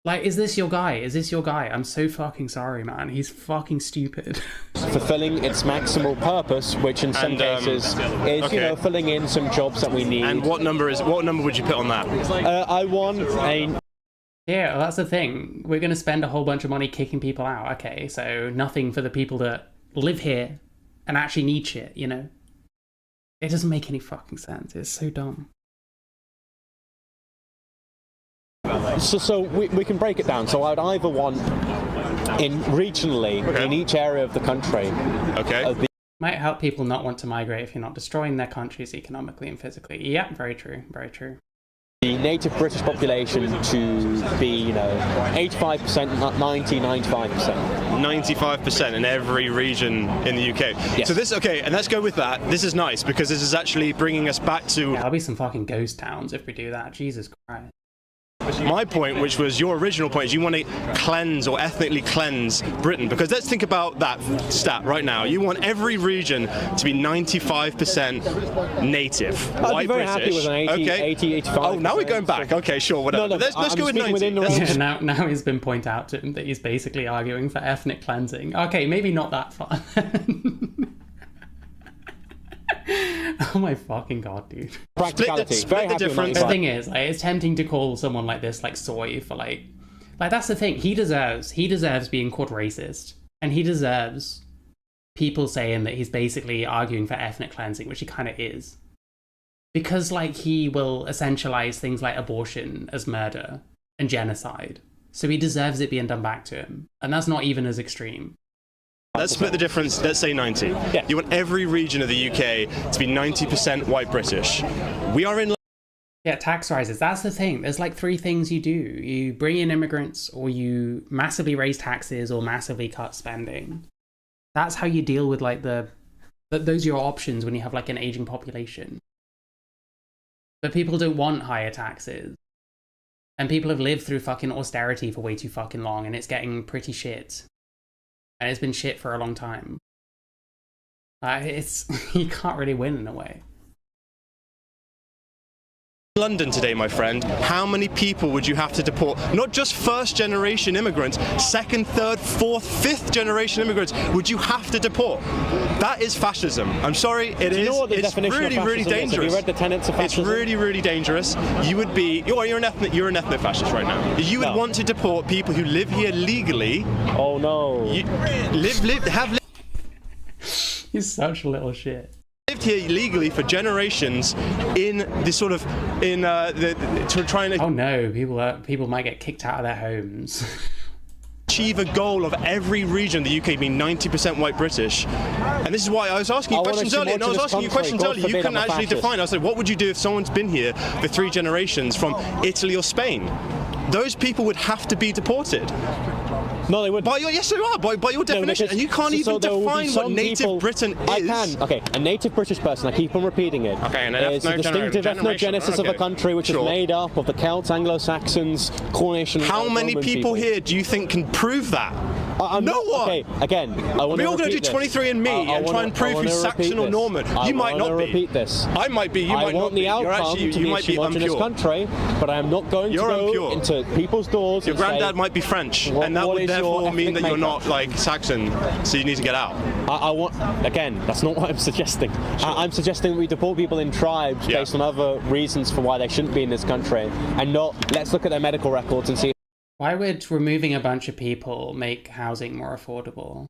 Is this your guy? Is this your guy? I'm so fucking sorry, man. He's fucking stupid. Fulfilling its maximal purpose, which in some cases is, filling in some jobs that we need. And what number would you put on that? I want a... Yeah, well, that's the thing. We're going to spend a whole bunch of money kicking people out. Okay, so nothing for the people that live here and actually need shit, It doesn't make any fucking sense. It's so dumb. So we can break it down. So I'd either want regionally in each area of the country. Okay. Might help people not want to migrate if you're not destroying their countries economically and physically. Yeah, very true, very true. The native British population to be, 85%, not 90, 95%. 95% in every region in the UK. Yes. So and let's go with that. This is nice because this is actually bringing us back to... Yeah, there'll be some fucking ghost towns if we do that. Jesus Christ. My point, which was your original point, is you want to cleanse or ethnically cleanse Britain. Because let's think about that stat right now. You want every region to be 95% native, white British. Happy with an 80, 85%. Oh, now we're going back. Okay, sure, whatever. No, let's go with 90. Now he's been pointed out to him that he's basically arguing for ethnic cleansing. Okay, maybe not that far. Oh my fucking god, dude. Practicality. Split the difference. The thing is, it's tempting to call someone like this soy for like that's the thing. He deserves being called racist, and he deserves people saying that he's basically arguing for ethnic cleansing, which he kind of is, because he will essentialize things like abortion as murder and genocide. So he deserves it being done back to him, and that's not even as extreme. Let's split the difference, let's say 90. Yeah. You want every region of the UK to be 90% white British. We are in... Yeah, tax rises. That's the thing. There's 3 things you do. You bring in immigrants, or you massively raise taxes, or massively cut spending. That's how you deal with those are your options when you have an aging population. But people don't want higher taxes. And people have lived through fucking austerity for way too fucking long, and it's getting pretty shit. And it's been shit for a long time. You can't really win in a way. London today, my friend, how many people would you have to deport? Not just first-generation immigrants, second, third, fourth, fifth-generation immigrants would you have to deport? That is fascism. I'm sorry, it is. It's really, really dangerous. Have you read the tenets of fascism? It's really, really dangerous. You would be... You're an ethnic fascist right now. You would want to deport people who live here legally. Oh, no. He's such a little shit. Lived here illegally for generations in this sort of trying to... Oh no, people might get kicked out of their homes. Achieve a goal of every region of the UK being 90% white British. And this is why I was asking you questions earlier. No, I was asking you questions earlier. You couldn't actually define. I was like, what would you do if someone's been here for 3 generations from Italy or Spain? Those people would have to be deported. No, they wouldn't. Yes, they are. By your definition, and you can't even define what native Britain is. I can. Okay, a native British person. I keep on repeating it. Okay, and it's a distinctive ethnogenesis of a country which is made up of the Celts, Anglo-Saxons, Cornish, and how many people here do you think can prove that? No one. Okay, again, I want to We're all going to do 23andMe and try and prove who's Saxon or Norman. You might not be. Repeat this. I might be. You might not be. I want the outcome to be a homogenous country, but I am not going to go into people's doors. Your granddad might be French, and that would therefore mean that you're not Saxon, so you need to get out. I want, again, that's not what I'm suggesting. Sure. I'm suggesting we deport people in tribes based on other reasons for why they shouldn't be in this country, and not let's look at their medical records and see. Why would removing a bunch of people make housing more affordable?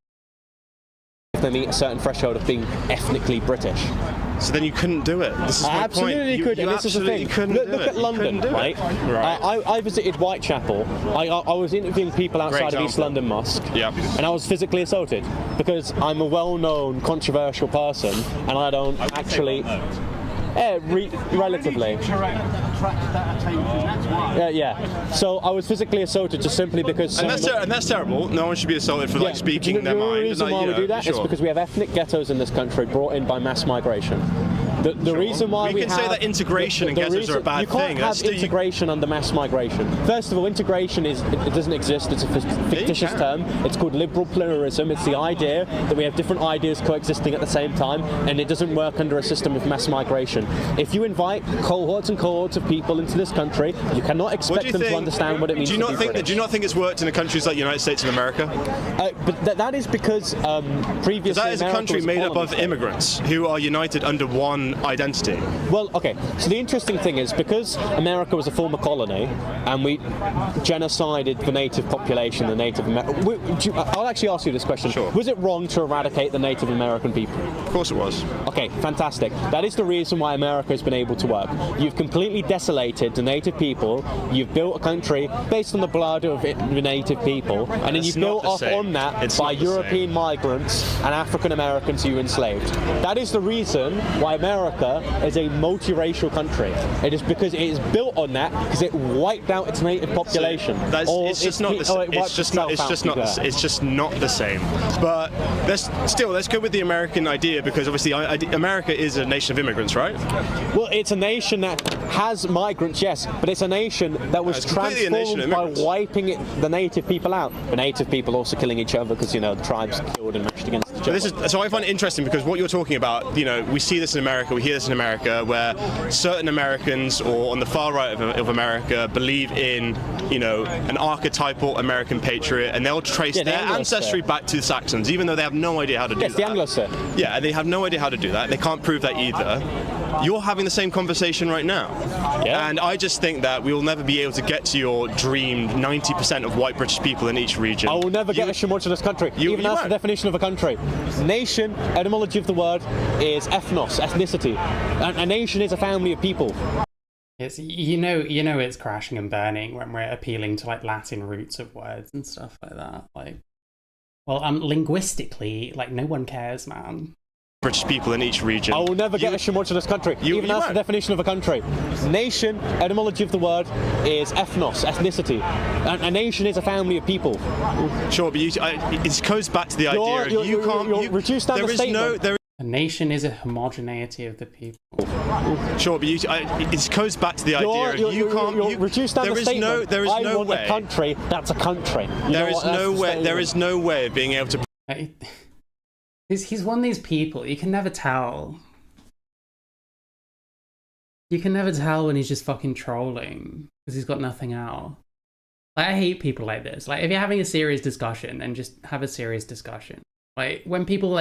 If they meet a certain threshold of being ethnically British. So then you couldn't do it. This is my absolutely point. could, and this is the thing. Look at London, right? I visited Whitechapel. I was interviewing people outside of East London Mosque, and I was physically assaulted because I'm a well-known controversial person, and I don't actually. Relatively. Yeah. So I was physically assaulted just simply because. And that's terrible. No one should be assaulted for speaking their mind. The reason why we do that is because we have ethnic ghettos in this country brought in by mass migration. The reason why we can say that integration and ghettos are a bad thing. You can't have integration under mass migration. First of all, integration it doesn't exist. It's a fictitious term. It's called liberal pluralism. It's the idea that we have different ideas coexisting at the same time, and it doesn't work under a system of mass migration. If you invite cohorts and cohorts of people into this country, you cannot expect them to understand what it means to be British. Do you not think it's worked in the countries like the United States and America? But that is because previously that is a country made up of immigrants who are united under one own identity. Well, okay, so the interesting thing is, because America was a former colony and we genocided the native population, the Native American... I'll actually ask you this question. Sure. Was it wrong to eradicate the Native American people? Of course it was. Okay, fantastic. That is the reason why America has been able to work. You've completely desolated the native people, you've built a country based on the blood of the native people, and then you've built off on that by European migrants and African Americans who you enslaved. That is the reason why America is a multiracial country. It is because it is built on that, because it wiped out its native population. It's just not the same. It's just not the same. But let's go with the American idea, because obviously America is a nation of immigrants, right? Well, it's a nation that has migrants, yes, but it's a nation that was transformed by wiping the native people out. The native people also killing each other because, the tribes killed and matched against each other. So I find it interesting, because what you're talking about, we see this in America, we hear this in America, where certain Americans, or on the far right of America, believe in, an archetypal American patriot, and they'll trace their ancestry back to the Saxons, even though they have no idea how to do that. Yes, the Anglo-Sir. Yeah, and they have no idea how to do that. They can't prove that either. You're having the same conversation right now. Yeah. And I just think that we will never be able to get to your dreamed 90% of white British people in each region. I will never get a homogenous country. Even that's the definition of a country. Nation, etymology of the word, is ethnos, ethnicity. A nation is a family of people. It's it's crashing and burning when we're appealing to Latin roots of words and stuff like that. Linguistically, no one cares, man. British people in each region. I will never get a homogenous country. Even that's the definition of a country. Nation, etymology of the word, is ethnos, ethnicity. A nation is a family of people. Sure, but it goes back to the idea of you reduce down the statement. A nation is a homogeneity of the people. Sure, but it goes back to the idea of you can't reduce down the statement. There is no way. A country, that's a country. There is no way of being able to. He's one of these people, you can never tell. You can never tell when he's just fucking trolling, because he's got nothing out. I hate people like this. If you're having a serious discussion, then just have a serious discussion. When people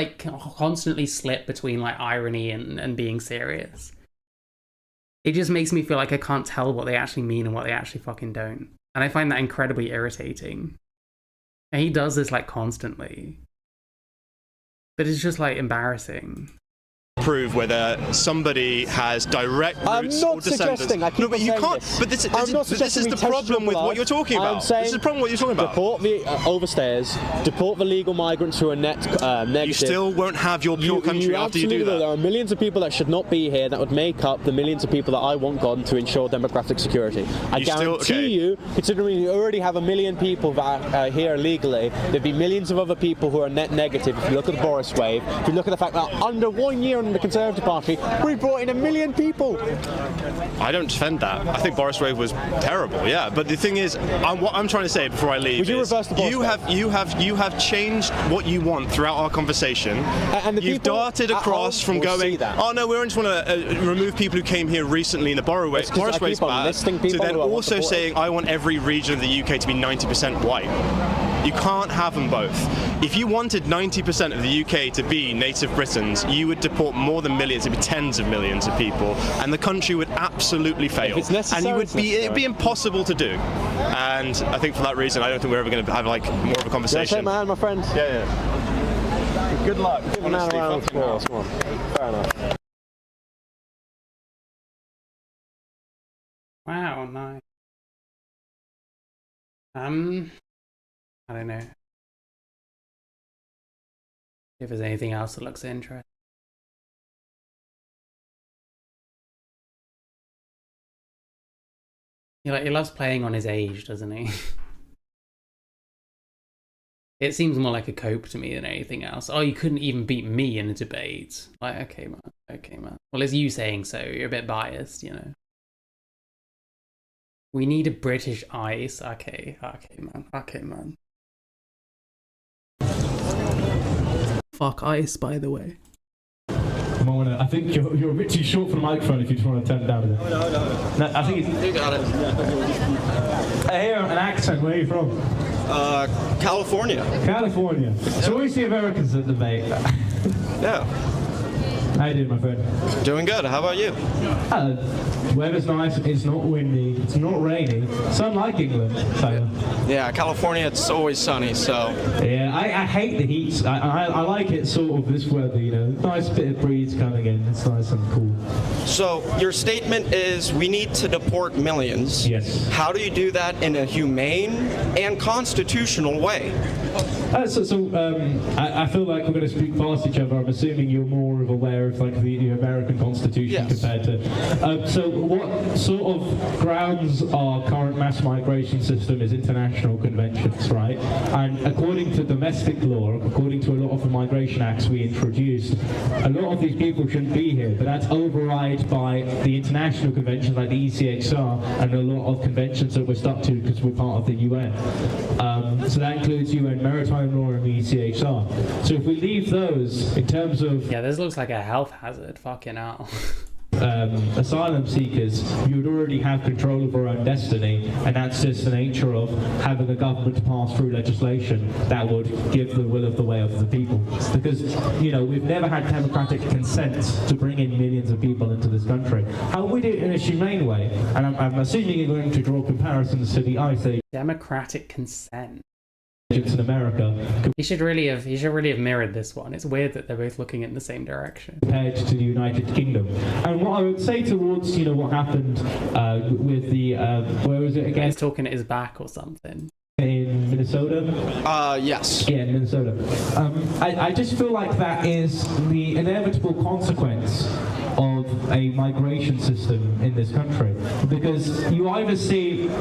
constantly slip between irony and being serious, it just makes me feel like I can't tell what they actually mean and what they actually fucking don't. And I find that incredibly irritating. And he does this constantly. But it's just embarrassing. Prove whether somebody has direct roots or descendants. No, but you can't. But this is the problem with what you're talking about. This is the problem with what you're talking about. Deport the overstayers, deport the legal migrants who are negative. You still won't have your pure country after you do that. There are millions of people that should not be here that would make up the millions of people that I want gone to ensure demographic security. I guarantee you, considering you already have 1 million people that are here illegally, there'd be millions of other people who are net negative. If you look at the Boris wave, if you look at the fact that under 1 year in the Conservative Party, we brought in 1 million people. I don't defend that. I think Boris wave was terrible. Yeah, but the thing is, what I'm trying to say before I leave Would you reverse the Boris wave? you have changed what you want throughout our conversation. And you've darted across from going, oh no, we just want to remove people who came here recently in the Boris wave bad, to then also saying I want every region of the UK to be 90% white. You can't have them both. If you wanted 90% of the UK to be native Britons, you would deport more than millions, it'd be tens of millions of people, and the country would absolutely fail. And it'd be impossible to do. And I think for that reason, I don't think we're ever going to have more of a conversation. Yes, man, my friend. Yeah. Good luck. Give a man a round of applause. Come on. Fair enough. Wow, nice. I don't know if there's anything else that looks interesting. He loves playing on his age, doesn't he? It seems more like a cope to me than anything else. Oh, you couldn't even beat me in a debate. Okay, man. Well, it's you saying so. You're a bit biased, We need a British ice. Okay, man. Fuck ice, by the way. I think you're a bit too short for the microphone if you just want to turn it down a bit. No, I think it's... You got it. I hear an accent. Where are you from? California. California. So we see Americans at the debate. Yeah. How you doing, my friend? Doing good. How about you? Weather's nice. It's not windy. It's not rainy. So unlike England. So. Yeah, California, it's always sunny, so. Yeah, I hate the heat. I like it sort of this weather, you know. Nice bit of breeze coming in. It's nice and cool. So your statement is we need to deport millions. Yes. How do you do that in a humane and constitutional way? I feel like we're going to speak past each other. I'm assuming you're more aware of like the American Constitution compared to. So what sort of grounds our current mass migration system is international conventions, right? And according to domestic law, according to a lot of the migration acts we introduced, a lot of these people shouldn't be here, but that's override by the international conventions like the ECHR and a lot of conventions that we're stuck to because we're part of the UN. So that includes UN maritime law and the ECHR. So if we leave those in terms of... Yeah, this looks like a health hazard, fucking hell. Asylum seekers, you would already have control of our own destiny, and that's just the nature of having a government to pass through legislation that would give the will of the way of the people. Because, you know, we've never had democratic consent to bring in millions of people into this country. How we do it in a humane way, and I'm assuming you're going to draw comparisons to the Ice Age. Democratic consent. In America. He should really have mirrored this one. It's weird that they're both looking in the same direction. Compared to the United Kingdom. And what I would say towards, you know, what happened with the, where was it again? He's talking at his back or something. In Minnesota? Yes. Yeah, in Minnesota. I just feel like that is the inevitable consequence of a migration system in this country. Because you either see,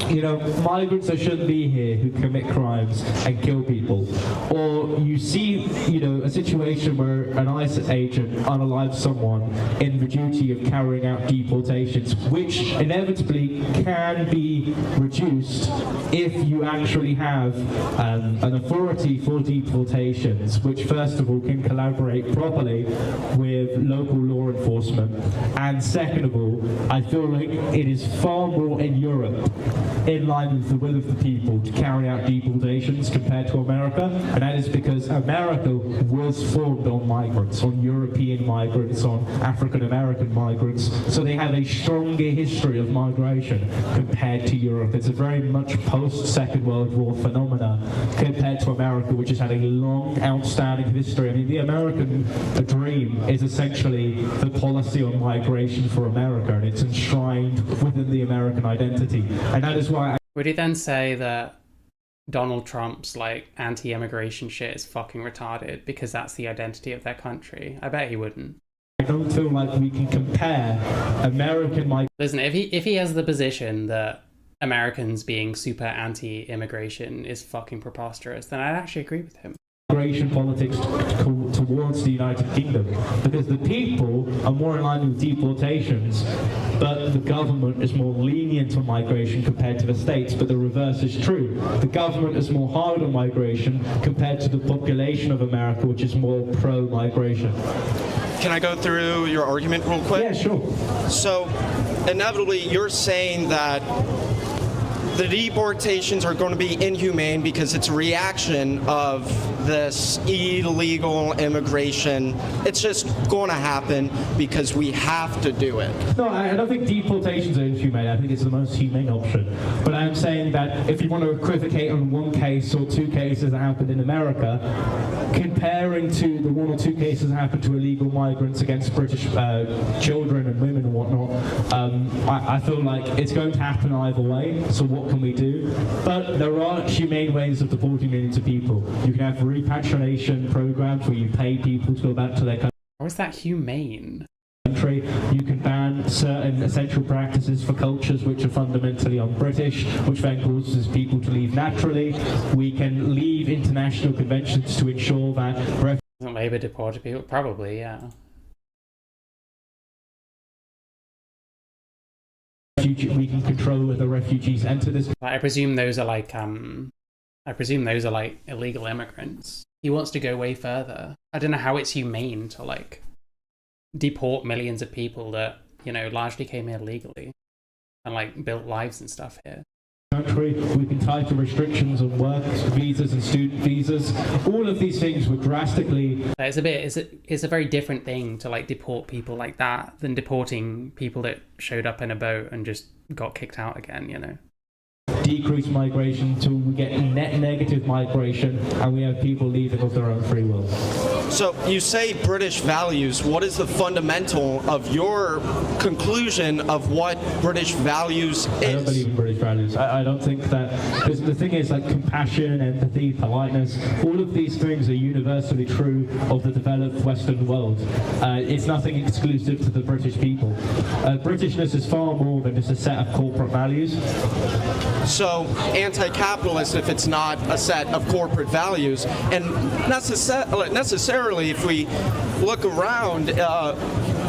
you know, migrants that shouldn't be here who commit crimes and kill people, or you see, you know, a situation where an ICE agent unalives someone in the duty of carrying out deportations, which inevitably can be reduced if you actually have an authority for deportations, which first of all can collaborate properly with local law enforcement, and second of all, I feel like it is far more in Europe in line with the will of the people to carry out deportations compared to America, and that is because America was formed on migrants, on European migrants, on African American migrants, so they have a stronger history of migration compared to Europe. It's a very much post-Second World War phenomena compared to America, which has had a long outstanding history. I mean, the American dream is essentially the policy on migration for America, and it's enshrined within the American identity, and that is why Would he then say that Donald Trump's like anti-immigration shit is fucking retarded because that's the identity of their country? I bet he wouldn't. I don't feel like we can compare American migration. Listen, if he has the position that Americans being super anti-immigration is fucking preposterous, then I'd actually agree with him. Migration politics towards the United Kingdom, because the people are more in line with deportations, but the government is more lenient on migration compared to the states, but the reverse is true. The government is more hard on migration compared to the population of America, which is more pro-migration. Can I go through your argument real quick? Yeah, sure. So, inevitably, you're saying that the deportations are going to be inhumane because it's a reaction of this illegal immigration. It's just going to happen because we have to do it. No, I don't think deportations are inhumane. I think it's the most humane option. But I'm saying that if you want to equivocate on one case or two cases that happened in America, comparing to the one or two cases that happened to illegal migrants against British children and women and whatnot, I feel like it's going to happen either way. So what can we do? But there are humane ways of deporting millions of people. You can have repatriation programs where you pay people to go back to their country. How is that humane? You can ban certain essential practices for cultures which are fundamentally un-British, which then causes people to leave naturally. We can leave international conventions to ensure that... Doesn't Labour deport people? Probably, yeah. We can control whether refugees enter this. I presume those are like illegal immigrants. He wants to go way further. I don't know how it's humane to like deport millions of people that, you know, largely came here legally and like built lives and stuff here. country. We can tighten restrictions on work visas and student visas. All of these things were drastically... It's a very different thing to like deport people like that than deporting people that showed up in a boat and just got kicked out again, you know? Decrease migration till we get net negative migration and we have people leaving of their own free will. So you say British values. What is the fundamental of your conclusion of what British values is? I don't believe in British values. I don't think that, because the thing is, like, compassion, empathy, politeness, all of these things are universally true of the developed Western world. It's nothing exclusive to the British people. Britishness is far more than just a set of corporate values. So anti-capitalist if it's not a set of corporate values, and necessarily if we look around, I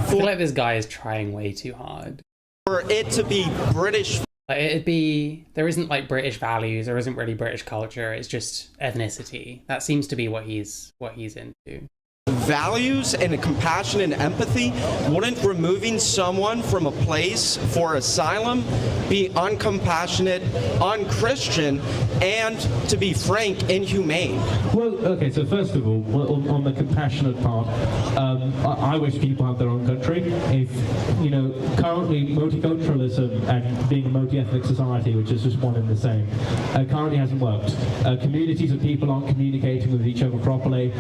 feel like this guy is trying way too hard. For it to be British, there isn't like British values, there isn't really British culture. It's just ethnicity. That seems to be what he's into. Values and compassion and empathy, wouldn't removing someone from a place for asylum be uncompassionate, unchristian, and, to be frank, inhumane? Well, okay, so first of all, on the compassionate part, I wish people had their own country. If, you know, currently multiculturalism and being a multi-ethnic society, which is just one and the same, currently hasn't worked. Communities of people aren't communicating with each other properly.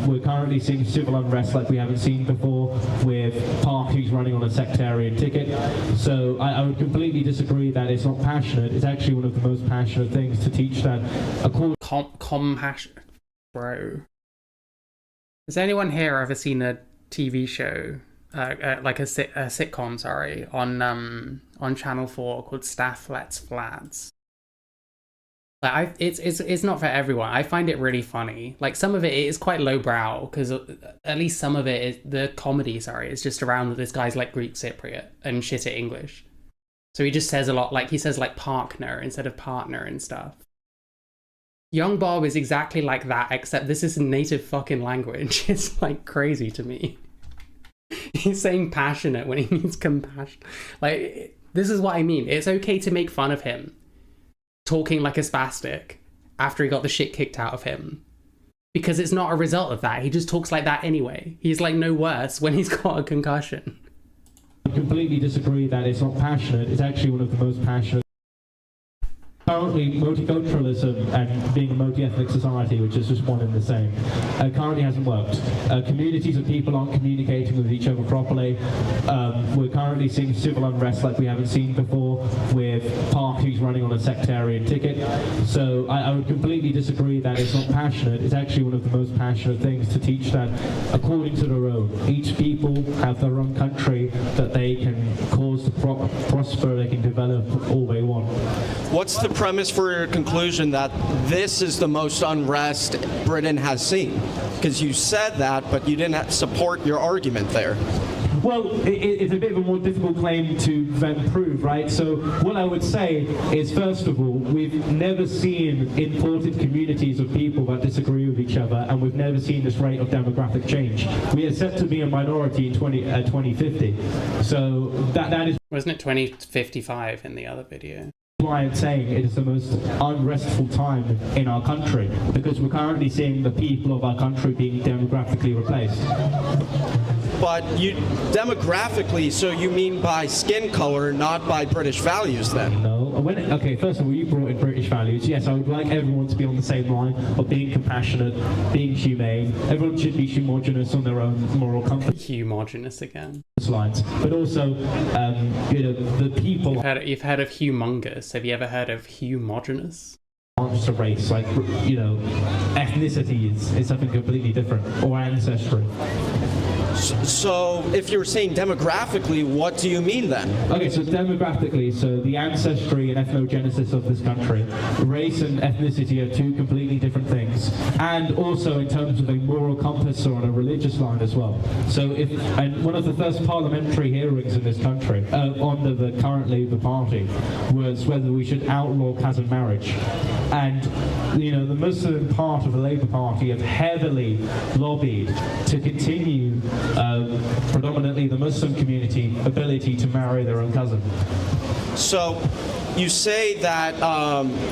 We're currently seeing civil unrest like we haven't seen before, with parties running on a sectarian ticket. So I would completely disagree that it's not passionate. It's actually one of the most passionate things to teach that. Bro. Has anyone here ever seen a TV show, like a sitcom, sorry, on Channel 4 called Staff Lets Flats? Like it's not for everyone. I find it really funny. Like some of it is quite lowbrow because at least some of it is the comedy. Sorry, is just around that this guy's like Greek Cypriot and shit at English, so he just says a lot. Like he says like partner instead of partner and stuff. Young Bob is exactly like that, except this is a native fucking language. It's like crazy to me. He's saying passionate when he means compassion. Like this is what I mean. It's okay to make fun of him talking like a spastic after he got the shit kicked out of him, because it's not a result of that. He just talks like that anyway. He's like no worse when he's got a concussion. I completely disagree that it's not passionate. It's actually one of the most passionate. Currently, multiculturalism and being a multi-ethnic society, which is just one and the same, currently hasn't worked. Communities of people aren't communicating with each other properly. We're currently seeing civil unrest like we haven't seen before, with parties running on a sectarian ticket. So I would completely disagree that it's not passionate. It's actually one of the most passionate things to teach that according to their own. Each people have their own country that they can cause to prosper, they can develop all they want. What's the premise for your conclusion that this is the most unrest Britain has seen? Because you said that, but you didn't support your argument there. Well, it's a bit of a more difficult claim to then prove, right? So what I would say is, first of all, we've never seen imported communities of people that disagree with each other, and we've never seen this rate of demographic change. We are set to be a minority in 2050. So that is... Wasn't it 2055 in the other video? Why I'm saying it is the most unrestful time in our country, because we're currently seeing the people of our country being demographically replaced. But you demographically, so you mean by skin color, not by British values then? No. Okay, first of all, you brought in British values. Yes, I would like everyone to be on the same line of being compassionate, being humane. Everyone should be homogenous on their own moral compass. Homogenous again. Lines. But also, you know, the people... You've heard of humongous. Have you ever heard of homogenous? Not just a race, like, you know, ethnicity is something completely different, or ancestry. So, if you're saying demographically, what do you mean then? Okay, so demographically, so the ancestry and ethnogenesis of this country, race and ethnicity are two completely different things, and also in terms of a moral compass or on a religious line as well. So, and one of the first parliamentary hearings in this country under the current Labour Party was whether we should outlaw cousin marriage, and you know the Muslim part of the Labour Party have heavily lobbied to continue predominantly the Muslim community, ability to marry their own cousin. So you say that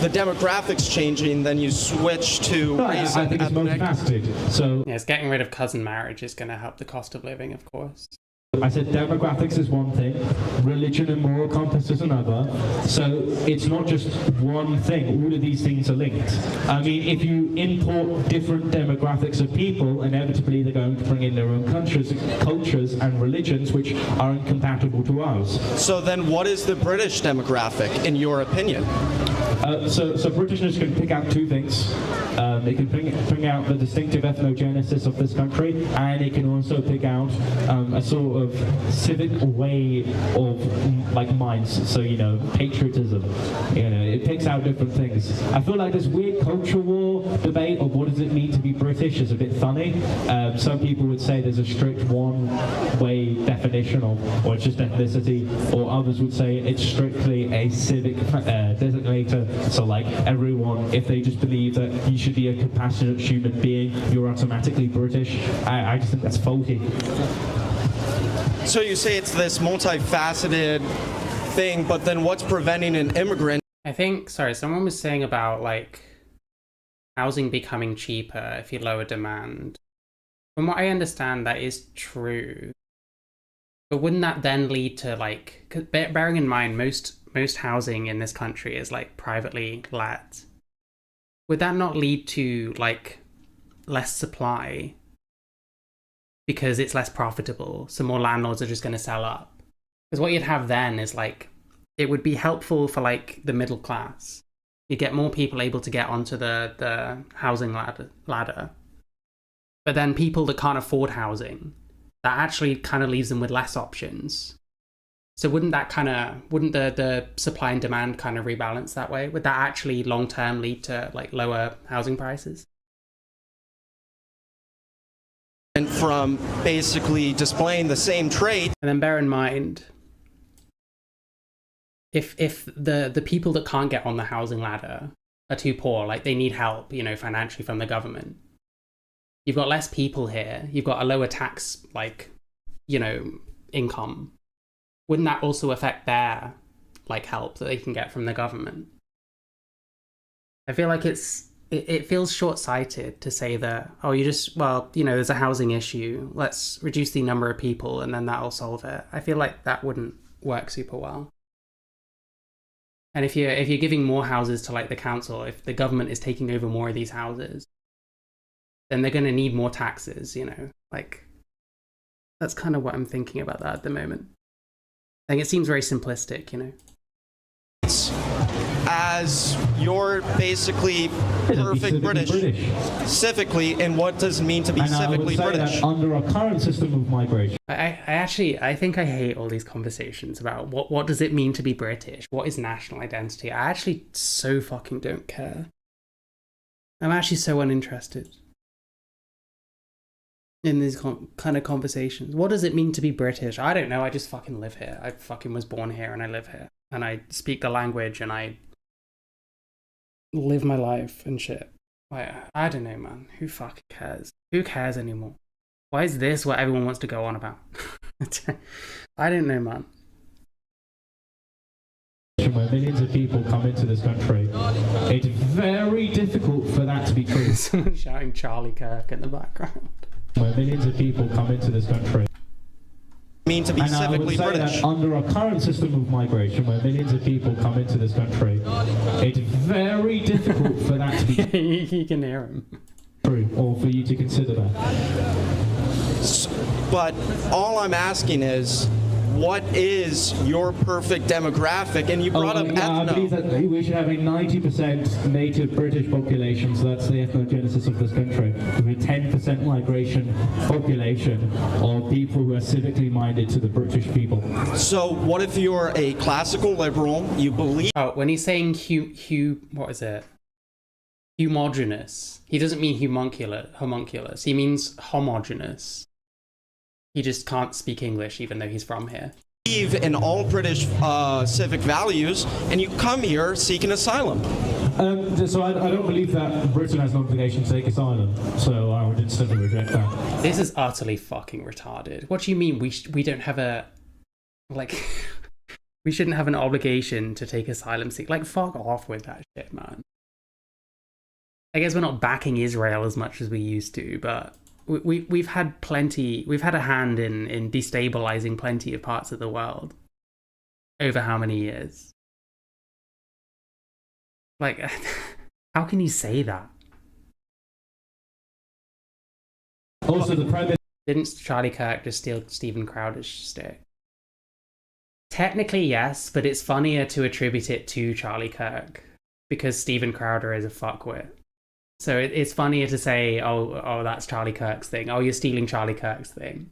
the demographics changing, then you switch to race I and think it's ethnic. multifaceted. So Yes, getting rid of cousin marriage is going to help the cost of living, of course. I said demographics is one thing, religion and moral compass is another. So it's not just one thing, all of these things are linked. I mean, if you import different demographics of people, inevitably they're going to bring in their own cultures and religions which are incompatible to ours. So then what is the British demographic, in your opinion? So Britishness can pick out two things. They can bring out the distinctive ethnogenesis of this country, and it can also pick out a sort of civic way of like minds. So, you know, patriotism. You know, it picks out different things. I feel like this weird culture war debate of what does it mean to be British is a bit funny. Some people would say there's a strict one-way definition of, or it's just ethnicity, or others would say it's strictly a civic designator. So like everyone, if they just believe that you should be a compassionate human being, you're automatically British. I just think that's faulty. So you say it's this multifaceted thing, but then what's preventing an immigrant? I think, sorry, someone was saying about like housing becoming cheaper if you lower demand. From what I understand, that is true. But wouldn't that then lead to like, 'cause bearing in mind most housing in this country is like privately let, would that not lead to like less supply because it's less profitable, so more landlords are just going to sell up? Because what you'd have then is like, it would be helpful for like the middle class. You get more people able to get onto the housing ladder. But then people that can't afford housing, that actually kind of leaves them with less options. So wouldn't the supply and demand kind of rebalance that way? Would that actually long term lead to like lower housing prices? And from basically displaying the same trait. And then bear in mind, if the people that can't get on the housing ladder are too poor, like they need help, you know, financially from the government, you've got less people here, you've got a lower tax, like, you know, income. Wouldn't that also affect their like help that they can get from the government? I feel like it feels short-sighted to say that, oh, you just, well, you know, there's a housing issue, let's reduce the number of people and then that'll solve it. I feel like that wouldn't work super well. And if you're giving more houses to like the council, if the government is taking over more of these houses, then they're going to need more taxes, you know, like that's kind of what I'm thinking about that at the moment. I think it seems very simplistic, you know. As you're basically perfect British, civically, and what does it mean to be And I would civically say British? that under our current system of migration, I think I hate all these conversations about what does it mean to be British? What is national identity? I actually so fucking don't care. I'm actually so uninterested in these kind of conversations. What does it mean to be British? I don't know. I just fucking live here. I fucking was born here and I live here. And I speak the language and I live my life and shit. Like, I don't know, man. Who fucking cares? Who cares anymore? Why is this what everyone wants to go on about? I don't know, man. where millions of people come into this country, it's very difficult for that to be true. Someone shouting Charlie Kirk in the background. Where millions of people come into this country. Mean to be and I would civically say British. that under our current system of migration, where millions of people come into this country, it's very difficult for that to be you can hear him. True, or for you to consider that. But all I'm asking is, what is your perfect demographic? And you brought up I ethno. believe that we should have a 90% native British population, so that's the ethnogenesis of this country, with a 10% migration population of people who are civically minded to the British people. So what if you're a classical liberal, you believe... Oh, when he's saying what is it? Homogeneous. He doesn't mean homunculus. He means homogeneous. He just can't speak English even though he's from here. believe in all British civic values, and you come here seeking asylum. So I don't believe that Britain has an obligation to take asylum, so I would instantly reject that. This is utterly fucking retarded. What do you mean we don't have a... Like... we shouldn't have an obligation to take asylum seek? Like, fuck off with that shit, man. I guess we're not backing Israel as much as we used to, but we've had a hand in destabilizing plenty of parts of the world over how many years? Like, how can you say that? Also, the premise... Didn't Charlie Kirk just steal Stephen Crowder's stick? Technically, yes, but it's funnier to attribute it to Charlie Kirk because Stephen Crowder is a fuckwit. So it's funnier to say, oh, that's Charlie Kirk's thing. Oh, you're stealing Charlie Kirk's thing.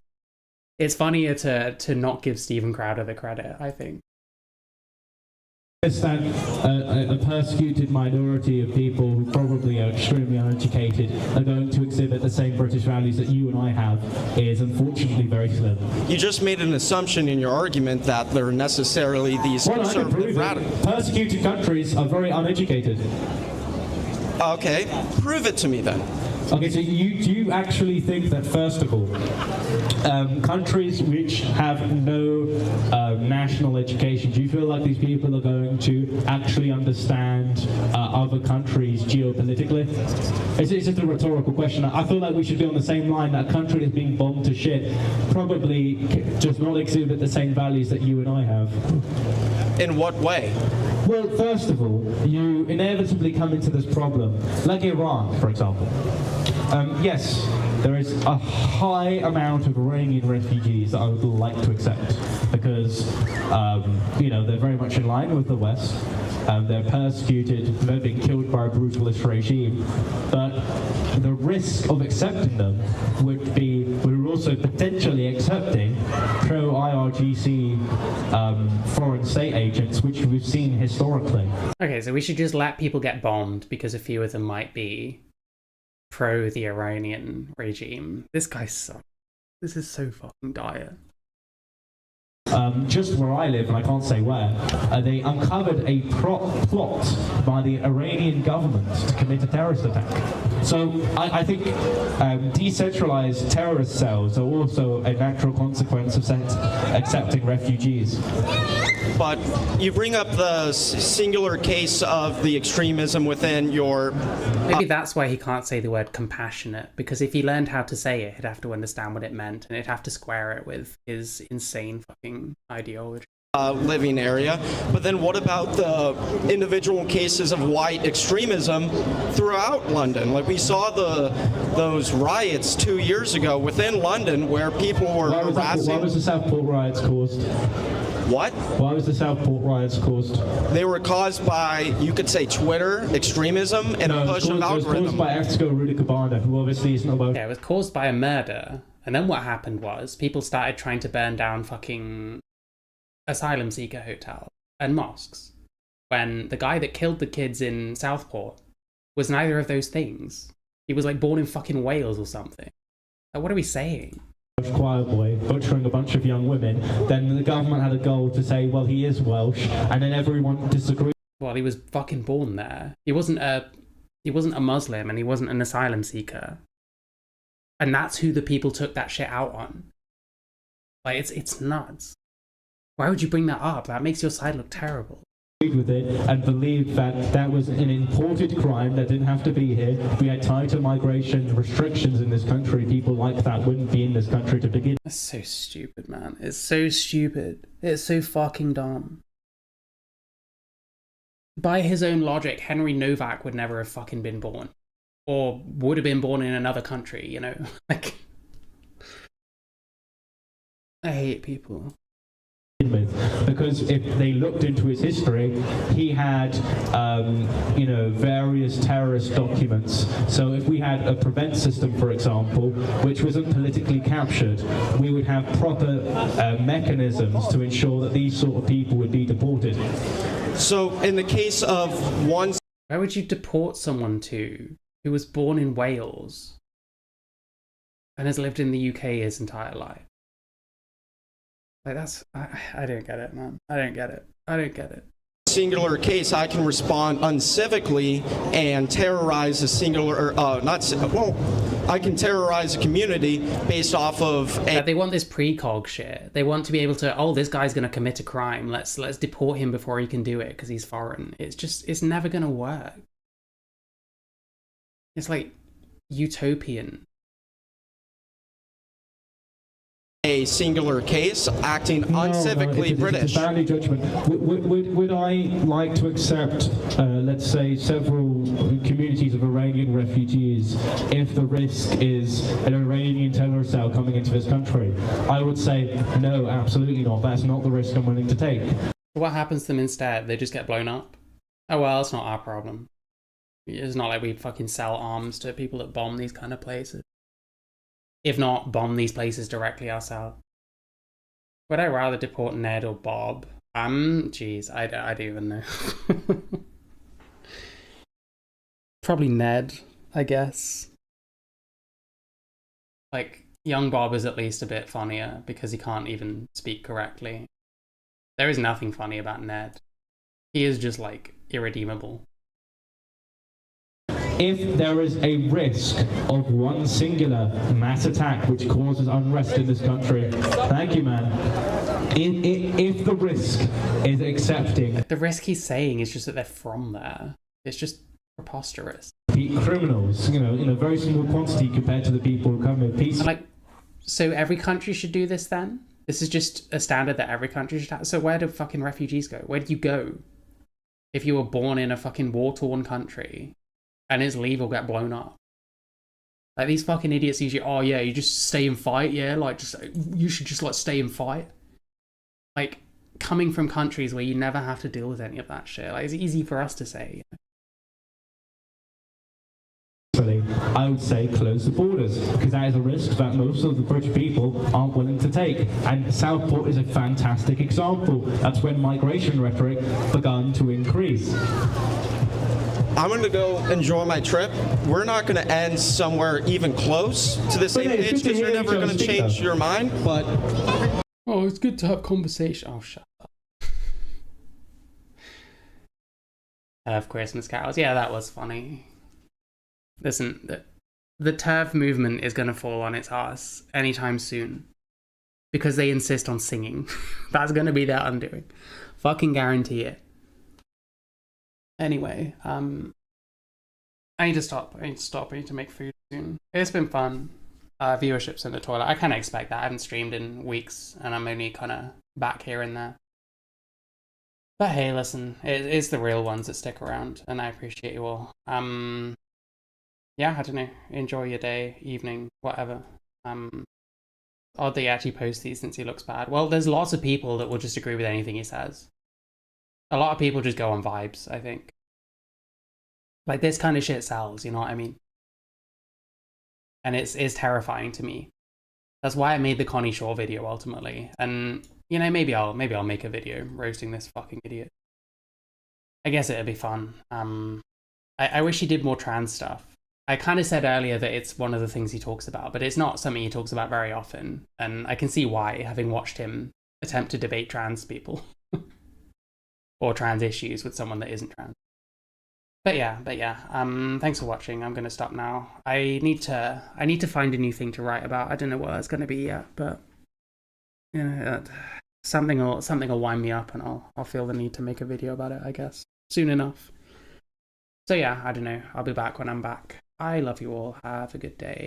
It's funnier to not give Stephen Crowder the credit, I think. It's that a persecuted minority of people who probably are extremely uneducated are going to exhibit the same British values that you and I have is unfortunately very slim. You just made an assumption in your argument that they're necessarily these conservative radicals. Persecuted countries are very uneducated. Okay, prove it to me then. Okay, so do you actually think that, first of all, countries which have no national education, do you feel like these people are going to actually understand other countries geopolitically? It's just a rhetorical question. I feel like we should be on the same line that a country that's being bombed to shit probably does not exhibit the same values that you and I have. In what way? Well, first of all, you inevitably come into this problem, like Iran, for example. Yes, there is a high amount of Iranian refugees that I would like to accept because, they're very much in line with the West. They're persecuted, they're being killed by a brutalist regime. But the risk of accepting them would be, we're also potentially accepting pro-IRGC foreign state agents, which we've seen historically. Okay, so we should just let people get bombed because a few of them might be pro the Iranian regime. This guy sucks. This is so fucking dire. Just where I live, and I can't say where, they uncovered a plot by the Iranian government to commit a terrorist attack. So I think decentralized terrorist cells are also a natural consequence of accepting refugees. But you bring up the singular case of the extremism within your... Maybe that's why he can't say the word compassionate, because if he learned how to say it, he'd have to understand what it meant, and he'd have to square it with his insane fucking ideology. Living area. But then what about the individual cases of white extremism throughout London? Like we saw those riots 2 years ago within London where people were harassing... Why was the Southport riots caused? What? Why was the Southport riots caused? They were caused by, you could say, Twitter extremism and a push of algorithms. It was caused by Exco Rudy Cabana, who obviously isn't about... Yeah, it was caused by a murder. And then what happened was people started trying to burn down fucking asylum seeker hotels and mosques when the guy that killed the kids in Southport was neither of those things. He was like born in fucking Wales or something. Like, what are we saying? Choir boy butchering a bunch of young women, then the government had a goal to say, well, he is Welsh, and then everyone disagreed. Well, he was fucking born there. He wasn't a Muslim, and he wasn't an asylum seeker. And that's who the people took that shit out on. Like, it's nuts. Why would you bring that up? That makes your side look terrible. With it and believed that that was an imported crime that didn't have to be here. We had tighter migration restrictions in this country. People like that wouldn't be in this country to begin. That's so stupid, man. It's so stupid. It's so fucking dumb. By his own logic, Henry Novak would never have fucking been born. Or would have been born in another country, you know? Like, I hate people. Because if they looked into his history, he had, various terrorist documents. So if we had a prevent system, for example, which wasn't politically captured, we would have proper mechanisms to ensure that these sort of people would be deported. So in the case of one... Where would you deport someone to who was born in Wales and has lived in the UK his entire life? Like I don't get it, man. I don't get it. I don't get it. Singular case, I can respond uncivically and terrorize a singular, I can terrorize a community based off of they want this precog shit. They want to be able to, oh, this guy's going to commit a crime. Let's deport him before he can do it because he's foreign. It's never going to work. It's like utopian. A singular case acting uncivically British. It's a value judgment. Would I like to accept, let's say, several communities of Iranian refugees if the risk is an Iranian terror cell coming into this country? I would say, no, absolutely not. That's not the risk I'm willing to take. What happens to them instead? They just get blown up? Oh, well, it's not our problem. It's not like we fucking sell arms to people that bomb these kind of places. If not, bomb these places directly ourselves. Would I rather deport Ned or Bob? Jeez, I don't even know. Probably Ned, I guess. Like, young Bob is at least a bit funnier because he can't even speak correctly. There is nothing funny about Ned. He is just, like, irredeemable. If there is a risk of one singular mass attack which causes unrest in this country, thank you, man. If the risk is accepting... The risk he's saying is just that they're from there. It's just preposterous. Criminals, you know, in a very small quantity compared to the people who come with peace. Like, so every country should do this then? This is just a standard that every country should have? So where do fucking refugees go? Where do you go? If you were born in a fucking war-torn country... and his leave will get blown up. Like, these fucking idiots usually, oh yeah, you just stay and fight, yeah? Like, you should just, like, stay and fight. Like, coming from countries where you never have to deal with any of that shit. Like, it's easy for us to say. I would say close the borders, because that is a risk that most of the British people aren't willing to take. And Southport is a fantastic example. That's when migration rhetoric began to increase. I'm going to go enjoy my trip. We're not going to end somewhere even close to the same page because you're never going to change your mind, but... Oh, it's good to have conversation. Oh, shut up. Of Christmas carols. Yeah, that was funny. Listen, the TERF movement is going to fall on its ass anytime soon. Because they insist on singing. That's going to be their undoing. Fucking guarantee it. Anyway, I need to stop. I need to make food soon. It's been fun. Viewership's in the toilet. I kind of expect that. I haven't streamed in weeks, and I'm only kind of back here and there. But hey, listen, it's the real ones that stick around, and I appreciate you all. Yeah, I don't know. Enjoy your day, evening, whatever. Odd that he actually posts these since he looks bad. Well, there's lots of people that will just agree with anything he says. A lot of people just go on vibes, I think. Like, this kind of shit sells, you know what I mean? And it's terrifying to me. That's why I made the Connie Shaw video, ultimately. And, you know, maybe I'll make a video roasting this fucking idiot. I guess it'd be fun. I wish he did more trans stuff. I kind of said earlier that it's one of the things he talks about, but it's not something he talks about very often. And I can see why, having watched him attempt to debate trans people. Or trans issues with someone that isn't trans. But yeah, thanks for watching. I'm gonna stop now. I need to find a new thing to write about. I don't know what it's gonna be yet, but you know, something will wind me up and I'll feel the need to make a video about it, I guess, soon enough. So yeah, I don't know. I'll be back when I'm back. I love you all. Have a good day.